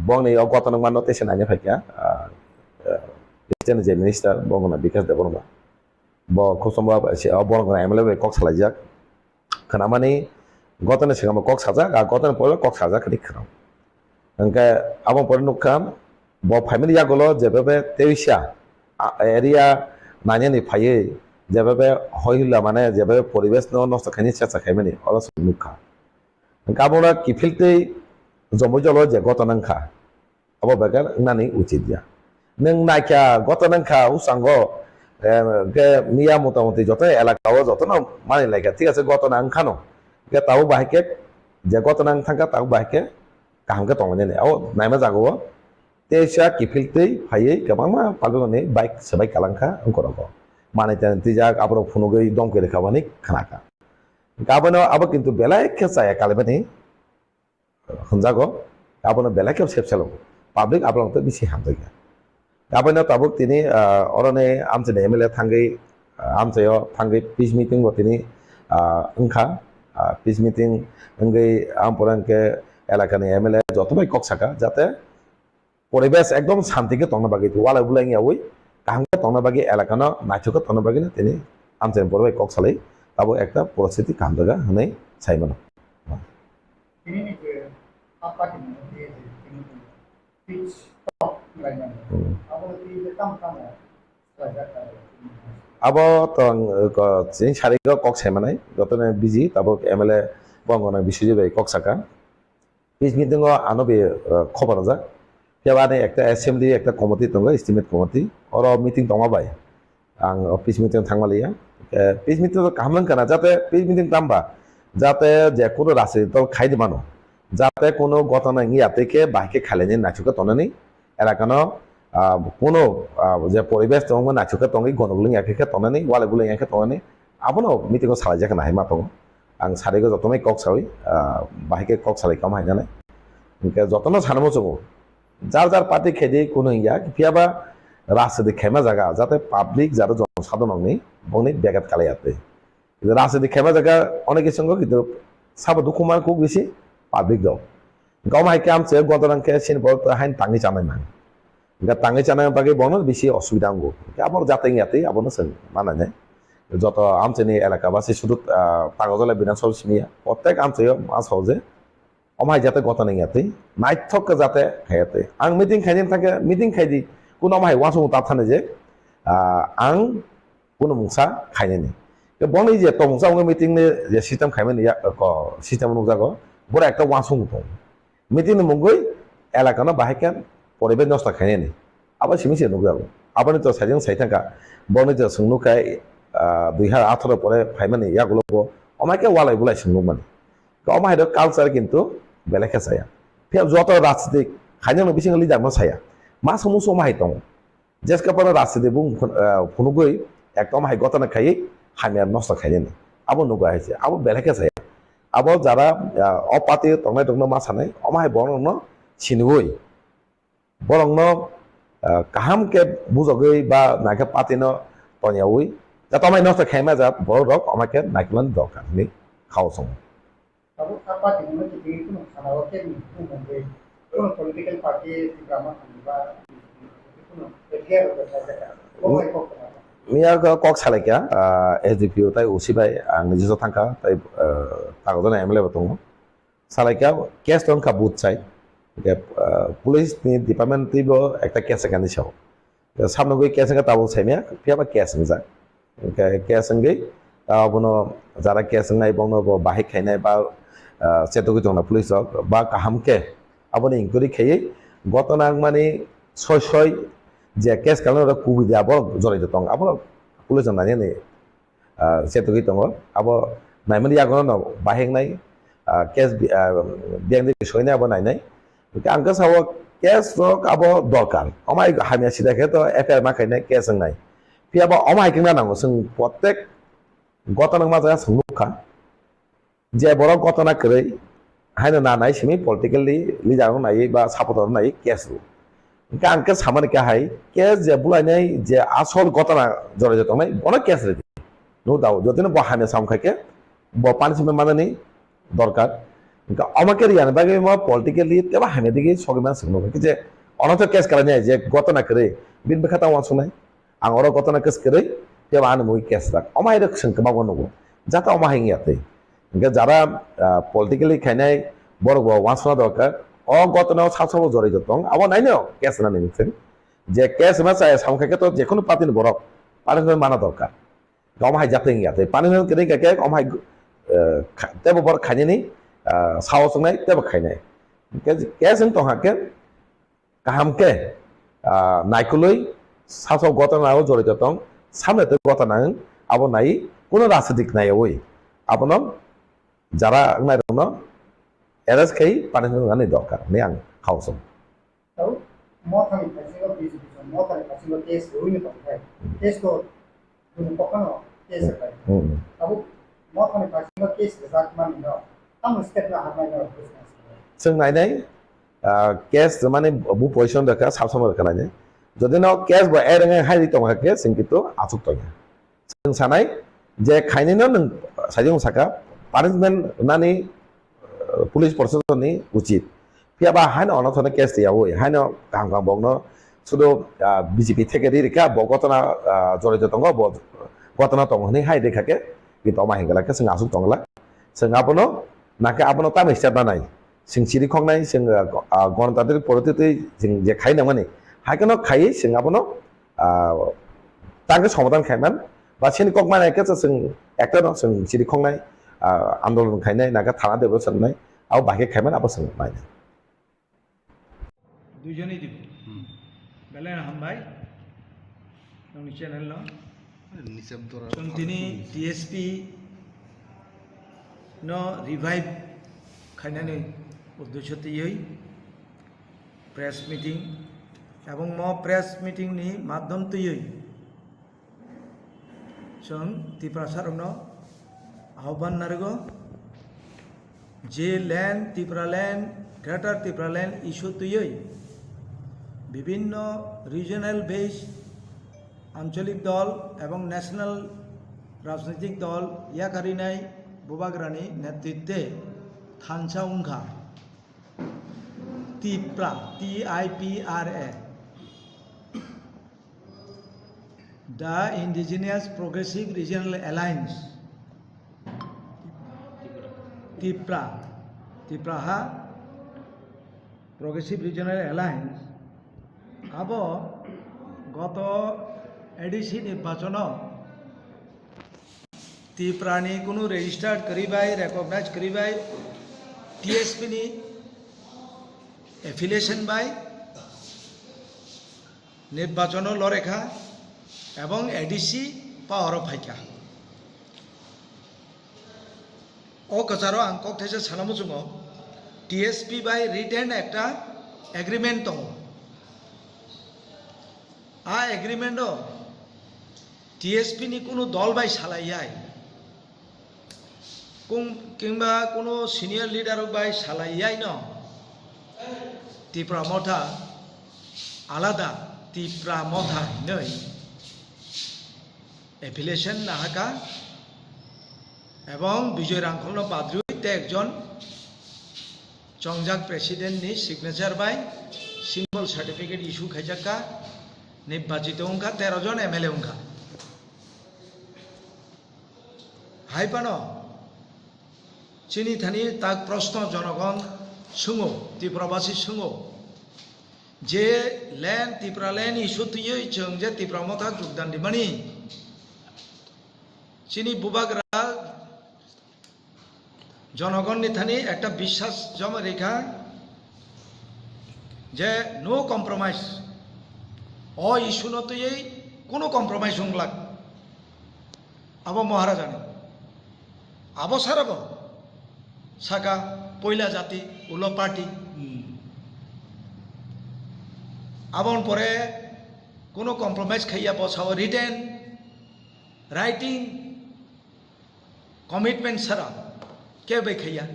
बंनि गतन मानो तेसन आनि फाइका जे मिनिस्टार बंगना बिकास देबरमा ब खसमबा बंगना MLA कक सालाइजाक खानामानि गतन सिगाम कक साजा गतन परे कक साजा खनि खानाम अंका आबन परे नुखाम ब फाइमानि आगोलो जेबे तेइसा एरिया नानि फायै जेबे हयला माने जेबे परिवेश नष्ट खानि सेसा खाइमानि अलस नुखा गाबोना किफिलतै जमजलो जे गतनंखा अब बेगार नानि उचित या नों नायखा गतनंखा उसांगो के मिया मोटामोटी जत एलाकाव जत न मानि लायका ठीक আছে गतनंखानो के ताव बाहायके जे गतनंग थांका ताव बाहायके काहामके तंगने औ नायमा जागो तेसा किफिलतै फायै गोबांमा पागलनि बाइक सबाय कालांखा अंकरगो माने तिजाक आबरो फुनुगै दंके रेखाबानि खानाका गाबोनो अब किन्तु बेलायके जाया कालेबानि हनजागो गाबोनो बेलायके सेपसेलो पाब्लिक आबलंत बिसि हामजाया गाबोनो ताबुक तिनि अरने आमचे MLA थांगै आमचेयो थांगै पीस मीटिंग गतिनि अंखा पीस मीटिंग अंगै आमपरंके एलाकानि MLA जतबाय ककसाका जाते परिवेश एकदम शांतिके तंगना बागै वाला बुलांगि आवै काहामके तंगना बागै एलाकानो नाचुके तंगना बागै तिनि आमचे परबाय ककसालै ताबो एकटा परिस्थिति कामदागा हनै साइमानो ini ni ke apa ni dia ini pitch top lainnya apa dia tam अब तो जिन सारिगा कक साइमानाय गतने बिजि ताबो MLA बंगना बिसुजिबाय ककसाका पिस मिटिंग आनो बे खबर जा केबाने एकटा असेम्बली एकटा कमिटि दङ एस्टिमेट कमिटि और मिटिंग दङबाय आं पिस मिटिंग थांमालिया पिस मिटिंग कामलां काना जाते पिस मिटिंग तामबा जाते जे कोनो राजनीति दल खाइदे मानो जाते कोनो गतना यातेके बाइके खालेनि नाचुका तननि एलाकानो कोनो जे परिवेश दङ नाचुका तंगै गनगुलिं याके तननि वालागुलिं याके तननि आबनो मिटिंग सालायजाक नाय मातो आं सारिगो जतनै कक सावै बाइके कक सालाय काम हायनानै इनके जतनो सानमो जगो जार जार पार्टी खेदे कोनो या कियाबा राजनीति खेमा जागा जाते पब्लिक जारो जनसाधारणनि बंनि बेगात कालायाते राजनीति खेमा जागा अनेक संग किन्तु साबो दुखुमान को बेसी पब्लिक दं गाव माइके आमचे गदरांके सिन बत हाइन तांगि जानाय मान गा तांगि जानाय बागै बनो बेसी असुबिदा आंगो आबर जाते याते आबनो सन मानाने जत आमचेनि एलाका बासि सुदु पागजला बिनासव सिमिया प्रत्येक आमचे मासाव जे अमाय जाते गतने याते नाइथक जाते खायते आं मिटिंग खायनि थाके मिटिंग खायदि कुनो माय वासु ताथाने जे आं कुनो मुंसा खायनि के बनि जे तो मुंसा मिटिंग ने जे सिस्टम खायमानि या सिस्टम नुजागो बरा एकटा वासु दं मिटिंग ने मुंगै एलाकानो बाहायके परिबेश नष्ट खायनि आबा सिमिसे नुजागो आबानि तो साइजों साइथाका बनि जे संनुखाय 2018 परे फायमानि यागुलो अमायके वालाय बुलाय संनुमानि अमाय द कालचार किन्तु बेलेखे साया फिर जत राजनीति खायनो बिसिं लिदार मा साया मा समस्या माहाय दं जेसका पर राजनीति बुं फुनुगै एकदम हाय गतन खायै हामिया नष्ट खायनि आबो नुगा हायसे आबो बेलेखे साया आबो जारा अपाति तंनाय दंनो मा सानाय अमाय बरंनो सिनुगै बरंनो kaham ke bujogai ba naike patino tonyawi ta tomai no khema ja bor rok amake naiklan dokar ni khaosong Tahu apa di mana jadi itu karena waktu itu mungkin itu political party di drama kandiba itu bergerak bergerak. Oh itu kenapa? Mia ko kok salakya SDPO tai usibai ang nijo thangka tai tagodona MLA batong salakya case ton ka booth chai ke police ni department tibo ekta case kan dichao samno goi case ka tabo chaimya piaba case ni ja ke case ngai tabono jara case ngai bongno bo bahik khainai ba seto goi tongna police ba kahamke aboni inquiry khayei gotona mani 6 যে case কারণে কুবি দিয়ে আবার জড়িত তং আবার police জানানি নেই সেতু কি তং আবার নাইমানি আগন বাহেং নাই কেস বিয়াং দি সই নাই আবার নাই নাই আঙ্কা সাব কেস রক আবার দরকার আমাই হামিয়া সিদাকে তো এফআইআর মাখাই নাই কেস নাই ফি আবার আমাই কিনা নাঙ্গো जों প্রত্যেক ঘটনা মাজা সংলুখা যে বড় ঘটনা করে হাইনা না নাই সিমি পলিটিক্যালি লিজার নাই বা সাপোর্টার নাই case angka sama nih kahai, kes je bulannya je asal kota na jore jatuh mai, orang kes redi, no tahu, jadi nih bahannya sama kayak, bawa panis mana nih, dorkar, angka amak kiri ane, bagi mau politikally, tiap hari digi sogi mana sengno, kerja orang tuh kes keranya je kota na kere, bin berkata orang sunai, ang orang kota na kes kere, tiap ane mau kes tak, amak itu sengke bawa nogo, jatuh amak hingi ate, angka jara politikally kayaknya borok bawa orang sunai dorkar. Oh, gotona সাবসব জড়ি যতং আবার নাই না case না নিছেন যে case মা চাই সামখাকে তো যে কোনো পাতিন বরক পানি মানা দরকার গমাই যাতে ইয়াতে পানি কেনে কাকে গমাই তেব বর খাইনি সাহস নাই তেব খাইনাই কেস তো হাকে কাহামকে নাইকুলই সাবসব গতনাও জড়ি যতং সামনে তো গতনা আবার নাই কোনো রাজনৈতিক নাই ওই আপন যারা নাই Rono eras kai panen ngane dokar ni ang khausum tahu Mothani kasih bisnis Mothani kasih case ini pakai case ko dulu pokoknya case pakai tahu Mothani kasih case besar mana no kamu step na apa no seng nai nai case zamane bu position dekha sabsama dekha nai যদি না case ba ereng hai di tong hake sing kitu asuk tonya seng sanai je khaini no nang sajung saka punishment nani police প্রশাসন উচিত পিয়াবা হাইন অনথনে case দিয়া ওই হাইন গাং গাং বংনো শুধু BJP থেকে রেখা বগতনা জড়িত দङ গতনা দङ হনি হাই দেখাকে কিন্তু অমা হেঙ্গলাকে जों আসুক দङলা जों আপনো নাকে আপনো তাম স্টেপ না নাই जों সিরি খংনাই जों গণতান্ত্রিক পদ্ধতিতে जों যে খাই না মানে হাইকেন খাই जों আপনো তাকে সমাধান খাইমান বা সেনি কক মানাকে जों একটা जों সিরি খংনাই আন্দোলন খাইনাই নাকা থানা দেব সামনাই আও বাকি খাইমান আবার সামনে নাই দুইজনেই দিব বেলেন হামবাই ননি চ্যানেল ন নিসব দরা তিনি টিএসপি ন রিভাইভ খাইনানি উদ্দেশ্যতেই প্রেস মিটিং এবং ম প্রেস মিটিং নি মাধ্যমতেই जों ত্রিপুরা সারন আহ্বান নারগো যে land Tripura land greater Tripura land issue তুই বিভিন্ন রিজনাল বেস আঞ্চলিক দল এবং ন্যাশনাল রাজনৈতিক দল ইয়াকারিনাই বুবাগ্রানি নেতৃত্বে থানসা উংখা Tripura TIPRA the indigenous progressive regional alliance Tipra Progressive Regional Alliance अब गत एडिसी निर्वाचन त्रिपुरानी कोनो रेजिस्टार्ड करिबाय रेकगनाइज करिबाय टीएसपी नि एफिलिएशन बाय निर्वाचन लरेखा एवं एडिसी पावर फाइका ओ कचारो आंकक थेसे सानामु जोङो टीएसपी बाय रिटेन एकटा एग्रीमेंट दङ आ एग्रीमेंट टीएसपी नि कोनो दल बाय सालाययाय किंबा कोनो सिनियर लिडार बाय सालाययाय न त्रिपुरा मथा आलादा Tipra Motha nơi এফিলিয়েশন নাহাকা এবং বিজয় রাংখল বাদ্রুইতে একজন চংজাক প্রেসিডেন্টনি সিগনেচার বাই সিম্বল সার্টিফিকেট ইস্যু খাইজাকা নির্বাচিত অঙ্কা 13 জন MLA অঙ্কা হাইপানো চিনি থানি তাক প্রশ্ন জনগণ সুঙো ত্রিপুরাবাসী সুঙো যে ল্যান্ড ত্রিপুরা ল্যান্ড ইস্যু তুই जों যে ত্রিপুরা মথা যোগদান দিমানি চিনি বুবাগরা জনগণ নিথানি একটা বিশ্বাস জমা রেখা যে নো কম্প্রোমাইজ অ ইস্যু নতুই কোনো কম্প্রোমাইজ হংলাক আবো মহারাজানি আবো সারাবো সাকা পয়লা জাতি উলো পার্টি আবন পরে কোনো কম্প্রোমাইজ খাইয়া বসাও রিটেন রাইটিং কমিটমেন্ট ছাড়া কে বে খাইয়া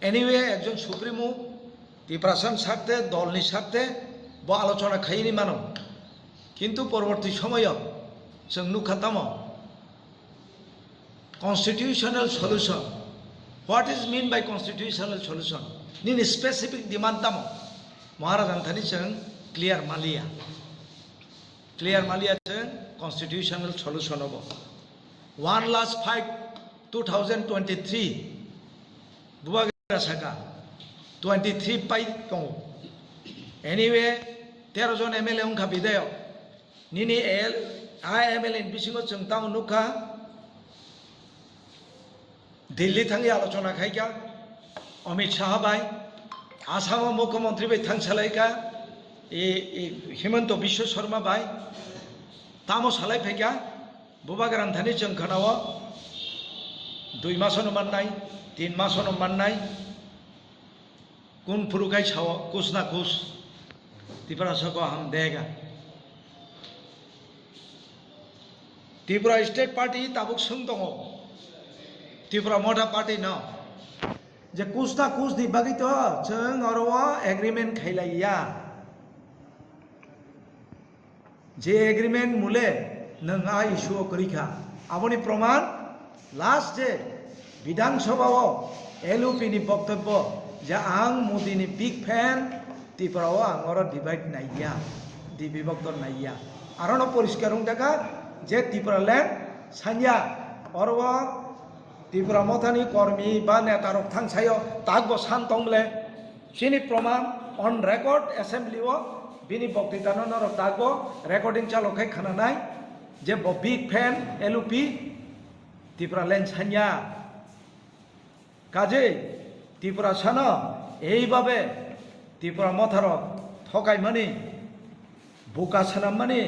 এনিওয়ে একজন সুপ্রিমো ত্রিপ্রাসন স্বার্থে দলনি স্বার্থে ব আলোচনা খাইনি মানব কিন্তু পরবর্তী সময় जों नुखाताम constitutional solution what is mean by constitutional solution নিন স্পেসিফিক ডিমান্ড তাম মহারাজাन थानी जों क्लियर मालिया जों कन्स्टिट्यूशनल सल्यूशन हब 1 लास्ट फाइट 2023 बुबागा साका 23 पाई दं एनिवे 13 जन MLA अंखा बिदाय निनी MLA बिसिङाव जों ताव नुखा दिल्ली थांगी आलोचना खायका अमित शाह बाय आसाम मुख्यमंत्री बाय थांसालायका हिमंत विश्व शर्मा बाय तामो सालाय फैका बुबागारान थानी जों खोनाव 2 मासनो माननाय 3 मासनो माननाय कुन फुरुकाय छाव कुछ ना कुछ त्रिपुरा सको हम देगा त्रिपुरा स्टेट पार्टी ताबुक सों दङ त्रिपुरा मोटा पार्टी न जे कुछ ना कुछ नि बागै तो जों अरवा एग्रीमेंट खाइलाया जे एग्रीमेंट मुले नङा इस्यु करिखा आबनि प्रमाण लास्ट जे विधानसभाव LUP नि बक्तव्य जे आं मोदीनि बिग फैन त्रिपुराव आं अर डिवाइड नाइया विभक्त नाइया आरो परिष्कार होंदाका जे त्रिपुरा लैंड सान्या अरवा त्रिपुरा मथानि कर्मी बा नेतारक थांसायो ताकबो सानतंले सिनि प्रमाण ऑन रेकर्ड असेंबली बिनि बक्तृता नरक ताकबो रेकर्डिंग चालुखाय खानानाय जे बिग फैन LUP त्रिपुरा लैंड सान्या काजे त्रिपुरा सानो এইভাবে त्रिपुरा मथारक थगायमानि बोका सानामानि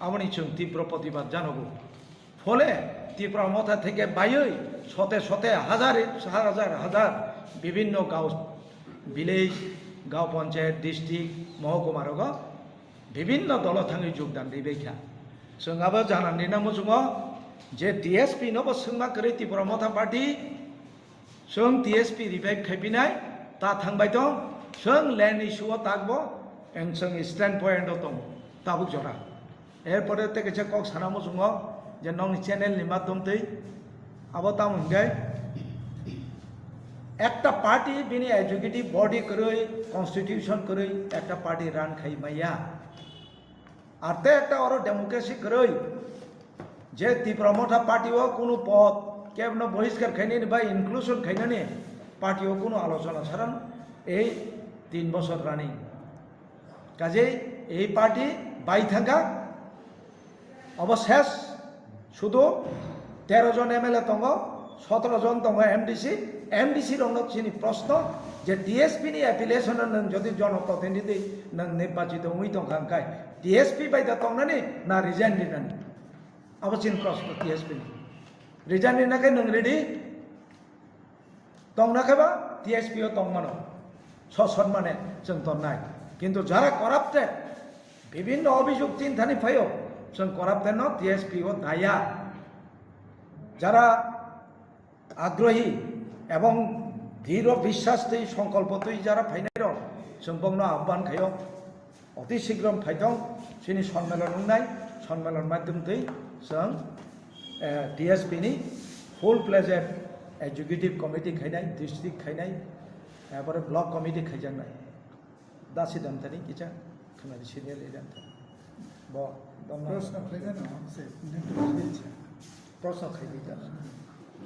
आमनि जों तीव्र प्रतिबाद जानांगौ फले त्रिपुरा मथा থেকে বাইयै শতে শতে হাজার হাজার বিভিন্ন গাঁও ভিলেজ গাঁও পঞ্চায়েত ডিস্ট্রিক্ট महकुमार বিভিন্ন দল थाङै যোগদান दिबैखा जोंहाबो जानानै नामो जोङो जे DSP नबो सोंमा करे त्रिपुरा मथा पार्टी जों DSP रिभाइभ खायबिनाय ता थांबाय दं जों लैंड इस्युआव ताकबो एं जों स्टैंड पॉइंट दं ताबुक जरा एरपरे तेके जे कक सानामो जोङो जे नंग चैनल नि माध्यम तै आबो ता मोनगाय একটা পার্টি বিনি এক্সিকিউটিভ বডি করে কনস্টিটিউশন করে একটা পার্টি রান খাইমাইয়া আর তে একটা আরো ডেমোক্রেসি করে যে ত্রিপুরা মথা পার্টিও কোনো পদ কেবল বহিষ্কার খাইনি বা ইনক্লুশন খাইনি পার্টিও কোনো আলোচনা ছাড়ান এই 3 বছর রানিং কাজে এই পার্টি বাই থাকা অবশেষ শুধু 13 জন MLA দङ 17 জন दङ MDC रंग चिनी प्रश्न जे DSP नि एफिलिएशन नों जदि जनप्रतिनिधि नों निर्वाचित हुई दं खांखाय DSP बायदा दंनानि ना रिजाइन दिनानि अब चिन प्रश्न DSP नि रिजाइन दिनाखै नों रेडी दंनाखैबा DSP ओ दंमानो ससन्माने जों दन्नाय किन्तु जारा कराप्टेड विभिन्न अभियोग चिन्तानि फैयो जों कराप्टेड न DSP ओ दाया যারা আগ্রহী এবং দৃঢ় বিশ্বাস সংকল্প তৈ যারা ফাইনাই जों बंनो आह्वान खायो অতি শীঘ্রম ফাইদং সিনি সম্মেলন উন্নাय সম্মেলন মাধ্যমতেই जों DSP नि full fledged executive committee खायनाय district खायनाय एबारे block committee खायजानाय दा सिदान्तानि किजा खोनादि सिनियर एजेन्ट ब प्रश्न खायबिजा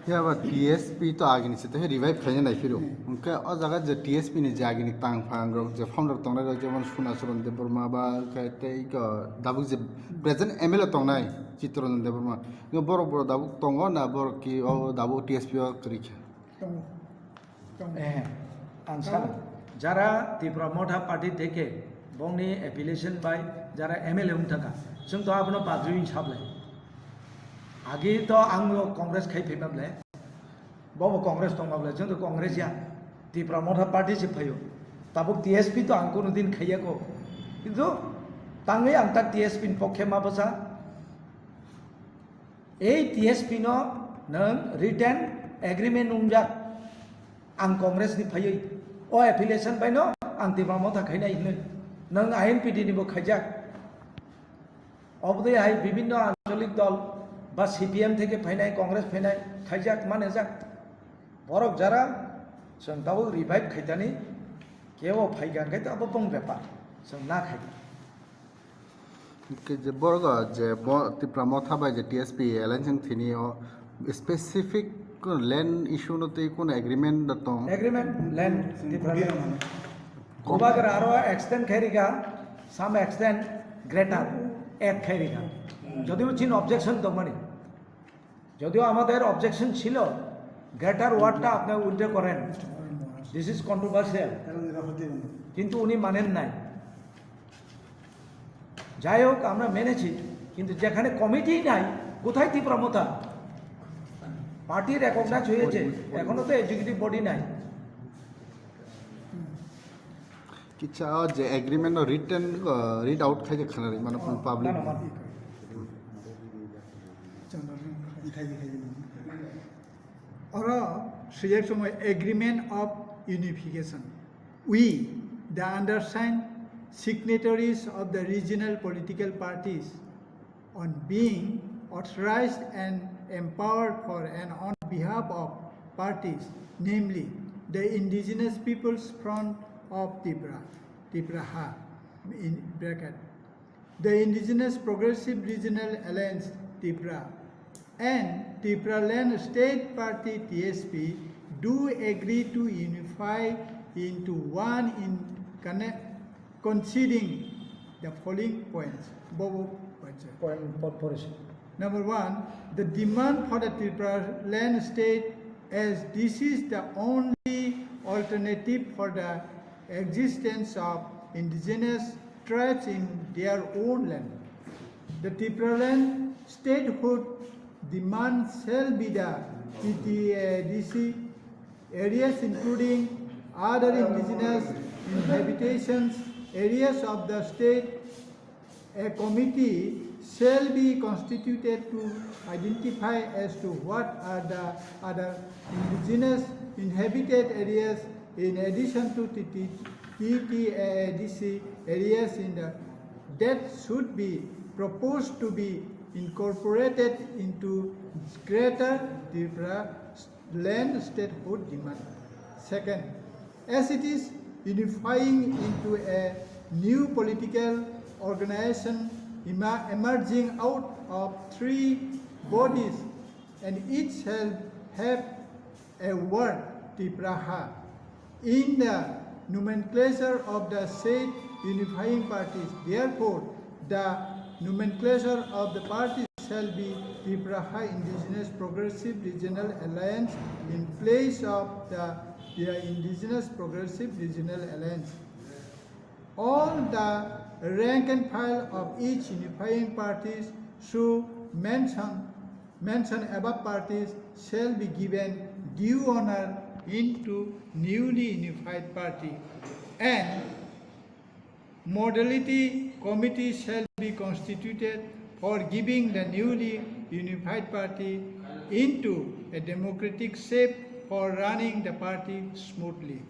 या बा TSP तो आगे नहीं से रिवाइव खाने नहीं फिरो उनका और जगह जो TSP ने जागे नहीं तांग फांग रो जो फाउंडर तोंगना रो जो मन सुना सुरन देबरमा बा कहते ही का दाबुक जो प्रेजेंट MLA तोंगनाय चित्रन देबरमा यो बरो बरो दाबुक तोंगो ना बरो की ओ दाबुक TSP और करिखे आंसा जरा त्रिपुरा मोठा पार्टी देखे बंगनी एफिलिएशन बाय जरा MLA उनथाका जों तो आपनो बाजु हिसाबले आगे तो आंगो कांग्रेस खायफैमाब्ले बाबो कांग्रेस दंबाब्ले जों तो कांग्रेस या त्रिपुरा मोठा पार्टी से फैयो ताबुक TSP तो आंको दिन खायको किन्तु तांगै आं ता TSP पक्षे माबसा ए TSP नो नों रिटेन एग्रीमेंट उंजा आं कांग्रेस नि फैयो ओ एफिलिएशन बाय नो आं त्रिपुरा मोठा खायनाय नों INPD निबो खायजाक अबदे हाय विभिन्न आंचलिक दल बा CPM থেকে ফাইনাই কংগ্রেস ফাইনাই খাইজাক মানে যাক বরক যারা जों दाबो रिवाइव खायदानि केव फाइगान खाय दाबो बंग बेपार जों ना खाय के जे बरग जे त्रिपुरा मोथा बाय जे TSP एलायंस थिनि स्पेसिफिक लैंड इशू नते कोन एग्रीमेंट दतो एग्रीमेंट लैंड त्रिपुरा गोबागर आरो एक्सटेंड खायरिगा साम एक्सटेंड ग्रेटर एड खायरिगा যদিও চিন অবজেকশন দমানি যদিও আমাদের অবজেকশন ছিল গ্রেটার ওয়ার্ডটা আপনি উইথড্র করেন দিস ইজ কন্ট্রোভার্সিয়াল কিন্তু উনি মানেন নাই যাই হোক আমরা মেনেছি কিন্তু যেখানে কমিটি নাই কোথায় ত্রিপুরা মোথা পার্টি রেকগনাইজ হয়েছে এখনো তো এক্সিকিউটিভ বডি নাই কিছা যে এগ্রিমেন্ট রিটেন রিড আউট খাইছে খানারি মানে public or agreement of unification. We, the undersigned signatories of the regional political parties, on being authorized and empowered for and on behalf of parties, namely the Indigenous Peoples Front of Tipra, in bracket, the Indigenous Progressive Regional Alliance, Tipra, and Tipra Land State Party TSP do agree to unify into one in conceding the following points. Number one, the demand for the Tipra Land State, as this is the only alternative for the existence of indigenous tribes in their own land. The Tipra Land statehood demand shall be the PTDC areas including other indigenous inhabitations areas of the state. A committee shall be constituted to identify as to what are the other indigenous inhabited areas in addition to PTDC areas in the that should be proposed to be incorporated into greater Tipra land statehood demand. Second, as it is unifying into a new political organization emerging out of three bodies and each shall have a word Tipraha in the nomenclature of the said unifying parties. Therefore, the nomenclature of the parties shall be Tipraha Indigenous Progressive Regional Alliance in place of the Indigenous Progressive Regional Alliance. All the rank and file of each unifying parties should mention above parties shall be given due honor into newly unified party, and modality committee shall be constituted for giving the newly unified party into a democratic shape for running the party smoothly.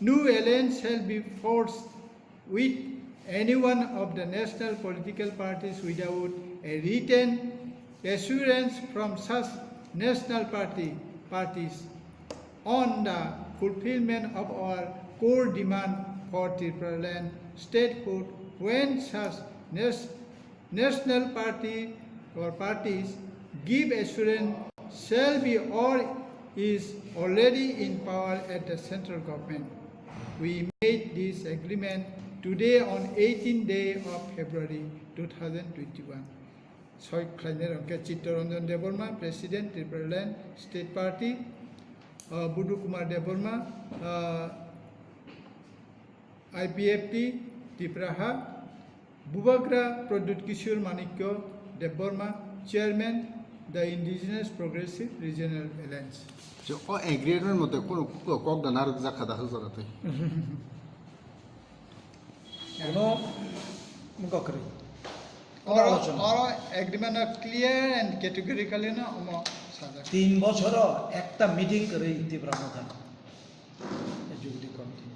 New alliance shall be forged with any one of the national political parties without a written assurance from such national parties on the fulfillment of our core demand for Tripura land statehood when such national party or parties give assurance shall be or is already in power at the central government. We made this agreement today on 18th day of February 2021. Soy Chittaranjan Debbarma, President, Tripura Land State Party, Budu Kumar Debbarma, IPFT, Tripura, Bubagra Pradut Kishore Manikyo Debbarma, Chairman, the Indigenous Progressive Regional Alliance. So, all agreement with the Kok the Narak Zakada Hazarate. All agreement are clear and categorically na 3 বছর একটা meeting করে ত্রিপুরা মথান executive committee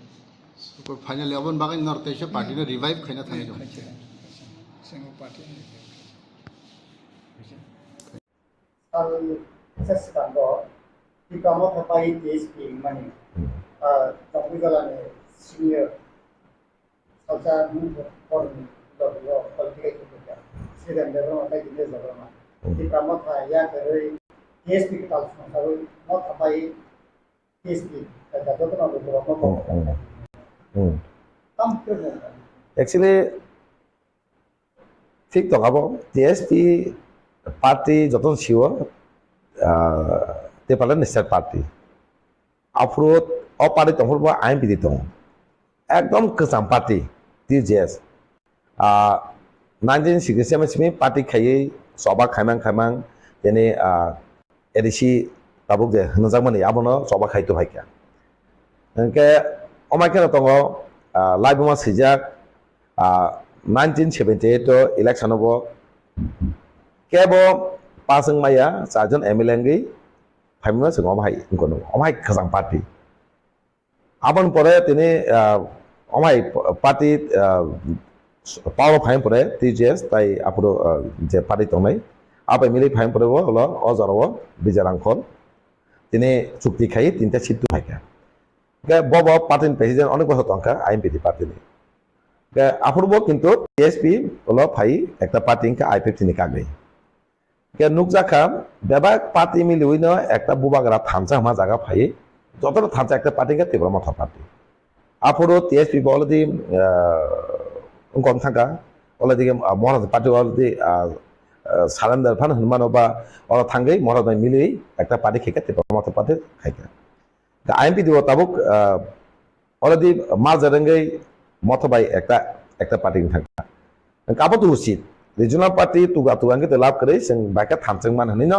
So, finally, Aban Bagan North Asia Party revive Khana Thai. Single party. Tipra Motha pai TSP mani Tapujalane senior Sakha foreign political Sridam Debbarma pai Dinesh Debbarma Tipra Motha Yakarma TSP kita langsung Motha pai TSP kata tu nak berapa Actually, ঠিক তো খাব TSP party যত ছিল তেপালেন state party আফরোত অপারি তহরব আইন বিধি দं একদম গোजाम party টিজেস 1967 Simi party খাयै সবা খাইমাং তেনে এডিসি তাবুক যে হনজাকমানি আবনো সবা খাইতো ভাইকা NK অমাইকেনা দङ লাইবमा সিজাক 1978 election of Kebo passing Maya, Sergeant MLA, 5 minutes ago, my cousin party. Upon Pore, my party power of Pine Pore, TGS, Tai Apuro, the party to me, up a milli Pine Pore, Ozaro, Bijarankon, Tine Suktikai, Inteship to Haka. Bob party president on the Kosotonka, I'm the party. Apurbo কিন্তু TSP হলো ভাই একটা party Inca IPFT নিকাগে কে নুকজাখা বেবা party মিলিউইন একটা বুবাগরা থানচা হামা জায়গা ভাই যতটা থানচা একটা পার্টি কে তীব্র মথা পার্টি আপুরো টিএসপি অলরেডি কম থাকা অলরেডি মহারাজ পার্টি অলরেডি সারেন্ডার ফান হনুমানো বা ওরা থাঙ্গেই মহারাজ মিলিয়ে একটা পার্টি খেকে তীব্র মথা পার্টি খাইকা আইএমপি দিব তাবুক অলরেডি মাঝারেঙ্গেই মথবাই একটা পার্টি থাকা কাবো তো উচিত রিজনাল পার্টি তুগাঙ্গে তো লাভ করে जों বাইকা থানচং মান হনি না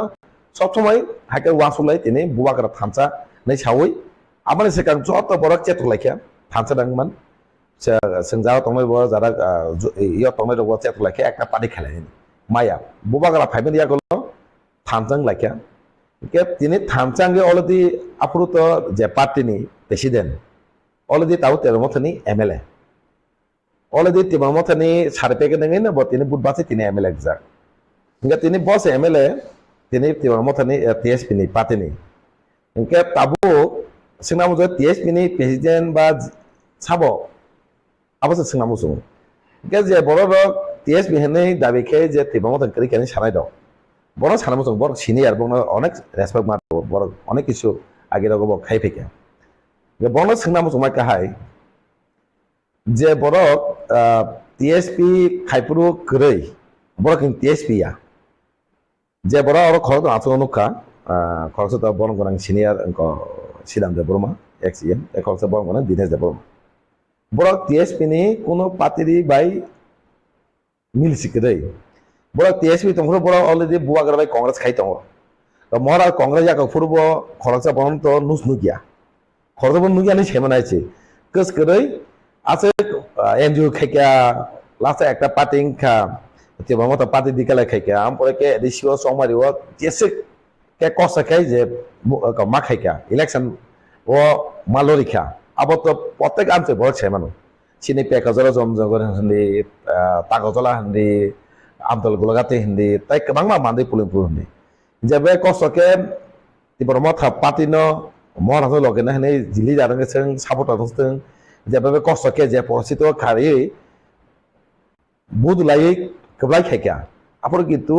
সব সময় হাইকে ওয়াসুলাই তিনি বুবাগরা থানচা नै সাউই আবানি সেকাং যত বড় চেতলাইখা থানচা দাংমান जों যাও তংনাই বড় যারা ইয়া তংনাই রব চেতলাইখা একটা পার্টি খেলাইনি মায়া বুবাগরা ফাইবেন ইয়া গল থানচং লাইখা কে তিনি থানচাঙ্গে অলরেডি আপুরুত যে পার্টিনি প্রেসিডেন্ট অলরেডি তাও তেরো মথনি MLA অলরেডি টিমা মথানি সারপেকে দেঙ্গেন না তিনি বুধবাসে তিনি MLA যাক ইনকা তিনি বস MLA তিনি টিমা মথানি TSP নি পাতিনি ইনকা তাবু সিংনামু যে TSP নি প্রেসিডেন্ট বা সাবো আবস সিংনামু সুং ইনকা যে বড় TSP হেনে দাবিকে যে টিমা মথান করি কেন সারাই দাও বড় সানামু সুং বড় সিনিয়র বড় অনেক রেসপেক্ট মার বড় অনেক কিছু আগে রগব খাই ফেকে বড় সিংনামু সুমাই কাহাই যে বড় টিএসপি খাইপুরু গরৈ বড় কিন্তু টিএসপিয়া যে বড় আর খরচ আছে অনুকা খরচ তো বড় গনাং সিনিয়র অঙ্ক শ্রীরাম দেববর্মা এক্সিএম এ খরচ বড় গনাং দীনেশ দেববর্মা বড় টিএসপি নি কোনো পাতিরি বাই মিলছি গরৈ বড় টিএসপি তংর বড় অলরেডি বুয়াগর বাই কংগ্রেস খাই তং মহারা কংগ্রেস যাক ফুরব খরচ বড় তো নুস নুগিয়া খরচ বড় নুগিয়া নি সেমানাইছে কস গরৈ আছে এনজিও খাইকা লাস্ট একটা পার্টি খা টিমা মতো পার্টি দিকালে খাইকা আম পরে কে রিসিও সমারিও যেসে কে কষ্ট খাই যে মা খাইকা ইলেকশন ও মালরিখা আবার তো প্রত্যেক আনতে বড় ছে মানুষ sini pekazala jomjogon hindi tagotola hindi amdol gulagate hindi tai kabang ma mandi puling pul hindi jabe kosoke Tipra Motha party no mora to logena hindi jili jarang keseng sapota tong jabe kosoke je posito khari budulai keblai khaikya apor gitu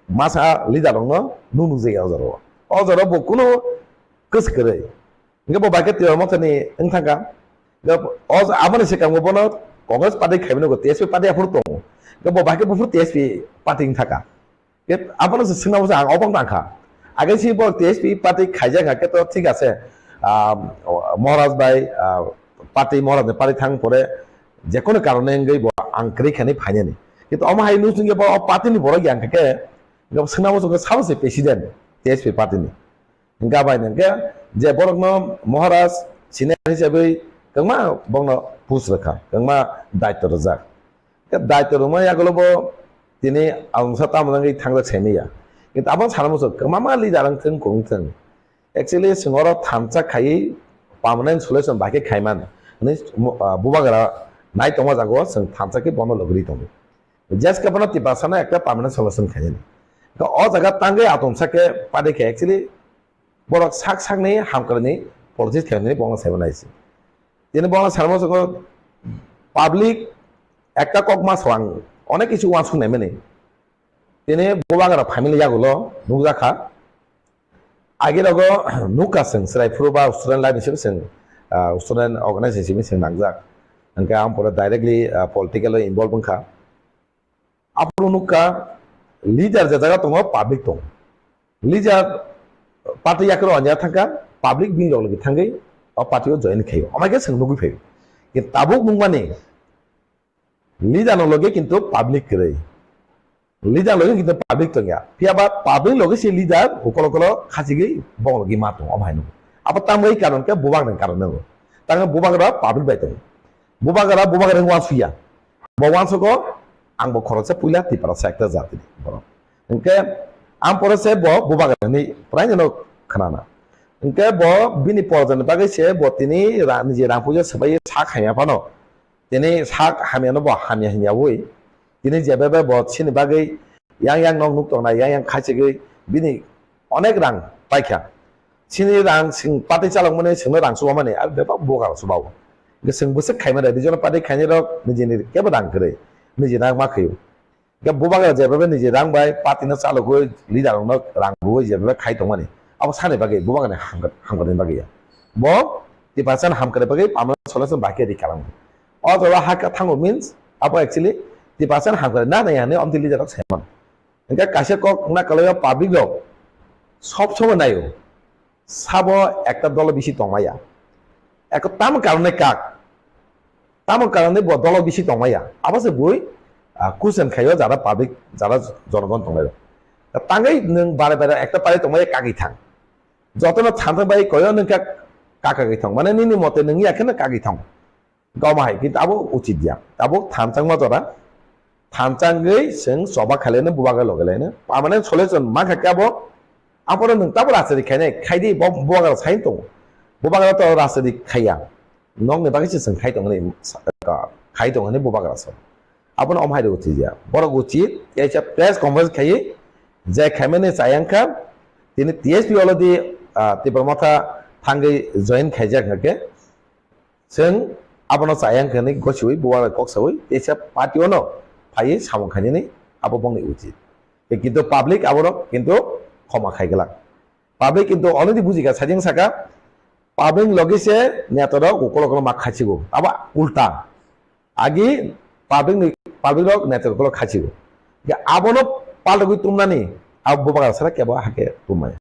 masa leader no nunu je ozaro bokuno kesekere nggak mau baget Tipra Motha ni engtangka amane se kamu bono Congress party khaibino go TSP party apur tong nggak mau baget bufur TSP party engtaka ke apano se singna bose ang obang tangka agen si bo TSP party khaija ngake to ঠিক আছে মহারাজ ভাই party মহারাজ party thang pore যে কোনো কারণে ngai bo angkri khani phaine কিন্তু আমা high নুস nge bo party ni boro gyang ke nggak singna bose go sabose president TSP party ni nggak bai nge je borok no মহারাজ senior hisabe kangma bongno pus rakha kangma daitto rajak ke daitto ruma yagolobo tini angsa tamanangi thangda chemiya কিন্তু আবার সারামস কমামা লিজারাং থং কং থং actually singer थामचा खाई permanent solution बाके खाइमान नि बुबागरा नाइ तमा जागो जों थामचा के बनो लगरि दं जस्ट कपना तिबासाना एकटा पार्मानेंट सल्यूशन खाइनि तो अ जागा तांगे आतमसा के पादे के एक्चुअली बरक साक साकनि हामकरनि पॉलिटिक्स खाइनि बंग साइबनाइसि तिनि बंग सारामस को पाब्लिक एकटा ककमा स्वां अनेक किछु वासु नेमेनि तिनि बुबागरा फैमिली जागोलो नुजाखा आगे रगो नुका जों सरायफुरबा स्टुडेन्ट लाइफ हिसाबै जों स्टुडेन्ट अर्गानाइजेसन जों नांजाक ओंखाय आं परा डाइरेक्टली पलिटिकल इनभल्व ओंखा आपुर नुका लिडार जागा दङ पाब्लिक दं लिडार पार्टी याकर अनया थांगा पाब्लिक बिल लगे थांगै अ पार्टीयाव जइन खायो अमायके जों नुगै फैयो कि ताबुक मुंमानि लिडार लगे किन्तु पाब्लिक करे Leader logi kita public tu ya, piaba public logi si leader, ukolo khasigi bong logi matu, amai nu. Apa tamai karon ke bubang dan karon nu. Tangan bubang gara public betul. Bubang gara wan suya. Bawan soko, ang bo korose pula ti para sektor zati. Engke am porose bo bubang gara ni, pernah no kanana. Engke bo bini porjan bagai se bo tini ni je rampuja sebagai sak hanya pano. Tini sak hanya no bo hanya woi. Ini jabe bot sini bagai yang nong nuk tong na yang khachigi bini onek rang paikha sini rang sing pati chalong mane sing rang suwa mane ar beba boga subaw ge sing busek khaima da dijona pati khani rok niji ni ke rang kre niji rang ma khayo ge boba ga jabe niji rang bai pati na chalo go leader no rang bo jabe khai tong mane abo sane bagai boba ga hangga den bagai ya bo ti pasan ham kre bagai pamla solution baki ri kalang o to ha ka thango means abo actually di pasar hamkar na ya ne amtili jarak seman engka kashe kok na kalau public lo sob sobo nayo sabo ekta dolo bisi tongmaya ek tam karone kak tam karone bo dolo bisi tongmaya abase boi kusen khayo jara public jara jorogon tongmayo tangai nung bare bare ekta pare tongmaya kagi thang jotona thang bai koyo nung kaka thang mane nini mote nung yakena kagi thang gomai kintu abo uchit dia abo thamchang ma jora थामचांगै जों सभा खालायनो बुबागा लगायलायनो permanent solution मा खाकाबो आपर नोंताबो रासरि खायनाय खायदि बुबागा sign दं बुबागा तो रासरि खाया नंग ने बागै जों खाय दं नै खाय दं नै बुबागा रास आपन अमहाय उथि जा बर उचित एचा प्रेस कॉन्फ्रेंस खाय जाय खायमाने जायांका तिनि टीएसपी अलरेडी Tipra Motha थांगै जॉइन खायजा खाके जों आपन जायांका नै गसुइ बुबागा कक्सुइ एचा पार्टीनो Payi sama kanya ni apa bang ni uji. Begitu public aborok kintu koma khai gelak. Public kintu already buji ka sajeng saka public logise nyatoro ukolo mak khachigo. Aba ulta. Agi public log nyatoro khachigo. Ya abono paldo tumna ni ab bubagara sara keba hake tumai.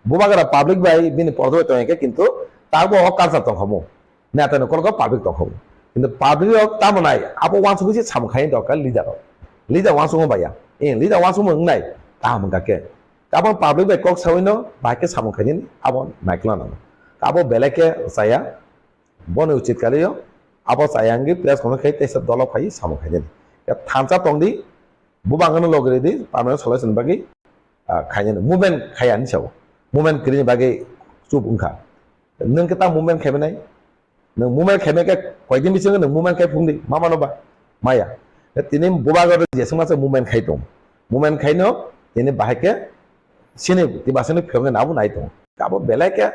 Bubagara public bai bini pordo to ke kintu tarbo okar sa tong homo. Nyatoro kolo public tong homo. কিন্তু public তামনাই আপো ওয়ানসু কিছু সামখাই দরকার leader ওয়ানসু বায়া leader ওয়ানসু মংনাই তাহাম গাকে কাবো public by cock সাউইনো বাকে সামখাইনি আবো নাইকলা না কাবো বেলেকে সায়া বনে উচিত কালিও আবো সায়াঙ্গি প্লেস কোন খাই তেস দল ফাই সামখাইনি থামচা টংদি বুবাঙ্গনো লগরেদি পারমানেন্ট সলিউশন বাকি খাইনি মুভমেন্ট খায়াनि साव मुभमेन्ट क्रिनि बागै चुप उंखा नों केता movement खायबनाय nang mumen kheme ke koidin bising nang mumen khai phungdi mama no ba maya tini boba gor jesung masa mumen khai tong mumen khai no tini bahake sini tibasene phongen abu nai tong abo belai ke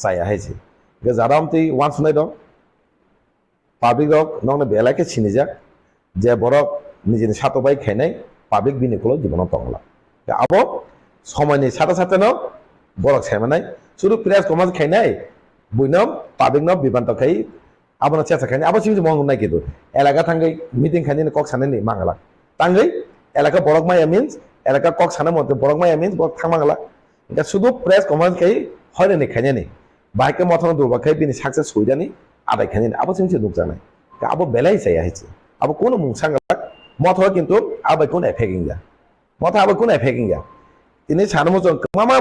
saya haisi ge jaram ti wan sunai dong public rok nong belai ke sini jak je borok nijini sato bai khainai public binikulo jibono tongla abo সময়নি সাথে সাথে ন বরক সেমানাই শুধু press কমাজ খাইনাই বুইনম public ন বিবান্ত খাই আবনা চেষ্টা খাইনি আবার সিমি মঙ্গল নাই কিন্তু এলাকা থাঙ্গাই মিটিং খাইনি কক সানেনি মাঙ্গলা তাঙ্গাই এলাকা বরক মাইয়া মিন্স এলাকা কক সানের মধ্যে বরক মাইয়া মিন্স বরক থাং মাঙ্গলা এটা শুধু প্রেস কমাজ খাই হয়নি খাইনি বাইকে মথন দুর্বা খাই বিনি সাকসেস সুইদানি আদায় খাইনি আবার সিমি নুক জানাই আবার বেলাই চাই আইছে আবার কোনো মুংসাঙ্গলা মত হয় কিন্তু আবার কোন এফেক্টিং যা মত আবার কোন এফেক্টিং যা ini sana muncul kemama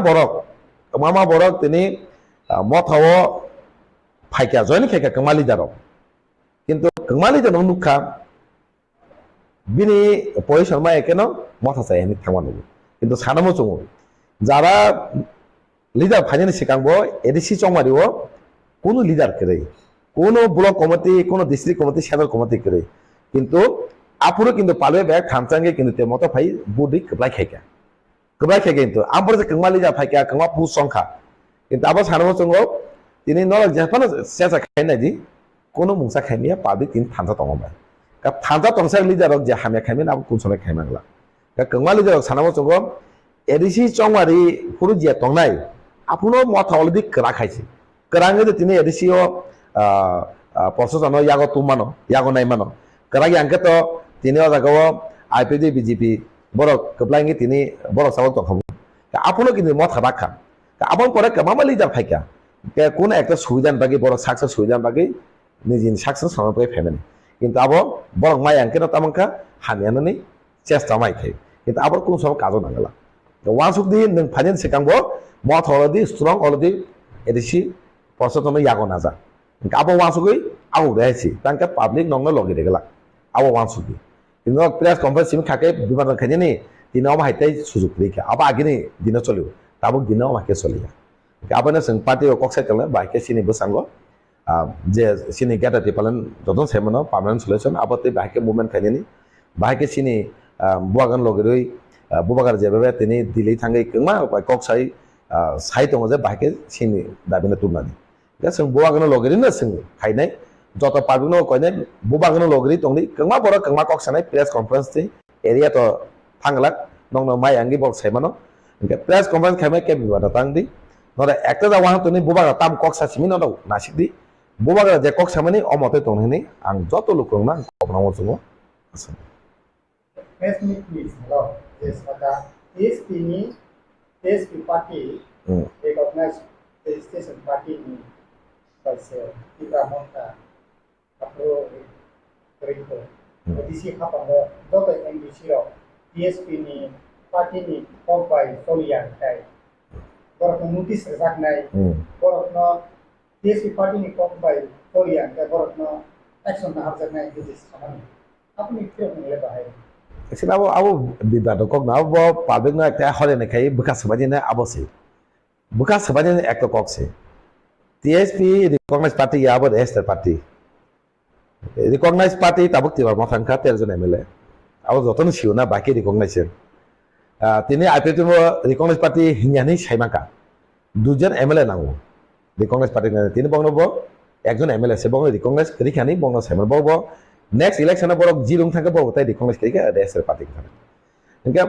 borok ini Motha pakai join kayak kemali darok, কিন্তু kemali darok nukha bini position mah ekeno Motha saya ini thaman dulu, কিন্তু sana muncul jara leader phajani sikangbo edisi chongmariwo kono leader kere kono block committee kono district committee shadow committee kere কিন্তু apuro কিন্তু palwe bag thamchange কিন্তু te Motha phai budi keblai khaika keblai khaika কিন্তু ampur se kemali ja phaika kemma pu songkha কিন্তু abo sana muncul ini nolak Japan saya khaina di kono mungsa khaimia public tin thamsa tongba ka thamsa tongsa leader rok je hamya khaimia abo kunsone khaimangla ka kemma leader rok sana muncul edisi chongmari puru je tongnai apuno Motha already kra khaisi krange de tini edisio pososano yago tumano yago naimano kragi angke to tini ojagawo IPD BJP borok keplangi tini borok sawal to khamu apuno kini Motha rakha abon pore kemama leader phaika ke কোন একটা সুবিধান বাকি বড় success সুবিধান বাকি নিজে success হওয়ার পরে family কিন্তু আবার বড় মাই আঙ্কেন তামাঙ্কা হামিয়ানি চেষ্টা মাই খাই কিন্তু আবার কোন সময় কাজও নাগলা ওয়ান সুক দি নং ফাইনেন্স সেকাঙ্গো Motha already strong already ADC পছন্দ ইয়াগো নাজা আবার ওয়ান সুকই আউ রেছি তাঙ্কা পাবলিক নং লগি দেগলা আবার ওয়ান সুকি কিন্তু প্রেস কনফারেন্স সিম খাকে বিমান খাইনি দিনাও মাইতাই সুযোগ রেখা আবার আগিনি দিন চলিব তাবো দিনাও মাকে চলিয়া Abang sing parti kok saya telah baik sini bersanggo, je sini kita di paling jodoh saya mana permanent solution, apa tu baik movement kali ini, baik sini buagan logeri, buagan jawab ini delay tanggai kemana, baik kok saya tu aja baik sini dah bina turun ni. Ya sing buagan logeri na sing kai ni, jodoh parti no kau ni buagan logeri tong ni, kemana borak kemana kok sana press conference ni, area tu tanggalak, nong mai anggi bok saya mana, press conference kami biar datang di. Nora একটা জাওয়া তো নি বুবাগা তাম কক্সা সিমি নদা নাসিক দি বুবাগা যে কক্সা মানে অমতে তো নি আং যত লোক না কবনা মজুমো আছে Next meet please hello yes Sakha TSP party recognize the station party ni kasi Tipra Motha apro rito disi khapang doto MDC ro TSP ni party ni by Solian kai borok notice rezak nai borok no TSP party ni kok by Korean ka borok no action na harjak nai this samani apni kyo nile bahai sila abo bibado kok na abo public na ekta hore ne kai buka sabaji na abo se buka sabaji na ekta kok se TSP recognize party ya abo Esther party recognize party tabuk tibar Mothang ka 13 জন MLA abo joton siu na baki recognize তিনি IPL recognised party হিংয়ানি সাইমাকা দুজন MLA নাও recognised party তিনি বংনব একজন MLA সে বং রিকংগ্রেস করিখানি বং সাইমান বব নেক্সট ইলেকশনে বড় জিরুং থাকে বব তাই রিকংগ্রেস করিকা রেস্টার পার্টি থাকে ইনকা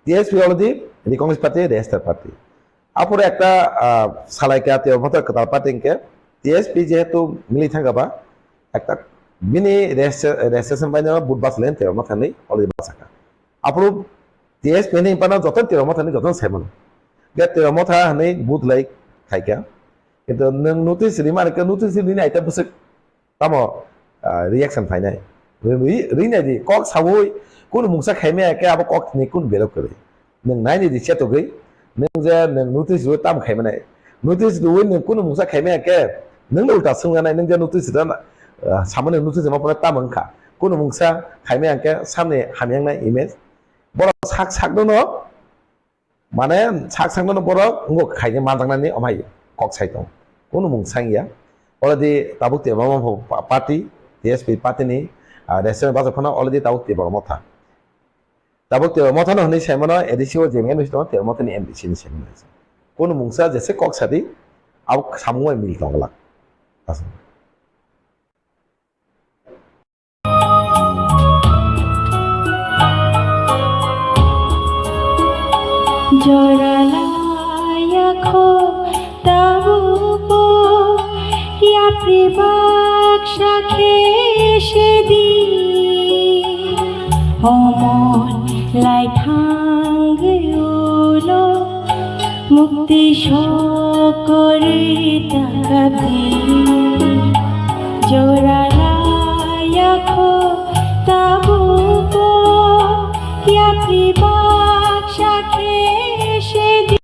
TSP already recognised party registered party আপরে একটা সালাইকা তে মত কথা পার্টি ইনকে টিএসপি যেহেতু মিলি থাকাবা একটা বিনি রেজিস্ট্রেশন বাইনা বুধবাস লেন তে মথানি already বাসাকা আপরো TSP ni pana joton tiro Motha ni joton semen. Get tiro Motha ni boot like kaika. Itu neng notice lima ke notice ni na ita busuk tamo reaction fai nai. Ri na di kok sawoi kun mungsa khaime ke abo kok ni kun belok kare. Neng nai ni di chat ogai. Neng je neng notice ro tam khaime nai. Notice do neng kun mungsa khaime ke neng lo ta sunga nai neng je notice da samane notice ma pora tam angka. Kun mungsa khaime ke samne hamyang nai image বড় শাক শাক দনো মানে শাক শাক দনো বড় ngok খাইনে মাজাংনানি অমাই cock সাইতং কোন মুংসাংয়া already tabuk te mama party TSP party ni restaurant basa phana already tabuk te bor Motha tabuk te Motha no hni saimano edisio jemen no sto te Motha ni MDC ni saimano kono mungsa jese kok sadi ab samungoi mil tongla asa Joralaya tabupo ya pribaksha kheshedi homon lai thangayulo mukti shokore takabi Joralaya tabupo ya pribaksha kheshedi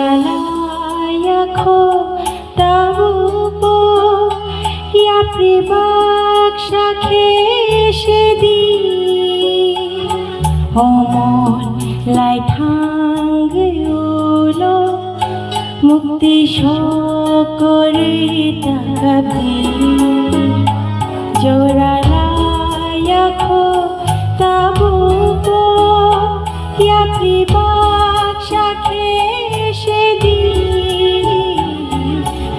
Joralaya tabupo ya pribaksha kheshedi homon lai thangayulo mukti shokore takabi Joralaya tabupo ya pribaksha kheshedi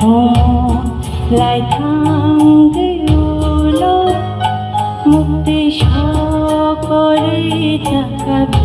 homon lai thangayulo mukti shokore takabi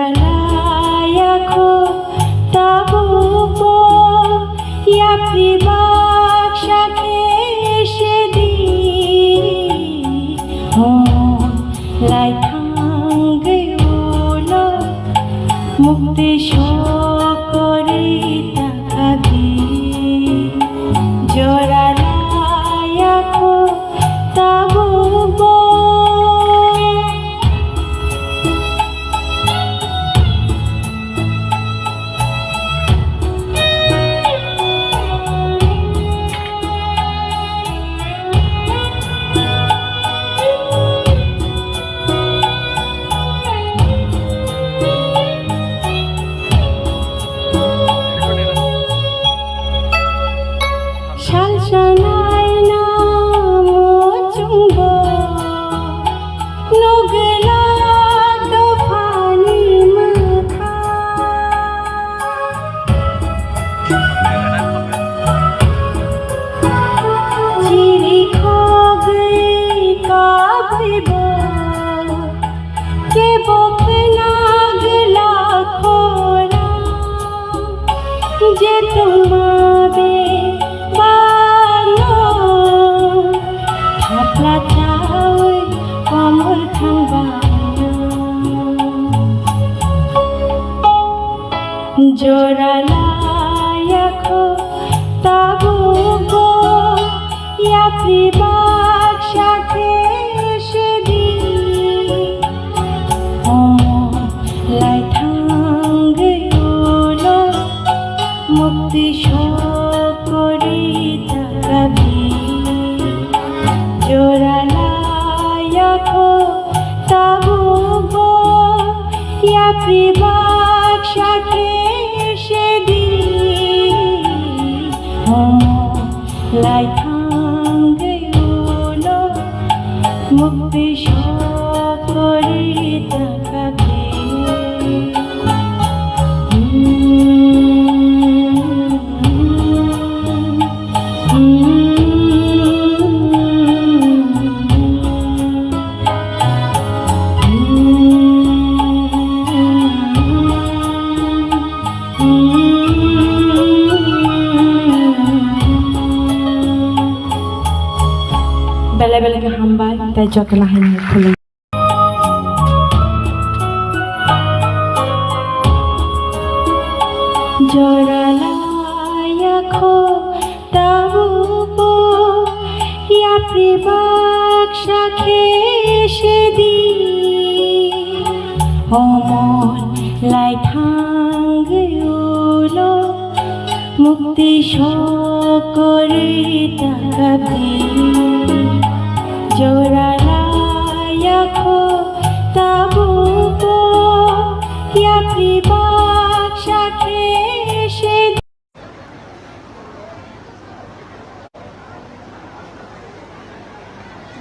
Joralaya tabupo ya pribaksha kheshedi homon lai thangayulo mukti shokore takabi Joralaya tabupo Joralaya প্রিবাক শাখে সেদিন লাই থাঙ্গেউলো মুক্তি সকরি তাকাবে Bela-bela ke hambai, tai jok lahin khulung. Joralaya kho tabu po ya pribak shakhe shedi homon lai thangeulo mukti shokore takabi Joralaya kho tabu po ya pribak shakhe shedi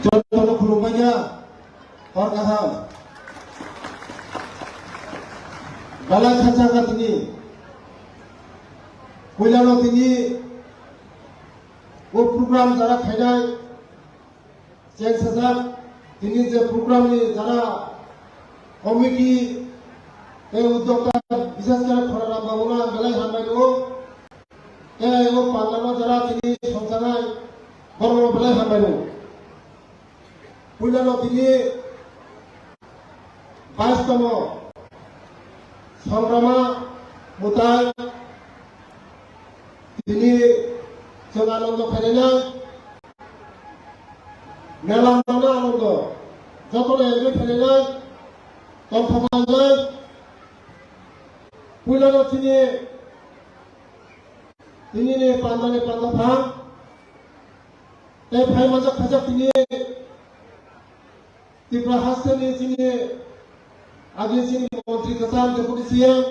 Contoh khulumanya orang kaham Bala khasakat ini Kuilano ini वो programme जरा खाइना change सजा ini je program ni jara committee এই উদ্যোক্তা বিশেষ করে খরা বাবুনা বেলায় হামবাইলো এই ও পার্লামেন্ট যারা তিনি সংসদায় বড় বেলায় হামবাইলো পুইলানো তিনি 22তম সংগ্রামা মোতায় তিনি আনন্দ খাইনা মেলা মানে আনন্দ যখন এনজয় খাইনা তখন পুইলানো তিনি পান্দানে পান্দা ভাঙ এই ভাই মাজা খাজা তিনি Tipra hasilnya sini ada sini menteri kesan deputi siang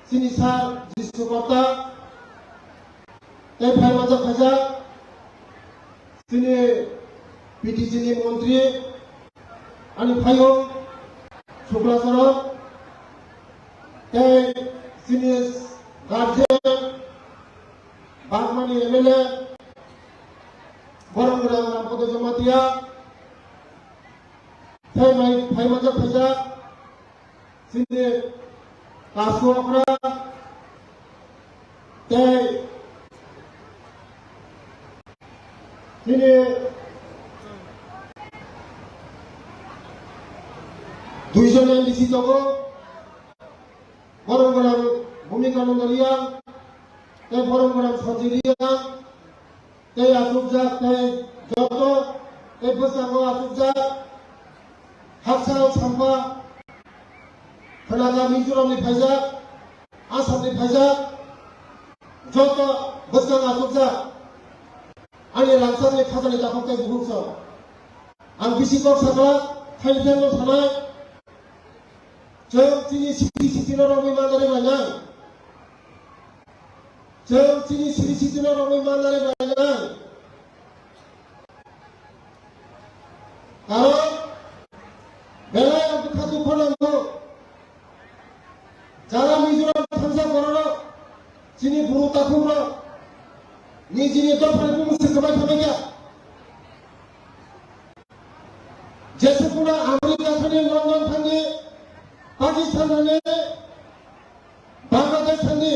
sini sar di Sumatera Pai macam kaza sini PD sini menteri ani Payo Shukla Sara sini Garjen Bagmani MLA Barang-barang Rampodo Jamatia Pai macam kaza sini Kasuakra sini duijon yang di situ barang-barang bumi kanundaria barang-barang sajiria asubja joto besago asubja haksal sampah tenaga Mizoram ni pajak Asam ni pajak joto besang asubja Ani langsung ni khazan ni takut ke Mungsa. Ang bisikok sama, thailand lo sana. Jauh sini sisi orang memang dari mana? Jauh sini sisi orang memang dari mana? Kalau bela yang berkatu kolam tu, cara Mizoram tansa korona, sini buru takura. Ni sini tu pada Mungsa kebat kami जैसे पूरा America थाने London थाने पाकिस्तान थाने बांग्लादेश थाने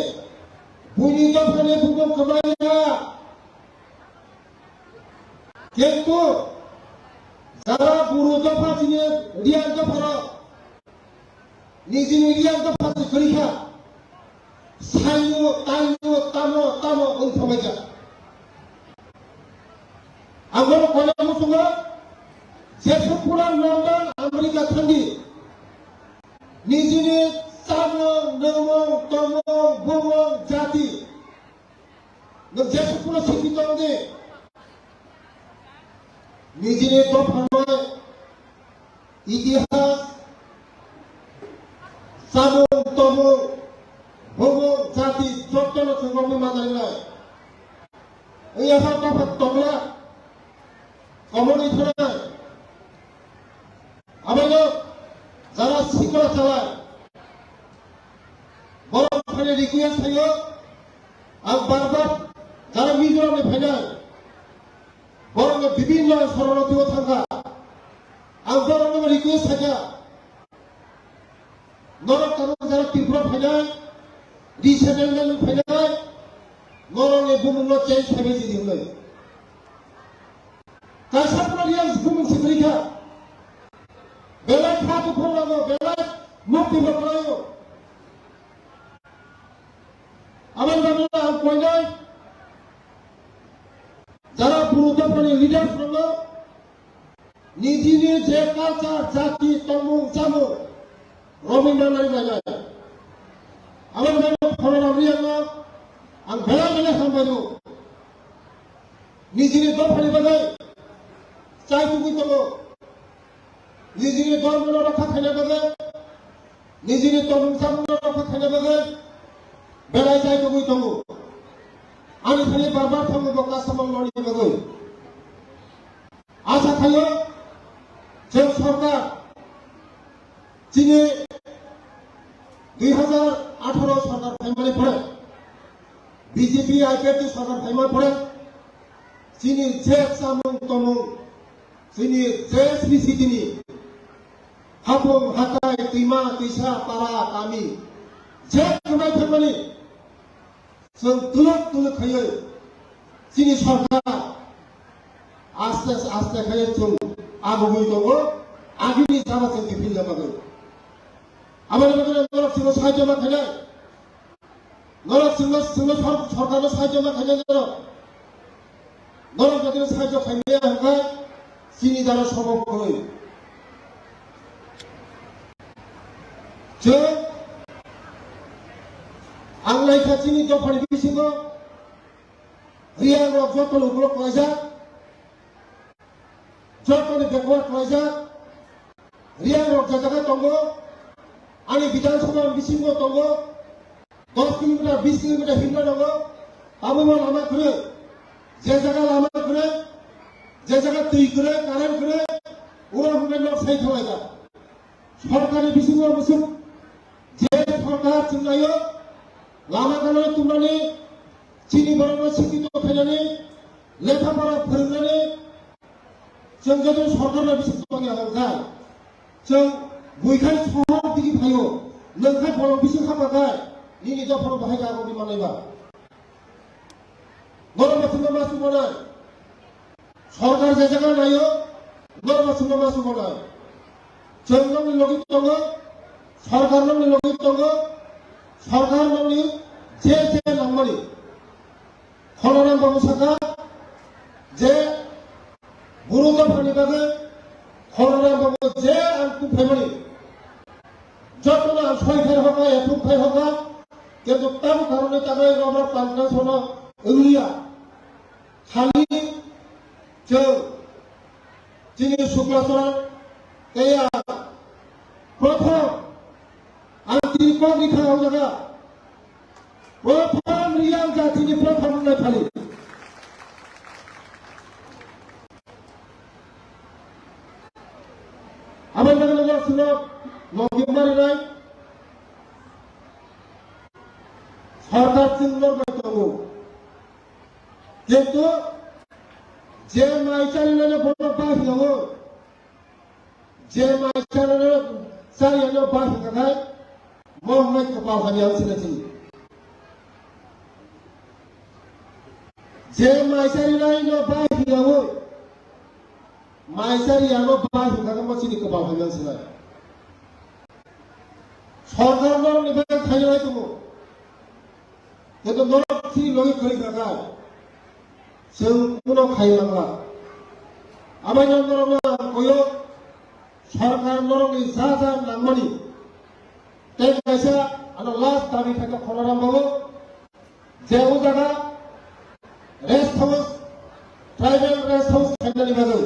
बुनी तो थाने बुको कमाया किंतु जरा बुरु तो फासिने रियाल तो फरा निजिनी रियाल तो फासि करिखा साइनो ताइनो तामो उन समाजा अगर कोने मुसुगा जैसे पूरा लंदन अमेरिका थानी निजिनी सामो नमो तमो बोमो जाति जैसे पूरा सिटी तो दे निजिनी तो फरमाए इतिहास सामो যারা শিক্ষা চালায় বড় ফেলে রিকুয়েস্ট থাকো আর বারবার যারা মিজোরামে ফেলায় বরং বিভিন্ন শরণার্থীও থাকা আর বরং রিকুয়েস্ট থাকা নরক যারা ত্রিপুরা ফেলায় রিসেটেলমেন্ট ফেলায় নরং বুমুল চেঞ্জ ফেলে দিদি কাশাপ্রালিয়ান বুমুল সিদ্রিকা বেলা খাতু ফোলানো বেলা মুক্তি বকরাयो আমার বাংলা কইলাই যারা পুরোদমনি লিডার হলো নিজের যে কালচার জাতি তমুং জামু রবীন্দ্রনাথ জায়গায় আমার বাংলা ফলনা রিয়ানো আং বেলা বেলা খামবাইনো নিজের দফানি বাগাই চাই তুমি তো নিজের ধর্ম রক্ষা খাইলে বাগাই নিজের তমুং জামু রক্ষা খাইলে বাগাই বেলায় যাই তুমি তো আমি খালি বারবার থাকবো কাস্টমার লড়ি বাগাই আশা খাইও যে সরকার যিনি 2018 সরকার ফাইমানি পড়ে বিজেপি আইপিএফ সরকার ফাইমানি পড়ে যিনি যে সামুং তমুং যিনি যে শ্রী তিনি হাবুং হাতাই दैमा दैसा पारा गामि जे खामाय खामानि जों दुलुक दुलुक खायो जोंनि सरकार आस्ते आस्ते खायो जों आगुबै दङ आगुनि जाबा जों दिफिन जाबागोन आबाद बागान नरक सिंह साहाय्य मा खायनाय नरक सिंह सरकार साहाय्य मा खायनाय जानो नरक बागान साहाय्य खायनाया हंगाय जोंनि दारा सम्भब खायो जों आंलाय खाथिनि दफानि बिसिङो रियां रक जतन उग्र खायजा जतन बेकवार्ड खायजा रियां रक जायगा दङ आंनि विधानसभा बिसिङो दङ 10 किलोमिटार 20 किलोमिटार हिमना दङ आबुमा लामा खुरो जे जायगा लामा खुरो जे जायगा दै खुरो कारेन्ट खुरो उरा हुनाय न साइ थालायगा सरकारनि बिसिङो मुसुम जे सरकार जोंनायो लामा गानाय तुमनानै चिनि बर'नो शिक्षित फैनानै लेखा फरा फोरोंनानै जों जुदि सरकारनि बिसिङाव हांगाय जों बयखाय सहर दिगि फायो नोंखाय बर' बिसिं खामागाय निनि दफार बाहाय गागौनि मानायबा नरमासुमा मासु बनाय सरकार जे जायगा नायो नरमासुमा मासु बनाय जों नंनि लगित दङ सरकार नंनि लगित दङ सरकार नंनि जे जे नांमारि खलनाम बाबु साखा जे गुरु दफानि बागै खलनाम बाबु जे आंखु फैमारि जतना सयखार हका एफुक फाय हका किन्तु ताम कारणे तागाय रबर पांखा सोना उंगिया खालि जों जोंनि सुक्लाचरण तेया प्रथम आं तिरको बिखायाव जागा प्रथम रियां जातिनि प्रथम होननाय फालि आबाद बागान सिङाव नभेम्बरनिफ्राय सरकारसिम लरबाय दङ किन्तु जे माइसारिनो बर' बाहिनावो जे माइसारिनो सारियानो बाहिनाखाय महनाय कपाल हानियाव सिनायथि जे माइसारिनो बाहिनावो माइसारियानो बाहिनाखाय मसिनि कपाल हानियाव सिनाय सरकारनो निफ्राय खायनाय दङ किन्तु नरकथि लगे खैखाखाय जों उनाव खायनांला आबाद नरकनो कयो सरकार नरकनि जा जा नांमानि तेज कैसा आरो लास्ट दाबि थाखा खलराम बाबु जे उ जागा rest house tribal rest house खायनानि बागै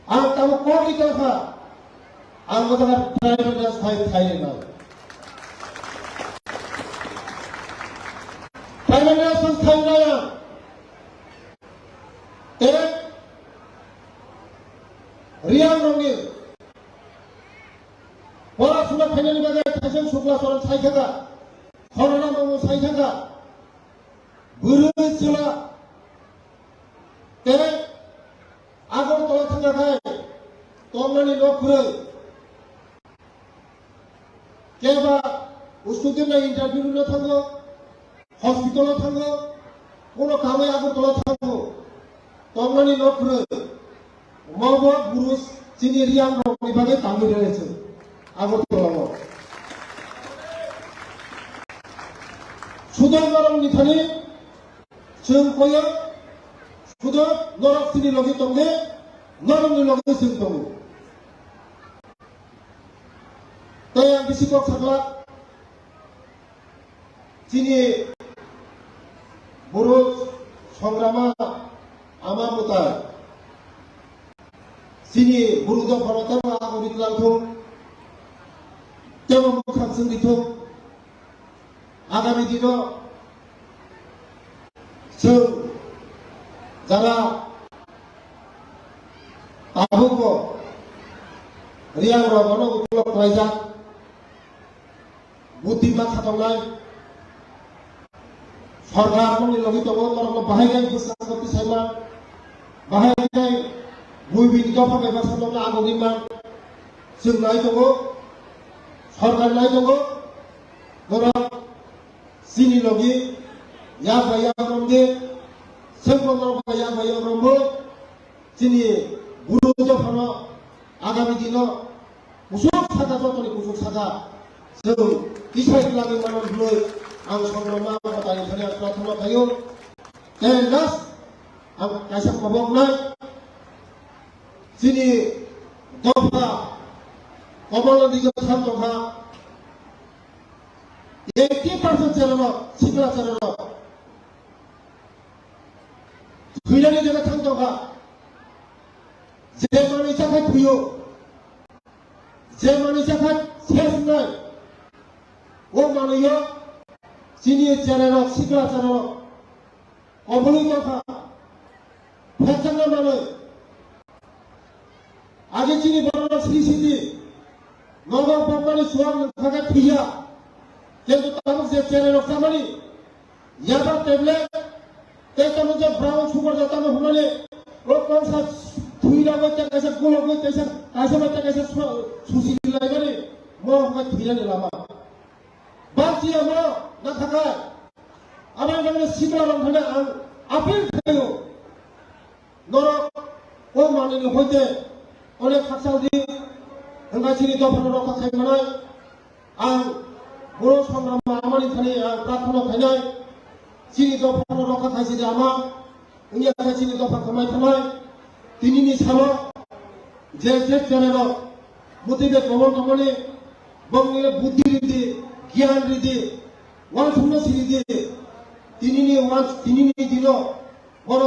आं ताबो कोनि थाखा आं जागा ट्राइबेल रेस्ट हाउस खायनाय ट्राइबेल रेस्ट हाउस खायनाया रियां रंनि পড়াশোনা ফাইনালি বাগে থাকেন শুক্লাচরণ সাইখাগা করোনা মামু সাইখাগা গুরু ছিল তে আগরতলা থাকায় তমনানি নখুরে কেবা উস্তুদিন ইন্টারভিউ না থাকো হসপিটালে থাকো কোনো কামে আগরতলা থাকো তমনানি নখুরে মামা গুরু চিনি রিয়াং বিভাগে কামে রয়েছে আগরতলা সুদয় গরম নিথানি जों कोयो सुदो नरक सिनि लगे तंगे नरमनि लगे जों दङ ताय आं बिसिको सागला सिनि बर' संग्रामा आमा मोता सिनि बुरुद भारताव आगरित लांथौ तेव मुखां जों दिथौ आगामी दिनाव जों जारा ताबुको रियां रगनो उपलब्ध खालायजा बुद्धिमा खालामनाय सरकारनि लगि दङ मानोना बाहायनाय बोसोरनि सायमा बाहायनाय बुइबिनि दफा एबा सानना आगनिमा जों नाय दङ सरकार नाय दङ नरा सिनि लगि या भैया रंगे संगमनाव भैया रंगो जिनि गुरु दफानो आगामी दिनाव कुसुम सागा जतनि कुसुम सागा जों दिसाय लागे मानन बुलै आं संग्रामा मोथानि थाखाय प्रार्थना थायो देनास आं कायसा खबरनाय जिनि दफा कमल दिगो थाम दफा 80% चेरनो सिकला चेरनो फैनानै जोङो थांदोंबा जे मानि थाखाय फैयो जे मानि थाखाय सेसनाय ओ मानियो जिनि चेरानो सिकला चेरानो अबलि दफा फेसना माने आगे जिनि बरनो सिसिति नगो बम्बानि सुवां थाखाय फैया কিন্তু তাদের যে চ্যানেল খামারি ইয়াবা ট্যাবলেট তেটা মধ্যে ব্রাউন সুগার যেটা হলে ও কোন সা থুইরা বইতে কাছে গোল বইতে কাছে বইতে কাছে সুসি লাইবারে মো মা থুইরা লামা বাকি আমরা না থাকা আমার মানে সিগলা রংখানে আপিল খায়ো নর ও মানে হইতে অনেক খাকসাল দি হংগাছিনি দফানো রক্ষা খাইমানাय आं बर' संग्रामा आमानि थाखाय प्रार्थना खायनाय सिनि दफानो रखा खायसे आमा उंया खायसेनि दफा खामाय थानाय दिनैनि सानाव जे चेनेल मतिबे कमल कमलनि बंनि बुद्धि रिदि गियान रिदि वान समनो सिरिदि दिनैनि दिनाव बर'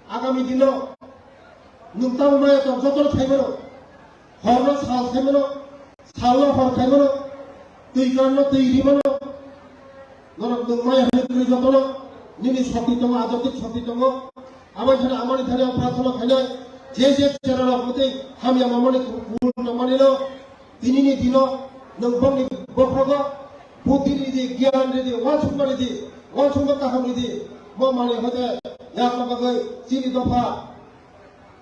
आगामी दिनाव नोंथां माय जतन थाइमोन हरनो साल थाइमोन सालनो हर थाइमोन दै गानो दै रिमानो नरक दंमाय हायनि जतन निनि शक्ति दङ आदर्शिक शक्ति दङ आमाय थाने आमानि थाने प्रार्थना खायनाय जे चेनेल मते हामिया मामानि गुरु नमानिलो दिनैनि दिनाव नोंथांनि बखरगो बुद्धि रिदि गियान रिदि वानसुंबा रिदि वानसुंबा काहाम रिदि मो माने हते याकमा बागै सिनि दफा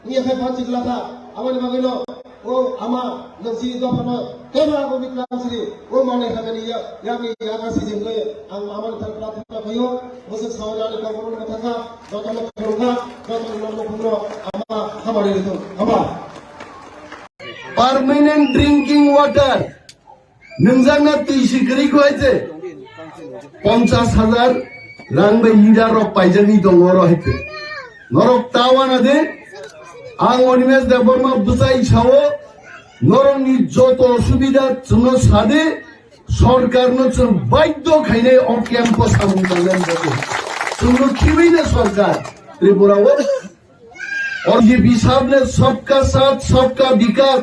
नियाखै फानसिगलाथा आमानि बागैलो ओ आमा नोंसि दफानो केबा गो बिक्रामसि ओ माने हागनि यागि यागासि जोंले आं आमानि थाखाय प्रार्थना खायो बोसोर सावरानि गावनो मथाखा जतन खरंगा जतन नमो खुनो आमा खामानि रितो हामा पार्मानेंट ड्रिंकिं वाटर नोंजांना दैसिखरि खयसे 50,000 रां बै लिटार अफ पाइजनि दङ रहिते नरक तावाना दे आं अनिमेश देबबर्मा बुजाय छावो नरमनि जत असुबिदा जोंनो सादे सरकारनो जों बाध्य खायनाय अफ क्याम्पस खालामनांगोन जोंनो खिबैनो सरकार त्रिपुराव और ये साहब ने सबका साथ सबका विकास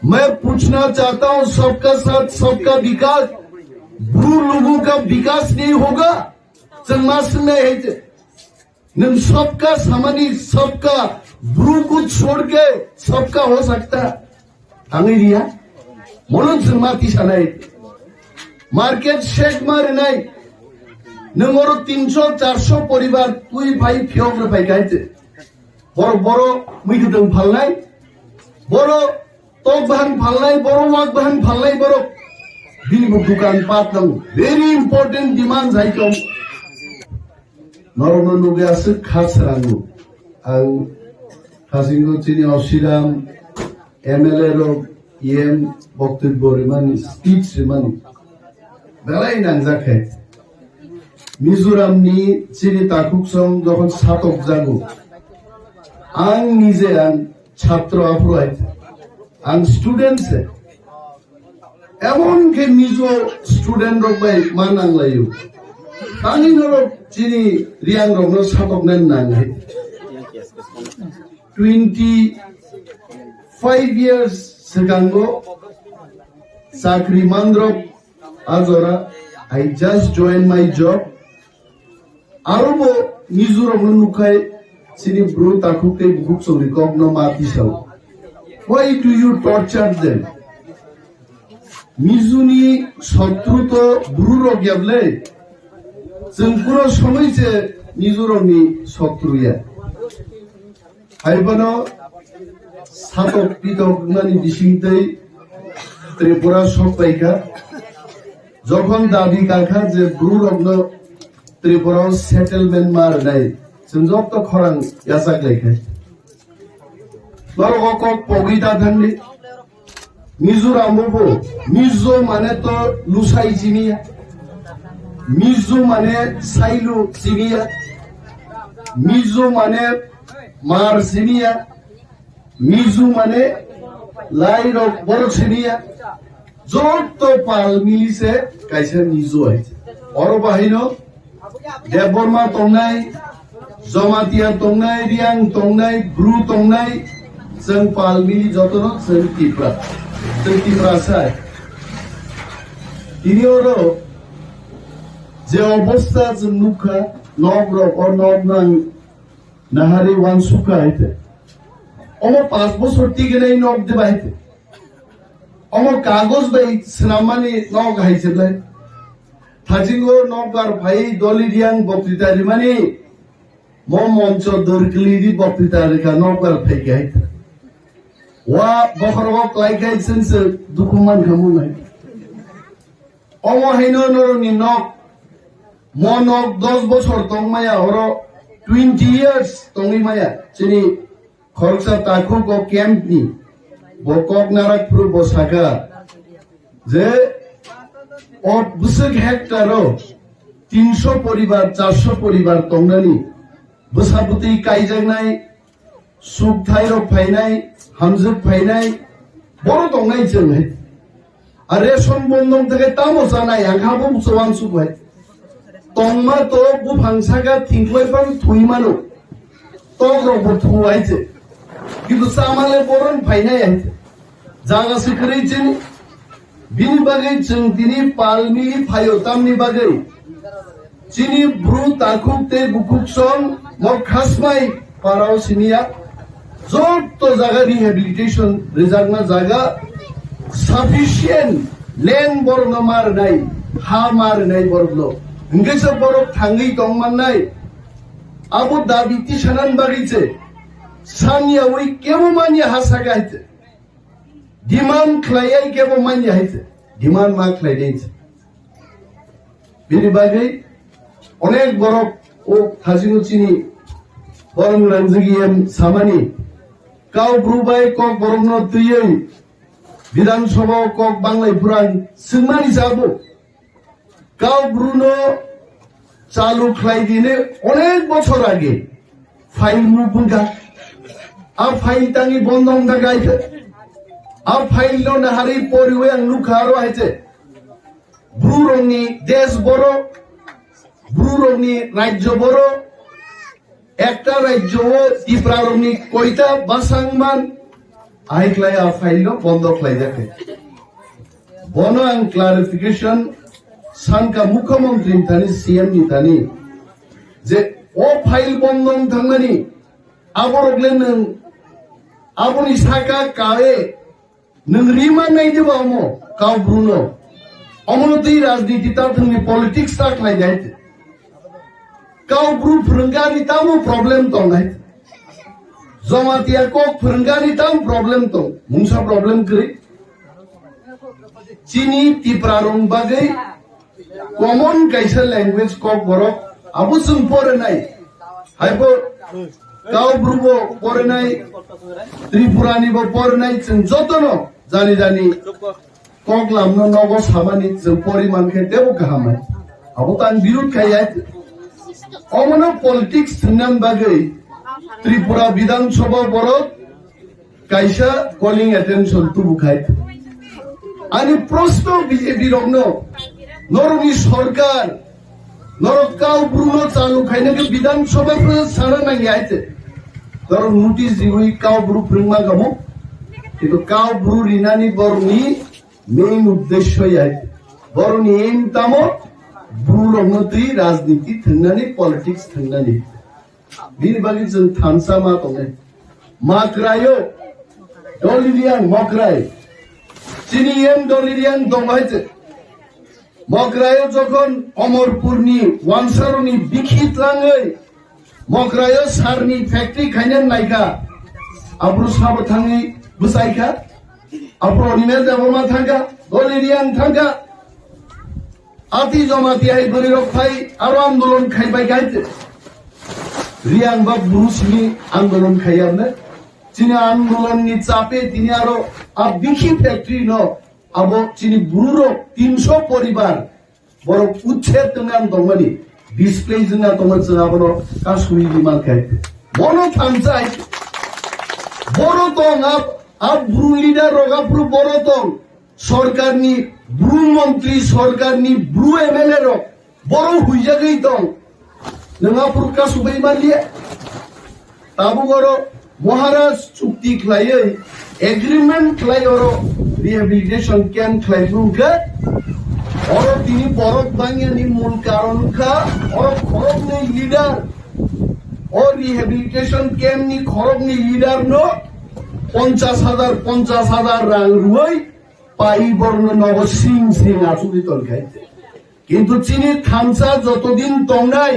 मैं पूछना चाहता हूं सबका साथ सबका विकास ब्रू लोगों का विकास नहीं होगा चन्मास में है नम सबका सामानी सबका ब्रू को छोड़ के सबका हो सकता अंग्रेजिया মনুন जों माति सानाय मार्केट शेक मारनाय नोंगर 300-400 परिवार तुई भाई फियोग्र भाई गायते बरो बरो मैगुदों फालनाय बरो टक बाहान फालनाय बरो वाक बाहान फालनाय बरो बिनिबो दुकान पाट दं वेरी इम्पोर्टेंट डिमांड जायखौ नरम नुगासो खासरांगु आं खासिंगो चिनि श्रीराम MLA रो EM बक्तव्य रिमानि स्पीच रिमानि बेलाय नांजाखै मिजोरामनि चिनि ताकुकसं যখন ছাতক जागु आं निजे आं छात्र आफराय आं स्टूडेंट से एमन के मिजो स्टूडेंट रक बाय मा नांलायो तानि नरो चिनि रियां रकनो छातक नेन नांगै 25 years segango sakri mandro azora I just joined my job arobo mizoram nukai sini bro takukte buk sori kogno mati saw why do you torture them mizuni shotru to bru rogyable जों पुरो समय से मिजोरामनि शत्रुया हायबानो सातक पितक नानि बिसिंतै त्रिपुरा सबायखा যখন দাবি কাখা যে Bru রগ্ন Tripura settlement मारनाय जों जब तो खरां यासाक लायखा बरो कक पगिता थांनि मिजोरामबो मिजो माने तो लुसाइ जिनिया मिजो माने साइलु सिनिया मिजो माने मार सिनिया मिजो माने लाइरो बरो सिनिया जोतो पाल मिलिसे काइसे मिजो है और बाहिनो देबरमा तंनाय जमातिया तंनाय रियां तंनाय ब्रु तंनाय जों पाल मिलि जतनो जों टिप्रा साय इनिओरो যে অবস্থা যে নুখা নগ্র ও নগ্নাং নাহারি ওয়ান সুখা হইতে অম 5 বছর টিকে নাই নগ দেবা হইতে অম কাগজ বাই সিনামানি নগ হাইছে লাই থাজিঙ্গো নগার ভাই দলিরিয়াং বক্তৃতা রিমানি মঞ্চ দরকলিদি বক্তৃতা রেখা নগার ভাই গাইতে ওয়া বখরবক লাইকাই সেন্স দুকুমান খামু নাই অম হাইনো নরনি নগ Monok 10 বছর তংমায়া হরো 20 years তংমায়া চিনি খরচা তাকু কো ক্যাম্পনি বকক নারাকপুর বসাকা যে অট বুসক হেক্টরো 300 পরিবার 400 পরিবার তংনানি বসাপুতি কাইজাংনাই সুখ থাইরো ফাইনাই হামজুক ফাইনাই বড় তংনাই চলে আর রেশন বন্ধন থেকে তামসা নাই আখাবো সওয়ান সুখ হয় तंमा तो बुफांसागा थिंक्लायफां थुइमानो तग्रबो थुवाइছে কিন্তু सामाले बरन फाइनाय आइছে जागासे करेचिन बिनि बागै जों दिनै पालमि फायोतामनि बागै चिनि ब्रु ताकुते बुकुकसं मखासमाय पाराव सिनिया जत जागा रिहेबिलिटेशन रिजागना जागा साफिशिएंट लेन बरन मारनाय हा मारनाय बरनो इंगेसा बरफ थांगै दंमाननाय आबो दाबिति सानान बागैसे सानिया वै केबो मानि हासा गायते डिमांड खलायै केबो मानि हायते डिमांड मा खलायदैसे बिनि बागै अनेक बरफ ओ थाजिनो चिनि बरम रंजगियम सामानि काव ब्रुबाय कक बरमनो तुयै विधानसभा कक बांलायपुरान सिंमानि जाबो কাউ ব্রুনো চালু খাই দিনে অনেক বছর আগে ফাইল মুপুঙ্গা আর ফাইল টাঙ্গি বন্ধ হন্দা গাইছে আর ফাইল নো নাহারি পরিওয়ে নুখারো আইছে ব্রুরংনি দেশ বড় ব্রুরংনি রাজ্য বড় একটা রাজ্য ত্রিপুরারংনি কয়টা বাসাংমান আইক্লাই আর ফাইল নো বন্ধ খাই দেখে বনো আং ক্লারিফিকেশন सानका मुख्यमंत्री थानी सीएम नि थानी जे ओ फाइल बंधन थांगानी आबरगले नों आबनि साका कावे नों रिमा नाय देबा अमो काव ब्रुनो अमनो दै राजनीति ता थंनि पॉलिटिक्स ता क्लाय जाय काव ब्रु फोरोंगारि तामो प्रॉब्लम दं नाय जमातिया को फोरोंगारि ताम प्रॉब्लम दं मुंसा प्रॉब्लम करै चीनी तिप्रा रंग बागै कॉमन कैसा लैंग्वेज को बरो अबु जों फरायनाय हायबो काव ब्रुबो फरायनाय त्रिपुरानिबो फरायनाय जों जतनो जानि जानि कगलामनो नगो सामानि जों परिमान खेतेबो गाहामाय अबु तां बिरुद खाया अमनो पॉलिटिक्स थंनान बागै त्रिपुरा विधानसभा बरो कैसा कॉलिंग अटेंशन तुबुखाय आणि प्रश्न बीजेपी रंगनो नरमी सरकार नरक काव ब्रुनो चालू खायने के विधानसभा पर सारा नांगी आयते तर नोटिस दिवई काव ब्रु प्रिंगमा गमो किंतु काव ब्रु रिनानी बरनी मेन उद्देश्य याय बरनी एम तामो ब्रु रंगनोती राजनीति थंगनानी पॉलिटिक्स थंगनानी बिनि बागै जों थानसा मा दंने माक्रायो डलिरियान मक्राय चिनी एम डलिरियान दंबायते मक्रायो जखन अमरपुरनि वानसारनि बिखितलाङै मक्रायो सारनि फैक्ट्री खायनो नायगा आब्रु साबो थाङै बुसायखा आब्रु अनिमे देबरमा थांगा डलिरियान थांगा आति जमाति हाय बोरै रखाय आरो आंदोलन खायबाय गायते रियां बा ब्रुसनि आंदोलन खायारनो चिनी आंदोलननि चापे तिनी आरो आ बिखि फैक्ट्री न अब चिनी ब्रुरो 300 परिवार बरो उच्छेद तंगान दंगनि डिस्प्ले जोंना दंमोन जोंहा बरो कासुइ बिमान खाय बनो थांजाय बरो दं अब ब्रु लीडर रगाफ्रु बरो दं सरकारनि ब्रु मंत्री सरकारनि ब्रु एमएलए रो बरो हुइजागै दं नोंहा पुरका सुबै मालिए ताबु गरो महाराज चुक्ति खलायै एग्रीमेंट खलाय अरो रिहेबिलिटेशन कैंप खलायफुंखो अरो तिनी बरफ बांगियानि मूल कारण खा और खरबनि लीडर और रिहेबिलिटेशन कैंप नि खरबनि लीडर नो 50,000 रां रुई पाई बरन नव सिंह सिंह आसुदि तलखाय किंतु चिनी थामसा जतदिन तंनाय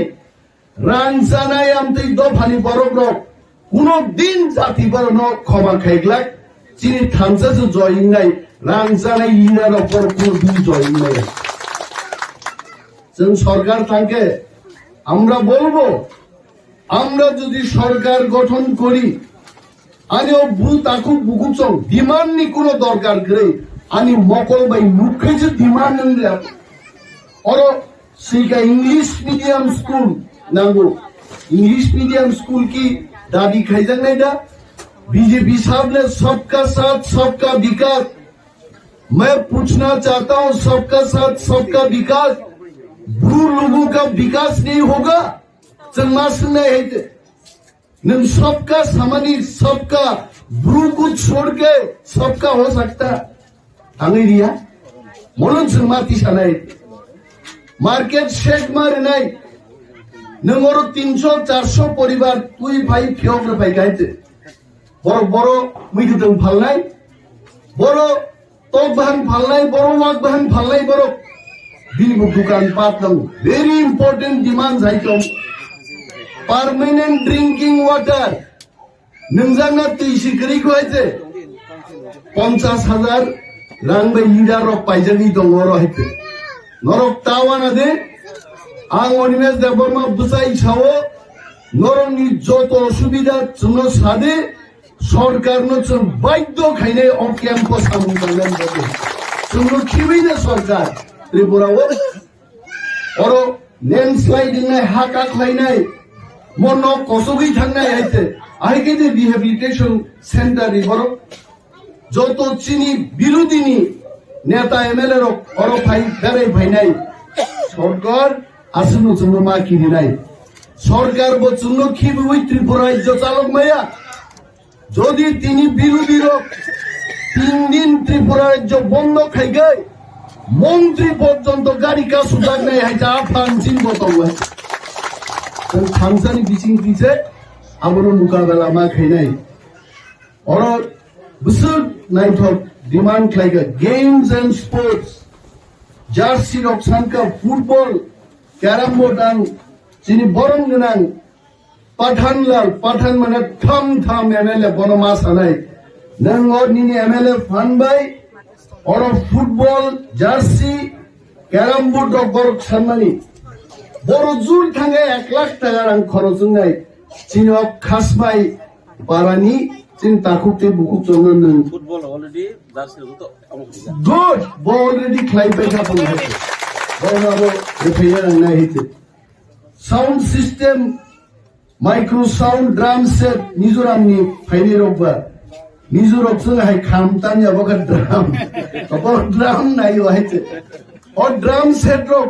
रां जानाय आमतै दफानि बरफ रो कुनो दिन जाति बरनो क्षमा खायग्ला चिनी थामसा जो जॉइन नाय रां जानाय लीडर अपर कुनो दिन जॉइन नाय जों सरकार थांके আমরা বলবো আমরা যদি সরকার গঠন করি আনি ও ব্রু তাকু বুকুচং ডিমান্ড নি কোনো দরকার করে আনি মকল বাই মুখে যে ডিমান্ড নলে और सीका इंग्लिश मीडियम स्कूल नांगो इंग्लिश मीडियम स्कूल की दादी खाइजन नहीं दा बीजेपी साहब ने सबका साथ सबका विकास मैं पूछना चाहता हूं सबका साथ सबका विकास ब्रू लोगों का विकास नहीं होगा चंगमास नहीं है नम सबका सामानी सबका ब्रू को छोड़ के सबका हो सकता अंग्रेजिया मोलन चंगमाती सनाई मार्केट शेक मारे नहीं नंगोरो 300-400 परिवार तुई भाई फियोग्र भाई गायते बरो बरो मिगुदं फालनाय बरो तोक बहन फालनाय बरो वाक बहन फालनाय बरो बिनिबो दुकान पात दं वेरी इंपोर्टेंट डिमांड जायतो परमानेंट ड्रिंकिंग वाटर नंजाना तिसिकरी को आइते 50,000 रां बे लीडर रो पाइजनी दं रो आइते नरक तावाना दे आं अनिमेश देबरमा बुसाई छावो नरंनि जत असुबिदा जोंनो सादे सरकारनो जों बाध्य खायने अ केम्पस सामुंगान बदे जोंनो खिबिने सरकार त्रिपुराव और लैंडस्लाइडिंग नाय हाका खायनाय मनो कसुगै थांनाय आइते आइके दे रिहेबिलिटेशन सेंटर इबरो जत चिनी बिरोधिनी नेता एमएलए रो और भाई बेरे भाईनाय सरकार आसनु जोंनो मा किनिनाय सरकार बो जोंनो खिबुइ त्रिपुरा राज्य चालक माया যদি তিনি বিরোধী रो 3 दिन त्रिपुरा राज्य बंद खाइगै मंत्री पर्यंत गाड़ी का सुधार नहीं है जा फांसिन बतौवा जों थांसानि बिसिं बिसे आबरो मुकाबला मा खायनाय और बिसोर नायथक demand खालायगा games and sports jersey रक सानका फुटबल कैरम बोर्ड आं जिनि बरम गोनां पठानलाल पठान माने थाम थाम एमएलए बनमा सानाय नों निनि एमएलए फानबाय और फुटबल जार्सी कैरम बोर्ड रक बरक सानमानि बर जुर थांगे 1 लाख टाका रां खरच जोंनाय जिनि खासबाय बारानि जिन ताकुते बुकुक जोंनो फुटबल अलरेडी जार्सी तो गुड बॉल अलरेडी खालायबाय था बुंबाय बरनाबो रिफाइनार नायहिते sound system micro sound drum set मिजोरामनि फाइनि रकबा मिजोरक जों हाय खामतानि अबका ड्राम नायो हायते और ड्राम सेट रक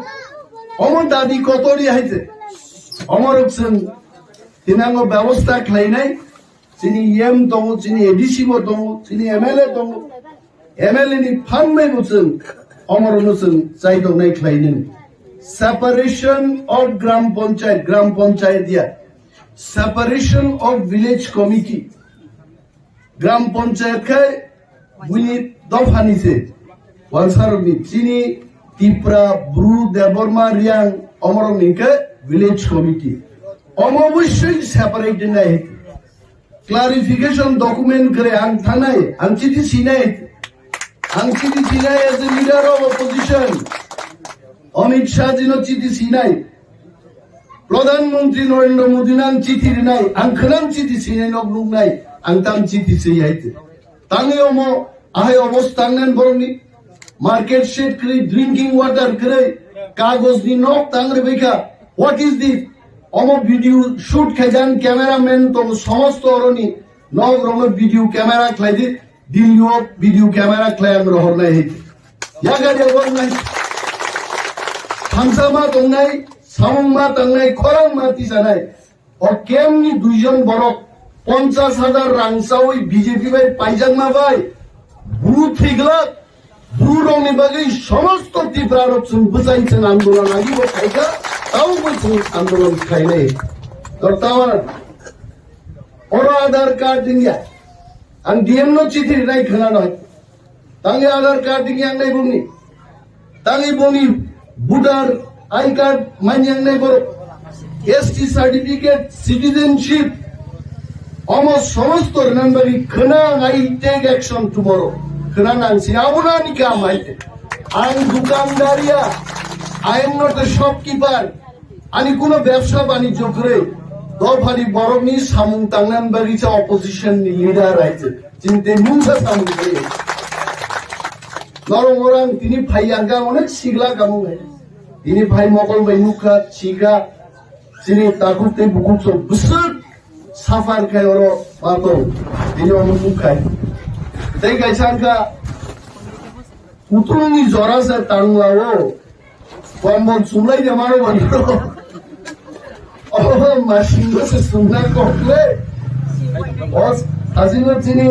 अमर दादी कतरी हायते अमरक जों दिनांगो व्यवस्था खालायनाय जिनि एम दङ जिनि एडिसिबो दङ जिनि एमएलए दङ एमएलए नि फानबायबो जों अमरनो जों जाय दंनाय खालायनो सेपारेशन ऑफ ग्राम पंचायत दिया सेपारेशन ऑफ विलेज कमिटी ग्राम पंचायत के बुनि दफानि से वालसारनि जिनि तिप्रा ब्रु देबरमा रियां अमरनि के विलेज कमिटी अमवश्य सेपारेट नाय क्लारिफिकेशन डॉक्यूमेंट करे आं थानाय आं चिठी सिनाय as a leader of opposition Amit Shah ji नो चिठी सिनाय प्रधानमंत्री नरेंद्र मोदी नां चिठी रिनाय आं खनां चिठी सिनाय नो बुंनाय आं तां चिठी सियायते तांगे अमो आहाय अवस्था तांगन बरनि मार्केट शेड करे ड्रिंकिंग वाटर करे कागज नि नक तांगरे बेखा व्हाट इज दिस अमो वीडियो शूट खेजान कैमरामैन तो समस्त अरनि नग रंग वीडियो कैमरा खलायदि दिल्लीओ वीडियो कैमरा खलायन रहरनाय हेति यागादि बरनाय थांसामा दंनाय सामंमा दंनाय खरं माति जानाय और केमनि दुइजन बरक 50,000 रांसावै बीजेपी बाय पाइजामा बाय ब्रु थिगलाक ब्रु रंनि बागै समस्त तिप्रारक जों बुजायसन आंदोलन आगिबो खायगा ताऊ जों आंदोलन खायनाय दरतावर और आधार कार्ड दिया आं डीएम नो चिठी नाय खोनानाय तांगे आधार कार्ड दिया नाय बुंनि तांगे बुंनि भोटार आई कार्ड मान्यां नाय बर एसटी सर्टिफिकेट सिटीजनशिप almost समस्त रनबारी खोना आई टेक एक्शन टुमरो खोना नांसि आबोना निका माइते आं दुकानदारिया I am not a shopkeeper आनी कोनो व्यवसा बाणिज्य करे दफारि बरकनि सामुं तांनान बारिचा अपोजिशन नि लीडर आइते चिन्ते मुंसा सामुं करे नरम orang तिनी फाइयांगा अनेक सिगला गामु है तिनी फाइ मकल बाय नुखा सिगा सिनि ताकुते बुकुसो बुसुत साफार खाय अरो बातो तिनी अमु खाय तै गायसानका उतुंनि जरा से तांलाओ कम्बल सुमलाय देमारो बन्दो Oh, machine से सुनना कोटले बस हाजिनो चिनी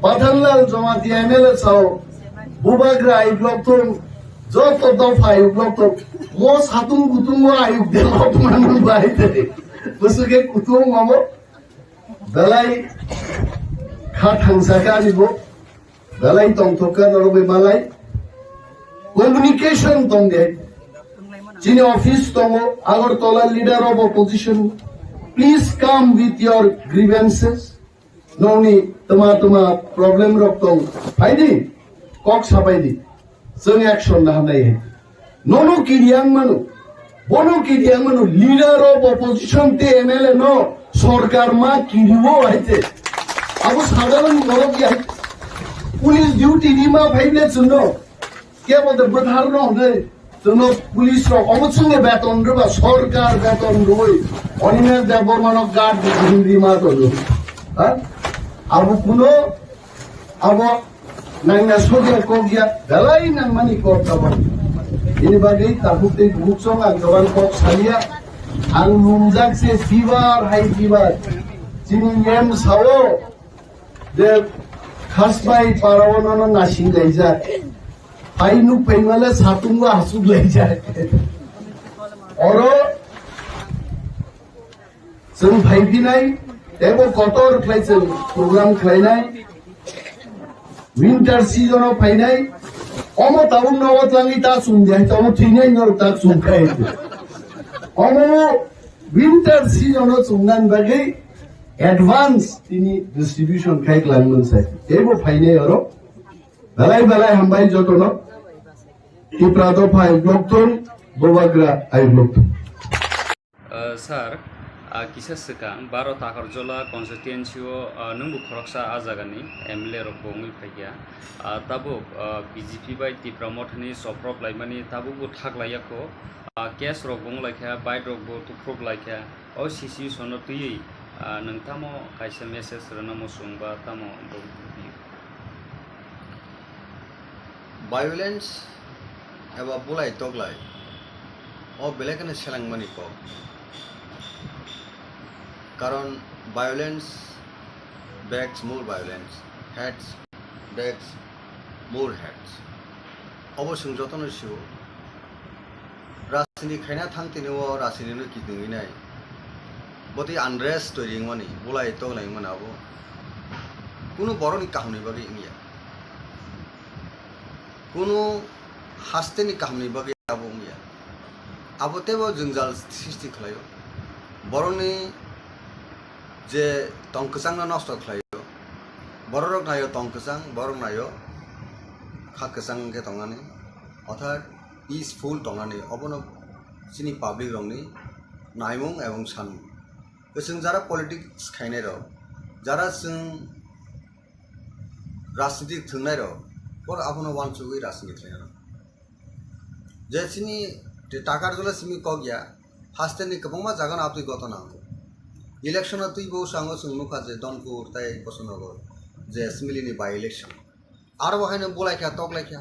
पठानलाल जमाती एमएलए साओ बुबाग्रा आयुब्लक तो जो तो दफा आयुब्लक तो वो सातुं गुतुं वो आयुब देलक मानु बाइते बुसुके कुतुं मामो दलाई खाथांसाका निबो दलाई तंथका नरबे मालाय communication तंगे Senior office tongo Agartala leader of opposition, please come with your grievances. No need tuma problem roktong. Haidi cox hapaidi. Sung action na hanai. No kiriang manu. Bono kiriang manu leader of opposition te MLA no sorkar ma kiriwo haite. Abu sadaran norok ya. Police duty ni ma bhaile suno. Kya bolte badhar no de. जोंनो police रो अमचुंगे बेतन रबा सरकार बेतन रोय anime देबरमानो guard Hindi मा दलो हा आबो कुनो आबो नाइना सोगे कोगिया दलाई नांमानि कोटाबन इनि बागै ताबुते बुकसं आं गबान कोक सालिया आं लुमजाक से फीवर हाई फीवर जिनि नेम सावो दे खासबाय पारावनो नासिं गायजा आइनु पेंगले सातुंगा हसुद ले जाए और जों भाइबिनाय एबो कटर खायजों प्रग्राम खायनाय winter season of Painai, Omo Taun Nawatlangi Tasum, the Tomo Tine or Tatsum Kai. Omo winter season of Sungan Bagay, advance in distribution Kai Langman side. Evo Paine Oro, Balai Hambai Jotono, Tipra to Pai Blockton, Bovagra, I blocked. Sir, kisah sekarang baru takar jola konstituensio nunggu koroksa azagani MLA robongi paya tabuk BJP by Tipra Mothani soprop laimani tabuk thak layako kes robong laikya by robo to prop laikya OCC sono tui nangtamo kaisa message ranamo sungba tamo violence eba bulai toglai o belekane selang mani ko karon violence begs more violence, hats begs more hats. Obosung jotono siu rasini khaina thangtini o rasini no kidingi nai boti unrest toiring mani bulai toglai manabo kuno boroni kahuni bagi ingia kuno hasteni kahuni bagi abo ingia abotebo jungjal sisti khlayo boroni যে টংকসাং নষ্ট খাইও বড়রক নাইও টংকসাং বড় নাইও খাকসাং কে টংনানি অর্থাৎ peaceful টংনানি অবন সিনি public রংনি নাইমুং এবং সানমু जों যারা পলিটিক্স খাইনাই রক যারা जों রাজনীতি থংনাই রক পর আপন ওয়ানসুগৈ রাজনীতি খাইনা যে সিনি টাকার জলে সিমি কগিয়া হাস্তেনি কবংমা জাগান আপনি গতনা ইলেকশন তুই বউ সাঙ্গ সুনুখা যে দনপুর তাই বসনগর যে এসেম্বলিনি বাই ইলেকশন আর বহাইনে বলাইখা তকলাইখা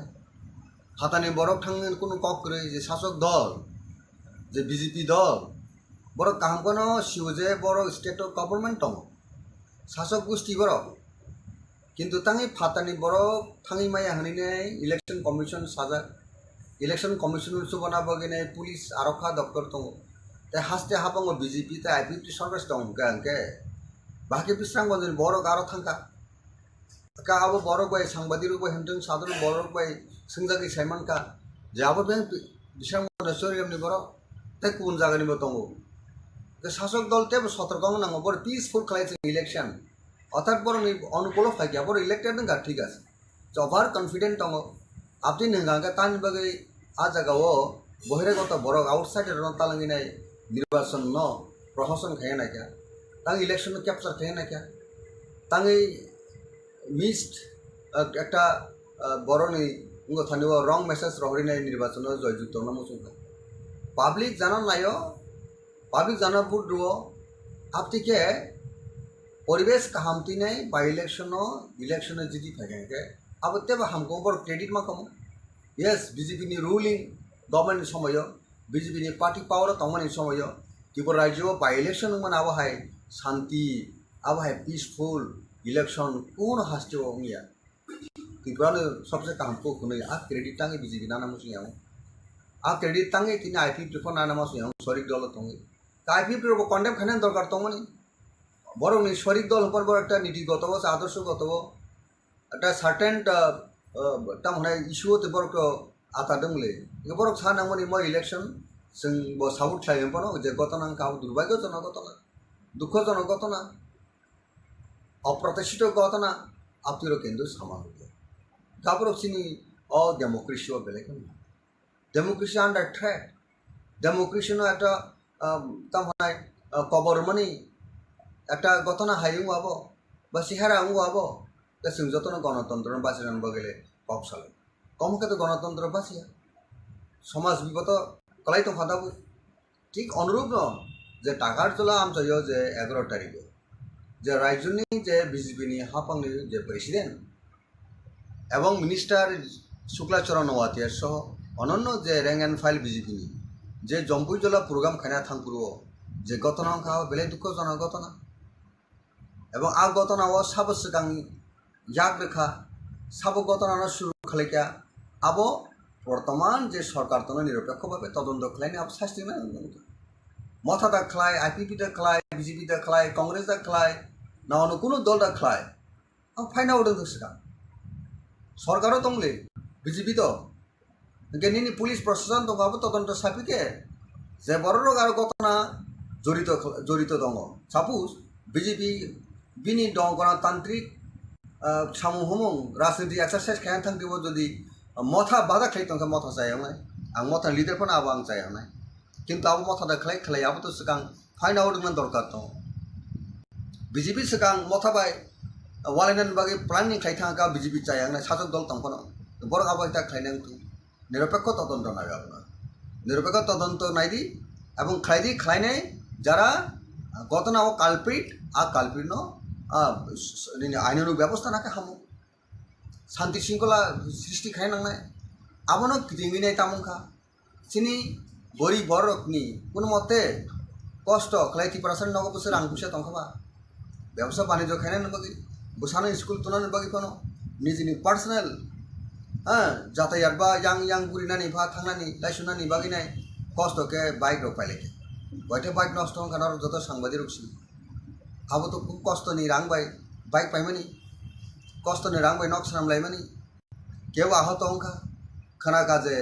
হাতানি বরক থাঙ্গেন কোনো কক করে যে শাসক দল যে বিজেপি দল বড় কাহামকনো শিউ যে বড় স্টেট গভর্নমেন্ট দङ শাসক গোষ্ঠী বড় কিন্তু তাঙি ফাতানি বড় থাঙি মাইয়া হানিনে ইলেকশন কমিশন সাজা ইলেকশন কমিশন সুবনা বগিনে পুলিশ আরক্ষা দপ্তর দङ তাই হাসতে হাবাঙ্গ বিজেপি তাই আইপিপি সরকার দङ গানকে বাকি বিশ্রামগঞ্জের বড় গারো থাঙ্কা কা আবো বড় বাই সাংবাদিক বাই হেমটং সাধারণ বড় বাই সিংজাগি সাইমানকা যে আবো বেং বিশ্রামগঞ্জ সরিয়ামনি বড় তাই কোন জায়গানিবো দङ শাসক দল তেব সতর্ক নাঙ্গ বড় পিসফুল খাইছে ইলেকশন অর্থাৎ বড় অনুকূল ফাইকিয়া বড় ইলেক্টেড নঙ্গা ঠিক আছে ওভার কনফিডেন্ট দङ আপনি নঙ্গা তানি বাগै আ জায়গাও বহিরাগত বড় আউটসাইডের তালাঙ্গিনাই নির্বাচন ন প্রশাসন খাই নাইকা তাং ইলেকশন ক্যাপচার খাই নাইকা তাং মিসড একটা বড়নি থানিও রং মেসেজ রহরিনাই নির্বাচন জয়যুক্ত নমসুখা পাবলিক জানান নাইও পাবলিক জানা বুট রুও আপতিকে পরিবেশ কাহামতি নাই বা ইলেকশনে জিতি থাকে আবতে বা হামকো বড় ক্রেডিট মা কম ইয়েস বিজেপি নি রুলিং গভর্নমেন্ট সময় বিজেপি নি পার্টি পাওয়ার তমনি সময় ত্রিপুরা রাজ্য বাই ইলেকশন মানে আবহাই শান্তি আবহাই পিসফুল ইলেকশন কোন হাসতে মিয়া ত্রিপুরা সবচেয়ে কাহামকো খুনে আ ক্রেডিট টাঙ্গে বিজেপি নানা মুসিয়াও আ ক্রেডিট টাঙ্গে তিনি আইপিপি ফোন নানা মুসিয়াও শরিক দল তঙ্গে আইপিপি রব কন্ডেম খানে দরকার তমনি বড় শরিক দল উপর বড় একটা নীতিগত আদর্শগত একটা সার্টেন তা মানে ইস্যু হতে বড় আতা দংলে বড় সানামনি মই ইলেকশন जों साउथ थाइमपनो जे घटना काउ दुर्भाग्यजनक घटना दुःखजनक घटना अप्रत्याशित घटना आपतिर केंद्र सामान तापर सिनी अ डेमोक्रेसी बेलेग डेमोक्रेसी आंडार थ्रेट डेमोक्रेसी नो একটা তামাই কবরমনি একটা ঘটনা হাইং হবো বা সিহারা আঙ্গ হবো তা जों যতন গণতন্ত্র বাঁচানোর বগলে পাবসালে কমকে তো গণতন্ত্র বাঁচিয়া সমাজ বিগত কলাই তো ফাদাবো ঠিক অনুরূপ ন যে টাকার তোলা আমচাইও যে 11 তারিখে যে রাজ্যনি যে বিজেপিনি হাপাংনি যে প্রেসিডেন্ট এবং মিনিস্টার শুক্লাচরণ ওয়াতিয়া সহ অনন্য যে র্যাঙ্ক অ্যান্ড ফাইল বিজেপিনি যে জম্পুইজলা প্রোগ্রাম খানা থাংপুরো যে ঘটনা খাওয়া বেলে দুঃখজনক ঘটনা এবং আ ঘটনা ও সাবসগাং ইয়াক রেখা সাব ঘটনা শুরু খালেকা আবো বর্তমান যে সরকার তো নিরপেক্ষভাবে তদন্ত খালাইনি আব শাস্তি না মথা দা খালায় আইপিপি দা খালায় বিজেপি দা খালায় কংগ্রেস দা খালায় না অন্য কোনো দল দা খালায় আম ফাইনা উঠে দোষকা সরকারও দংলে বিজেপি তো নিনি পুলিশ প্রশাসন দংবাবো তদন্ত সাপিকে যে বড় রোগ আর ঘটনা জড়িত দङ সাপোজ বিজেপি বিনি दङ गणतान्त्रिक सामु हुमुं राजनीति एक्सारसाइज खायनो थांदोंबो जुदि मथा बादा खालायदों मथा जायावनाय आं मथा लिडारफोरनो आबो आं जायावनाय किन्तु आबो मथा खालाय आबोथ' सिगां फाइन आउटमेन्ट दरकार दङ बिजेपि सिगां मथा बाय वालायनायनि बागै प्लानिं खालायथांगा बिजेपि जायावनाय सासक दल दंफोनो बर आबो ता खालायनांगौ निरपेक्ष तदন্ত नागाबना निरपेक्ष तदন্ত नायदि এবং খালাইনাय যারা ঘটনা ও কালপ্রিট आ काल्पिट आइनानु व्यवस्था नाके हामो शांति शृंखला सृष्टि खालायनांनाय आबोनो गिदिंनाय तामुखा सिनि गरीब बरकनि कुन मते कष्ट खालायति प्रासन नगो बोसोर आं फैसा दंखाबा व्यवसाय बाणिज्य खालायनायनि बागै बोसानो स्कुल तुनानि बागै कोनो निजिनि पार्सनेल जातायात बा yang गुरिनानि भा थांनानि लाइसुनानि बागैनाय कष्ट के बाइक रो पाइलेके बयते बाइक नष्ट खानार जत सांबादिक रुक्सि आबो तो खूब कष्ट नहीं रांग बाई बाइक पाइमानी कष्ट नहीं रांग बाई नक साम लाइमानी केव आहत अंखा खाना काजे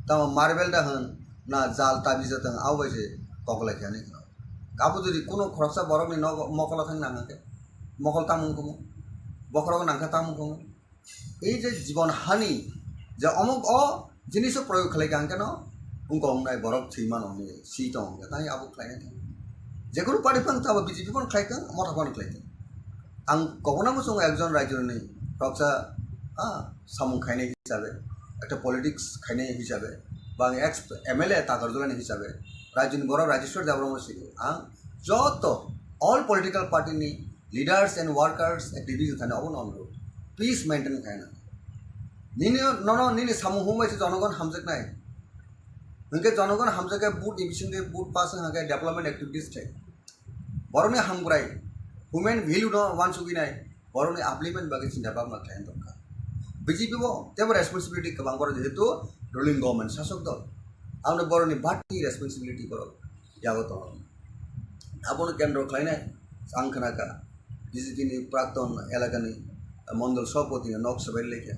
तम मार्बेल दा हन ना जाल ताबी जतन आव बाइसे ककलाय खाने आबो जुदि कोनो खरसा बरकनि न मकला थांग नांगाके मकल तामुखौ बखरक नांखा तामुखौ এই যে জীবন हानि जे अमुक अ जिनिस प्रयोग खालायगांके न उनको हमनाय बरक थैमान हमने सीट हमके ताई आबो खालायनाय जेकुनु पार्टी तब बिजेपि खालायथों मथाफोर खालायथों आं गगनाबो जों एकजन रायजोनि रक्षा सामुं खायनाय हिसाबै एक पलिटिक्स खायनाय हिसाबै बा एक्स MLA तागरजलानि हिसाबै रायजोनि बर राजेश्वर देबरमा सिगो आं जत all political party leaders and workers activities थाने अबो नंगौ पीस मेंटेन खायना निने सामुं हुमायसे जनगण हामजकनाय उनके जनगण हामजके बुट इमिशन के बुट पास हागे डेवलपमेंट एक्टिविटीज थे बरनि हामग्राय ह्यूमेन वैल्यू न वान सुगिनाय बरनि आपलिमेंट बागै चिन्ता भाबना खायन दरकार बिजेपि बो तेबो रेसपन्सिबिलिटी गोबां बर जेहेतु रुलिंग गवर्नमेंट शासक दल आंनो बरनि बाटि रेसपन्सिबिलिटी बर याबो दङ आबोनो केन्द्र खालायनाय आं खोनाका बिजेपि नि प्राक्तन एलाकानि मंडल सभापति नक सबाय लेखे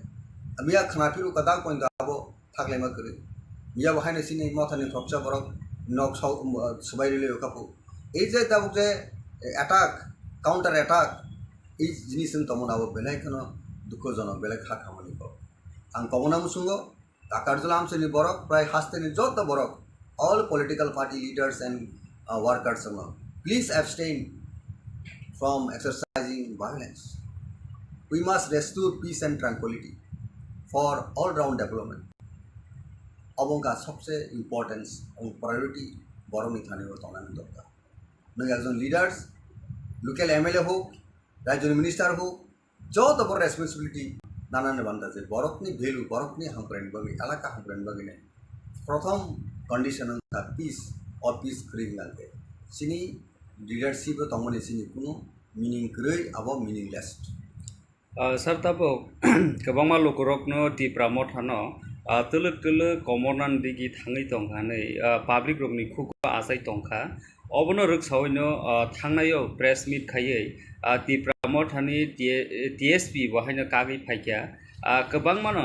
मिया खानापिरु कदा पॉइंट आबो थागलायमा करे मिया बहायनो सिनि मथानि प्रपचा बरक नक सबाय रिले कापु এই যে তাবুক যে অ্যাটাক কাউন্টার অ্যাটাক এই জিনিস তমন আবো বেলাইখানো দুঃখজনক বেলায় খা খামানি পাব আং কমনা মুসুঙ্গ তাকারজলা আমসেনি বরক প্রায় হাসতেনি যত বরক all political party leaders and workers please abstain from exercising violence we must restore peace and tranquility for all round development अबंका सबसे इम्पोर्टेंस और प्रायोरिटी बरनि थाने तनानि दरकार नों एकजन लिडार्स लोकल MLA हो राज्य मिनिस्टार हो जत बड़ रेसपन्सिबिलिटी नानान बान्दा जे बरकनि भेलु बरकनि हामग्रायनि बागै एलाका हामग्रायनि बागै प्रथम कंडिशन पीस और पीस खरीदनांगे सिनी लिडारशिप तमने सिनी कुनु मीनिंग गरै आबो मीनिंगलेस सर तबो गोबां लोकरकनो टिप्रा मथानो तलक तलक कमरनान दिगि थाङै दंखानै पाब्लिक रकनि खुख आसाय दंखा अबनो रोगसावैनो थांनायाव प्रेस मीट खायै टिप्रा मथानि TSP बहायनो कागै फायखा गोबां मानो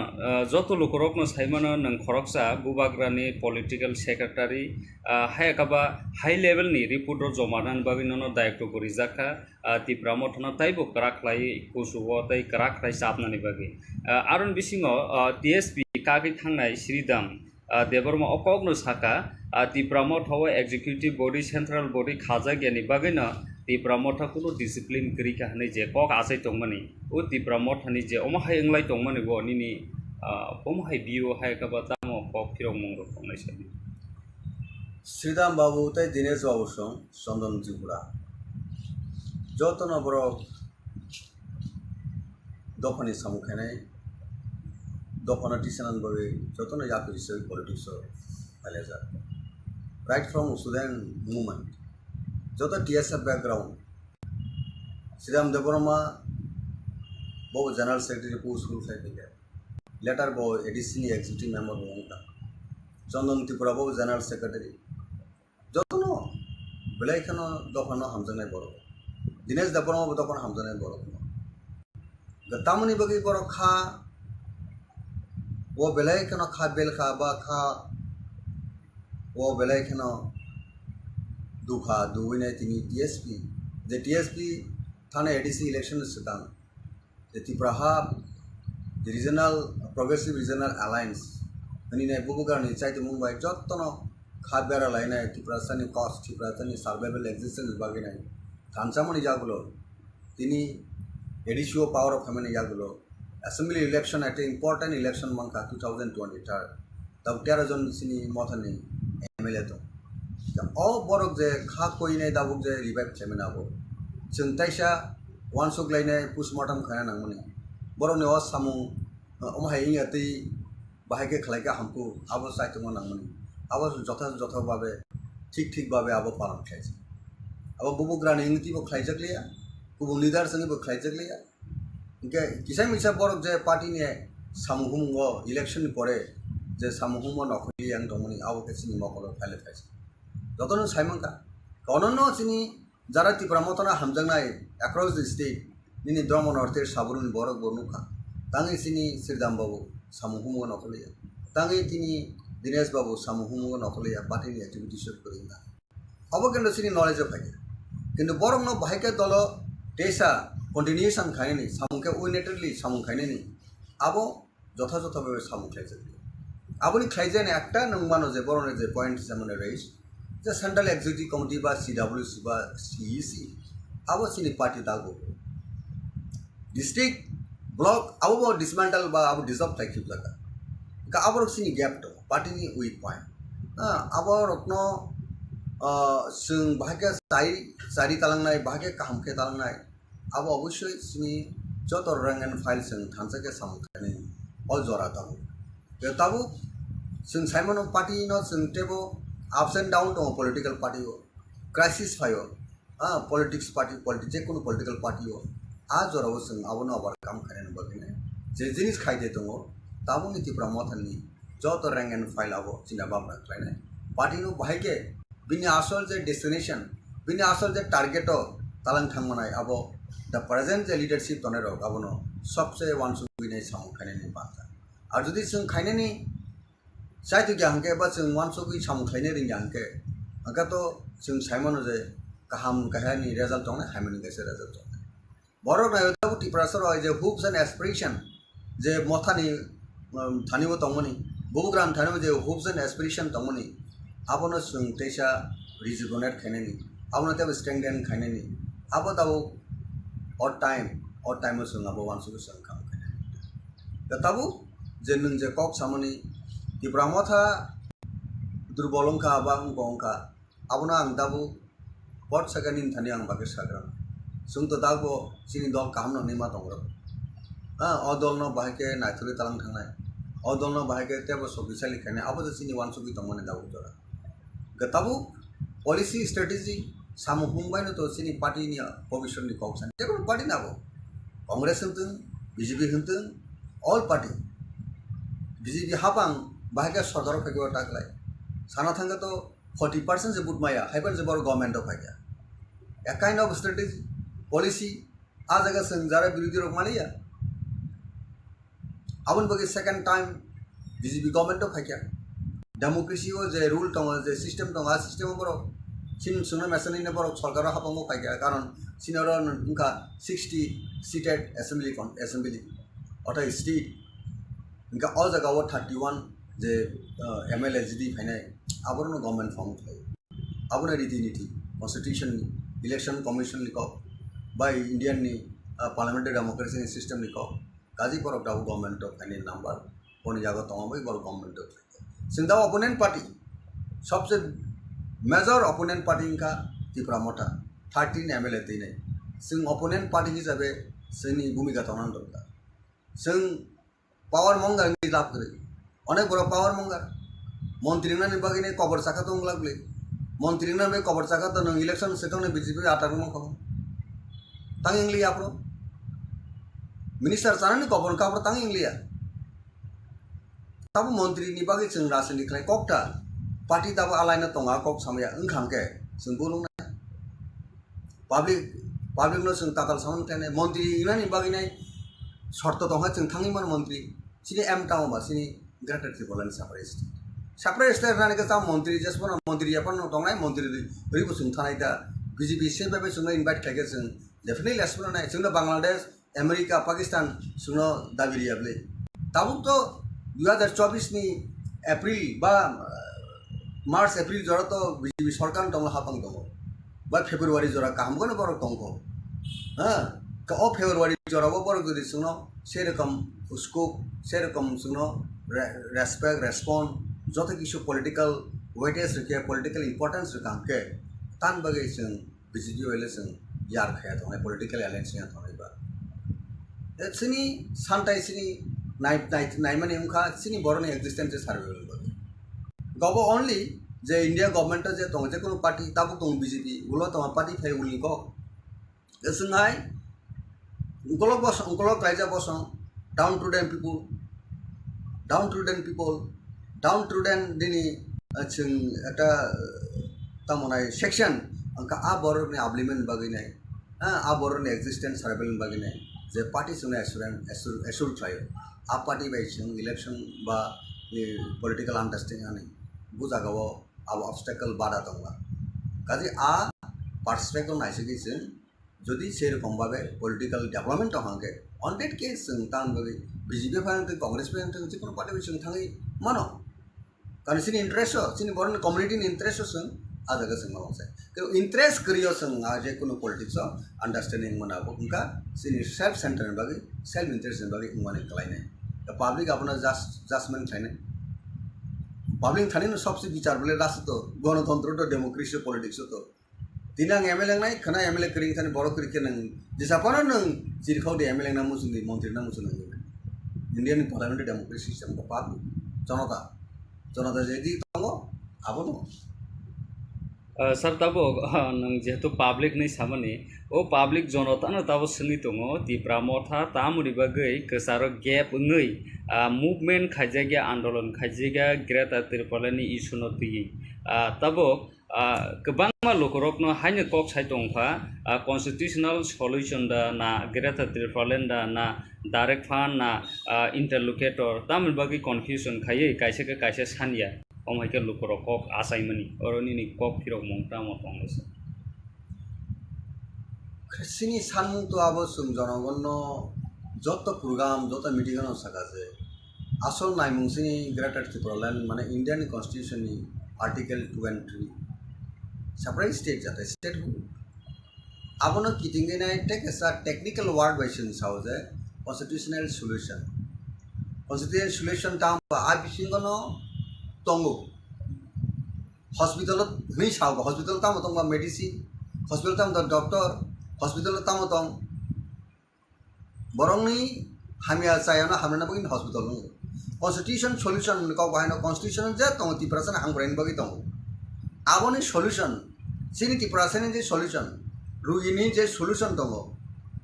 जत लोकरकनो सायमानो नों खरकसा गुबाग्रानि पलिटिकल सेक्रेटारि हायकाबा हाई लेवलनि रिपोर्टर जमानान बागैनो दायित्व गरिजाखा टिप्रा मथानो ताइबो कराख्लाय कुसुबो ताइ कराख्लाय साबनानि बागै आरन बिसिङाव TSP कागै थांनाय श्रीदाम देबरमा अकगनो साखा Tipra मथाव executive body central body खाजा गियानि बागैनो टिप्रा मथा कुनु डिसिप्लिन गरीखा हनै जे कक आसाय दंमानि ओ टिप्रा मथानि जे अमहाय इंलाय दंमानि बो निनि अमहाय बियो हाय काबा तामो कक फिरं मंगरो फंनायसै श्रीराम बाबू तै दिनेश बाबू सं चंदन त्रिपुरा जतन बर दफानि सामुखायनाय दफाना टिसानान बागै जतन यापि हिसाबै पलिटिक्स आलेजा राइट फ्रॉम स्टूडेंट मूवमेंट जत TSF बैकग्राउंड श्रीराम देबरमा बहु general secretary post school side letter बहु एडिशनल एग्जीक्यूटिव मेंबर होगा चंदन त्रिपुरा बहु जनरल सेक्रेटरी जतन बेलायखानो दफानो हामजनाय बर दिनेश देबरमा दफान हामजनाय बर गतामनि बगै बर खा वो बेलाय केन खा बेल खा बा खा वो बेलाय केन दुखा दुविने तिनी टीएसपी जे टीएसपी थाने एडीसी इलेक्शन सितां जे त्रिपुरा हाब रीजनल प्रोग्रेसिव रीजनल अलायंस हनी बुबुगारनी चाइते मुंबई जत्तनो खा बेरा लायनाय त्रिपुरा सानि कस्ट त्रिपुरा सानि सर्वाइवल एक्जिस्टेंस बागिनाय थानसामनि जागुलो तिनी एडिशियो पावर ऑफ फेमिनी जागुलो असेंबली इलेक्शन एक इम्पोर्टेंट इलेक्शन मंका 2023 तब 13 जन सिनी मथानि MLA तो all borok je kha koi ne dabuk je revive chemena bo chung taisa wansuk laine postmortem khana nangmani borok ne os samu omhai ingati bahake khlaika hampu abo saitong nangmani abo jotha babe ঠিক ভাবে abo palan khaise abo bubugrani ingti bo khlaijakliya kubu leader sangi bo khlaijakliya inke kisai misa borok je party ne samuhumgo election pore je samuhumo nokhli yang dongmani abo kesini mokolo phale khaise যতন সাইমনকা অনন্য চিনি যারা Tripura মতনা হামজাংনাই across the state নিনি ধর্ম নর্থের সাবরুন বরক বনুকা তাঙ্গি চিনি শ্রীদাম বাবু সামুহুমুগ নকলিয়া তাঙ্গি তিনি দীনেশ বাবু সামুহুমুগ নকলিয়া পার্টিনি activities করিনা of কিন্তু চিনি নলেজে ফাইকে কিন্তু বরং ন বাহাইকে দল টেসা কন্টিনিউশন খাইনি সামুকে উইনেটেডলি সামু খাইনি আবো যথাযথভাবে সামু খাইছে আবনি খাইজেন একটা নংমানো যে বরণের যে পয়েন্ট যেমন রেইস যে সেন্ট্রাল এক্সিকিউটিভ কমিটি বা CWC বা CEC আবো চিনি পার্টি দাগো ডিস্ট্রিক্ট ব্লক আবো ডিসমেন্টাল বা আবো ডিসঅলভ থাকি জায়গা কা আবর চিনি গ্যাপ তো পার্টিনি উইক পয়েন্ট আবো রত্ন जों बाहागे सारि तालांनाय बाहागे काहामखे तालांनाय आबो अवश्य चिनि जत रैंक एंड फाइल जों थानसाके सामखाने अल जरा दाबो ताबो जों साइमन पार्टी न जों टेबो अप्स एंड डाउन दङ पलिटिकल पार्टी क्राइसिस फायो पलिटिक्स पार्टी जे कोनो पलिटिकल पार्टी आ जराव जों आबोनो आबार काम खायनो बगिने जे जिनिस खायदे दङ ताबो त्रिपुरा मथानि जत रैंक एंड फाइल आबो चिना बाबरा खायनाय पार्टी नो बाहागे बिनि आसल जे डेस्टिनेशन बिनि आसल जे टारगेट तालां थांमनाय आबो द प्रेजेंट जे लीडरशिप तनेरो आबोनो सबसे वानसुबिनाय सामु खायनायनि बाथ्रा आरो जुदि जों खायनायनि साइतु ग्याहंके बा जों वानसुबि सामु खायनाय रिंग्याहंके आगाथ' जों साइमन जे गाहाम गाहायनि रिजाल्ट दङ हायमनि गेसे रिजाल्ट दङ बरक नायदाबो टिप्रासर जे होप्स एंड एस्पिरेशन जे मथानि थानिबो दङमनि बुबुग्राम थानिबो जे होप्स एंड एस्पिरेशन दङमनि आबोनो जों तेसा रिजुनेट खायनायनि आबोनो तेबो स्ट्रेंथेन खायनायनि आबो दाबो अड टाइम जों आबो वानसुबि जों खाम खायनाय दाबो जे नों जे कक सामनि त्रिपुरा मथा दुर्बलंका बा अंका आबोनो आं दाबो बट सेकेंड थानि आं बागे साग्राम जों तो दाबो चिनि दल काम ननि मा दंग्रो अ दल न बाहायके नायथुरि तालां थांनाय अ दल न बाहायके तेबो सबिसालि खायनाय आबो जे चिनि वानसुबि दंमोन दाबो जरा गताबो पॉलिसी स्ट्रेटेजी सामु हुंबाय न तो चिनि पार्टी नि भविष्य नि कक्सन जेको पार्टी नाबो कांग्रेस होनथों बीजेपी होनथों ऑल पार्टी बीजेपी हाबां बाहायके सरकार फैगो टाकलाय साना थांगा तो 40% जे बुटमाया हाइबर जे बर गवर्नमेंट ऑफ आइया a kind of strategy policy आ जगह जों जारा बिरोधी रक मालिया आबन बगे second time BJP government of आइया डेमोक्रेसी जे रूल दङ जे सिस्टेम दङ आ सिस्टेम बर सिन सुनो मेसननि बर सरकार हाबांगो फाइया कारण सिनर उनका 60 सीटेड असेंबली अथा स्टेट उनका ऑल जगह 31 जे MLA जिदि फाइनाय आबरनो गवर्नमेंट फॉर्म थायो आबनो रीति कॉन्स्टिट्यूशन इलेक्शन कमिशन लिखो बाय इंडियन नि पार्लियामेंटारी डेमोक्रेसी सिस्टम लिखो गाजी पर दाबो गवर्नमेंट ऑफ फाइनाल नंबर कोन जागा तंबाय बर गवर्नमेंट ऑफ सिंधा ओपोनेंट पार्टी सबसे मेजर ओपोनेंट पार्टी का त्रिपुरा मथा 13 MLA थैनाय जों ओपोनेंट पार्टी हिसाबै जोंनि भूमिका थानां दरकार जों पावर मंगार नि लाभ करे अनेक बड़ पावर मंगार मंत्री ना बागिने कबर साखा तो लागले मंत्री ना बे कबर साखा तो नों इलेक्शन सेटों बीजेपी आटार मं खबर तांग इंग्लिया आपरो मिनिस्टर साना नि कबर का तांग इंग्लिया तब मंत्री नि बागै जों राजनीति खालाय ककटा पार्टी तब आलायना दङा कक सामया ओंखामके जों बुलुंनाय पाब्लिक न जों ताताल सामन खालायनाय मंत्री इनानि बागैनाय शर्त दङ जों थाङिमोन मंत्री sini tahu mas sini greater Tripolan separate state rani ke tahu menteri jasmana menteri apa no tongai menteri ribu sungtanai da BJP siapa sungna invite kaya sung definitely asmana nai sungna Bangladesh Amerika Pakistan sungna dabiri able tahu to 2024 ni April ba March April jora to BJP sarkar tongla hapang tongo ba February jora kaham kono borok tongo ke February jora bo borok jadi sungno serekam scope serekam sungno respect respond joto kishu political weightage reke political importance rekam ke tan bagai sung BJP wele sung yar khaya tongai political alliance ya tongai ba sini santai sini night mani umkha sini boroni existence survival ba gobo only je India government je tong je kono party tabu tong BJP ulo tong party phai uli ko sungai ungkolok raja bosong downtrodden people downtrodden dini chung eta tamonai section angka a boroni ablimen baginai a boroni existence survival baginai je party sune assure try a party by chung election ba political understanding ani buza gawo अब obstacle बाधा तंगा काजे आ perspective नाइसे की सिं जोदी शेर कंबाबे political development होंगे on that case संतान बगे BJP fine तो कांग्रेस फाइन तो जिकोनो पार्टी में संतांगे मानो कारण सिनी इंटरेस्ट हो सिनी बरन कम्युनिटी इंटरेस्ट हो सं आ जगह संग मावसे तो इंटरेस्ट करियो सं आज कोनो पॉलिटिक्स हो अंडरस्टैंडिंग मना को उनका सिनी सेल्फ सेंटर बगे सेल्फ इंटरेस्ट बगे उमाने कलाइने तो पब्लिक अपना जजमेंट खाइने पब्लिक थाने न सबसे विचार बोले राष्ट्र तो गणतंत्र तो डेमोक्रेसी पॉलिटिक्स तो दिनांग MLA नाइ खना MLA करिंग थाने बड़ो करिके नंग जिसापाना नंग जिरखाव दे MLA ना मुसुंदी मंत्री ना मुसुंदी इंडियन पार्लियामेंट डेमोक्रेसी सिस्टम का पाप जनता जेदी तंगो आबो तो सर तबो नंग जेहेतु पब्लिक नहीं सामने ओ पब्लिक जनता न तबो सनी दङो तिप्रा मथा तामुनि बागै गोसारो गेप ngै मुभमेंट खाइजागा आंदोलन खाइजागा ग्रेटर त्रिपुरानि इशु न तुई तबो गोबां लोकरकनो हाइनो कक साइ दंफा कन्स्टिट्यूशनल सल्यूशन दा ना ग्रेटर त्रिपुरालेन दा ना डाइरेक्ट फान्ड ना इंटरलोकेटर तामुनि बागै कन्फ्यूजन खायै काइसे सानिया ओमहायके लोकरक कक आसाइमनि अरनिनि कक फिरक मंगता मतंगस सिनी सानमु तो आबो सुम जनगणनो যত প্রোগ্রাম যত মিটিং সাকাছে আসল নাইমুংসিনি গ্রেটার ত্রিপুরাল্যান্ড মানে ইন্ডিয়ান কনস্টিটিউশননি আর্টিকেল 2 and 3 সেপারেট স্টেট যাতে স্টেট আবনো কিটিংগে নাই টেক এস টেকনিক্যাল ওয়ার্ড বাইসিং সাউজে কনস্টিটিউশনাল সলিউশন টাম আ বিসিংগনো তঙ্গো হসপিটালত হুই সাউব হসপিটাল তাম তঙ্গা মেডিসিন হসপিটাল তাম ডক্টর হসপিটাল তাম তং बरंगनी हामिया चायाना हामना बगिन हॉस्पिटल नु कॉन्स्टिट्यूशन सॉल्यूशन का बायनो कॉन्स्टिट्यूशन जे तो तिप्रासन हांग्राइन बगि दं आबोनि सॉल्यूशन सिनि तिप्रासन जे सॉल्यूशन रुगिनि जे सॉल्यूशन दं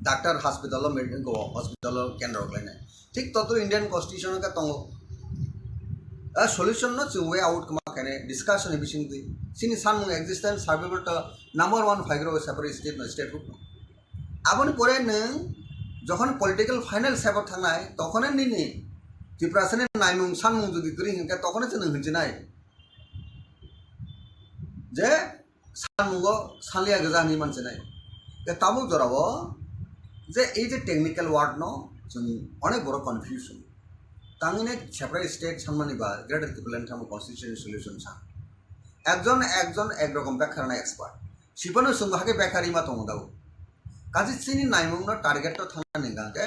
डॉक्टर हॉस्पिटल मेडिकल को हॉस्पिटल केंद्र लाइने ठीक तो इंडियन कॉन्स्टिट्यूशन का दं आ सॉल्यूशन न जो वे आउट कमा कने डिस्कशन बिसिं दि सिनि सानमु एक्जिस्टेंस सर्वाइवल तो नंबर 1 फाइग्रो सेपरेट स्टेट न स्टेट ग्रुप आबोनि परे न যখন পলিটিক্যাল ফাইনাল সেবর থানায় তখন নিনি ত্রিপুরাসনে নাইমুং সানমুং যদি করি হিংকে তখন जों হিনচিনাই যে সানমুঙ্গ সালিয়া গজানি মানচিনাই তে তাবু জরাব যে এই যে টেকনিক্যাল ওয়ার্ড ন जों অনেক বড় কনফিউশন তাঙ্গিনে সেপারেট স্টেট সানমানি বা গ্রেটার ত্রিপুরাল্যান্ড থাম কনস্টিটিউশন সলিউশন सा একজন এক রকম ব্যাখ্যা না এক্সপার্ট শিপনো সুংহাকে ব্যাখ্যারি মা তং দাও काजी सिनी नाइमुंग न टारगेट तो थाना निगा के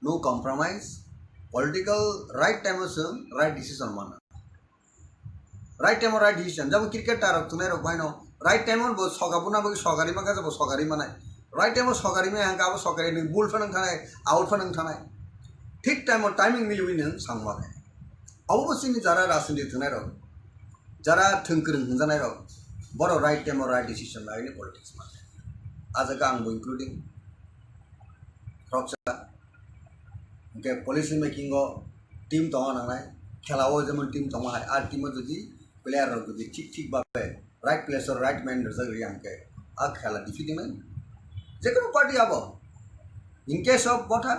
no compromise political right time से राइट डिसीजन माना राइट टाइम राइट डिसीजन जब क्रिकेट टारक तुने रख भाई नो राइट टाइम बो सगाबुना बो सगारी मा का जब सगारी माने राइट टाइम सगारी में हां का बो सगारी नि बुल फनन थानाय आउट फनन थानाय ठीक टाइम टाइमिंग मिलुइन सांगवा अब बो सिनी जरा रासनि तुने रख जरा थंकरं हंजानाय रख बरो राइट टाइम राइट डिसीजन लाइने पॉलिटिक्स मा आज का इंक्लूडिंग क्रॉप्स के पॉलिसी मेकिंग टीम तंग नांगनाय खेलाओ जेमन टीम तंग हाय आ टीम जदि प्लेयर जदि ठीक बाबे राइट प्लेस और राइट मैन जगरि आंके आ खेला डिफिटिंग जेकोनो पार्टी आबो in case of Motha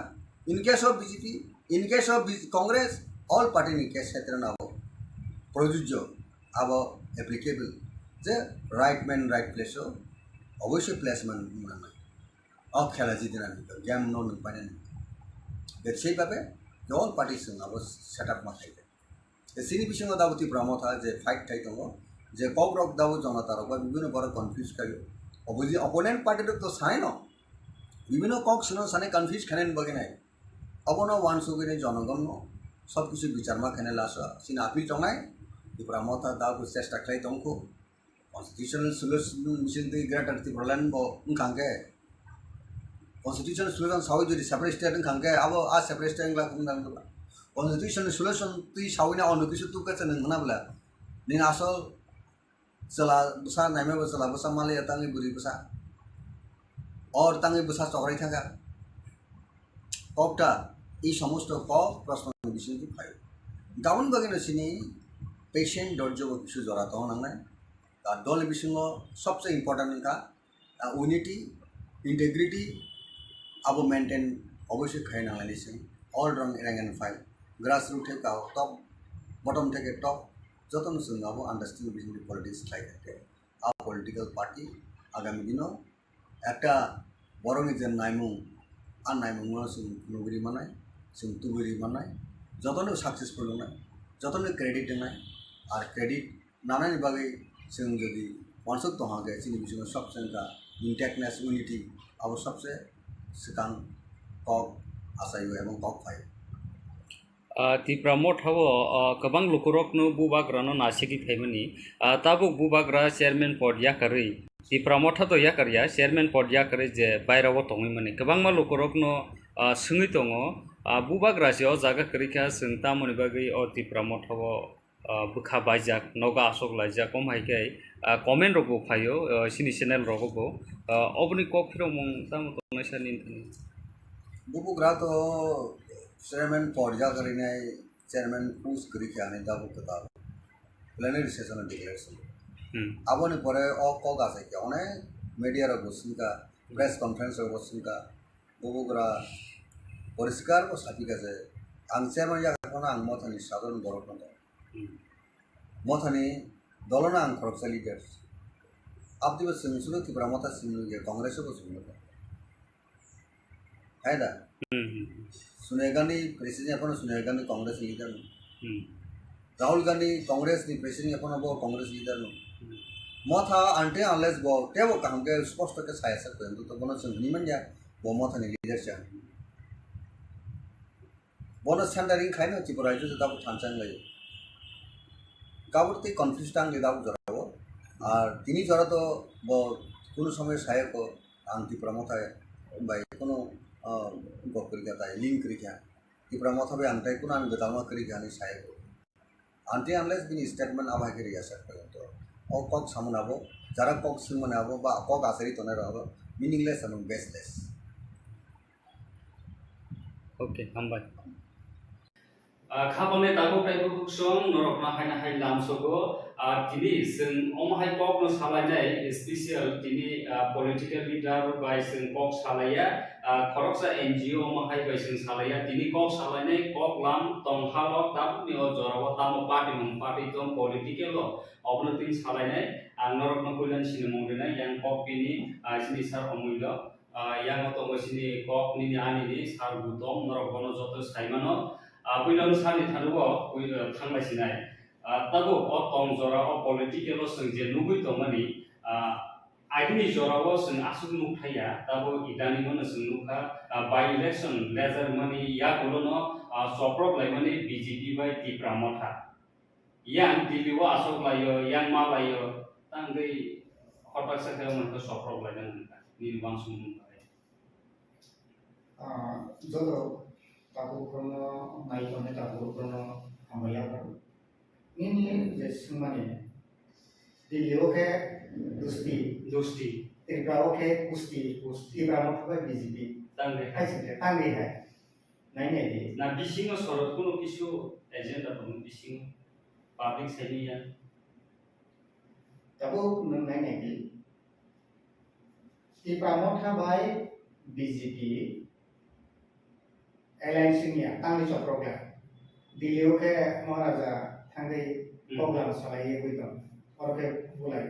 in case of BJP In case of Congress, all party in case क्षेत्र ना हो प्रयोज्य अब applicable जे right man right place हो अवश्य placement mana और खेला जीतना नहीं गेम नो नहीं पाने नहीं देखिए बाबे all parties हैं अब setup मत है sini bising ada buti brahmo tha je fight thai tongo je kok rok dawo jonata rok ba bibino boro confuse kayo obuji opponent party to sai no bibino kok sino sane confuse khanen bage nai abono wan sugine jonogon no सब किसी विचार में कहने लासा सिन आपी चौंगाई दिपरा मोथा दाव कुछ चेष्टा करें तुमको कॉन्स्टिट्यूशनल सोल्यूशन मिशन तो ग्रेटर तिब्रलन बो उनकांगे कॉन्स्टिट्यूशनल सोल्यूशन सावी जो सेपरेट स्टेट उनकांगे अब आ सेपरेट स्टेट इंग्ला कुंदांग तो कॉन्स्टिट्यूशनल सोल्यूशन तो सावी ना अनुकिस तो कैसे नहीं होना बोला नहीं आसल चला बसा नहीं में बसा बसा माले तांगे बुरी बसा और तांगे बसा चौकड़ी था क्या कॉप्टा এই সমস্ত কক প্রশ্ন বিষয়টি পাই গাউন বাগিনো সিনি পেশেন্ট ধৈর্য কিছু জড়াতো নাংনাই আর দল বিষয় সবচেয়ে ইম্পর্টেন্ট का ইউনিটি ইন্টিগ্রিটি আবো মেনটেন অবশ্যই খাই নাংলাইছে অল রং rank and file grass root থেকে টপ বটম থেকে টপ যতন সুঙ্গাবো আন্ডারস্ট্যান্ডিং বিটুইন পলিটিক্স খাই থাকে আ পলিটিক্যাল পার্টি আগামী দিনও একটা বড় নিজের নাইমুং আর নাইমুং নুগরি মানায় जों तुगुरि मानाय जतनो सक्सेसफुल होनाय जतनो क्रेडिट होनाय और क्रेडिट नानानि बागै जों जदि वानसुक तहागे जोंनि बिजों सबसे का इंटेक्टनेस यूनिटी अब सबसे सिगां कक आसायो एवं कक फाय तिप्रा मोठावो गोबां लुकुरकनो बुबाग्रानो नासिगि थाइमनि ताबुक बुबाग्रा चेयारमेन पद याकारै तिप्रा मोठा तो याकारिया चेयारमेन पद याकारै जे बायराव तंगैमनि गोबां मा लुकुरकनो सोङै दङ बुबाग्रासियाव जागा करिखा जों तामनि बागै तिप्रा मोठावो बुखा बायजाक नगा आसक लायजाक कमहायखाय कमेन्ट रगो फायो सिनि चेनेल रगो अबनि कक फिरो मं ताम तंनायसानि बुबुग्रा तो चेयरमैन पद याकारिनाय चेयरमैन पुस करिखा ने दाबु कता plenary session declaration aboni pore o kok ase ki onek media ro bosinka press conference ro bosinka bubugra poriskar ko sapi kaje ang chairman ya kono ang mothani sadon borok no mothani dolona ang khoroksa leaders abdi bas sunu ki bramata sunu ge congress ko sunu hai da sunega ni president apno sunega ni congress leader rahul gandhi congress ni president apno bo congress leader no Motha ante unless bo tebo kaham ke स्पष्ट के साया सकते हैं तो बोनो संगनी मन जा bo Motha ni leader चा बोनो centering खाई ना चिपरा जो जब थांचंग लगे काबुर्ती कन्फ्यूज टांग ले दाबु जरा वो और तिनी जरा तो bo कुनो समय साया को आंग चिपरा Motha बाई कुनो बकरी क्या था लिंक करी क्या चिपरा Motha बे अंते कुनो आंग गदामा करी क्या नहीं साया को अंते unless बिनी स्टेटमेंट आवाज करी जा सकते हैं तो और कॉक सामनाबो जरा कॉक सिमनाबो बा कॉक आसरी तोने रहो मीनिंगलेस एंड बेसलेस ओके हम बाय खाबने ताको प्राइबो बुकसं नरकना हायना हाय लामसोगो तिनि जों अमहाय कक न सालायनाय स्पेशल तिनि पॉलिटिकल लीडर बाय जों कक सालाया खरकसा एनजीओ अमहाय बाय जों सालाया तिनि कक सालायनाय कक लाम तंहालो ताबनि अ जराव ताम पार्टी दं पॉलिटिकल अबनो तिन सालायनाय नरकना कल्याण सिने मंगदेनाय यां कक बिनि सिनि सार अमूल्य यां तो सिनि कक निनि आनिनि सार गुतम नरकनो जतो साइमानो बैलाव सानि थानुबो थांलायसिनाय ताबो अ तंग जरा अ पॉलिटिकल जों जे नुगै दंमानि आइनि जराव जों आसुग नुखाया ताबो इदानि मन जों नुखा बाय इलेक्शन लेजर मानि या गलनो सप्रक लायमानि बीजेपी बाय तिप्रा मोथा यां दिल्लीव आसक लायो यां मा लायो तांगै खटक साखायाव मोनखो सप्रक लायनां निर्बान सम जलो ताको krono naikone ताको krono हमया कर ini jesmane दिल्लीओ के दोस्ती त्रिपुराओ के कुश्ती त्रिपुरा मथबा बीजेपी तांगे है नहीं ना बिसिङो सरत कुनो किछु एजेन्डा दं बिसिङ पब्लिक साइडनिया तबो नहीं त्रिपुरा मथबा बीजेपी एलायंसनिया तांनि चक्रगा दिल्लीयाव के महाराजा थांगै प्रग्राम सालायो गयदों अरके बुलाय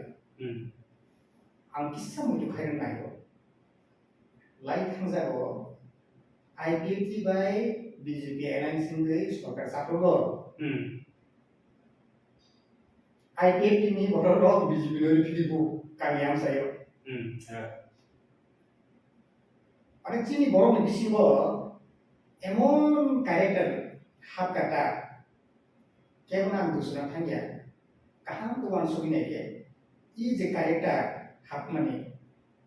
आं किस्सा मुजु खायन नायो लाइ थांजागो आईपीएफटी बाय बीजेपी एलायंसनिगै सरकार साप्रबो आईपीएफटी नि बररो बीजेपी नो रिफिदिबो कामियाम सायो आरो जोंनि बर'नि बिसिङाव एमन कैरेक्टर हाबकाटा केवना दुसरा थांगिया कहां को वन सुबिने के ई जे कैरेक्टर हाबमाने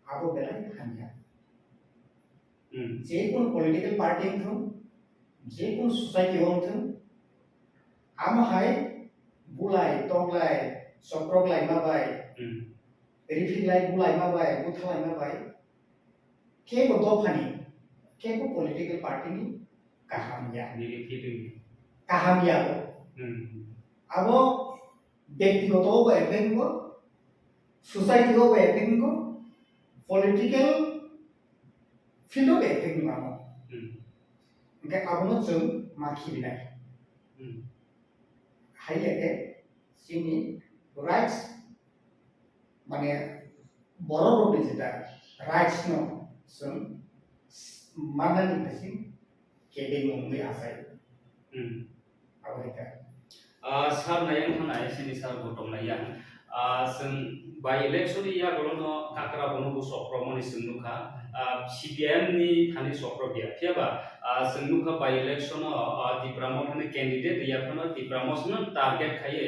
आबो बेलाय हानिया जे कोन पॉलिटिकल पार्टी थों जे कोन सोसाइटी थों आम हाय बुलाय तगलाय सप्रगलाय माबाय रिफिलाय बुलाय माबाय बुथालाय माबाय के को दफानी के को पॉलिटिकल पार्टी नि कहामिया अब व्यक्तिगत को एफेक्ट को सोसाइटी को एफेक्ट को पॉलिटिकल फील्ड को एफेक्ट मानो उनके अब न जों माखी बिनाय हाय लेके सिनी राइट्स माने बरो रोबे जेता राइट्स नो जों मानानि फारसे केबे मुंगै आसाय आवरेका सार नायन थानाय सिनि सार गटम नाया जों बाय इलेक्शन या गलनो काकरा बनबो सप्रमनि सुनुखा सीपीएम नि थानि सप्रबिया थियाबा सुनुखा बाय इलेक्शन तिप्रा मथनि कैंडिडेट या फनो तिप्रा मसनो टारगेट खाये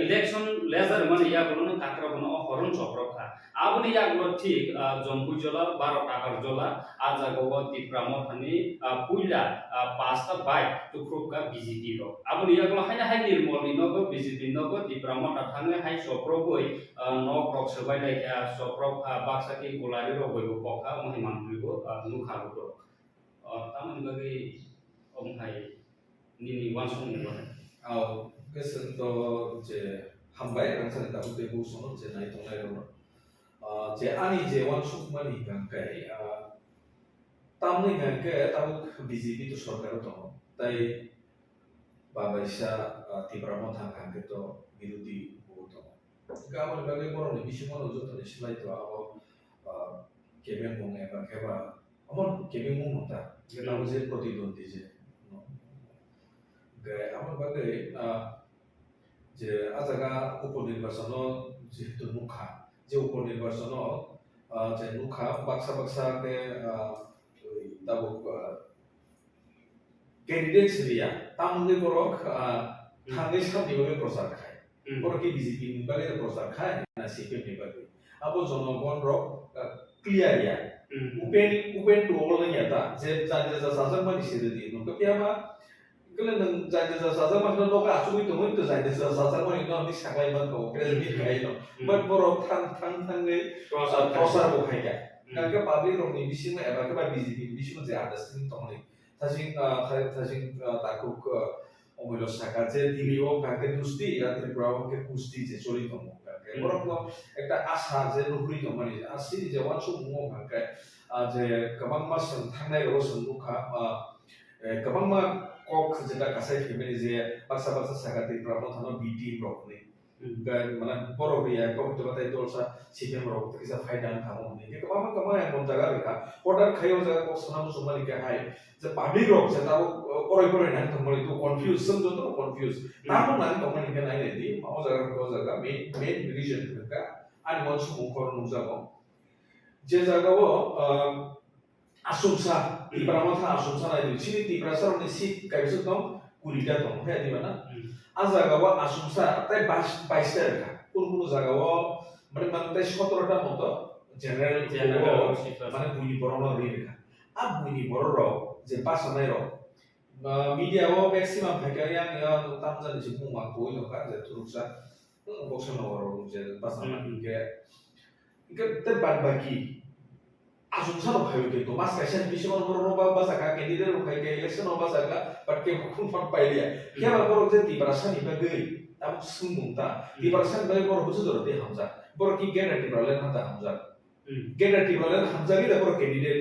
इलेक्शन लेजर मन या गलनो काकरा बनो हरन सप्रखा आबनि या गलो ठीक जम्पु जला 12 टाकार जला आजा गो तिप्रा मथनि पुइला पास्ता बाय टुक्रुका बीजेपी रो आबनि या गलो हायना हाय निर्मल नगो बीजेपी नगो तिप्रा मथा थाङे हाय सप्रबोय नक रक सबाय लाय सप्रब बाक्साकी गुलारि रो गयबो पखा महिमान गुलिबो नुखाबो तामन बागै ओमहाय निनि वानसं नो औ गोसोन तो जे हामबाय रांसानि दाबो बेखौ सनो जे नाय दंनाय दङ जे आनि जे वानसं मानि गांकाय तामनि गांकाय ताबो बीजेपी तो सरकार दङ ताई बाबाइसा तिप्रा मथा गांकाय तो बिरोधी बहुत दङ गाबोन बागै बर'नि बिसिङाव जतनि सिलायतो आबो केबे मुं एबा केबा अमन केबे मुं मता जेनाव जे प्रतिद्वंदी जे गे आबो बागै जे आजागा उपनिर्वाचन जेहेतु नुखा जे उपनिर्वाचन जे नुखा बाक्सा के दाबो कैंडिडेट सिरिया तामुंगे बरक थांगे सामनिबो प्रचार खाय बरकी बीजेपी नि बागै प्रचार खाय ना सीपीएम नि बागै आबो जनगण रक क्लियर या उपेन तो ओलनि याता जे जाजे जाजाजों मानि सिरिदि नुका पियामा गले नों जाजे जाजाजों मानि नका आसुइ दंमोन तो जाजे जाजाजों मानि ननि साखलाय मानखौ प्रेसिडेन्ट गाय न बाट बरक थाङै प्रचार बो खायगा नाका पाब्लिक रकनि बिसिम एबा के बीजेपी बिसिम जे आन्डारस्टेन्डिं दंनि थाजिं ताकुक अमलो साखा जे दिल्लीओ काके दुस्ती या त्रिपुराओ के कुस्ती जे चली दङ बरकनो एकटा आशा जे नुहुरि दङ माने आसि जे वानसु मुङो काके जे गोबां मास थांनाय रसं दुखा गोबां मा कक जेटा गासाय फेमिलि जे बाक्सा साखा त्रिपुरा मथानो बीटी रकनि माने बर'रिया कक जबाथाय दलसा सीपीएम रक किसा फायदा खामो नि गोबां एमन जागा रेखा अर्डार खायो जागा कक सनाम सुमानि के हाय जे पाब्लिक रक जे ताबो पराय नान थमलि तो कन्फ्यूज सम जन कन्फ्यूज नाम नान थमलि के नाय दि माव जागा मेन रीजन का आनि मनसु मुखर नुजागो जे जागावो आसुमसा तिप्रा मथा आसुमसा नाय सिनि तिप्रा सरनि सिट कायसो दं कुलिटा दं हे दिबाना आ जागावो आसुमसा ताय 22 टा रेखा कुन जागावो माने 17टा मतो जनरल माने बुनि बरनो रेखा आ बुनि बररो जे पासनाय रो मीडिया वो मैक्सिमम फैक्टरिया ने ताम जाने से मुंगा कोई लोका जे तुरुसा बक्सन रो जे पासना के ते बाद बाकी आसुमसा रो खायो के तो मास कैसे बिशमन रो बासा का कैंडिडेट रो खाय के इलेक्शन हो बासा का बट के खुन फट पाइलिया के बरो जे तिब्रासा नि बगै ताम सुमुंता तिब्रासा बगै बरो बुझ जरो दे हमजा बरो की ग्यारंटी प्रॉब्लम हता हमजा ग्यारंटी प्रॉब्लम हमजा नि बरो कैंडिडेट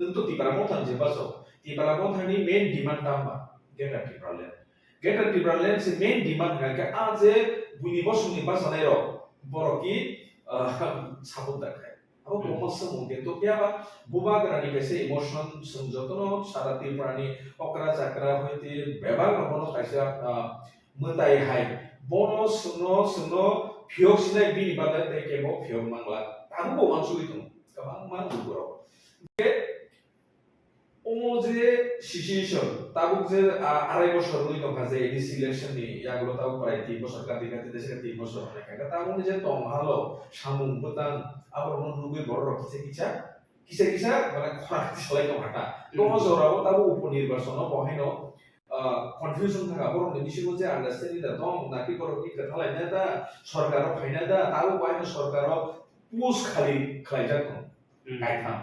नों तो तिब्रा मथान जे बासो Tipra Mothani main demand tamba get a Tipra land. Get a Tipra land is main demand ga as a Bunibosuni Basanero Boroki sabut dakai. Aku ngomong semungkin tu dia apa? Buba kerana kasi emotion semjotono syarat Tiprani okra cakra hoiti bebal nopono kaisa mentai hai. Bono suno phiok sinai bini pada teke mo phiok mangla. Aku bo maksud itu. Kabang mang bugoro. Omo je situation tabuk je arai bosor nui tong kaje ini selection ni ya gulo tabu prai 3 bosor kati desa 3 bosor ne kaga tamu ni je tong halo samung petang apa mon rugi borok kisa mana khora selai tong hata tong zorao tabu upnirbasono boheno confusion থাকা বড় নিশ্চিত যে understanding দা দম নাকি করো কি কথা লাইনা দা সরকার ফাইনা দা তাও বাইনা সরকার পোস্ট খালি খাইজা কোন কাইথা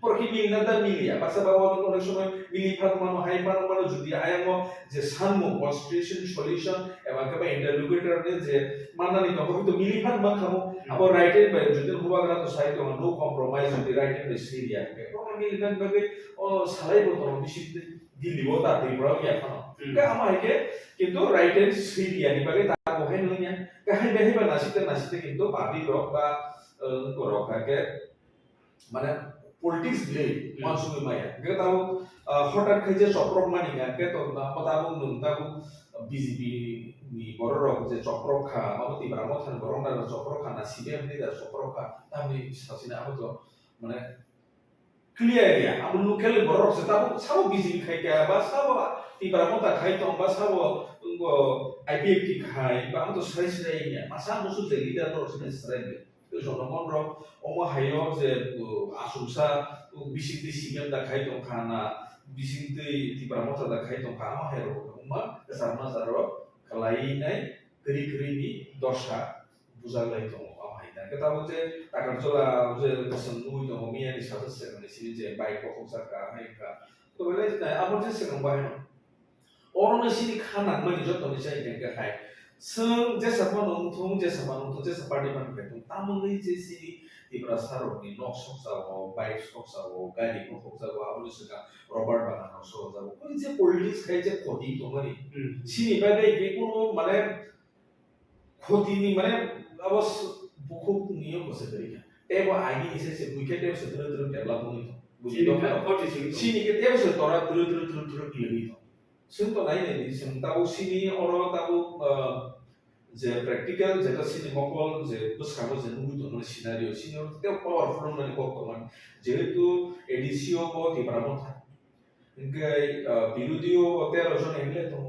porque milna da milia pasa bawa no no sono mili phat mano hai mano judi ayamo je sanmo constitution solution eba ka ba interlocutor ne je manani to hoito mili phat ma khamo abo right and by judi huwa gala to sai to no compromise judi right and by syria ke ko mili dan bage o salai bo to bishit dilli bo ta tri bro ya khano ka ama ke kintu right and syria ni bage ta bo hai no nya ka hai behe ba nasite kintu babi rock ba ko rock ke মানে politics le masuk maya ke tahu hotat kerja coprok mani kan ke to na patabu nuntabu BJP ni borok je coprok kha mau Tipra Mothan borong da coprok kha na CBM ni da coprok kha tamni sasina apa to মানে clear ya amu local borok se tabu sabo BJP khai ka ba sabo Tipra Motha khai to ba sabo ungo IPFT khai ba amu to sai ya masa musuh je leader to sai জনগণ rock অমো হাইও যে আসুমসা বিসিংতি সিগেম দা খাই দং খানা বিসিংতি Tipra Motha da খাই দং খানা হাইও উমা সারনা জারো খালাই নাই করি ni দশা বুজালাই দং আমহাইতা কেতাবো যে টাকার জলা যে সন্নুই দং মিয়া ni সাথে সেখানে সিনি যে বাইক কখসাকা হাইকা তো বলে আমর যে সেখান বাহিনো অরনে সিনি খানা মানে যত নিচাই দেঙ্কা খাই Seng jasa panuntung jasa parlimen betung tamu ni jesi Tipra sarok ni nok sok sawo baik sok sawo gadi sok sawo abu suka Robert Banana sok sawo ko je politics kai je khoti to mani sini bagai ke kono mane khoti ni mane abas buku niyo ko se tari ebo agi ise se buike te se tru develop ni to buji to sini ke te se tora tru kili to sing to nai ni sing tahu sini oro tahu যে practical যেটা cinema call যে বুঝখাবো যে নুই তো মানে scenario senior তে powerful মানে বর্তমান যেহেতু এডিসিও ও Tipra Motha ইনকাই বিরোধীও 13 জন এমএলএ তো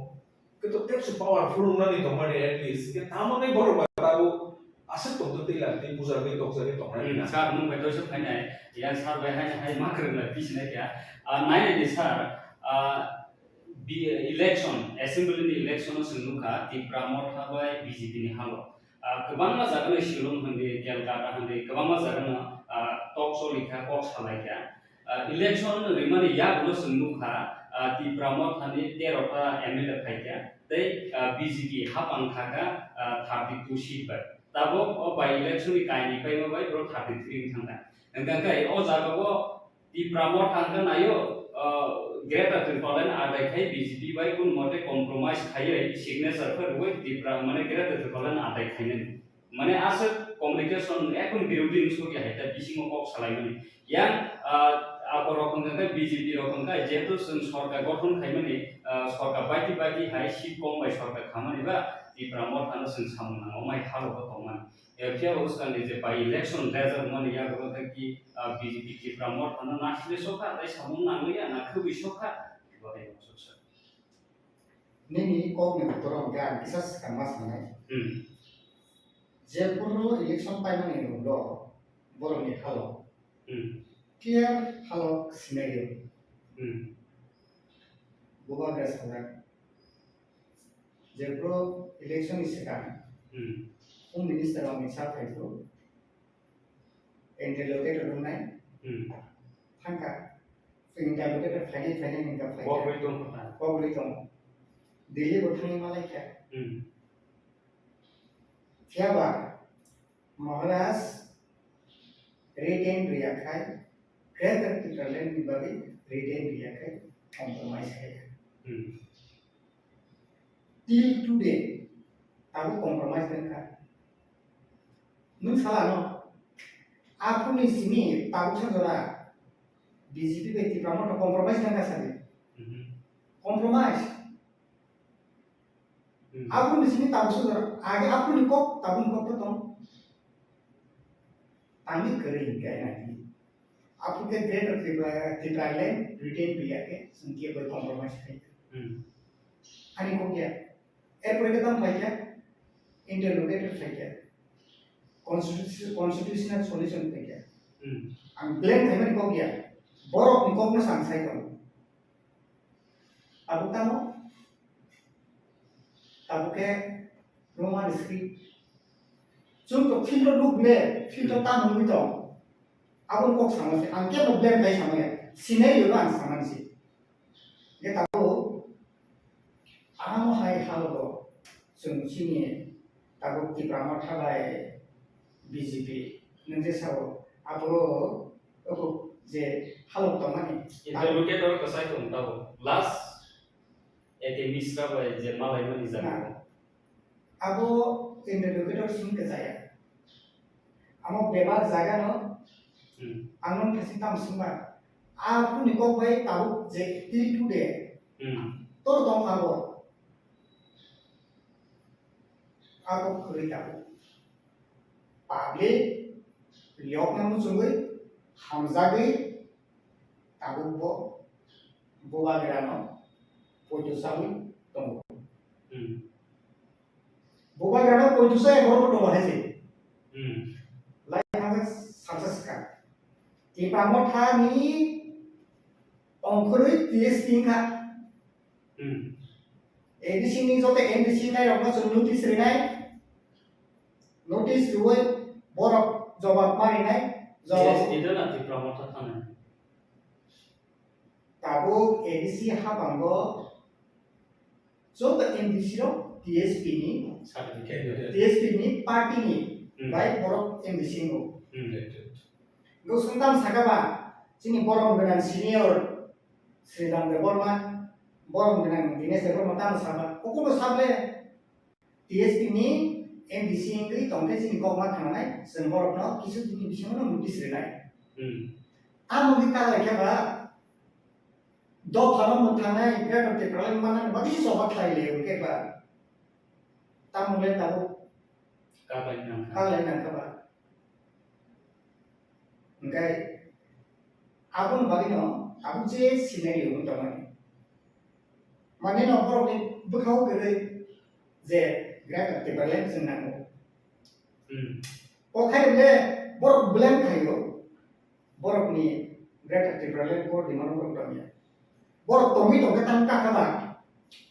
কিন্তু তেসু পাওয়ারফুল মানে তো মানে এট লিস্ট কে তামনে বড় বাতাবো আসে তো তো লাগতে বুঝাবে তো মানে না স্যার নুই বেটো সব ফাইনাই ইয়া স্যার বাই হাই মাকরলা পিছনে কে নাইনে দি sir election assembly ni election senuka Tipra Motha bai BJP ni halo kebangma jagana shilong hande kelkata hande kebangma jagana talk show likha kok salaika election rimani ya bulo senuka Tipra Motha ni 13 ta MLA phaika tei BJP hapang thaka 32 seat bai tabo o by election ni kaini pai ma bai 33 thanga engkai o jagago Tipra Motha thanga nayo Greater Tripoli adai khai BJP bai kun mote compromise khai signature per woi Tipra mane Greater Tripoli adai khai ne mane ase communication ekon বিরোধী নিছো কি হাইতা বিসিং cock সালাই মানে yang আপর রকম কা BJP রকম কা যেহেতু সরকার গঠন খাই মানে সরকার বাইটি হাই সিট কম বাই সরকার খামানি বা Tipra Motha না সং সামনা ওমাই হালো তো মান এফিয়া উসকান যে বাই ইলেকশন রেজাল্ট মানে ইয়া গলো কি BJP Tipra Motha না নাসলে সকা তাই সামন নাংলিয়া না খুবই সকা বলে সকা Nini kok ni betorong gan kisah kamas mana যে কোনো ইলেকশন পাইমানি নুলো বরনি হালো ক্লিয়ার হালো সিনারিও বুবা গ্যাস হালা যে প্রো ইলেকশন ইসেকা un minister of Misa Faito interlocutor runai thangka interlocutor flying in the flight Pogliton Delhi Botani Malaya Fiaba Maharaj retain Riakai Greater Tikalen Bibari retain Riakai compromise kaya. Till today, aku compromise dengan nung salah no. Aku ni sini tahu saudara BJP beti pramono compromise dengan saya. Compromise. Aku di sini tahu saudara, aku ni kok tahu kok potong. Tanggi kering kayak nanti. Aku ke greater Tipra land retain भी आके संख्या पर compromise करें। अनि को क्या? एरपर के तम क्या? Interrogator क्या? Constitutional solution क्या? हम blame कहीं को क्या? borok ni kok na sangsai kamu. Abu tamu ke rumah diskri. Contoh filter look le, filter tamu itu. Aku kok sama sih, angkat problem kayak sama ya. Scenario kan sama sih. Dia tahu, amo hai halo sini tahu Tipra Motha by BJP. Nanti sao, aku je halo teman ni. Interlocutor kesai tuh tahu. Last, misra by je malai mana izan. Aku interlocutor sini ke saya. Amo bebas jaga no. Anon kasih tahu semua. Aku ni kau baik tahu je till today. Tor dong aku. Aku kerja tahu. Public liok namu sungguh hamzah gay tahu bawa gerano pojo sawi tunggu. Bawa gerano pojo saya baru berdoa sih. Lain hamzah sukses kan. Tipra Motha ni ongkuri ties tingkat. Edisi ni sote edisi nai orang suruh notice renai. Notice luwe borok jawab mari nai. Jawab itu nanti Tipra Motha sana. Tabu edisi habanggo. Sote edisi ro TSP ni. TSP ni party ni. Baik borok edisi ngo. Gue sentam sakaba, sini borong dengan senior Sridam Debbarma, borong dengan Dinesh Debbarma tamu sama. Kok sahaja TSP ini MDC ini tongke sini kau mat kanai, senborok no kisu tini bisa mana mudi serenai. Amu kita lagi apa? Do kalau mutanai kita terkepala mana, bagi sobat lain lagi apa? Tamu lihat tahu. Kalian apa? Enggak, aku bagi no, aku je scenario untuk mana. Mana no orang berkau kere, je grab Tipra land senang. Kau kaya boleh, borok blame kayo, borok ni grab Tipra land kau di mana borok tamnya. Borok tomi to ketan kakak,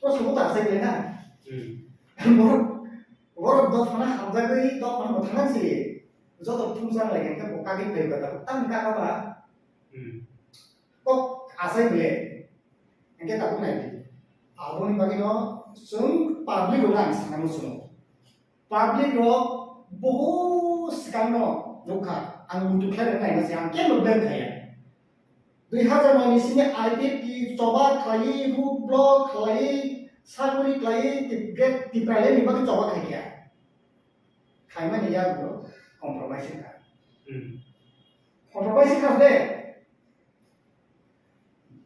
kau semua tak saya beli na. Borok dot mana hamzah gay, dot mana Mothani sih. Jodoh fungsi lagi kan bukan di pelajar tapi tangkap apa? Kok asal beli? Engkau tak pernah di. Aku ni bagi no, sung public orang sangat musuh. Public lo, bohong sekarang no, luka. Angin tu kira naik masih angin lo beli kaya. 2000 ini sini IP coba kali, root block kali, salary kali, Tipra land ni bagi coba kaya. Kaya mana ya bro? Compromise kan? Compromise kan deh.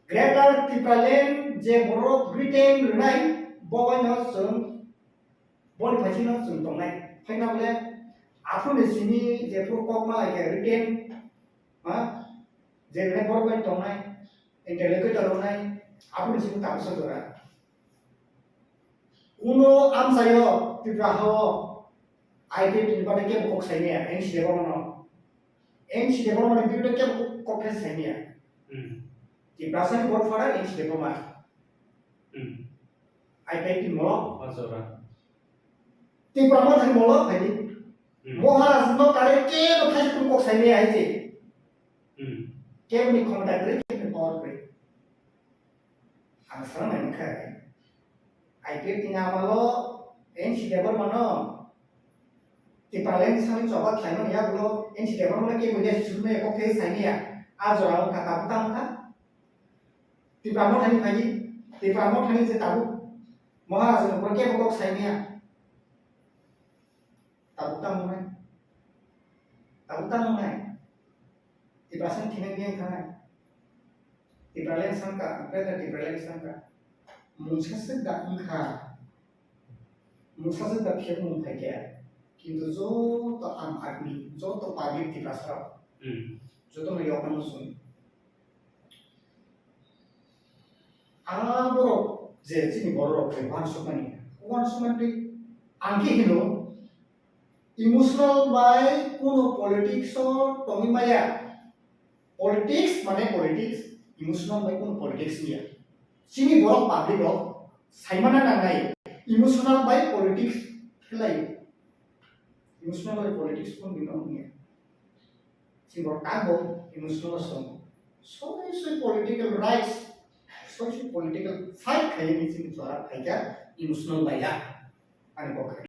Greater Tipra land je borok retain renai, bawa no sung, boni pasti no sung tongai. Final boleh, aku di sini je prokok malah kayak retain, je renai borok tongai, interlocutor renai, aku di sini tak usah dora. Uno am sayo Tipra ho. IP di pada kia buku saya ni ya, NC Debbarma di video kia buku saya ni ya. Di perasaan buat fara NC Debbarma. IP di molo. Tipra Motha di molo, jadi. Mohara semua kali kia buku saya ni aja. Kia ni komentar kiri, kia ni power kiri. Asal mana kaya. IP di nama lo NC Debbarma no. Tipra land saling coba kalian ya belum ini Debbarma lagi punya sebelumnya kok kayak saya ya aja orang kata petang kan Tipra Mothani pagi, Tipra Mothani je tabu, Maharaja no pergi pokok saya tabu tamu nai, Tipra sen kini dia kan, Tipra lain sangka, berada Tipra lain sangka, Mungsa sedang Mungsa sedang siapa mungkin kaya, কিন্তু যত আম আদমি যত public টিপা ছাড়াও যত মেয়কন শুন আবার যে চিনি বড় রকম ওয়ান সমানি আনকি হিনো ইমোশনাল বাই কোন পলিটিক্স টমি মায়া পলিটিক্স মানে পলিটিক্স ইমোশনাল বাই কোন পলিটিক্স নিয়া চিনি বড় পাবলিক সাইমানা নাঙ্গাই ইমোশনাল বাই পলিটিক্স খেলাই emotional or politics pun binongnya. Simbol kagok emotional song. So is political rights. So is political fight kayak ini sih suara kayak emotional bayar. Ane kok.